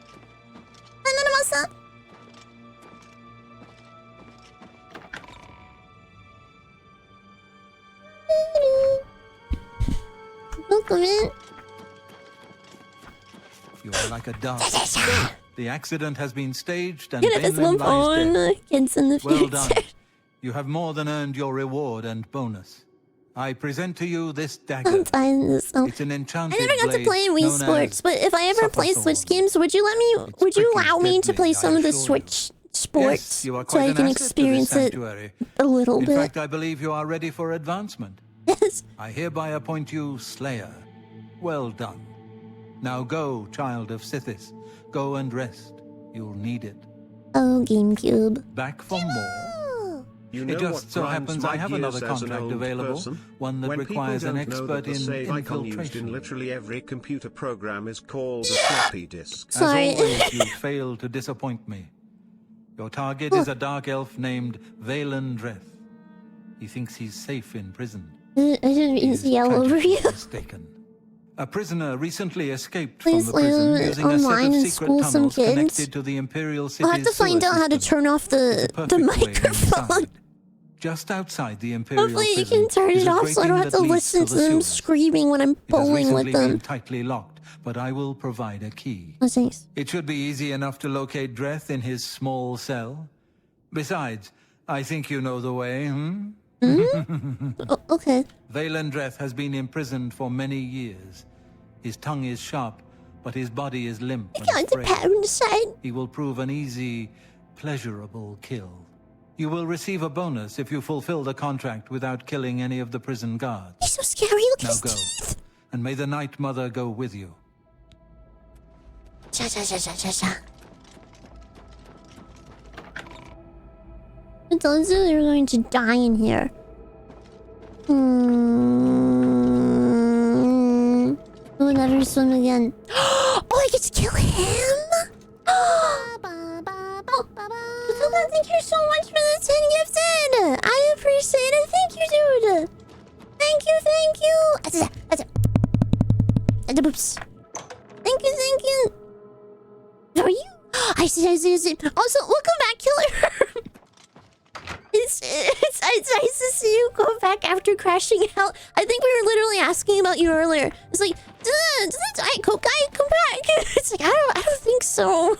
Welcome in. You are like a dove. The accident has been staged and If it's one phone, kids in the future. Well done. You have more than earned your reward and bonus. I present to you this dagger. I'm fine this. It's an enchanted I never got to play Wii Sports, but if I ever play Switch games, would you allow me to play some of the Switch Sports yes, so I can experience it a little bit? In fact, I believe you are ready for advancement. Yes. I hereby appoint you Slayer. Well done. Now go, child of Sithis. Go and rest. You'll need it. Oh, GameCube. Back for more? You know It just so happens I have another contract available, one that requires an expert in infiltration. In literally every computer program is called a floppy disk. Sorry. As always, you fail to disappoint me. Your target is a dark elf named Valen Dreth. He thinks he's safe in prison. I didn't mean to yell over you. Mistaken. A prisoner recently escaped from the prison using a set of secret tunnels connected to the Imperial City's I'll have to find out how to turn off the microphone. Just outside the Imperial Hopefully you prison can turn it off so I don't have to listen to them screaming when I'm bowling with them. Been tightly locked, but I will provide a key. Oh, thanks. It should be easy enough to locate Dreth in his small cell. Besides, I think you know the way, Okay. Valen Dreth has been imprisoned for many years. His tongue is sharp, but his body is limp and frail. He will prove an easy, pleasurable kill. You will receive a bonus if you fulfill the contract without killing any of the prison guards. He's so scary. Look at his teeth. And may the Night Mother go with you. I told you they were going to die in here. We'll never swim again. Oh, I get to kill him? Thank you so much for the 10 gifted. I appreciate it. Thank you, dude. Thank you. Thank you. Are you? I see. Also, welcome back, Killer. It's nice to see you go back after crashing out. I think we were literally asking about you earlier. It's like, does the Diet Coke guy come back? It's like, I don't think so.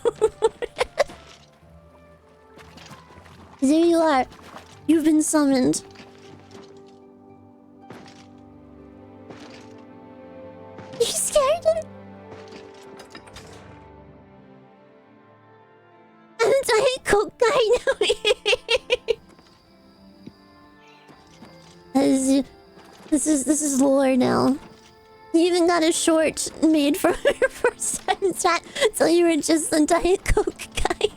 There you are. You've been summoned. You scared him? I'm the Diet Coke guy now. This is lore now. You even got a short made from your first time chat, so you were just the Diet Coke guy.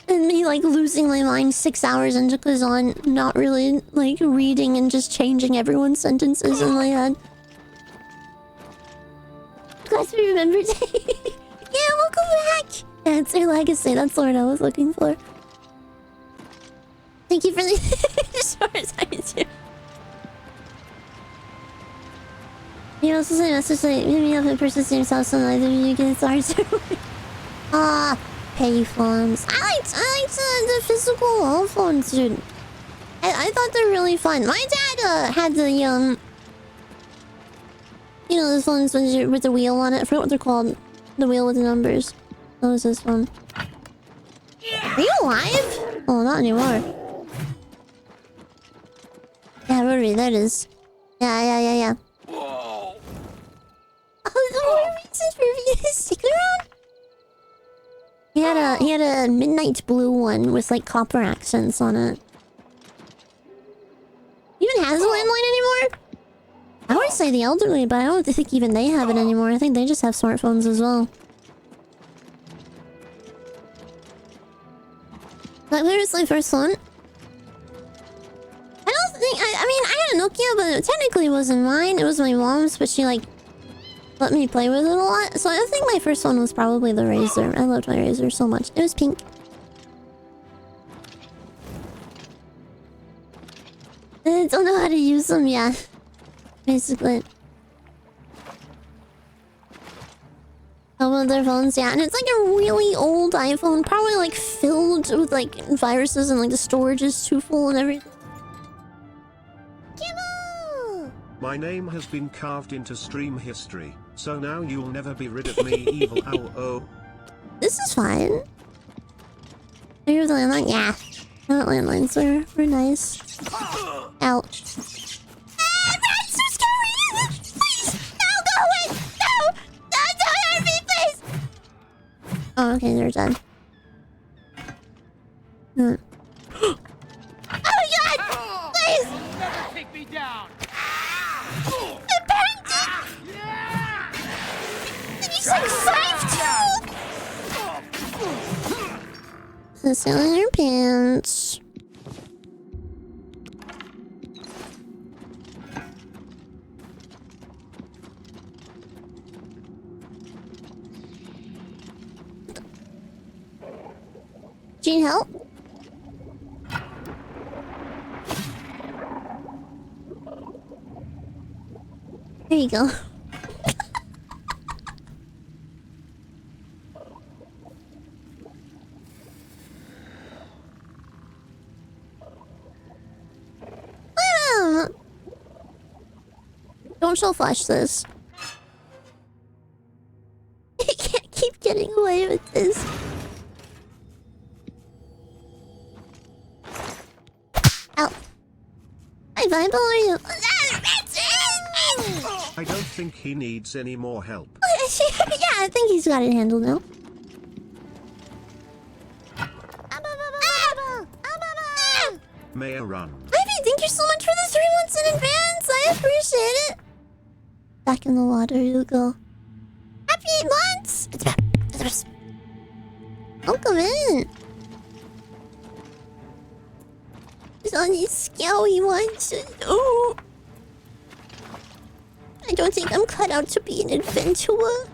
And me like losing my mind 6 hours into Kazan, not really like reading and just changing everyone's sentences in my head. Glad we remembered. Yeah, welcome back. Yeah, it's your legacy. That's the word I was looking for. Thank you for the short time too. You also say message like maybe have a person's name sounds so either you get stars. Payphones. I liked the physical wall phones, dude. I thought they're really fun. My dad had the you know those phones with the wheel on it. I forgot what they're called. The wheel with the numbers. That was this one. Are you alive? Oh, not anymore. Yeah, Rory, there it is. Yeah. Whoa. Oh, the more reasons for me to stick around. He had a midnight blue one with like copper accents on it. Even has a landline anymore? I would say the elderly, but I don't think even they have it anymore. I think they just have smartphones as well. Like, where was my first phone? I don't think... I mean, I had a Nokia, but it technically wasn't mine. It was my mom's, but she, like, let me play with it a lot. So I think my first one was probably the Razr. I loved my Razr so much. It was pink. I don't know how to use them yet. Basically. Some of their phones, yeah. And it's like a really old iPhone. Probably like filled with like viruses and like the storage is too full and everything. My name has been carved into stream history, so now you'll never be rid of me, evil owl. This is fine. Are you the landline? Yeah. Not landlines were nice. Ouch. That's so scary! Please! No, go away! No! No, don't hurt me, please! Oh, okay, they're dead. Oh my god! Please! Never take me down! The painting! And he's like 5'2"! This on your pants. Do you need help? There you go. Don't show flash this. I can't keep getting away with this. Ow. Hi, Vibe, how are you? I don't think he needs any more help. Yeah, I think he's got it handled now. May I run? Ivy, thank you so much for the 3 months in advance. I appreciate it. Back in the water you go. Happy 8 months! It's back. Welcome in. He's on these scowy ones. Oh. I don't think I'm cut out to be an adventurer.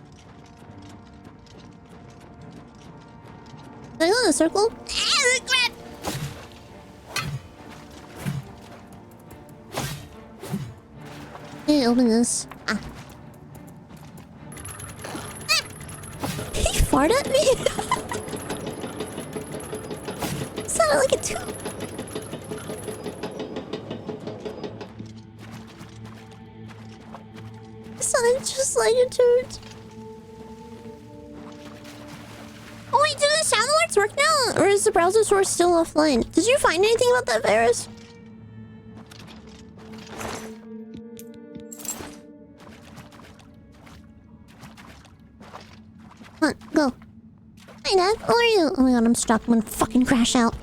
Can I go in a circle? Crap! I need to open this. Ah. He farted at me? Sounded like a toot. Sounded just like a toot. Oh wait, do the sound alerts work now? Or is the browser source still offline? Did you find anything about that virus? Come on, go. Hi, Dad. How are you? Oh my god, I'm stuck. I'm gonna fucking crash out.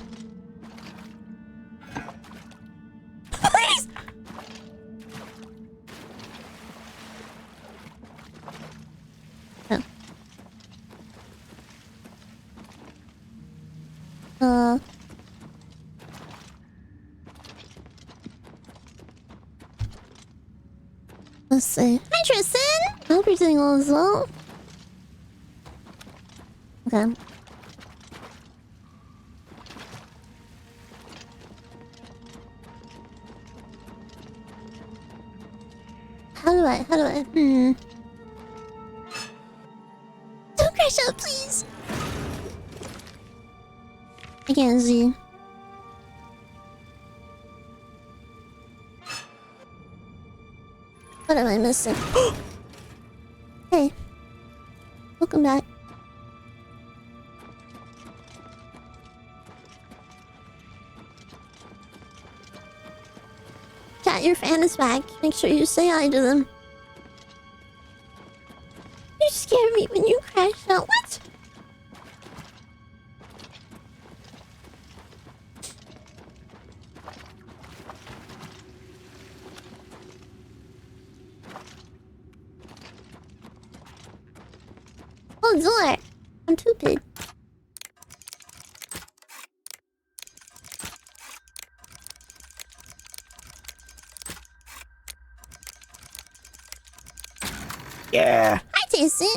Please! Oh. Let's see. Hi, Tristan! I hope you're doing well as well. Okay. How do I? Don't crash out, please! I can't see. What am I missing? Hey. Welcome back. Chat, your fan is back. Make sure you say hi to them. You scared me when you crashed out. What? Oh, door. I'm stupid. Yeah. Hi, Tasty.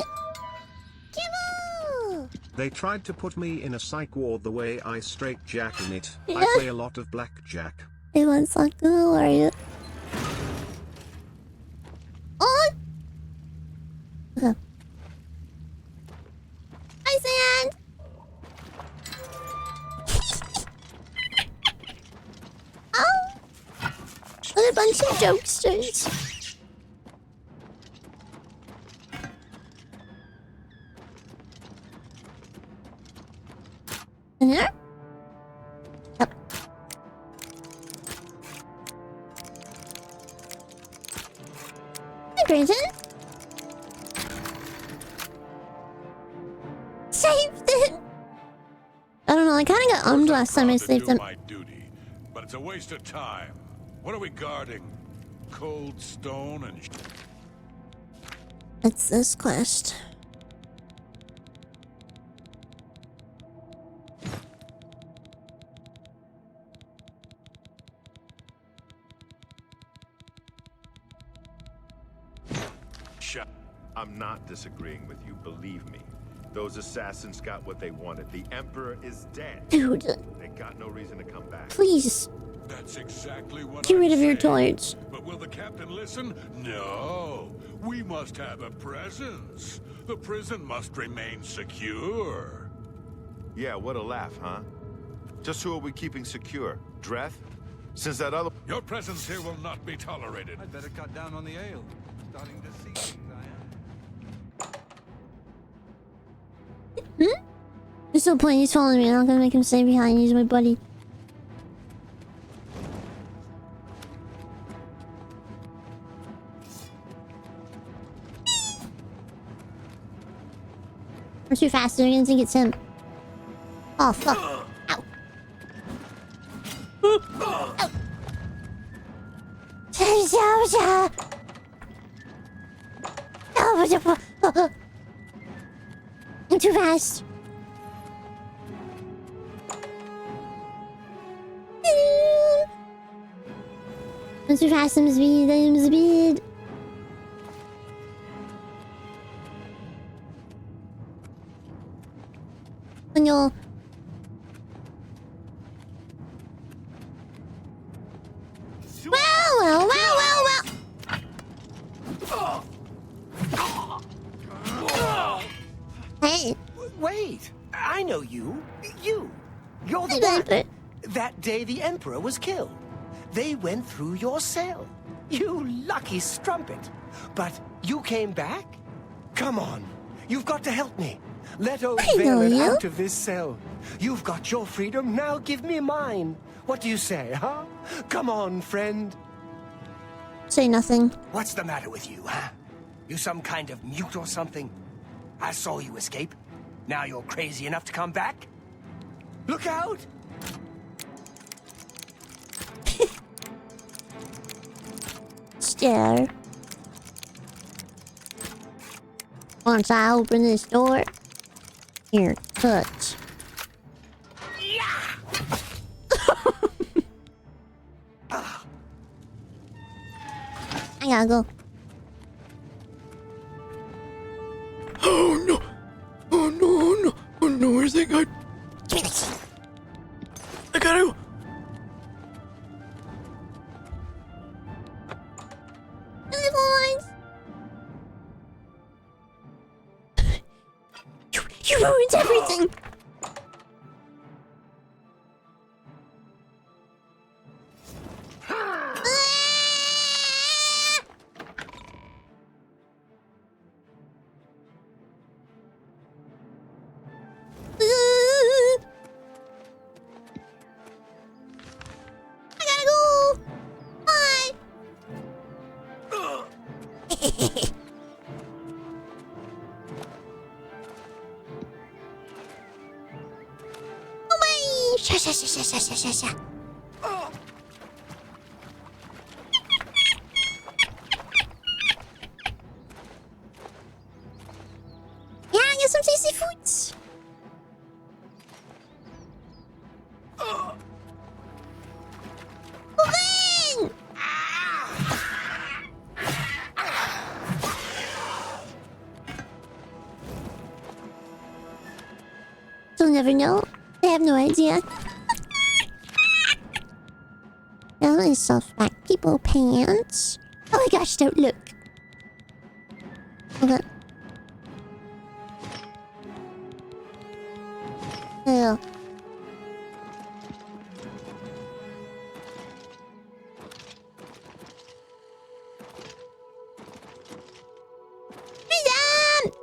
Kibble. They tried to put me in a psych ward the way I straight jack in it. Yeah. I play a lot of blackjack. Hey, what's up? How are you? Oh! Okay. Hi, Sand! Oh! What a bunch of jokesters. In here? Yep. Hi, Grayson. Saved it. I don't know. I kind of got ummed last time I saved him. My duty, but it's a waste of time. What are we guarding? Cold stone and. It's this quest. shot. I'm not disagreeing with you, believe me. Those assassins got what they wanted. The Emperor is dead. Dude. They got no reason to come back. Please. That's exactly what Get I'm rid of your saying. torch. But will the captain listen? No. We must have a presence. The prison must remain secure. Yeah, what a laugh, huh? Just who are we keeping secure? Dreth? Since that other... Your presence here will not be tolerated. I'd better cut down on the ale. Starting to see things, I am. There's no point. He's following me. I'm not gonna make him stay behind. He's my buddy. I'm too fast. They're gonna think it's him. Oh, fuck. Ow. Ow. I'm too fast. I'm too fast. I'm speed. I'm speed. Well, well. Hey. Wait, I know you. You're the one. That day the Emperor was killed. They went through your cell. You lucky strumpet. But you came back? Come on, you've got to help me. Let old Valen out of this cell. You've got your freedom, now give me mine. What do you say, huh? Come on, friend. Say nothing. What's the matter with you, huh? You some kind of mute or something? I saw you escape. Now you're crazy enough to come back? Look out! Stare. Once I open this door, here, touch. I gotta go. Oh no! Oh no! Oh no! Oh no! I think I gotta go. You ruined everything. Yeah, I get some tasty foods. Open! They'll never know. They have no idea. Now myself back. People pants. Oh my gosh, don't look. Okay. Yeah. Freedom!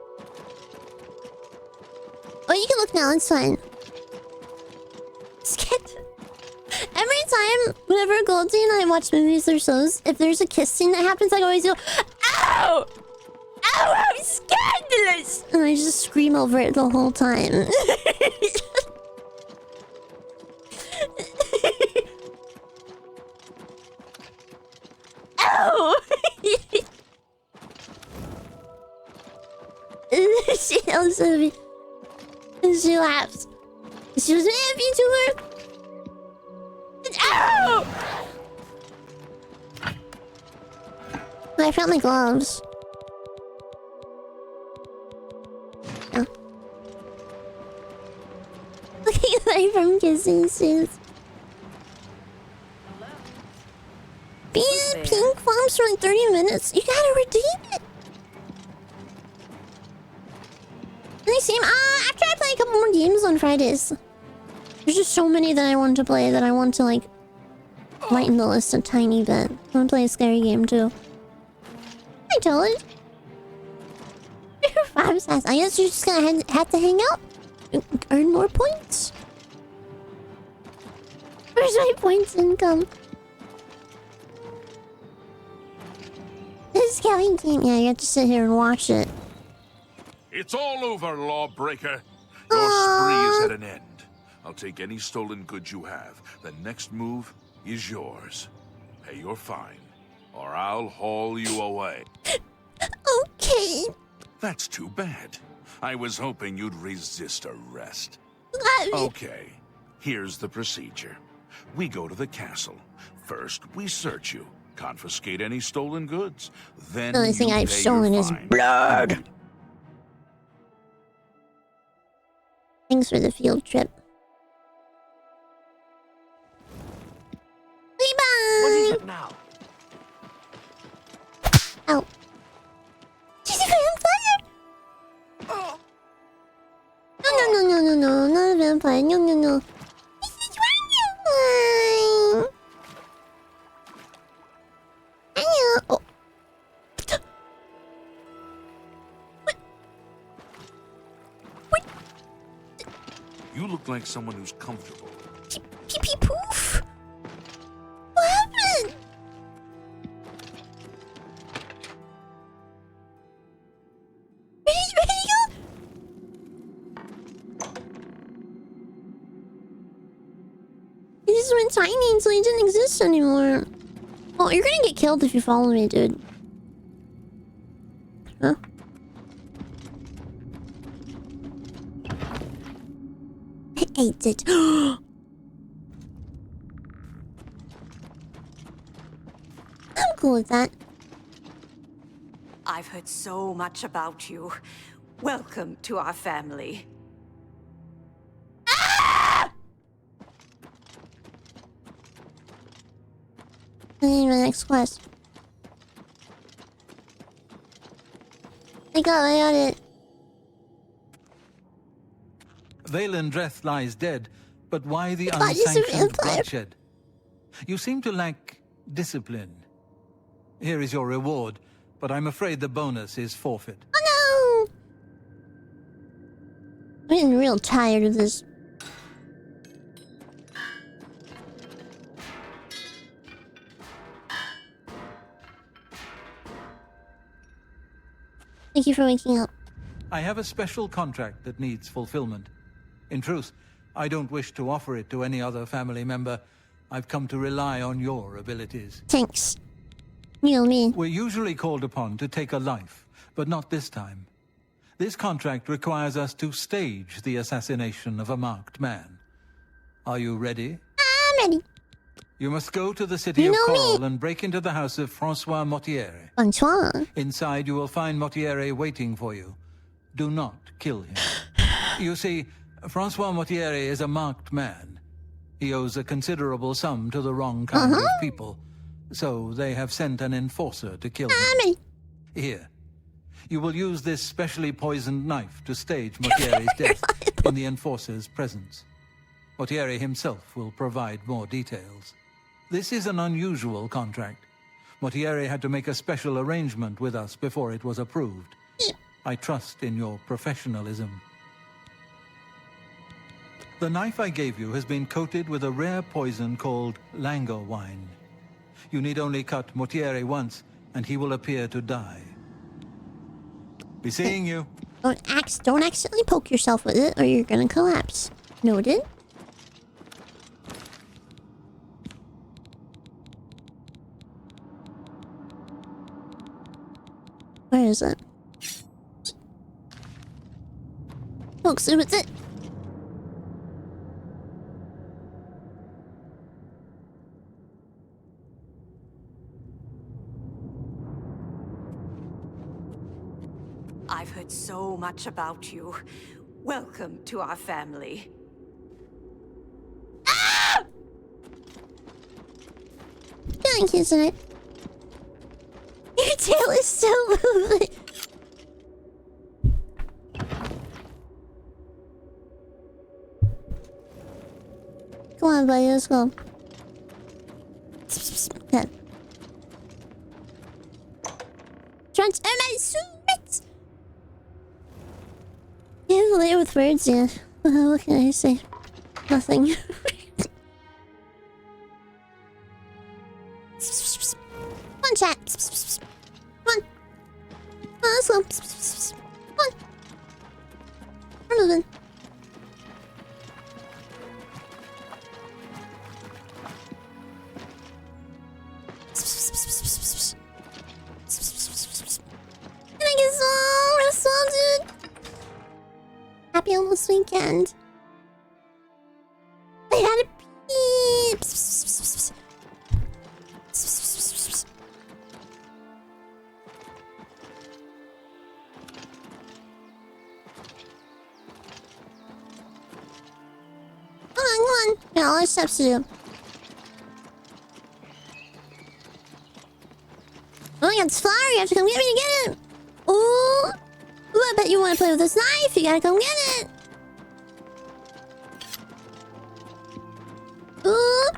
Oh, you can look now. It's fine. Every time, whenever Goldie and I watch movies or shows, if there's a kiss scene that happens, I always go, "Ow! Ow! How scandalous!" And I just scream over it the whole time. Ow! She yells at me. And she laughs. She was happy to her. Ow! I found my gloves. Take life from kissing sis. Be pink farms for like 30 minutes. You gotta redeem it. Nice game. After I play a couple more games on Fridays. There's just so many that I want to play that I want to like lighten the list a tiny bit. I want to play a scary game too. I told it. 5 stars. I guess you're just gonna have to hang out and earn more points. Where's my points income? This scary game. Yeah, you have to sit here and watch it. It's all over, lawbreaker. Your spree is at an end. I'll take any stolen goods you have. The next move is yours. Pay your fine, or I'll haul you away. Okay. That's too bad. I was hoping you'd resist arrest. Okay, here's the procedure. We go to the castle. First, we search you, confiscate any stolen goods. Then the only thing I've stolen is blood. Thanks for the field trip. Bye-bye! What is it now? Ow. She's a vampire! Oh. No, not a vampire. No. This is vampire! Oh. You look like someone who's comfortable. Pee-pee poof! What happened? Where'd he go? He just went tiny until he didn't exist anymore. Well, you're gonna get killed if you follow me, dude. Huh? I ate it. I'm cool with that. I've heard so much about you. Welcome to our family. I need my next quest. I got it. Vaelendreth lies dead, but why the unsanctioned bloodshed? You seem to lack discipline. Here is your reward, but I'm afraid the bonus is forfeit. Oh no! I'm getting real tired of this. Thank you for waking up. I have a special contract that needs fulfillment. In truth, I don't wish to offer it to any other family member. I've come to rely on your abilities. Thanks. You know me. We're usually called upon to take a life, but not this time. This contract requires us to stage the assassination of a marked man. Are you ready? I'm ready. You must go to the city of Coral and break into the house of Francois Mortier. Francois? Inside you will find Mortier waiting for you. Do not kill him. You see, Francois Mortier is a marked man. He owes a considerable sum to the wrong kind of people, so they have sent an enforcer to kill him. Here. You will use this specially poisoned knife to stage Mortier's death in the enforcer's presence. Mortier himself will provide more details. This is an unusual contract. Mortier had to make a special arrangement with us before it was approved. I trust in your professionalism. The knife I gave you has been coated with a rare poison called Lango wine. You need only cut Mortier once, and he will appear to die. Be seeing you. Don't accidentally poke yourself with it, or you're gonna collapse. Noted. Where is it? Poke with it. I've heard so much about you. Welcome to our family. feeling cute tonight. Your tail is so moving. Come on, buddy, let's go. Okay. Transfer my suit! Yeah, later with words, yeah. What can I say? Nothing. Come on, chat. Come on. Let's go. Come on. We're moving. Can I get some restaurant, dude? Happy almost weekend. I had a pee. Come on. Got all our steps to do. Oh, yeah, it's flower. You have to come get me to get it. Ooh. Ooh, I bet you want to play with this knife. You gotta come get it. Ooh.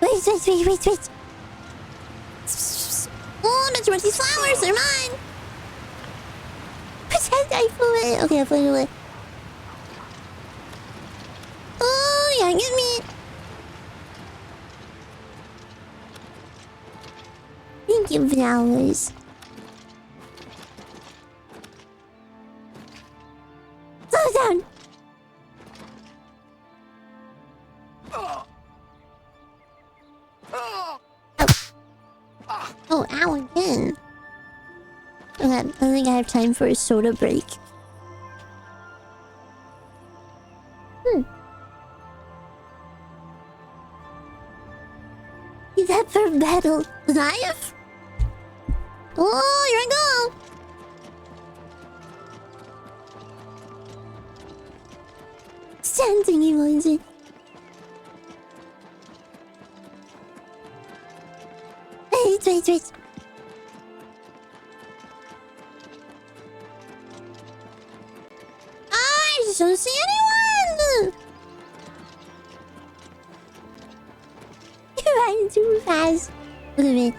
Wait. Oh, I bet you want these flowers. They're mine. Pretend I flew away. Okay, I flew away. Oh, yeah, get me. Thank you, flowers. Slow down. Oh, ow again. Okay, I think I have time for a soda break. Is that for battle knife? Oh, here I go! Standing emoji. Wait. I just don't see anyone! You're running too fast. Look at me.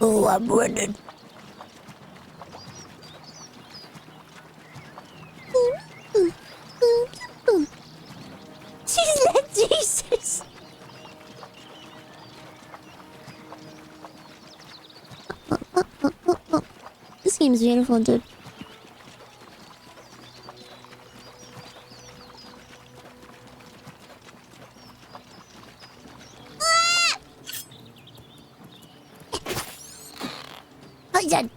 Oh, I'm running. She's like Jesus. This game's beautiful, dude. Oh, dead.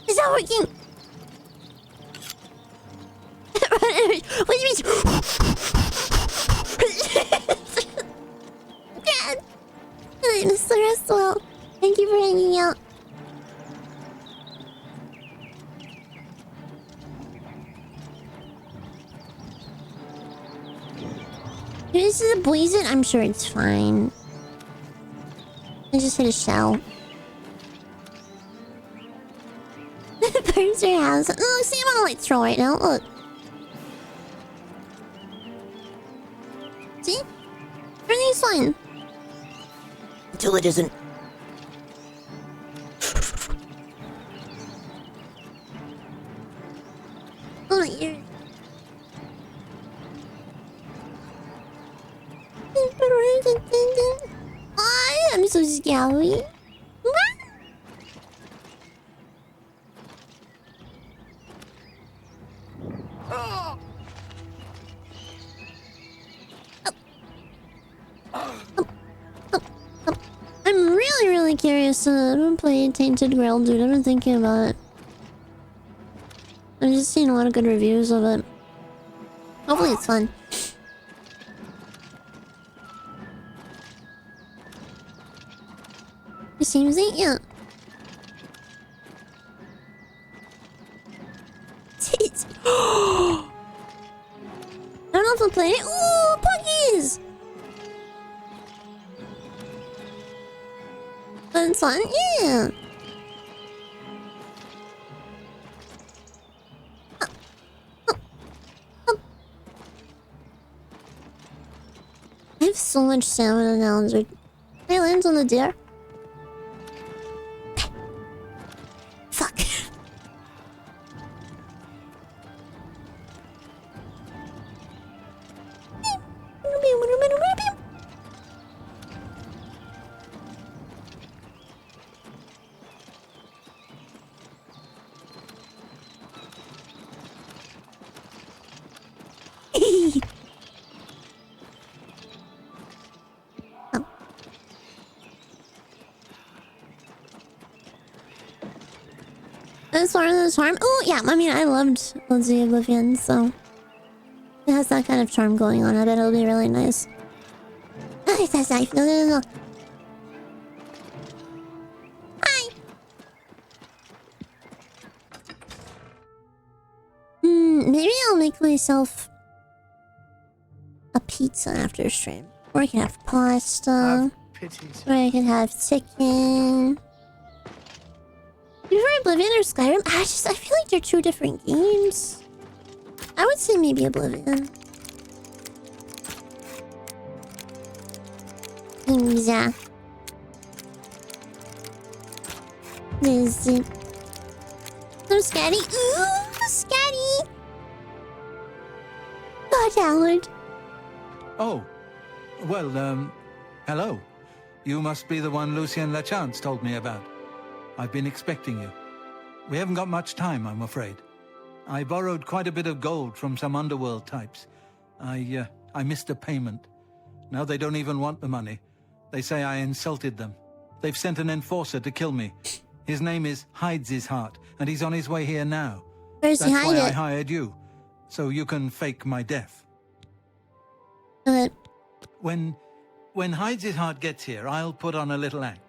It's not working. What do you mean? God. Hi, Mr. Restwell. Thank you for hanging out. This is a poison. I'm sure it's fine. I just hit a shell. Burns your house. Oh, see, I'm on a light throw right now. Look. See? Everything's fine. Until it isn't. Oh, my ears. I'm so scary. I'm really curious to play Tainted Grail, dude. I've been thinking about it. I've just seen a lot of good reviews of it. Hopefully it's fun. seems it, yeah. I don't know if I'm playing it. Ooh, puppies! That's fun, yeah. I have so much stamina now, dude. Can I land on the deer? Fuck. As far as the charm, oh yeah, I mean I loved the Oblivion, so it has that kind of charm going on. I bet it'll be really nice. Nice, nice, nice. No. Hi. Maybe I'll make myself a pizza after stream, or I can have pasta, or I can have chicken. Before Oblivion or Skyrim? I feel like they're two different games. I would say maybe Oblivion. Yeah. Is it? I'm scatty. Ooh, scatty. God, Howard. Oh. Well, hello. You must be the one Lucien Lachance told me about. I've been expecting you. We haven't got much time, I'm afraid. I borrowed quite a bit of gold from some underworld types. I missed a payment. Now they don't even want the money. They say I insulted them. They've sent an enforcer to kill me. His name is Hides His Heart, and he's on his way here now. Where's he hiding? That's why I hired you, so you can fake my death. When Hides His Heart gets here, I'll put on a little act.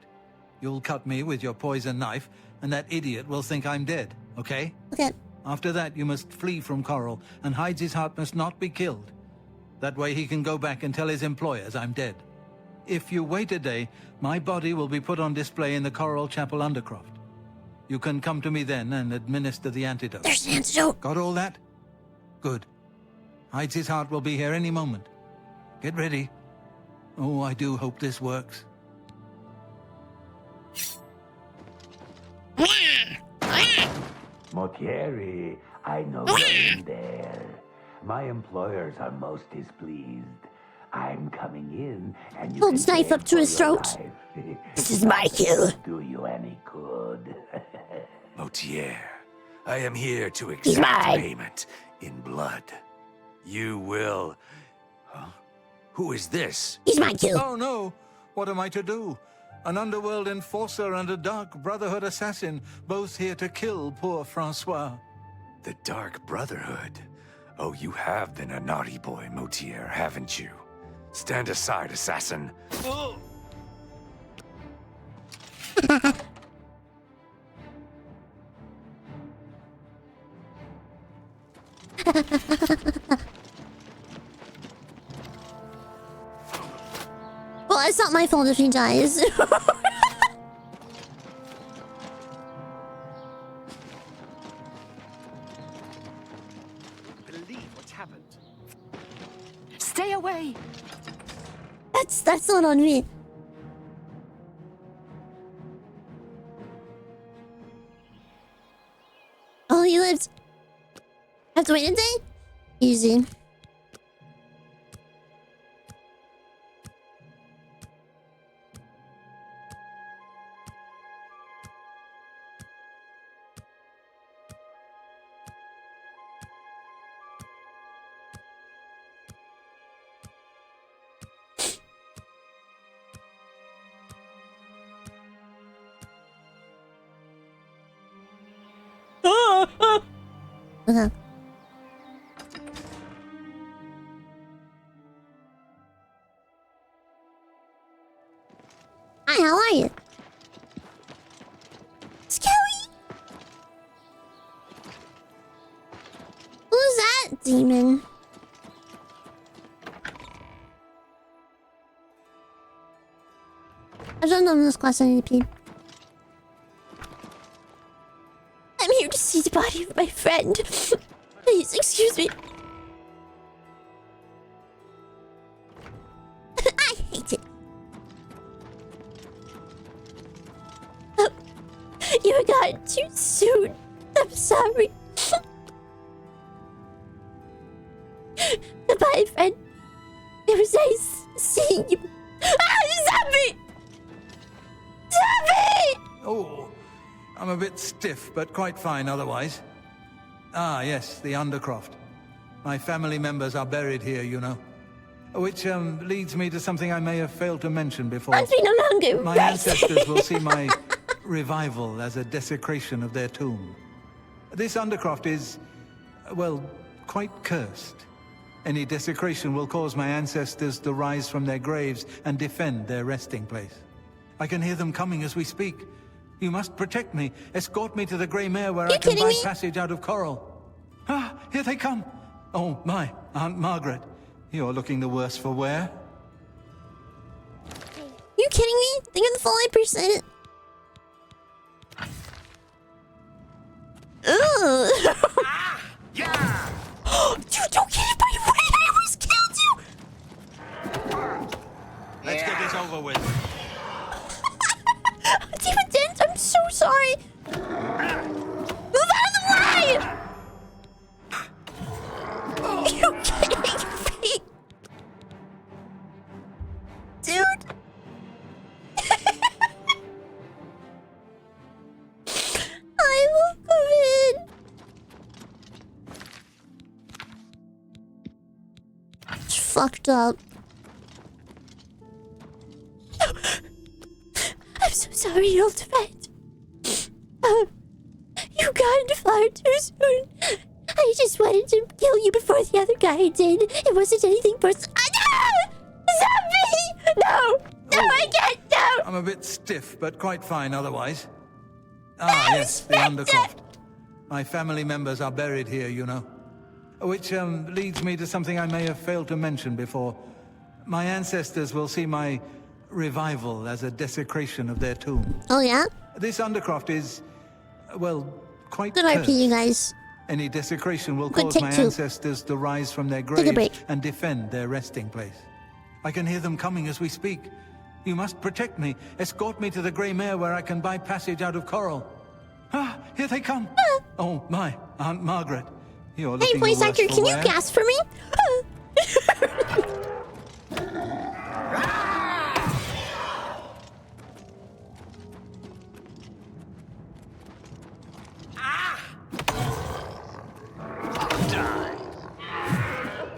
You'll cut me with your poison knife, and that idiot will think I'm dead, okay? Okay. After that, you must flee from Coral, and Hides His Heart must not be killed. That way he can go back and tell his employers I'm dead. If you wait a day, my body will be put on display in the Coral Chapel Undercroft. You can come to me then and administer the antidote. There's an antidote. Got all that? Good. Hides His Heart will be here any moment. Get ready. Oh, I do hope this works. Motieri, I know you're in there. My employers are most displeased. I'm coming in, and you holds knife up to his throat. This is my kill. Do you any good? Motier, I am here to exact payment in blood. You will... Huh? Who is this? He's my kill. Oh no! What am I to do? An underworld enforcer and a Dark Brotherhood assassin, both here to kill poor Francois. The Dark Brotherhood? Oh, you have been a naughty boy, Motier, haven't you? Stand aside, assassin. Oh. Well, it's not my fault if he dies. Believe what's happened. Stay away. That's not on me. Oh, he lived. Have to wait a day? Easy. Uh-huh. Hi, how are you? demon. I don't know this class I need to pee. I'm here to see the body of my friend. Please, excuse me. I hate it. Oh, you got too soon. I'm sorry. Goodbye, friend. It was nice seeing you. Zombie! Zombie! Oh, I'm a bit stiff, but quite fine otherwise. Ah, yes, the Undercroft. My family members are buried here, you know. Which leads me to something I may have failed to mention before. No longer my ancestors will see my revival as a desecration of their tomb. This Undercroft is, well, quite cursed. Any desecration will cause my ancestors to rise from their graves and defend their resting place. I can hear them coming as we speak. You must protect me. Escort me to the Grey Mare where I can buy passage out of Coral. Ah, here they come. Oh, my Aunt Margaret. You're looking the worse for wear. You kidding me? Think of the full 8%. Ugh. Yeah. Dude, don't get it by your way. I almost killed you. Let's get this over with. Demon Dent, I'm so sorry. Move out of the way. You kidding me? Dude. I will come in. It's fucked up. I'm so sorry, old friend. You got far too soon. I just wanted to kill you before the other guy did. It wasn't anything personal. No! Zombie! No! No, I can't! No! I'm a bit stiff, but quite fine otherwise. Ah, yes, the Undercroft. My family members are buried here, you know. Which leads me to something I may have failed to mention before. My ancestors will see my revival as a desecration of their tomb. Oh, yeah? This Undercroft is, well, quite Good RP, you guys. Any desecration will cause my ancestors to rise from their graves and defend their resting place. I can hear them coming as we speak. You must protect me. Escort me to the Grey Mare where I can buy passage out of Coral. Ah, here they come. Oh, my Aunt Margaret. You're looking voice actor, can you gasp for me?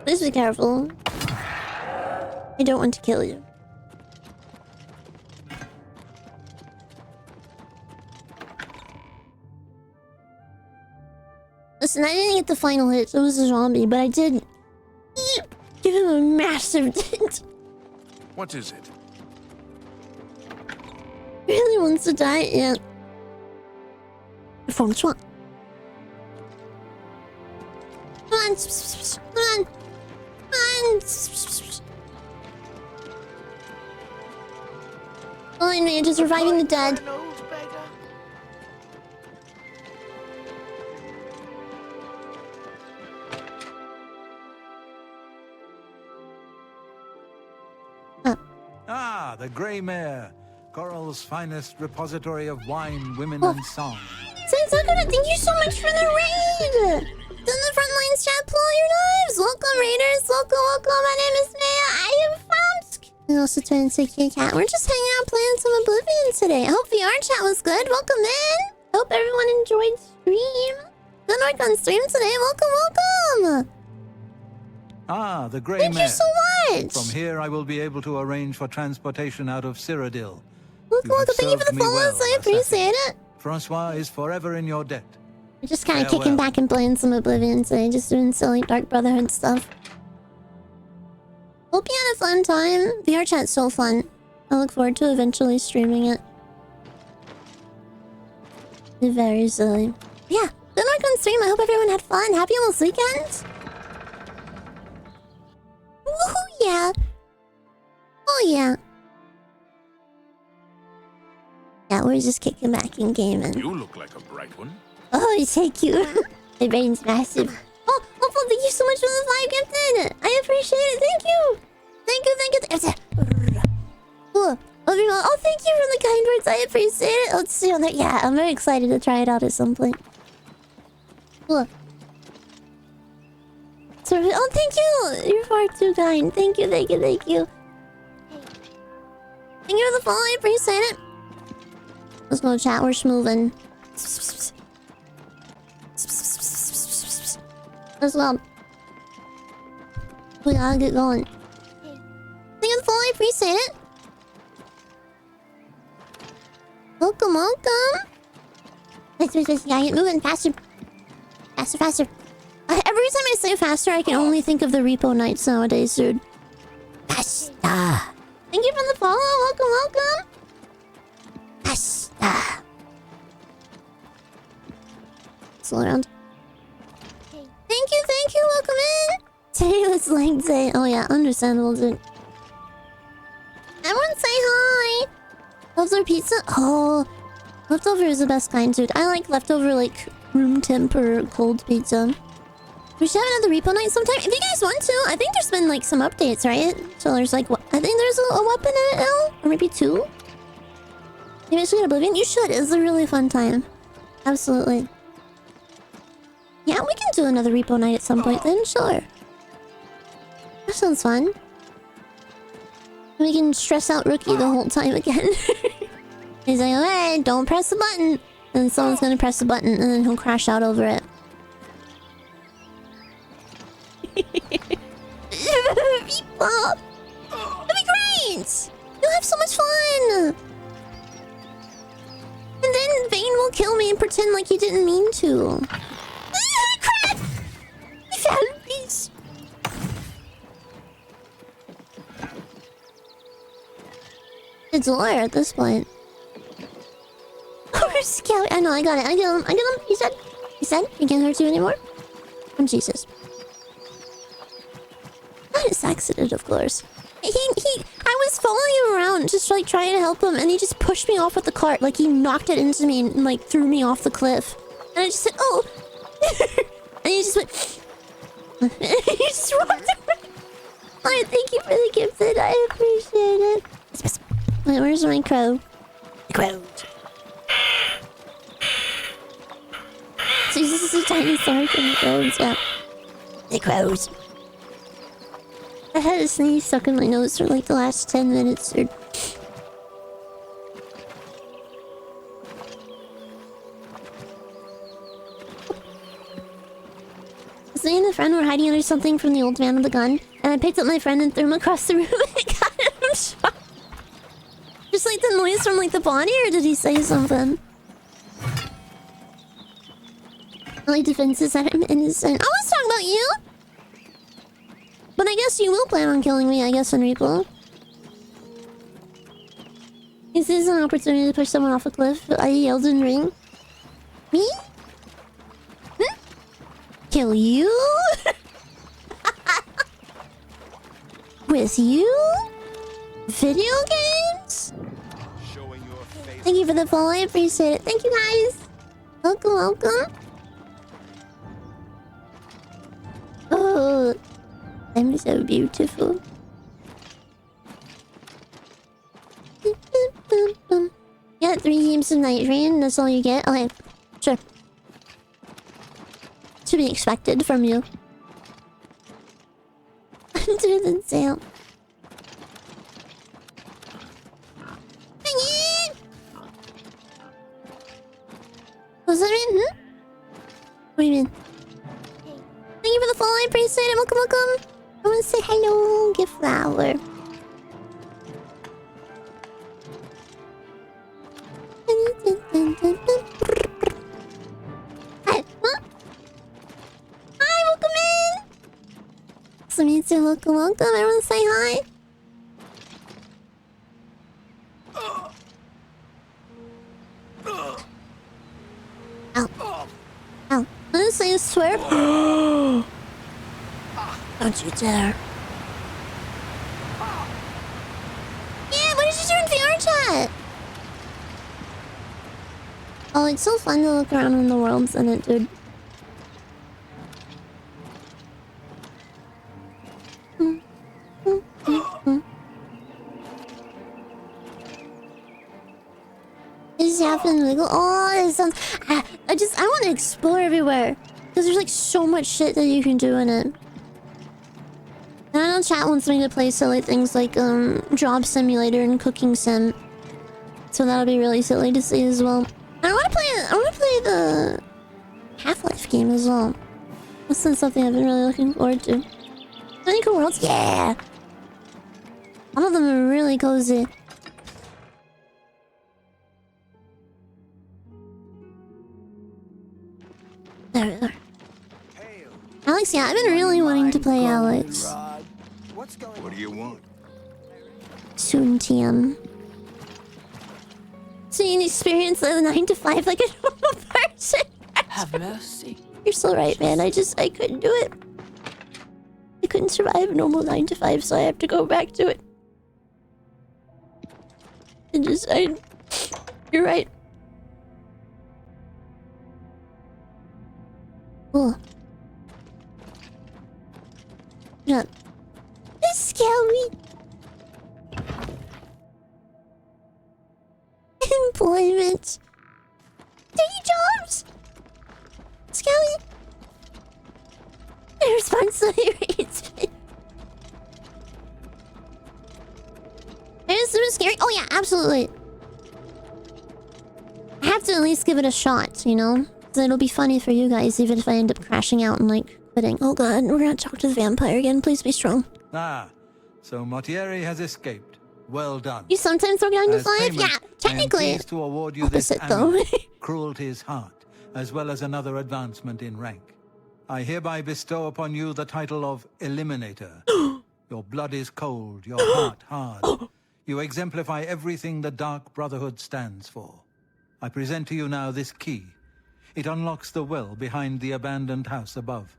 Please be careful. I don't want to kill you. Listen, I didn't get the final hit. It was a zombie, but I did give him a massive dent. What is it? Really wants to die? Yeah. Perform swap. Come on. Come on. Come on. Blind man just reviving the dead. Ah, the Grey Mare. Coral's finest repository of wine, women, and song. Sakura, thank you so much for the raid! Done the front lines, chat, pull out your knives! Welcome, raiders! Welcome! My name is Maya. I am Famsk! And also Twin Kitty Cat. We're just hanging out playing some Oblivion today. I hope VR chat was good. Welcome in! Hope everyone enjoyed stream. Good work on stream today. Welcome! Ah, the Grey Mare. Thank you so much! From here, I will be able to arrange for transportation out of Cyrodiil. Welcome. Thank you for the follows. I appreciate it. Francois is forever in your debt. We're just kind of kicking back and playing some Oblivion today, just doing silly Dark Brotherhood stuff. Hope you had a fun time. VR chat's so fun. I look forward to eventually streaming it. Very silly. Yeah, good luck on stream. I hope everyone had fun. Happy almost weekend. yeah. Oh yeah. Yeah, we're just kicking back and gaming. You look like a bright one. Oh, thank you. My brain's massive. Oh, thank you so much for the 5 gifted. I appreciate it. Thank you. Thank you. Oh, everyone. Oh, thank you for the kind words. I appreciate it. Let's see on there. Yeah, I'm very excited to try it out at some point. Oh, thank you. You're far too kind. Thank you. Thank you for the follow. I appreciate it. Let's go, chat. We're schmoovin'. Let's go. We gotta get going. Thank you for the follow. I appreciate it. Welcome. Let's get moving faster. Faster. Every time I say faster, I can only think of the repo nights nowadays, dude. Faster. Thank you for the follow. Welcome. Faster. Slow around. Thank you. Welcome in. Today was like day. Oh yeah, understandable, dude. Everyone say hi. Leftover pizza? Oh, leftover is the best kind, dude. I like leftover, like, room temp or cold pizza. We should have another repo night sometime. If you guys want to, I think there's been, like, some updates, right? So there's, like, I think there's a weapon in it now. Or maybe 2. Maybe I should get Oblivion. You should. It's a really fun time. Absolutely. Yeah, we can do another repo night at some point then. Sure. That sounds fun. We can stress out Rookie the whole time again. He's like, hey, don't press the button. And someone's gonna press the button and then he'll crash out over it. Beep bop. It'll be great! You'll have so much fun! And then Vane will kill me and pretend like he didn't mean to. Crap! I found a piece. It's a lawyer at this point. Oh, Scout. I know, I got it. I get him. He said, he can't hurt you anymore? I'm Jesus. Not his accident, of course. I was following him around, just like trying to help him, and he just pushed me off with the cart. Like he knocked it into me and like threw me off the cliff. And I just said, oh. And he just went. He just walked away. Alright, thank you for the gifted. I appreciate it. Wait, where's my crow? The crow. So this is a tiny sword from the crows, yeah. The crows. I had a sneeze stuck in my nose for like the last 10 minutes, dude. Me and a friend were hiding under something from the old man with the gun, and I picked up my friend and threw him across the room and got him shot. Just like the noise from like the body, or did he say something? My defenses at him innocent. I was talking about you! But I guess you will plan on killing me, I guess, Enrico. Is this an opportunity to push someone off a cliff, i.e. Elden Ring? Me? Kill you? With you? Video games? Thank you for the follow, I appreciate it. Thank you guys. Welcome. Oh, I'm so beautiful. Yeah, 3 games of Night Rain, that's all you get? Okay, sure. To be expected from you. Under the sail. What's that mean? What do you mean? Thank you for the follow, I appreciate it. Welcome. I want to say hello, give flower. Hi, huh? Hi, welcome in. So me too, welcome. Everyone say hi. Ow. Honestly, I swear. Don't you dare. it's so fun to look around in the worlds in it, dude. Is happening wiggle? Oh, it sounds. I want to explore everywhere because there's like so much shit that you can do in it. And I know chat wants me to play silly things like job simulator and cooking sim, so that'll be really silly to see as well. I want to play the Half-Life game as well. That's been something I've been really looking forward to. Any cool worlds? Yeah. All of them are really cozy. There. Alex, yeah, I've been really wanting to play Alex. What do you want? Soon, TM. So you can experience the 9 to 5 like a normal person. Have mercy. You're so right, man. I couldn't do it. I couldn't survive a normal 9 to 5, so I have to go back to it. You're right. Oh. Yeah. This scary. Employment. Day jobs. Skelly. The responsibility rates. It is super scary. Oh yeah, absolutely. I have to at least give it a shot, you know? So it'll be funny for you guys, even if I end up crashing out and like quitting. Oh god, we're gonna talk to the vampire again. Please be strong. Ah, so Mortieri has escaped. Well done. You sometimes work 9 to 5? Yeah, technically. I am pleased to award you opposite this though. Cruelty's Heart, as well as another advancement in rank. I hereby bestow upon you the title of Eliminator. Your blood is cold, your heart hard. You exemplify everything the Dark Brotherhood stands for. I present to you now this key. It unlocks the well behind the abandoned house above.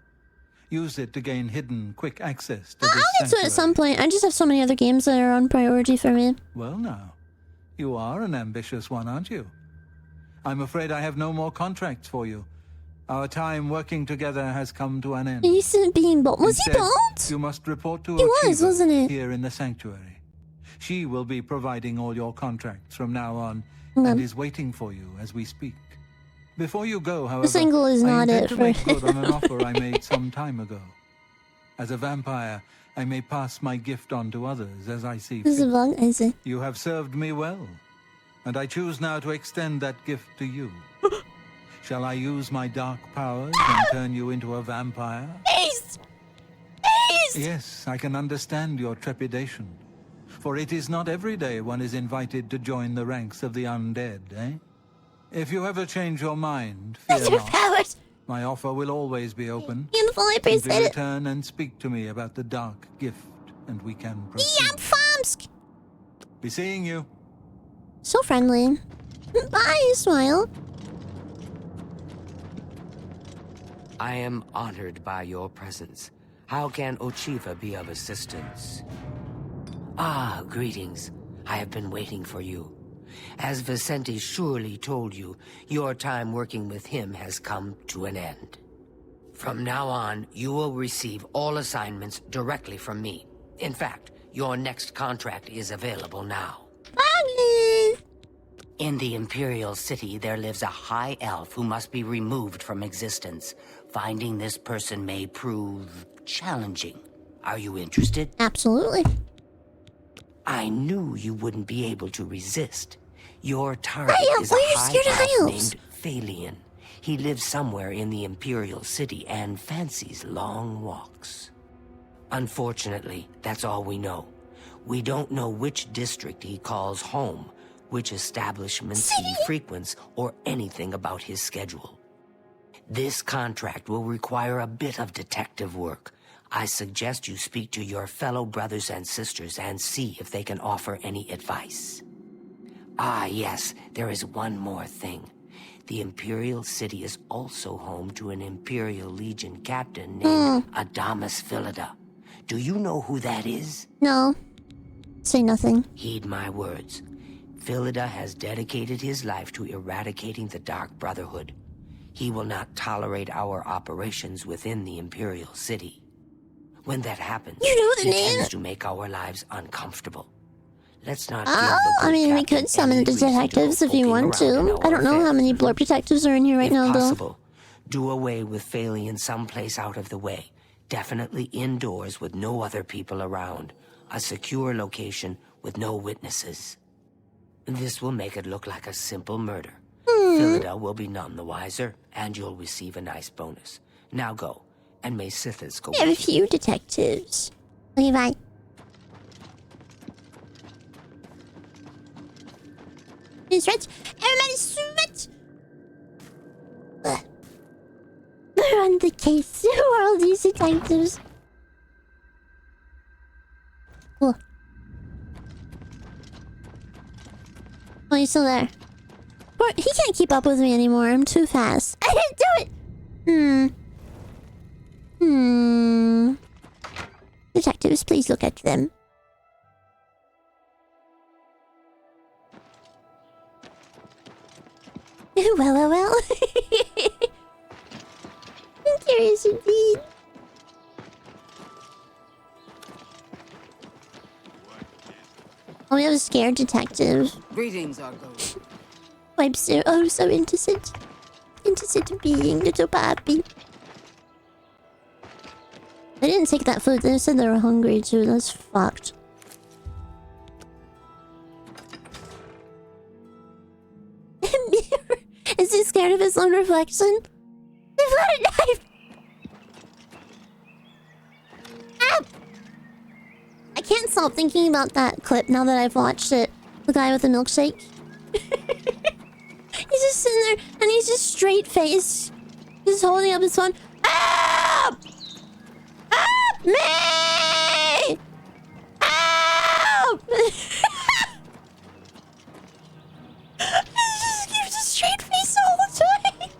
Use it to gain hidden, quick access to this I'll get to it at some sanctuary. point. I just have so many other games that are on priority for me. Well now, you are an ambitious one, aren't you? I'm afraid I have no more contracts for you. Our time working together has come to an end. He said being bald. Was he Instead, bald? You must report to He was, Ochiba wasn't it? here in the sanctuary. She will be providing all your contracts from now on, Okay. and is waiting for you as we speak. Before you go, however, This angle is I not intend it to for- make good on an offer I made some time ago. As a vampire, I may pass my gift on to others as I see This is a fit. bug, is it? You have served me well, and I choose now to extend that gift to you. Shall I use my dark powers and turn you into a vampire? Please! Yes, I can understand your trepidation. For it is not every day one is invited to join the ranks of the undead, eh? If you ever change your mind, fear Your not. powers! My offer will always be open. Beautiful, I Simply appreciate it. return and speak to me about the dark gift, and we can proceed. Yum, Famsk! Be seeing you. So friendly. Bye, smile. I am honored by your presence. How can Ochiva be of assistance? Ah, greetings. I have been waiting for you. As Vicente surely told you, your time working with him has come to an end. From now on, you will receive all assignments directly from me. In fact, your next contract is available now. In the Imperial City, there lives a high elf who must be removed from existence. Finding this person may prove challenging. Are you interested? Absolutely. I knew you wouldn't be able to resist. Your target is a why are you high scared of high elf elves? named Phalion. He lives somewhere in the Imperial City and fancies long walks. Unfortunately, that's all we know. We don't know which district he calls home, which establishments he frequents, or anything about his schedule. This contract will require a bit of detective work. I suggest you speak to your fellow brothers and sisters and see if they can offer any advice. Ah, yes, there is one more thing. The Imperial City is also home to an Imperial Legion captain named Adamus Philida. Do you know who that is? No. Say nothing. Heed my words. Philida has dedicated his life to eradicating the Dark Brotherhood. He will not tolerate our operations within the Imperial City. When that happens, he tends to make our lives uncomfortable. Let's not give the good I mean, we captain could summon any the reason to detectives go if you poking want around in to. our I don't know how many blurb detectives are in here right If now, possible, do away with failing in someplace out of the way. Definitely indoors with no other people around. A secure location with no witnesses. This will make it look like a simple murder. Philida will be none the wiser, and you'll receive a nice bonus. Now go, and may Sithis go though. We have a with you. few detectives. Okay, bye. Switch. Everybody switch. We're on the case. Who are all these detectives? Cool. Oh, you're still there. He can't keep up with me anymore. I'm too fast. I didn't do it! Detectives, please look at them. Well. I'm curious indeed. Oh, we have a scared detective. Greetings, Argo. Webster, oh, so innocent. Innocent being, little puppy. They didn't take that food, they said they were hungry too, that's fucked. Mirror. Is he scared of his own reflection? They've got a knife! Ah! I can't stop thinking about that clip now that I've watched it. The guy with the milkshake. He's just sitting there and he's just straight faced. He's holding up his phone. Help! Help me! Help! He just keeps a straight face all the time.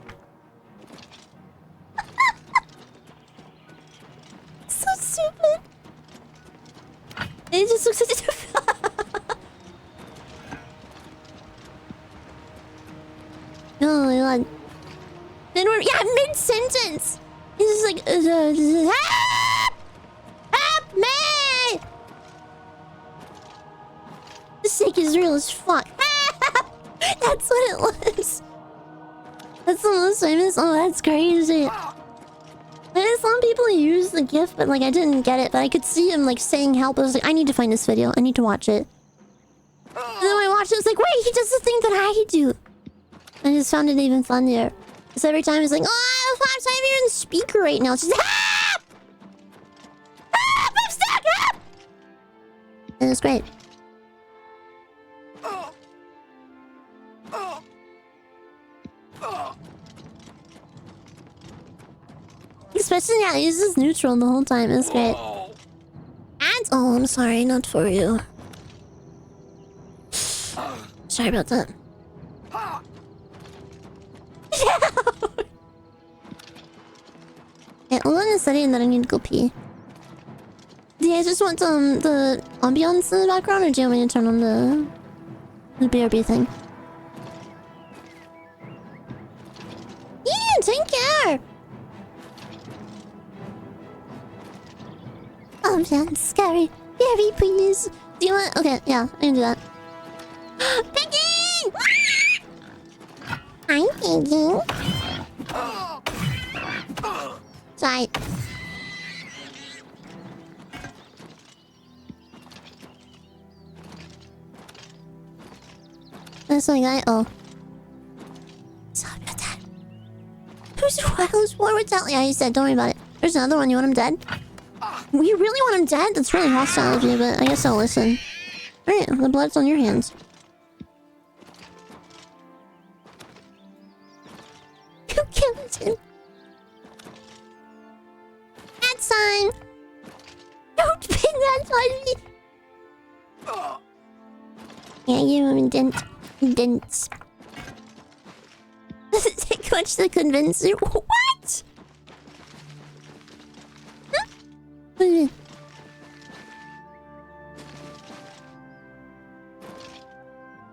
So stupid. And he just looks at the oh my god. Then we're mid-sentence. He's just like help! Help me! The sick is real as fuck. That's what it was. That's the most famous. Oh, that's crazy. I saw people use the GIF, but like I didn't get it. But I could see him like saying help. I was like, I need to find this video. I need to watch it. And then when I watched it, I was like, wait, he does the thing that I do. I just found it even funnier. Because every time he's like, oh, I'm sorry, you're in the speaker right now. It's just, help! Help! I'm stuck! Help! And it was great. Especially, yeah, he uses neutral the whole time. It's great. And, oh, I'm sorry, not for you. Sorry about that. Yeah, hold on a second that I need to go pee. Do you guys just want the ambiance in the background, or do you want me to turn on the BRB thing? Yeah, take care! Ambiance, scary. BRB, please. Do you want... Okay, yeah, I can do that. Piggy! Hi, Piggy. Sorry. That's like oh. Sorry about that. Who's war with that? Yeah, he said, don't worry about it. There's another one. You want him dead? You really want him dead? That's really hostile of you, but I guess I'll listen. Alright, the blood's on your hands. Who killed him? That sign! Don't pin that on me! Yeah, you didn't. Does it take much to convince you? What?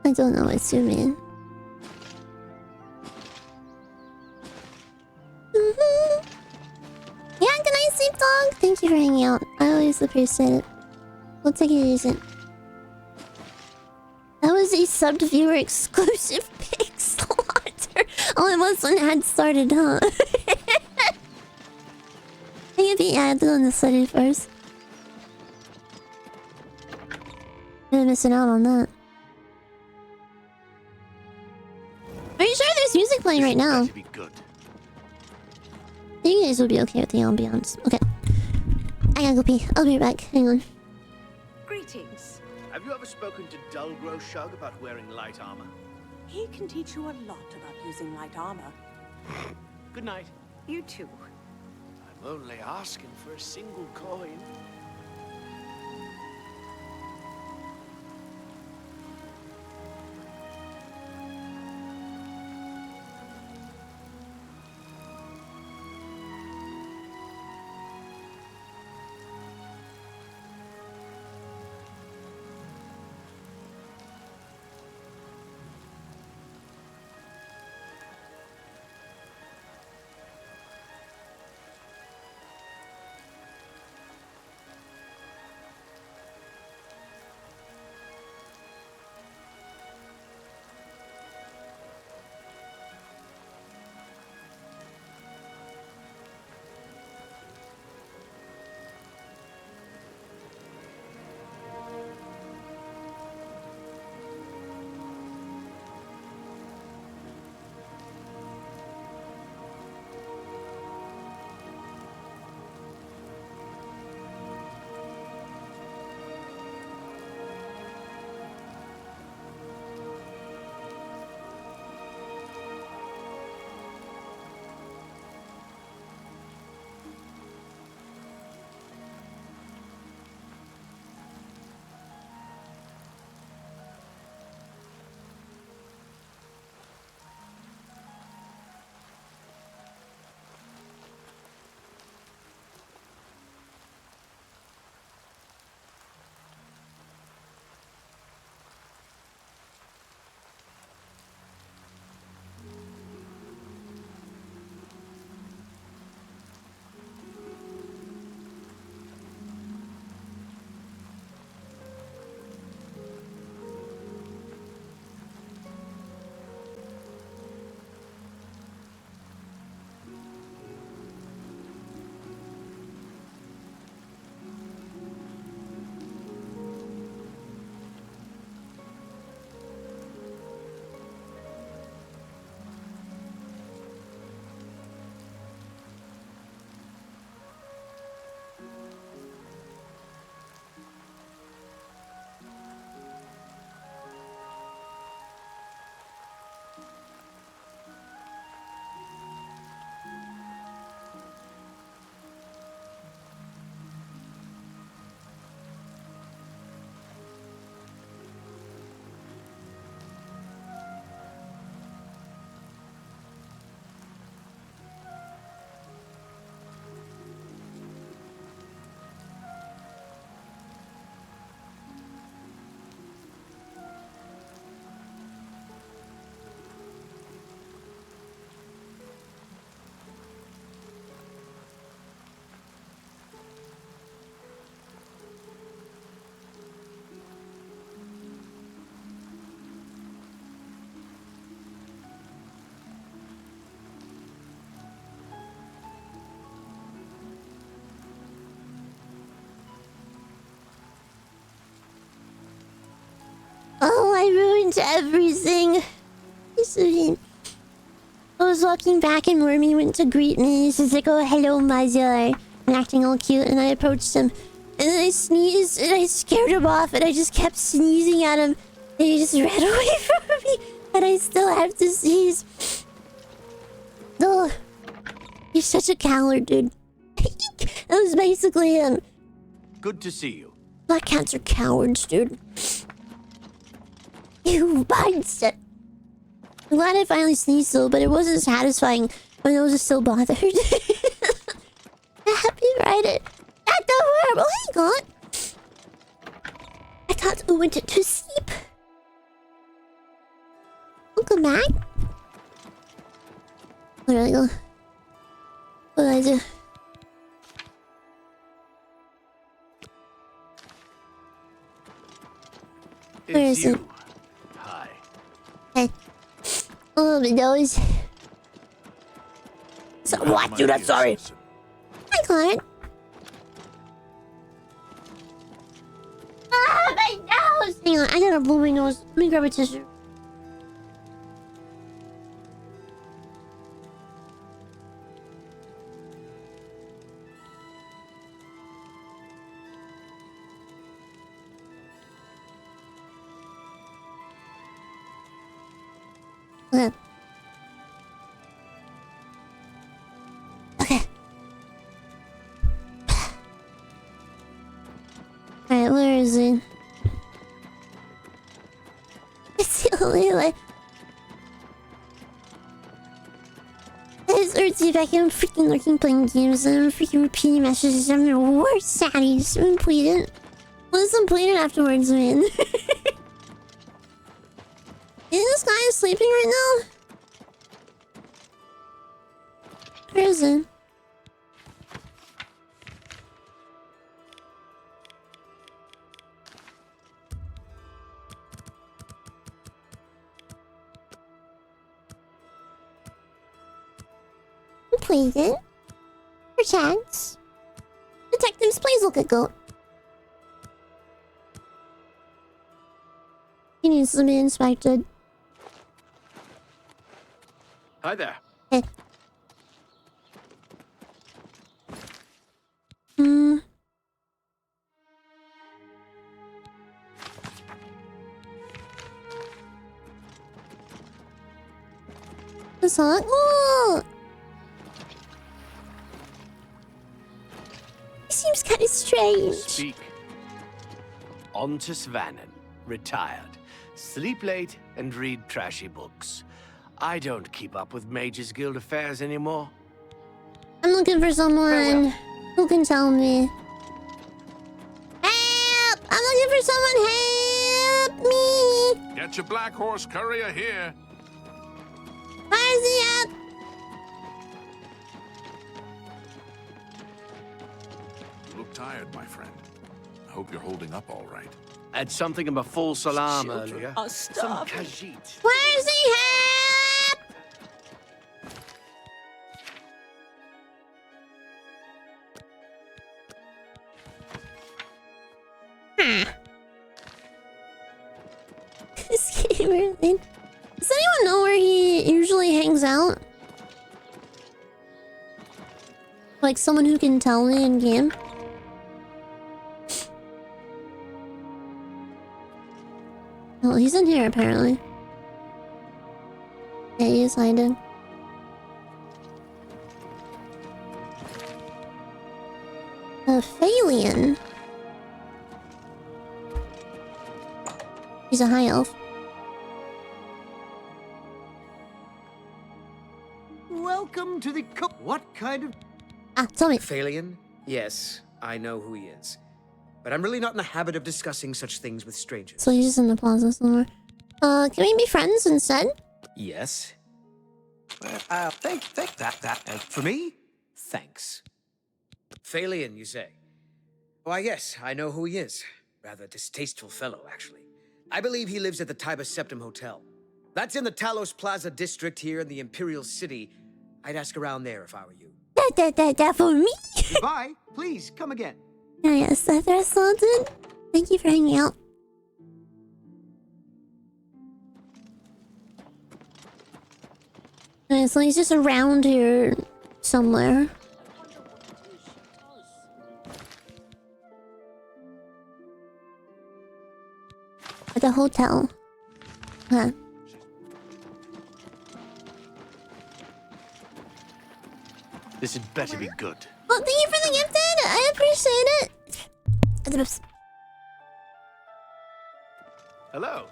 I don't know what you mean. Yeah, good night, Sleep Dog. Thank you for hanging out. I always appreciate it. We'll take it easy. That was a sub-viewer exclusive pig slaughter. Oh, it was when it had started, huh? I think if I did on the study first. I'm missing out on that. Are you sure there's music playing right now? You guys will be okay with the ambiance. Okay. I gotta go pee. I'll be right back. Hang on. Greetings. Have you ever spoken to Dulgro Shug about wearing light armor? He can teach you a lot about using light armor. Good night. You too. I'm only asking for a single coin. Oh, I ruined everything. I was walking back and Wormy went to greet me. He's just like, oh, hello, Mazar. And acting all cute. And I approached him. And then I sneezed and I scared him off. And I just kept sneezing at him. And he just ran away from me. And I still have to sneeze. Oh, you're such a coward, dude. That was basically him. Good to see you. Black cats are cowards, dude. You mindset. I'm glad I finally sneezed though, but it wasn't satisfying. My nose is still bothered. Happy Friday. That's the horrible. Hang on. I thought we went to sleep. go back? Where do I go? What do I do? Where is it? Hi. Hey. Oh, my nose. So, what, dude? I'm sorry. Hi, Clark. Ah, my nose! Hang on, I gotta blow my nose. Let me grab a tissue. Okay. Okay. Alright, where is it? It's the only way. Let's see if I can freaking lurking playing games and I'm freaking repeating messages. I'm the worst saddies. I'm pleading. Let's complete it afterwards, man. Is this guy sleeping right now? Where is it? Completed. Perchance. Detectives, please look at goat. He needs to be inspected. Hi there. Hey. Hmm. The song? Oh! He seems kind of strange. Speak. Ontus Vannon, retired. Sleep late and read trashy books. I don't keep up with Mages Guild affairs anymore. I'm looking for someone who can tell me. Help! I'm looking for someone. Help me! Get your black horse courier here. Where is he at? You look tired, my friend. I hope you're holding up all right. I had something in my false alarm earlier. are Some starving. Khajiit. Where is he? Help! This gamer thing. Does anyone know where he usually hangs out? Like someone who can tell me in game? Oh, he's in here apparently. Yeah, he is hiding. A Phalian. He's a high elf. Welcome to the what kind of... Tell me. Phalian? Yes, I know who he is. But I'm really not in the habit of discussing such things with strangers. So he's just in the plaza somewhere. Can we be friends instead? Yes. Thank that. For me? Thanks. Phalian, you say? Why, yes, I know who he is. Rather distasteful fellow, actually. I believe he lives at the Tiber Septim Hotel. That's in the Talos Plaza district here in the Imperial City. I'd ask around there if I were you. That for me? Goodbye. Please, come again. Oh yes, that's Sultan. Thank you for hanging out. Alright, so he's just around here somewhere. At the hotel. Huh. This had better be good. Well, thank you for the gifted! I appreciate it! Hello.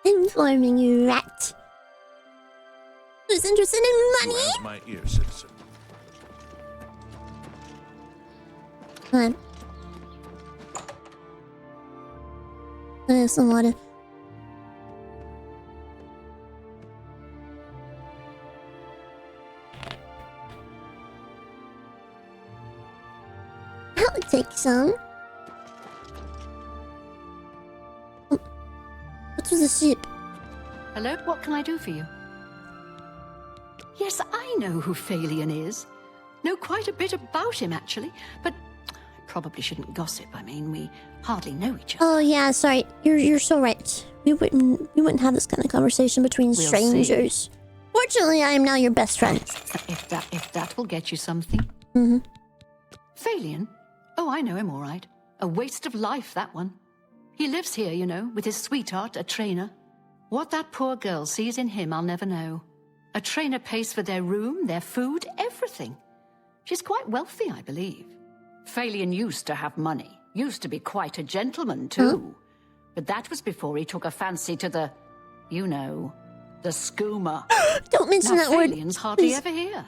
Informing you, rat. was interested in money. You have my ear, citizen. Come on. There's some water. I'll take some. What was the sheep? Hello, what can I do for you? Yes, I know who Phalion is. Know quite a bit about him, actually. But I probably shouldn't gossip. I mean, we hardly know each other. Oh yeah, sorry. You're so right. We wouldn't have this kind of conversation between strangers. See. Fortunately, I am now your best friend. If that will get you something. Mm-hmm. Phalion? Oh, I know him all right. A waste of life, that one. He lives here, you know, with his sweetheart, a trainer. What that poor girl sees in him, I'll never know. A trainer pays for their room, their food, everything. She's quite wealthy, I believe. Phalion used to have money. Used to be quite a gentleman, too. But that was before he took a fancy to the, you know, the skooma. Don't mention now, that word. Phalion's hardly Please. ever here.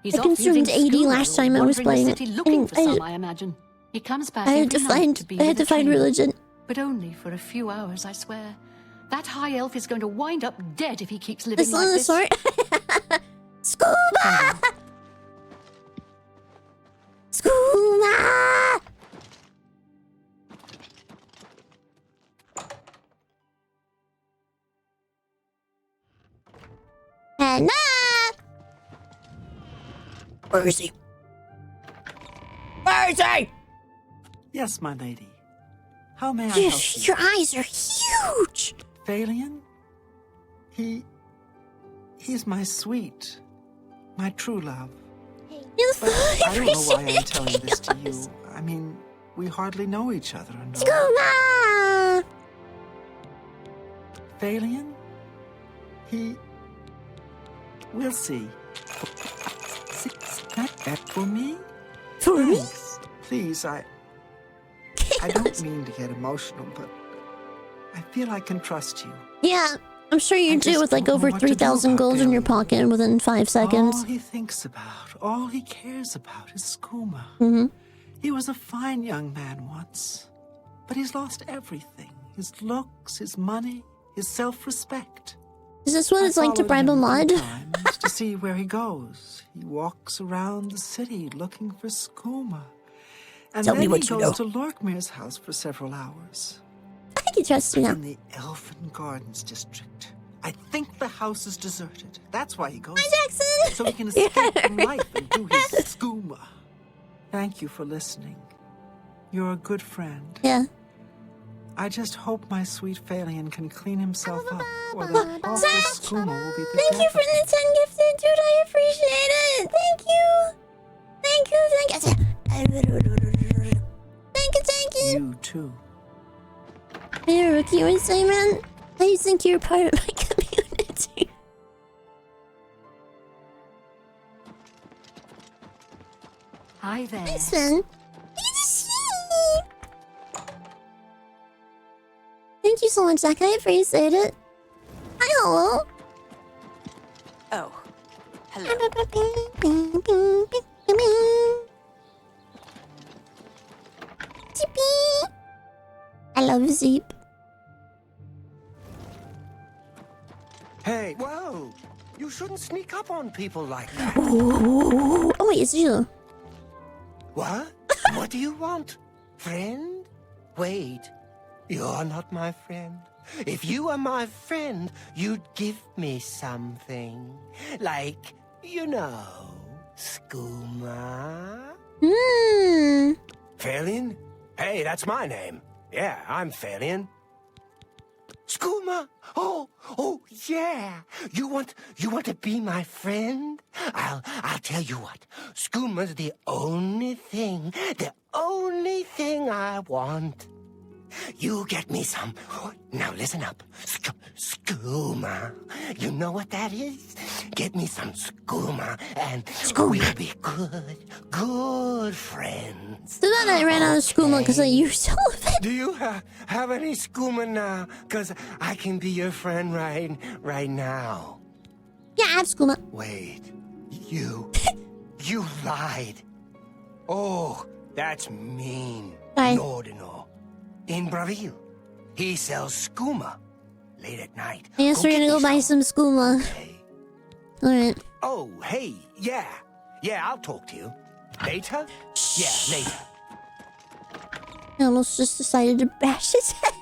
He's I off using consumed 80 skooma last or time I was wandering the playing. city looking for some, I imagine. He comes back I had every to night find. to be I had with to a find trainer. religion. But only for a few hours, I swear. That high elf is going to wind up dead if he keeps living like this. Scuba! Scuba! Anna! Where is he? Where is he? Yes, my lady. How may I help you? Your eyes are huge! Phalion? He's my sweet, my true love. But I don't know why I'm telling this to you. I mean, we hardly know each other. Scuba! Phalion? We'll see. For me? For me? Please, I don't mean to get emotional, but I feel I can trust you. Yeah, I'm sure you do with like over 3,000 gold in your pocket within 5 seconds. All he thinks about, all he cares about is skooma. Mm-hmm. He was a fine young man once, but he's lost everything. His looks, his money, his self-respect. Is this what it's like to bribe a mod? To see where he goes. He walks around the city looking for skooma. And Tell then me what he you goes know. to Lorkmir's house for several hours. I think he trusts you now. In the Elfin Gardens district. I think the house is deserted. That's why he goes. Hi, Jackson! So he can escape from life and do his skooma. Thank you for listening. You're a good friend. Yeah. I just hope my sweet Phalion can clean himself up, or the awful skooma will be the Thank death you for of him. the 10 gifted, dude. I appreciate it. Thank you. Thank you. Thank you. You too. Hey, Rookie, you would say, man? I think you're part of my community. Hi there. Hi, Sven. Thank you so much, Zach. I appreciate it. Hi, hello. Oh, hello. Zippy. I love Zeep. Hey, whoa! You shouldn't sneak up on people like that. Oh, wait, it's you. What? What do you want? Friend? Wait. You're not my friend. If you were my friend, you'd give me something. Like, you know, skooma. Phalion? Hey, that's my name. Yeah, I'm Phalion. Skooma? Oh, yeah. You want to be my friend? I'll tell you what. Skooma's the only thing I want. You get me some. Now listen up. Skooma. You know what that is? Get me some skooma and we'll be good friends. So then I ran out of skooma because I used all of it. Do you have any skooma now? Because I can be your friend right now. Yeah, I have scuba. Wait, you lied. Oh, that's mean. Sorry. Nordino. In Bravil. He sells skooma. Late at night. I guess we're gonna go buy some skooma. Alright. Oh, hey, yeah. Yeah, I'll talk to you. Later? Yeah, later. I almost just decided to bash his head.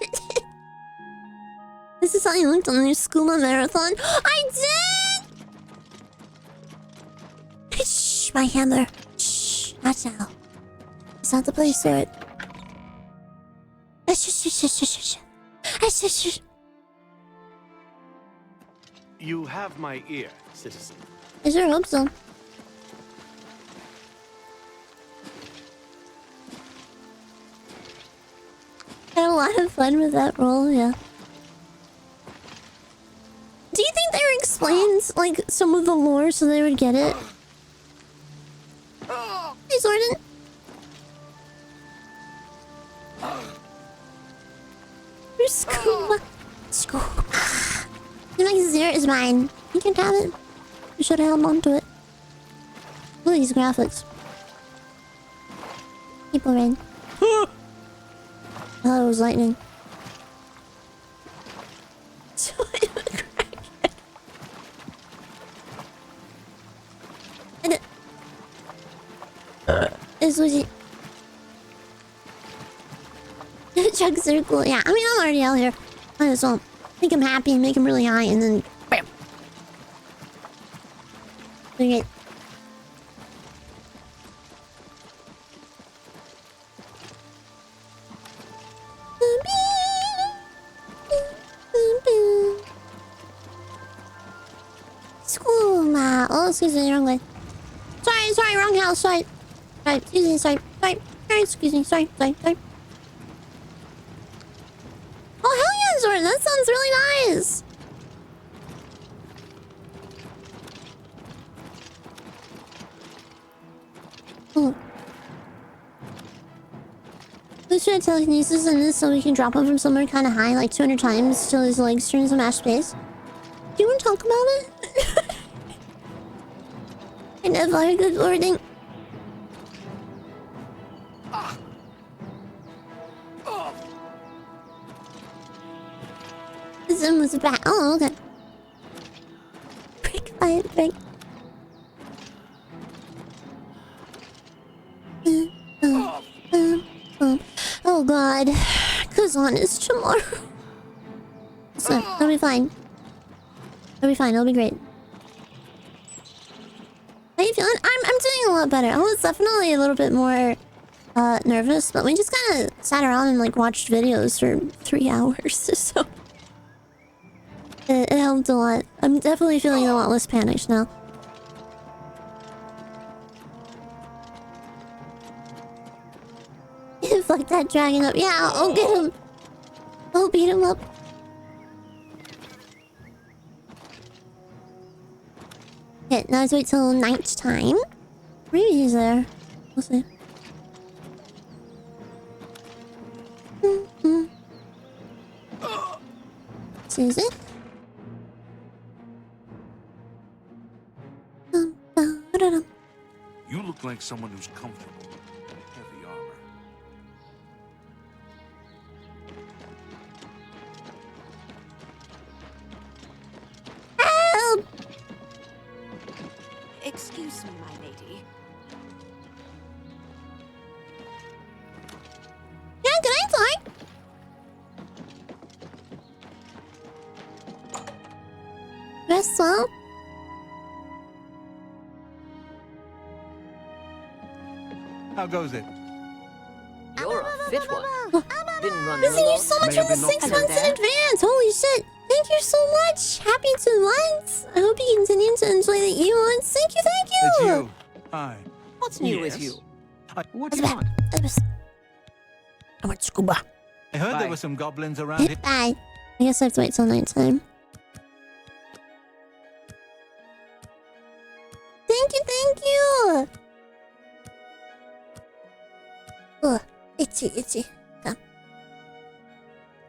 This is how you looked on the new skooma marathon. I did! Shh, my hammer. Shh, not now. It's not the place for it. You have my ear, citizen. I sure hope so. Had a lot of fun with that roll, yeah. Do you think they explained like some of the lore so they would get it? Hey, Zordon. Where's Scuba? Scuba. The next zero is mine. You can have it. You should have held on to it. Look at these graphics. People rain. I thought it was lightning. It's Lucy. Chug circle. Yeah, I mean, I'm already out here. Might as well make him happy and make him really high, and then bam. Okay. Skooma. Oh, excuse me, wrong way. Sorry, wrong house. Sorry, excuse me, sorry, excuse me, sorry. Oh, hell yeah, Jordan, that sounds really nice. Oh. We should have telekinesis in this so we can drop him from somewhere kind of high, like 200 times, till his legs turn into mash space. Do you want to talk about it? I never good wording. Zim was back. Oh, okay. Break. Oh god. Kazan is tomorrow. So, it'll be fine. It'll be great. How you feeling? I'm doing a lot better. I was definitely a little bit more nervous, but we just kind of sat around and like watched videos for 3 hours, so it helped a lot. I'm definitely feeling a lot less panicked now. Fuck that dragon up. Yeah, I'll get him. I'll beat him up. Okay, now let's wait till night time. Maybe he's there. We'll see. Susan? You look like someone who's comfortable in heavy armor. Help! Excuse me, my lady. Yeah, good night, Fly. Rest well. How goes it? You're a fit one. Been running Thank you so much for the 6 months in advance. Holy shit. Thank you so much. Happy 2 months. I hope you continue to enjoy the E-months. Thank you. It's you. Hi. What's new with you? What do you want? I want scuba. I heard there were some goblins around here. Bye. I guess I have to wait till nighttime. Thank you. Oh, itchy. Come.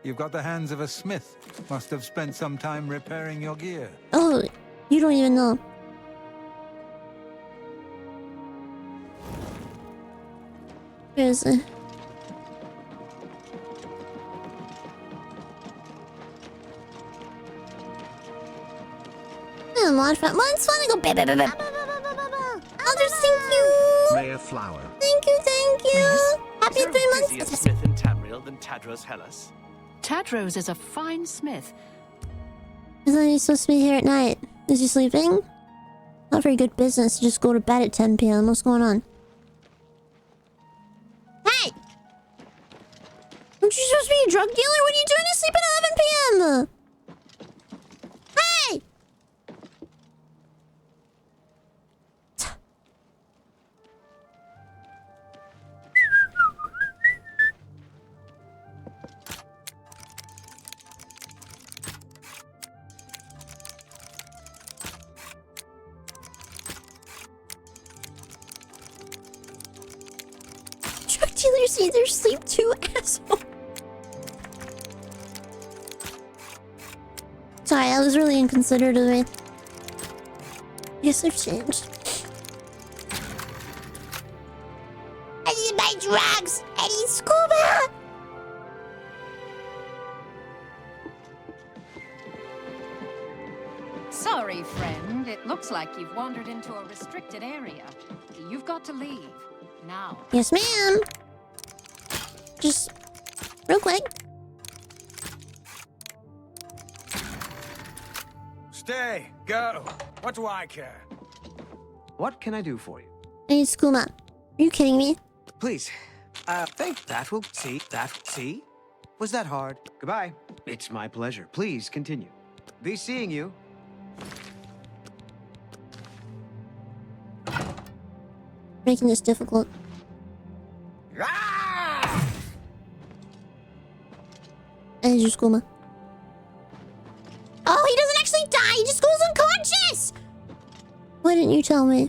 You've got the hands of a smith. Must have spent some time repairing your gear. Oh, You don't even know. Where is it? A lot of fun. Well, it's fun to go. Elders, thank you. Mayor Flower. Thank you, thank you. Happy 3 months. Busier smith in Tamriel than Tadros Hellas. Tadros is a fine smith. I thought he was supposed to be here at night. Is he sleeping? Not very good business to just go to bed at 10 p.m. What's going on? Hey! Aren't you supposed to be a drug dealer? What are you doing to sleep at 11 p.m.? Hey! Drug dealers either sleep too, asshole. Sorry, I was really inconsiderate of me. Yes, I've changed. I need my drugs! I need scuba! Sorry, friend. It looks like you've wandered into a restricted area. You've got to leave. Now. Yes, ma'am. Just real quick. Stay. Go. What do I care? What can I do for you? I need scuba. Are you kidding me? Please. Think that will... See? Was that hard? Goodbye. It's my pleasure. Please continue. Be seeing you. Making this difficult. Ah! I need your scuba. Oh, he doesn't actually die. He just goes unconscious. Why didn't you tell me?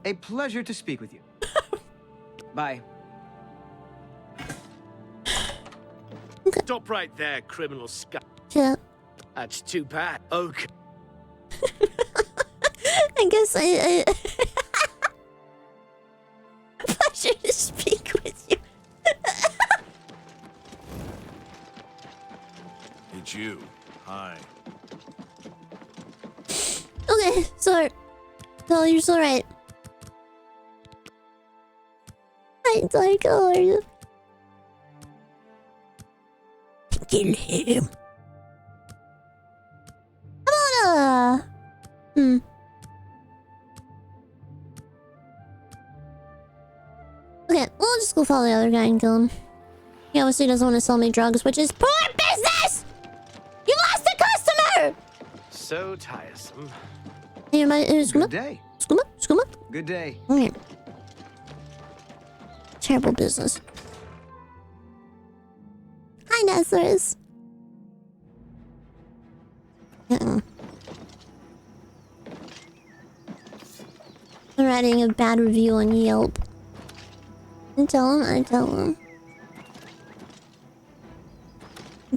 A pleasure to speak with you. Bye. Okay. Stop right there, criminal scum. Yeah. That's too bad. Okay. I guess I pleasure to speak with you. It's you. Hi. Okay, so you're so right. Hi, Dark, how are you? Kill him. How about Okay, we'll just go follow the other guy and kill him. He obviously doesn't want to sell me drugs, which is poor business! You lost a customer! So tiresome. Hey, Good day. Skooma? Good day. Okay. Terrible business. Hi, Nazarus. I'm writing a bad review on Yelp. I tell him.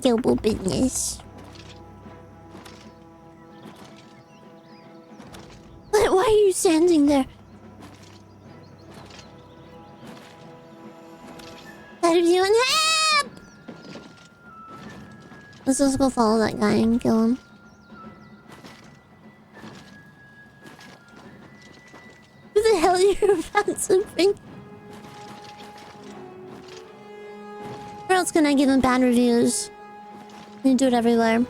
Terrible business. Why are you standing there? Bad review on help! Let's just go follow that guy and kill him. Who the hell are you about something? Where else can I give him bad reviews? You do it everywhere.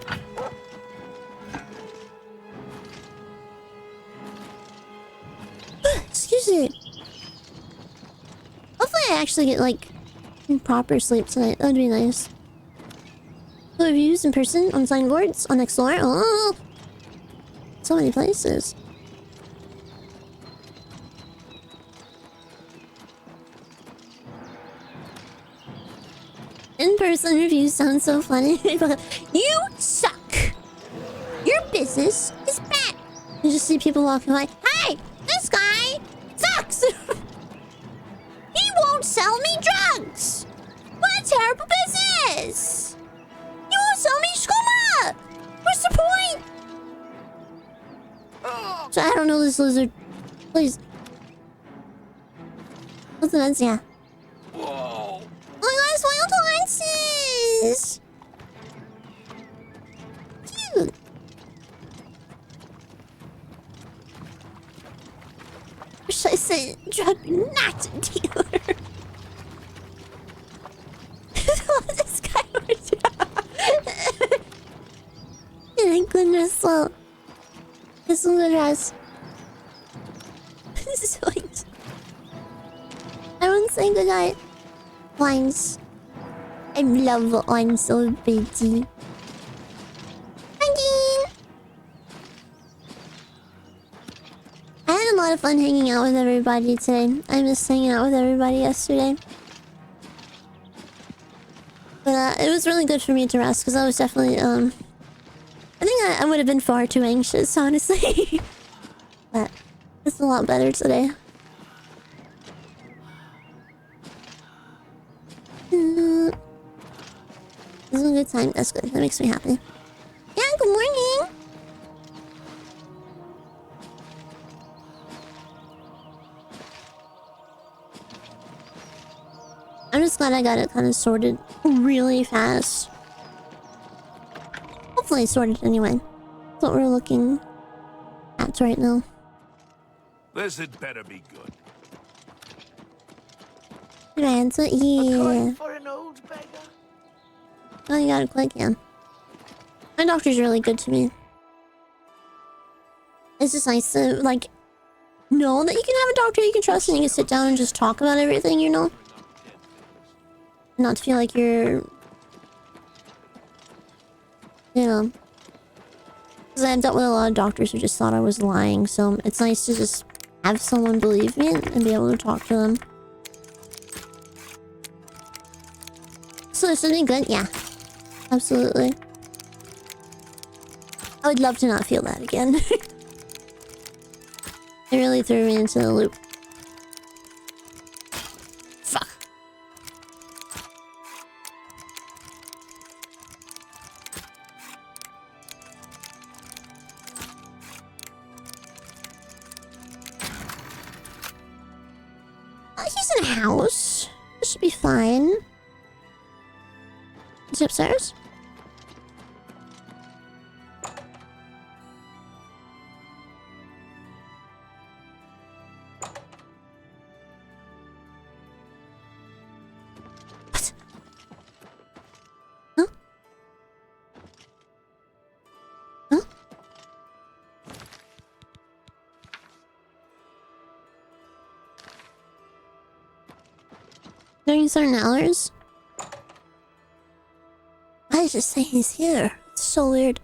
Excuse me. Hopefully I actually get like proper sleep tonight. That would be nice. Reviews in person, on signboards, on Nextdoor. Oh, so many places. In-person reviews sound so funny. You suck. Your business is bad. You just see people walking by. Hey, this guy sucks. He won't sell me drugs. What a terrible business. You won't sell me skooma. Where's the So I don't know this lizard. Please. What's the vents? Yeah. Whoa! Oh my god, it's wild horses! Cute. Wish I said drug not dealer. This guy was. Thank goodness, well. This is good dress. Sweet. Everyone say goodnight. Wines. I love wine so pretty. Again. I had a lot of fun hanging out with everybody today. I missed hanging out with everybody yesterday. But it was really good for me to rest because I was definitely I think I would have been far too anxious, honestly. But it's a lot better today. This is a good time. That's good. That makes me happy. Yeah, good morning. I'm just glad I got it kind of sorted really fast. Hopefully sorted anyway. That's what we're looking at right now. This had better be good. Right, so yeah. For an old beggar? Oh, you gotta click, yeah. My doctor's really good to me. It's just nice to, like, know that you can have a doctor you can trust and you can sit down and just talk about everything, you know? Not to feel like you're... You know. Because I've dealt with a lot of doctors who just thought I was lying, so it's nice to just have someone believe me and be able to talk to them. So this would be good, yeah. Absolutely. I would love to not feel that again. It really threw me into the loop. Fuck. He's in a house. This should be fine. Is he upstairs? What? Huh? Huh? During certain hours? Why is it saying he's here? It's so weird.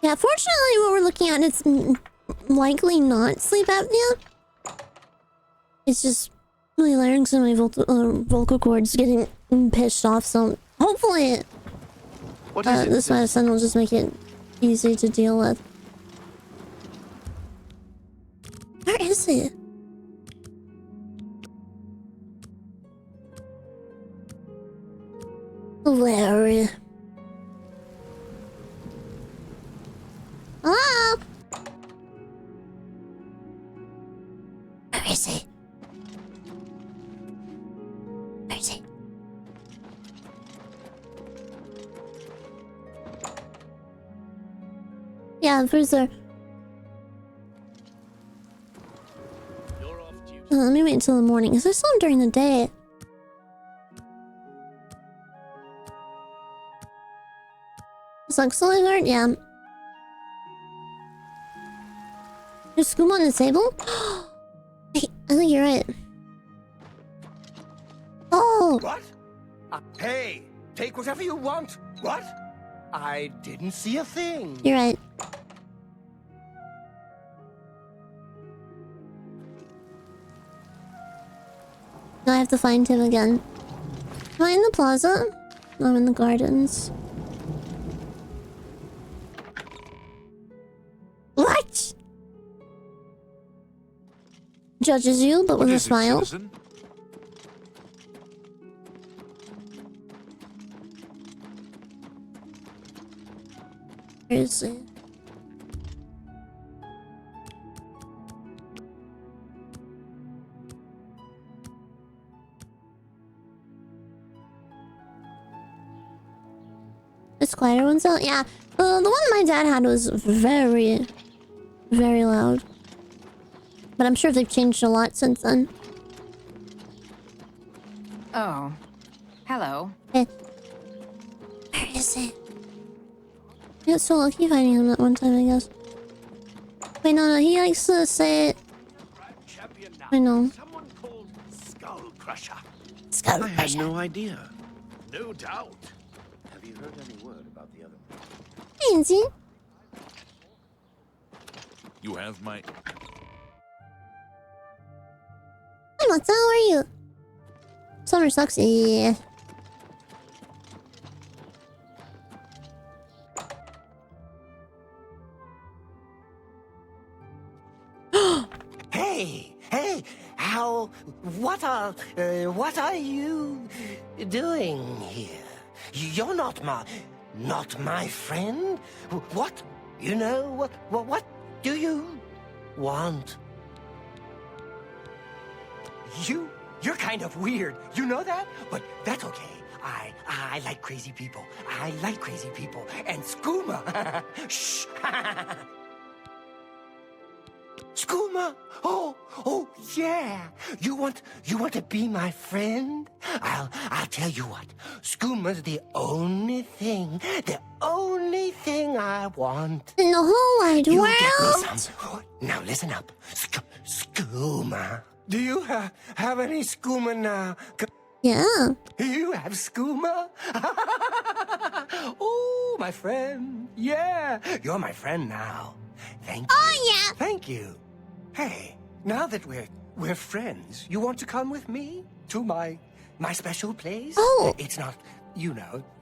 Yeah, fortunately what we're looking at is likely not sleep apnea. It's just my larynx and my vocal cords getting pissed off, so hopefully this medicine will just make it easy to deal with. Where is he? Larry. Hello? Where is he? Where is he? Yeah, for sure. Let me wait until the morning, because I saw him during the day. It's like solid guard? Yeah. There's scuba on the table? Hey, I think you're right. Oh! What? Hey, take whatever you want. What? I didn't see a thing. You're right. Now I have to find him again. Am I in the plaza? No, I'm in the gardens. What? Judges you, but with a smile. Where is it? The quieter ones out? Yeah. The one my dad had was very, very loud. But I'm sure they've changed a lot since then. Oh. Hello. Where is it? I got so lucky finding him that one time, I guess. Wait, no, he likes to say it. I know. Skull Crusher. Skull I had no idea. No doubt. Have you heard any word about the other? Easy. You have my... Hi, Matsu, how are you? Summer sucks, yeah. Hey, what are you doing here? You're not my friend? What? You know, what do you want? You're kind of weird, you know that? But that's okay. I like crazy people. I like crazy people. And skooma. Shh. Skooma! Oh, yeah! You want to be my friend? I'll tell you what. Skooma's the only thing I want. In the whole wide You world? get me some. Now listen up. Skooma. Do you have any skooma now? Yeah. You have skooma? Oh, my friend. Yeah, you're my friend now. Thank you. Oh, yeah. Thank you. Hey, now that we're friends, you want to come with me to my special place? Oh. It's not,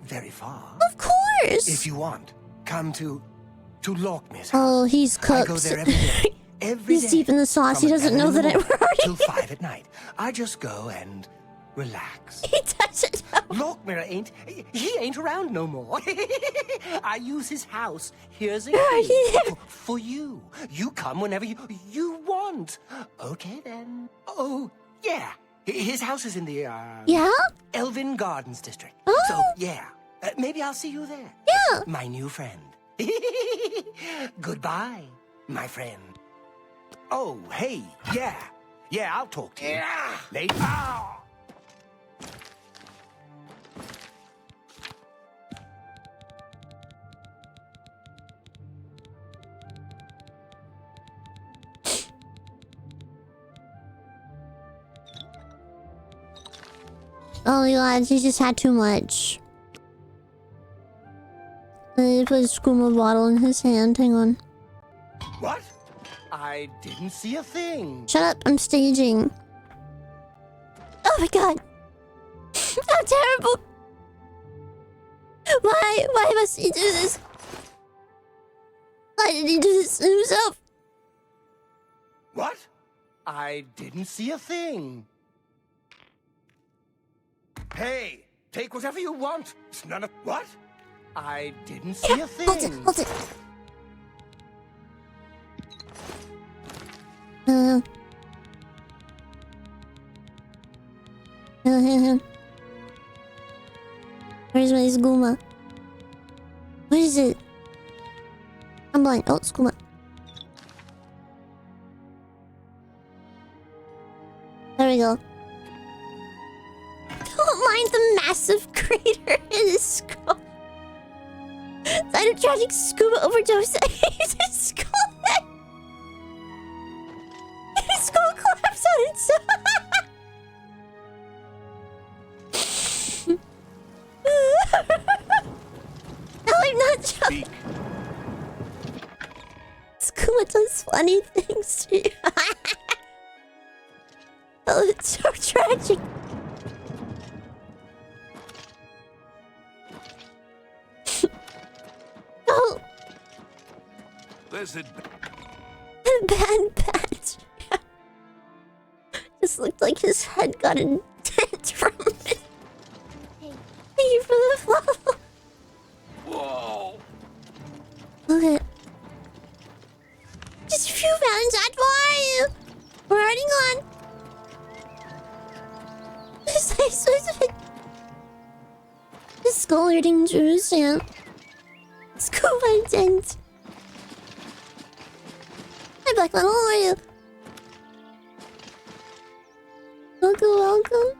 very far. Of course. If you want, come to Lockmir's house. Oh, he's cooked. I go there every day. Every He's day. deep in the sauce. He From doesn't 11 know in the that I morning already. till 5 at night. I just go and relax. He doesn't know. Lockmir ain't around no more. I use his house. Here's a Where are key you? for you. You come whenever you want. Okay then. Oh yeah, his house is in the Yeah? Elven Gardens district. Oh. So yeah, maybe I'll see you there. Yeah. My new friend. Goodbye, my friend. Oh hey, yeah, I'll talk to you later. Ow! Oh my god, he just had too much. He put a skooma bottle in his hand. Hang on. What? I didn't see a thing. Shut up, I'm staging. Oh my god. How terrible. Why must he do this? Why did he do this to himself? What? I didn't see a thing. Hey, take whatever you want. It's none of... What? I didn't see a thing. Hold it. Where's my skooma? Where is it? I'm blind. Oh, skooma. There we go. Don't mind the massive crater in his skull. Sign of tragic scuba overdose. His skull head. His skull collapsed on itself. No, I'm not joking. Scuba does funny things to you. Oh, it's so tragic. Oh. Listen. Bad patch. Just looked like his head got a dent from it. Thank you for the follow. Whoa. you found that why? We're already gone. The skull hurting Jerusalem. School content. Hi, Black Metal, how are you? Welcome.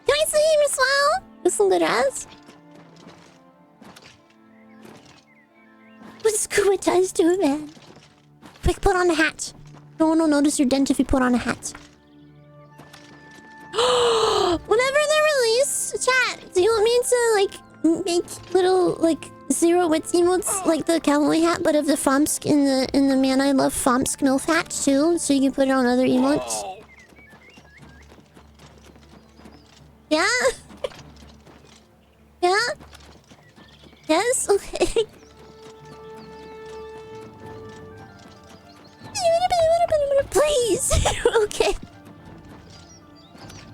Can I see him as well? With some good ass. What scuba does to a man? Quick, put on a hat. No one will notice your dent if you put on a hat. Whenever they release, chat, do you want me to, like, make little, like, zero wits emotes, like the cowboy hat, but of the Fomsk in the Man I Love Fomsk MILF hat, too? So you can put it on other emotes? Yeah? Yeah? Yes? Okay. Please! Okay.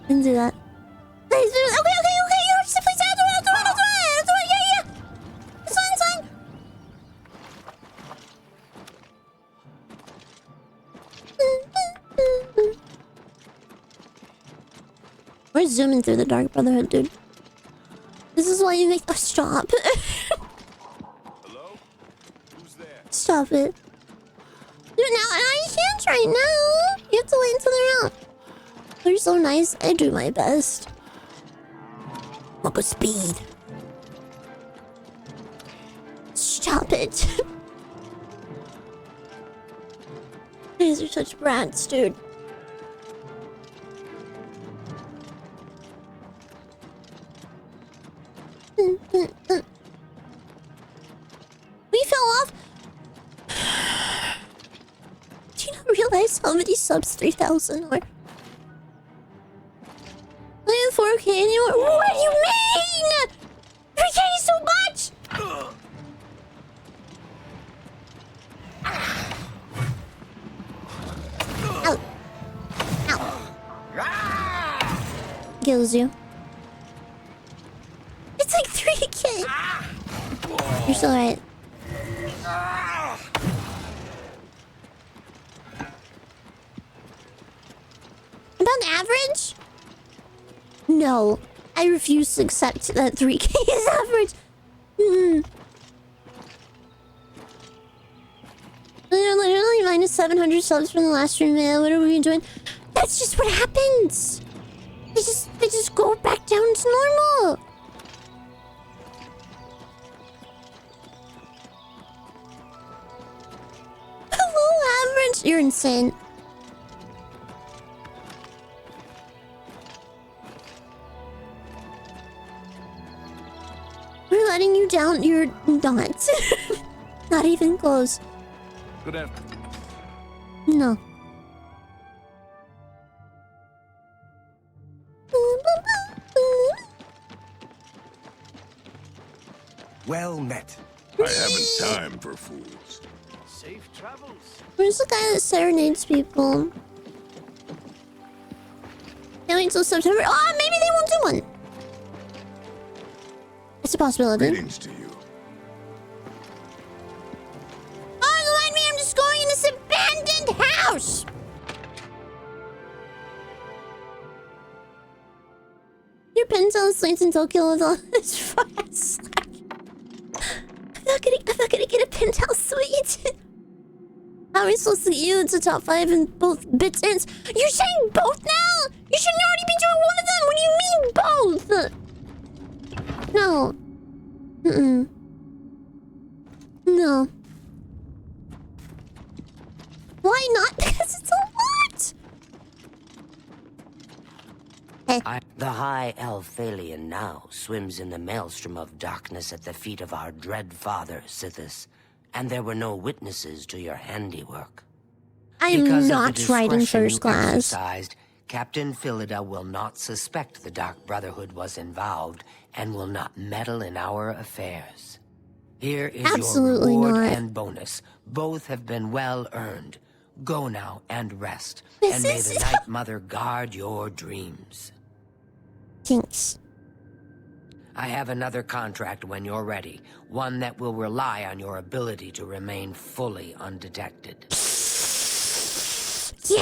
Didn't do that. Please, okay, you don't just please do it, yeah. It's fine. We're zooming through the Dark Brotherhood, dude. This is why you make... Oh, stop. Hello? Who's there? Stop it. Dude, now you can't right now. You have to wait until they're out. They're so nice. I do my best. What was speed? Stop it. These are such brats, dude. We fell off. Do you not realize how many subs 3,000 are? I have 4K anymore. What do you mean? 3K is so much. Ow. Ow. Kills you. It's like 3K. You're still right. About average? No. I refuse to accept that 3K is average. Literally minus 700 subs from the last stream, man. What are we doing? That's just what happens. They just go back down to normal. Hello, average. You're insane. We're letting you down. You're not. Not even close. Good afternoon. No. Well met. I haven't time for fools. Safe travels. Where's the guy that serenades people? Can't wait until September. Oh, maybe they won't do one. It's a possibility. Greetings to you. Oh, remind me, I'm just going in this abandoned house. Your penthouse slates in Tokyo with all this fast. I'm not gonna get a penthouse suite. How are we supposed to get you into top 5 in both bits and... You're saying both now? You shouldn't already be doing one of them. What do you mean both? No. No. Why not? Because it's a lot. The High Elf Phalion now swims in the maelstrom of darkness at the feet of our dread father, Sithis, and there were no witnesses to your handiwork. I'm not riding first class. Captain Philida will not suspect the Dark Brotherhood was involved and will not meddle in our affairs. Here is Absolutely your reward not. and bonus. Both have been well earned. Go now and rest, and may the Night Mother guard your dreams. Thanks. I have another contract when you're ready. One that will rely on your ability to remain fully undetected. Yeah?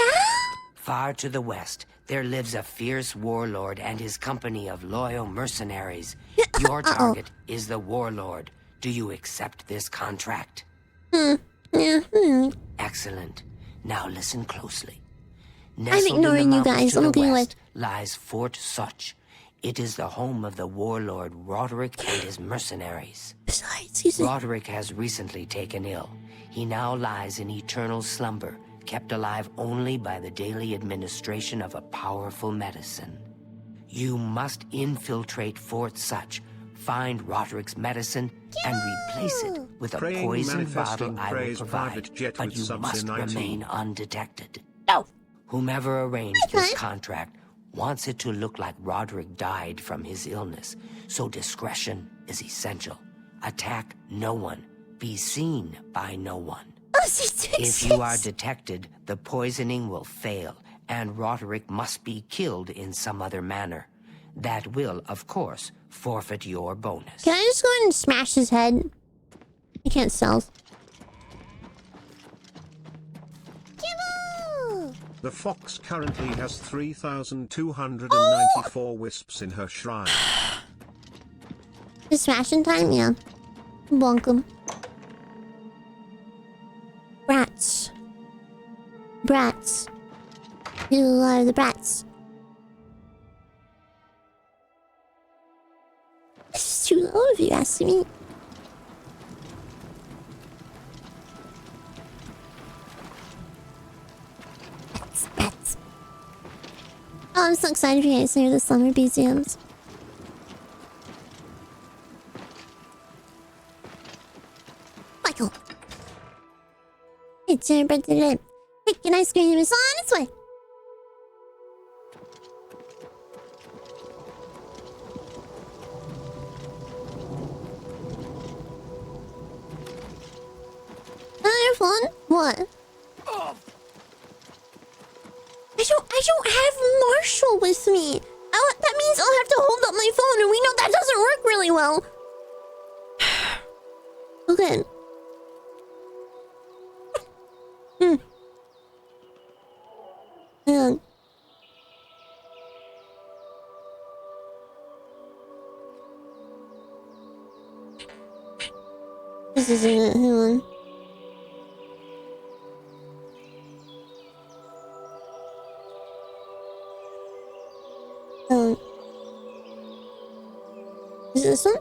Far to the west, there lives a fierce warlord and his company of loyal mercenaries. Your target is the warlord. Do you accept this contract? Yeah. Excellent. Now listen closely. I'm ignoring you guys. I'm okay with. Lies Fort Such. It is the home of the warlord Roderick and his mercenaries. Besides, Roderick has recently taken ill. He now lies in eternal slumber, kept alive only by the daily administration of a powerful medicine. You must infiltrate Fort Such, find Roderick's medicine, and replace it with a poison bottle I will provide, but you must remain undetected. No. Whomever arranged this contract wants it to look like Roderick died from his illness, so discretion is essential. Attack no one. Be seen by no one. If you are detected, the poisoning will fail, and Roderick must be killed in some other manner. That will, of course, forfeit your bonus. Can I just go and smash his head? I can't stealth. The fox currently has 3,294 wisps in her shrine. Is smashing time? Yeah. Bonk 'em. Brats. Brats. You are the brats. This is too low if you ask me. Brats. Oh, I'm so excited for you guys to hear the summer museums. Michael. It's your birthday. Take an ice cream. It's on its way. Fun? What? I don't have Marshall with me. That means I'll have to hold up my phone, and we know that doesn't work really well. Okay. Hang on. This isn't it. Hang on. Is it this one?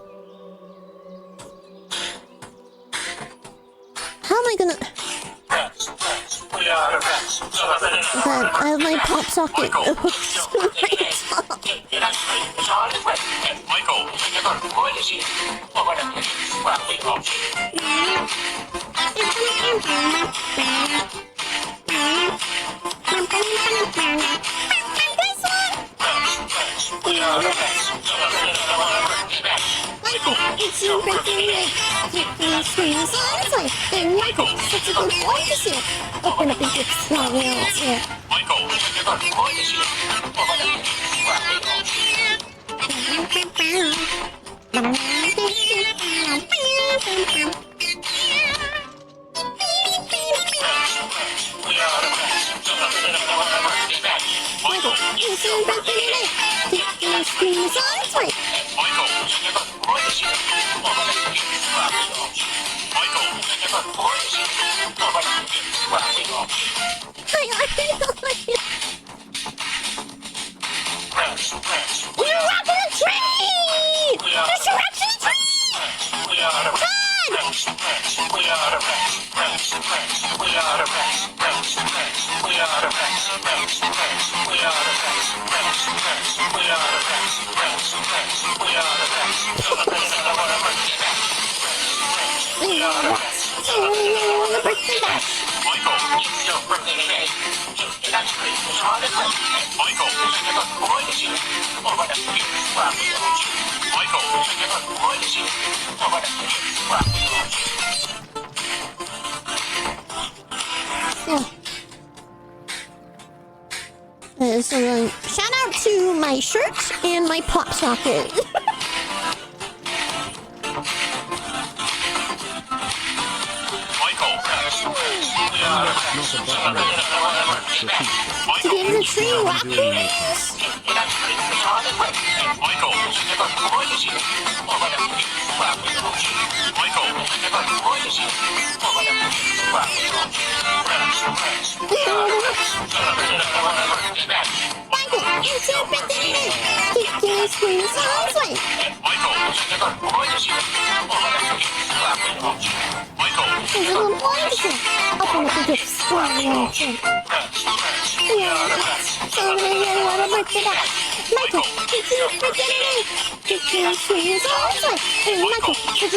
How am I gonna... Okay, I have my pop socket hooked to It's your birthday. Take the screens on its way. And Michael, such a good boy to see. Open up your gifts while we're all here. Michael, it's your birthday today. Take the screens on its way. We're rocking a tree! There's a rocking a tree! So shout out to my shirt and my pop socket. that's not a button. That's the teacher. To get in the tree, I'm Rocky!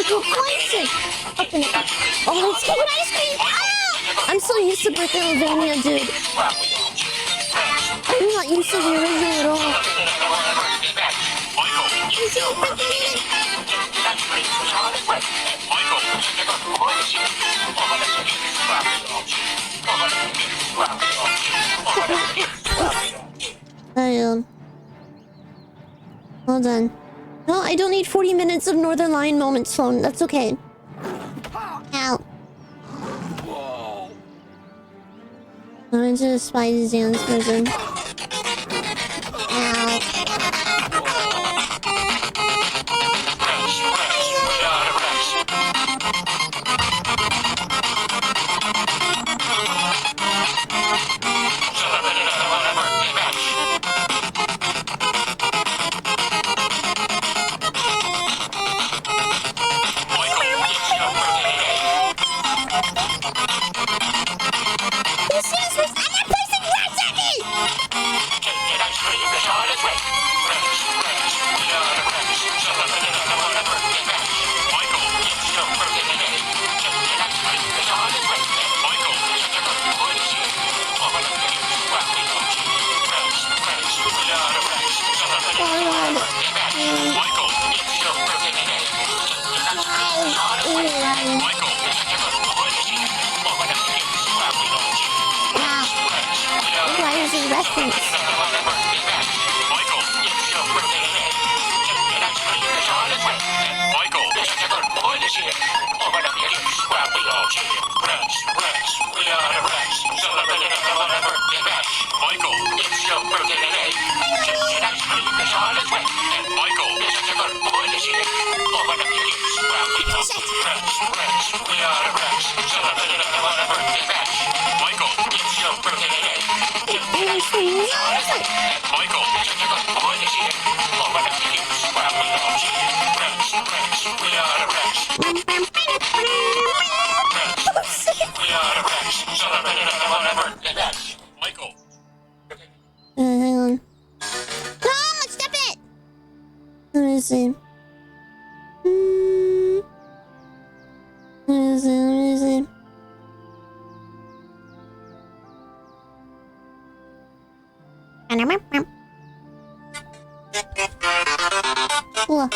doing meetings. I'm so used to birthday Oblivion, dude. I'm not used to the original at all. Well done. No, I don't need 40 minutes of Northern Lion moments, phone. That's okay. Ow. I'm into the Spidey's dance version. Ow. Hang on. Ah, stop it! Let me see. Let me see. Cool.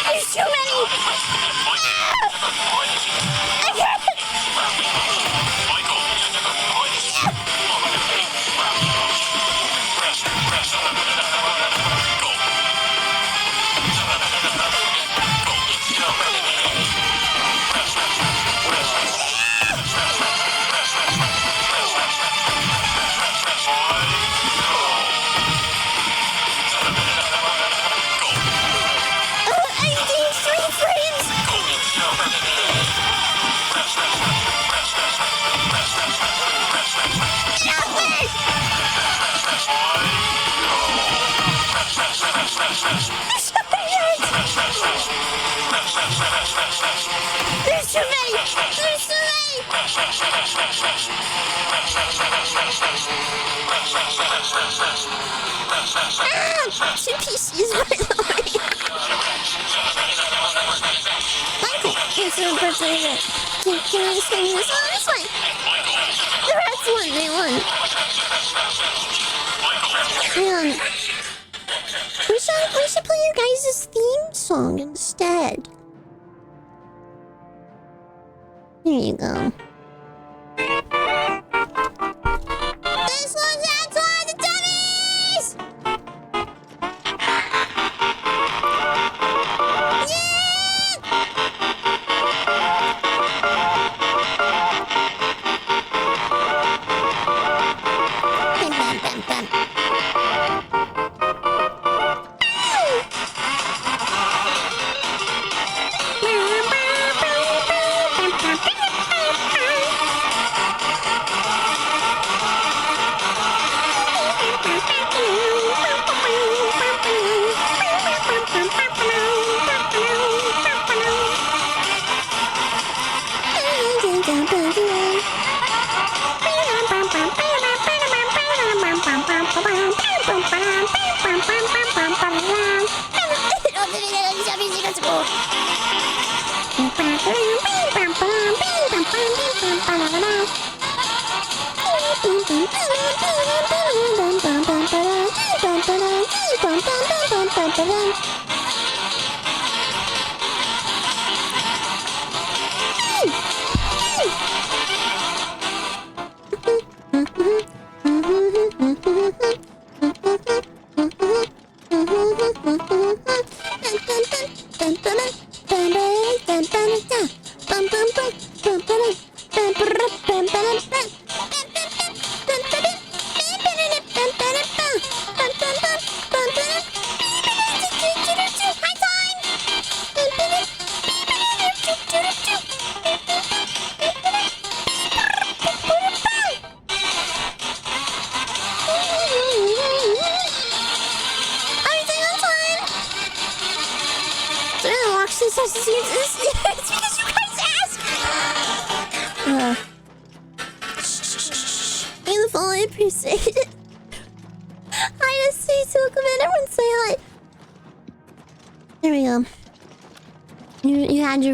There's too many! There's too many! Ah! 2 pieces right away! It's a birthday. Can I just sing this one? This one. The rats won. They won. We should play your guys' theme song instead. Here you go. This one's Antoine the Dummies!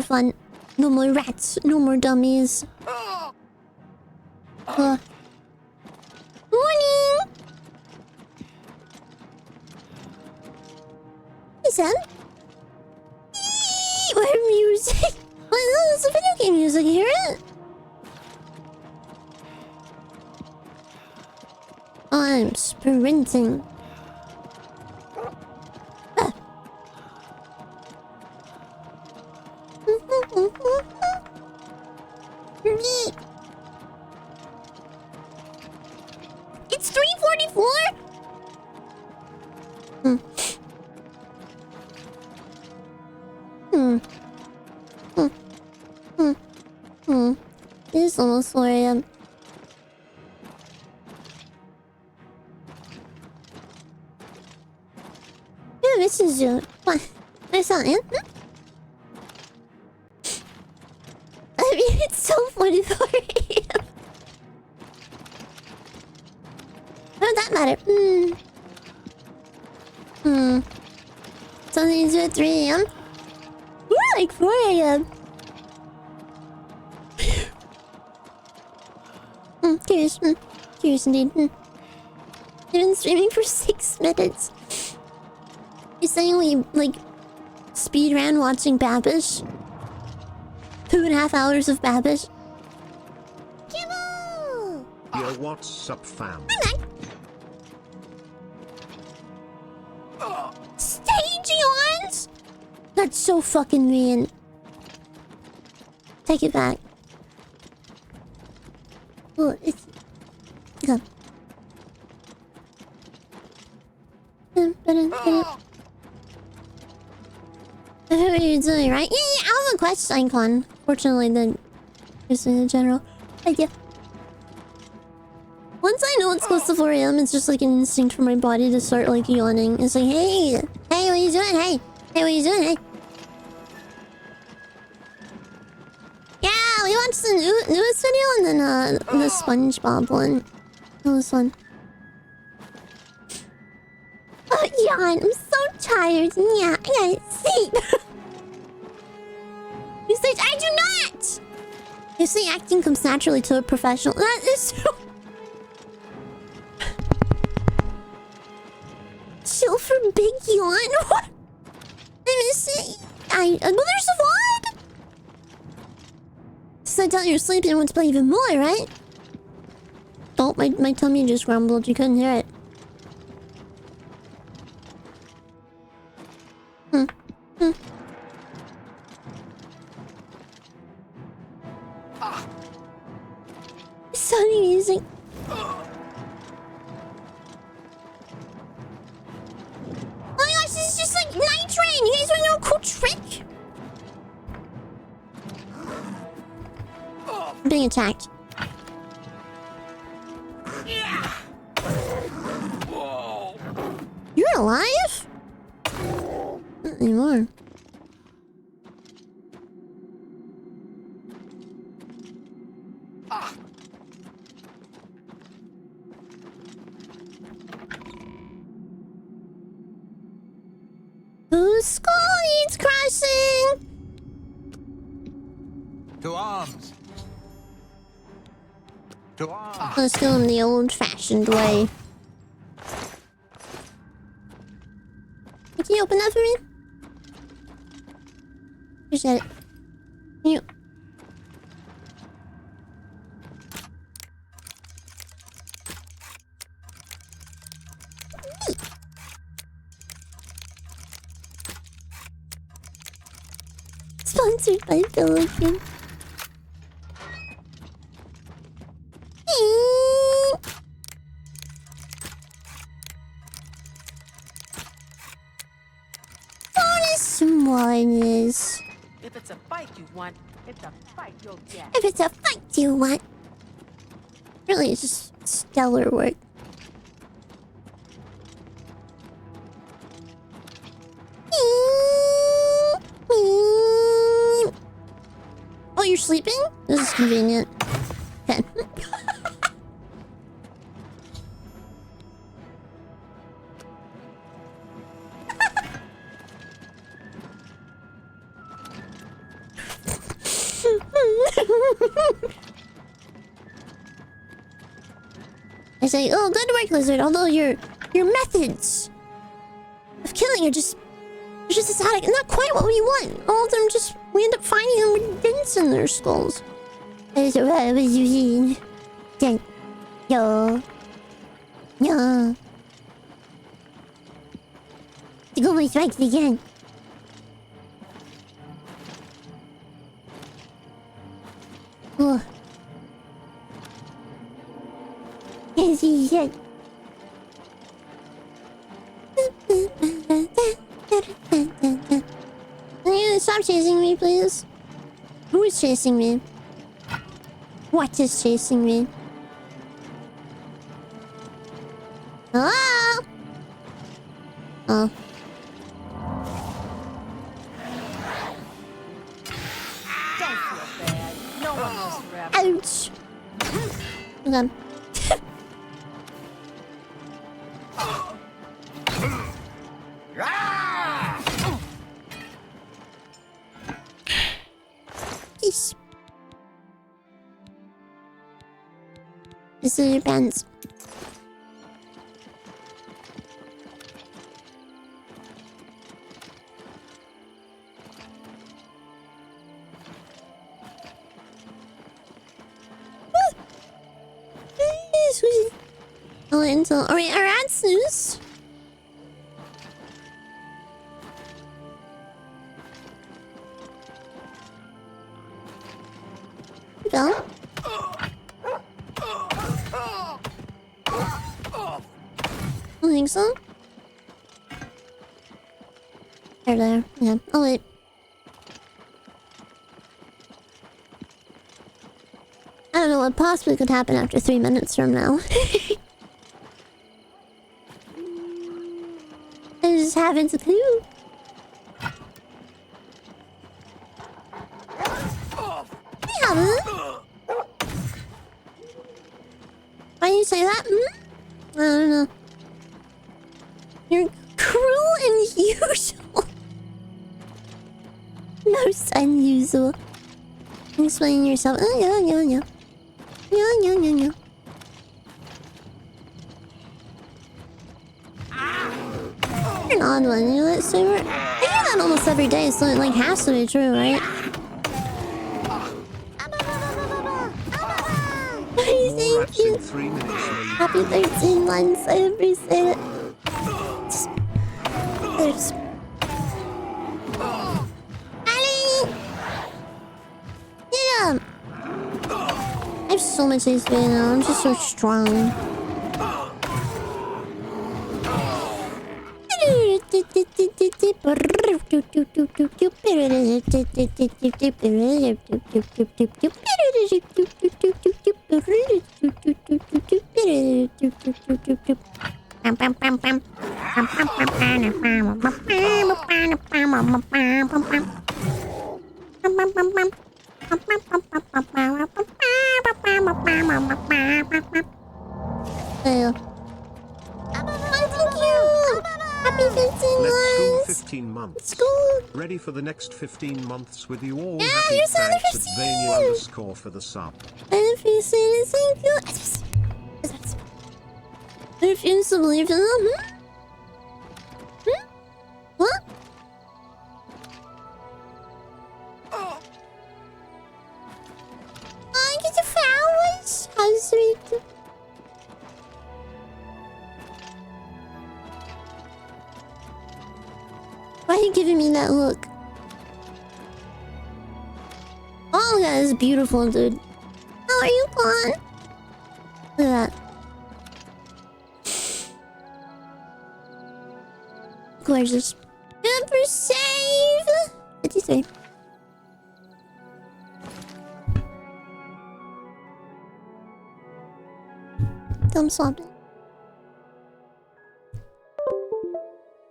Fun. No more rats, no more dummies. Morning! Hey, Sam. What music? Oh, it's a video game music, you hear it? I'm sprinting. It's 3:44? It's almost 4 a.m. Yeah, this is you. What? There's something? I mean, it's so 44 a.m. How would that matter? Something to do at 3 a.m.? We're like 4 a.m. Curious. Curious indeed. You've been streaming for 6 minutes. You're saying we, like, speed ran watching Babish? 2.5 hours of Babish? Kibble! Yo, what's up, fam? Stagions? That's so fucking mean. Take it back. Oh, it's... Go. I heard what you're doing, right? Yeah, I have a quest icon. Fortunately, then just in general. Idea. Once I know it's close to 4 a.m., it's just like an instinct for my body to start like yawning. It's like, hey, what are you doing? Hey, what are you doing? Hey. Yeah, we watched the newest video and then the SpongeBob one. That was fun. Oh, yawn. I'm so tired. Yeah, I gotta sleep. He says, I do not! You see, acting comes naturally to a professional. That is so... Chill for Big Yawn? What? I miss it. Well, there's a VOD! So I tell you you're sleeping, I want to play even more, right? Oh, my tummy just grumbled. You couldn't hear it. Sunny music. Oh my gosh, this is just like Night Train. You guys want to know a cool trick? I'm being attacked. You're alive? Not anymore. Whose skull needs crossing? To arms! To arms! Let's do them the old-fashioned way. Can you open that for me? Appreciate it. Can you... Sponsored by Oblivion. Bonus one is... If it's a fight you want, it's a fight you'll get. If it's a fight you want. Really, it's just stellar work. Oh, you're sleeping? This is convenient. Okay. I say, oh, good work, Lizard. Although your methods of killing are just exotic, not quite what we want. All of them just we end up finding them with dents in their skulls. That's what I was using. Yo. To go my strikes again. Oh. Yes, he said. Can you stop chasing me, please? Who is chasing me? What is chasing me? Hello? Oh. Don't feel bad. No one lives forever. Ouch. Hold on. Peace. This is your pants. Alright, our ad snooze. Bell? I think so. There. Yeah, I'll wait. I don't know what possibly could happen after 3 minutes from now. I just haven't a clue. Why do you say that? I don't know. You're cruel and usual. Most most unusual. Explain yourself. Oh, yeah. Yeah. You're an odd one, you know that, Saber? I hear that almost every day, so it like has to be true, right? Thank you. Happy 13 months, I appreciate it. There's... Ali! Yeah! I have so much HP now, I'm just so strong. Happy 15 months! 15 months. Let's go! Ready for the next 15 months with you all. Yeah, happy you're so thanks 15! at Vania_ for the sub. I appreciate it, thank you! I refuse to believe in them. What? Oh, I get the flowers! How sweet! Why are you giving me that look? Oh, that is beautiful, dude. How are you, Quan? Look at that. Gorgeous. Super save! 53. Thumb swapping.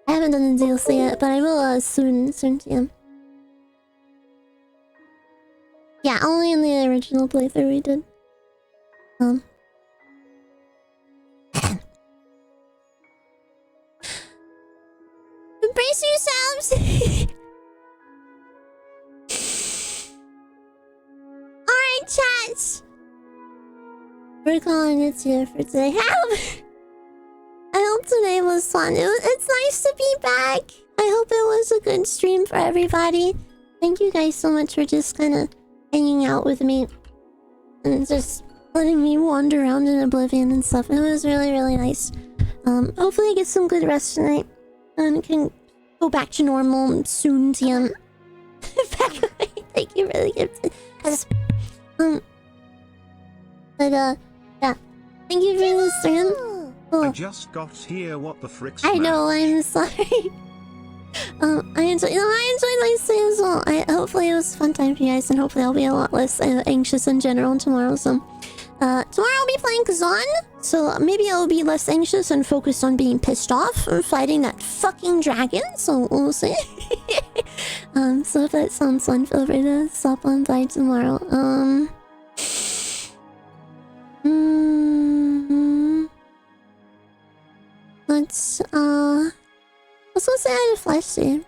I haven't done the DLC yet, but I will soon, yeah. Yeah, only in the original playthrough we did. Embrace yourselves! Alright, chats! We're calling it here for today. I hope today was fun. It's nice to be back. I hope it was a good stream for everybody. Thank you guys so much for just kind of hanging out with me. And just letting me wander around in Oblivion and stuff. It was really, really nice. Hopefully I get some good rest tonight. And can go back to normal soon, TM. Thank you for the gift. Yeah. Thank you for the stream. I just got here. What the frick's I know, I'm sorry. I enjoyed my stay as well. Hopefully it was a fun time for you guys, and hopefully I'll be a lot less anxious in general tomorrow. So, tomorrow I'll be playing Kazan, so maybe I'll be less anxious and focused on being pissed off and fighting that fucking dragon. So we'll see. So if that sounds fun, feel free to stop on by tomorrow. Let's go say hi to Flash Sea.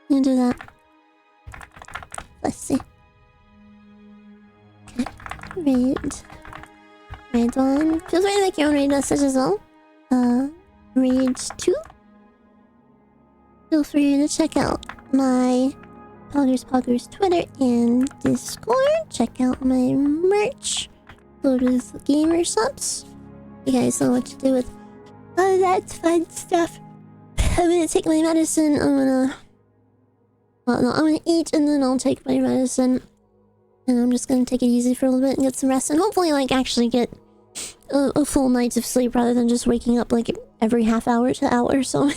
You do that. Let's see. Okay. Raid 1. Feel free to make your own raid message as well. Raid 2. Feel free to check out my Poggers Twitter and Discord. Check out my merch. Go to the gamer subs. You guys know what to do with all that fun stuff. I'm gonna take my medicine. I'm gonna eat and then I'll take my medicine. And I'm just gonna take it easy for a little bit and get some rest. And hopefully, like, actually get a full night of sleep rather than just waking up, like, every half hour to hour. So,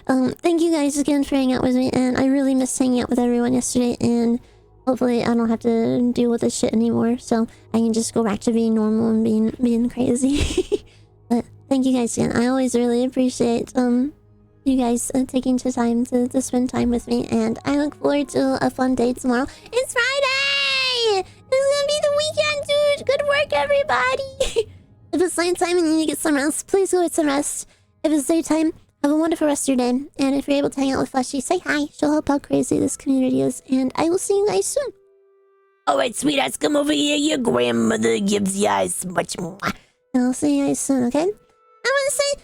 thank you guys again for hanging out with me. And I really missed hanging out with everyone yesterday. And hopefully, I don't have to deal with this shit anymore. So, I can just go back to being normal and being crazy. But thank you guys again. I always really appreciate you guys taking the time to spend time with me, and I look forward to a fun day tomorrow. It's Friday! It's gonna be the weekend, dude! Good work, everybody! If it's nighttime and you need to get some rest, please go get some rest. If it's daytime, Have a wonderful rest of your day. And if you're able to hang out with Fleshy, say hi. She'll help how crazy this community is. And I will see you guys soon. Alright, sweethearts, come over here. Your grandmother gives you eyes much more. And I'll see you guys soon, okay? I want to say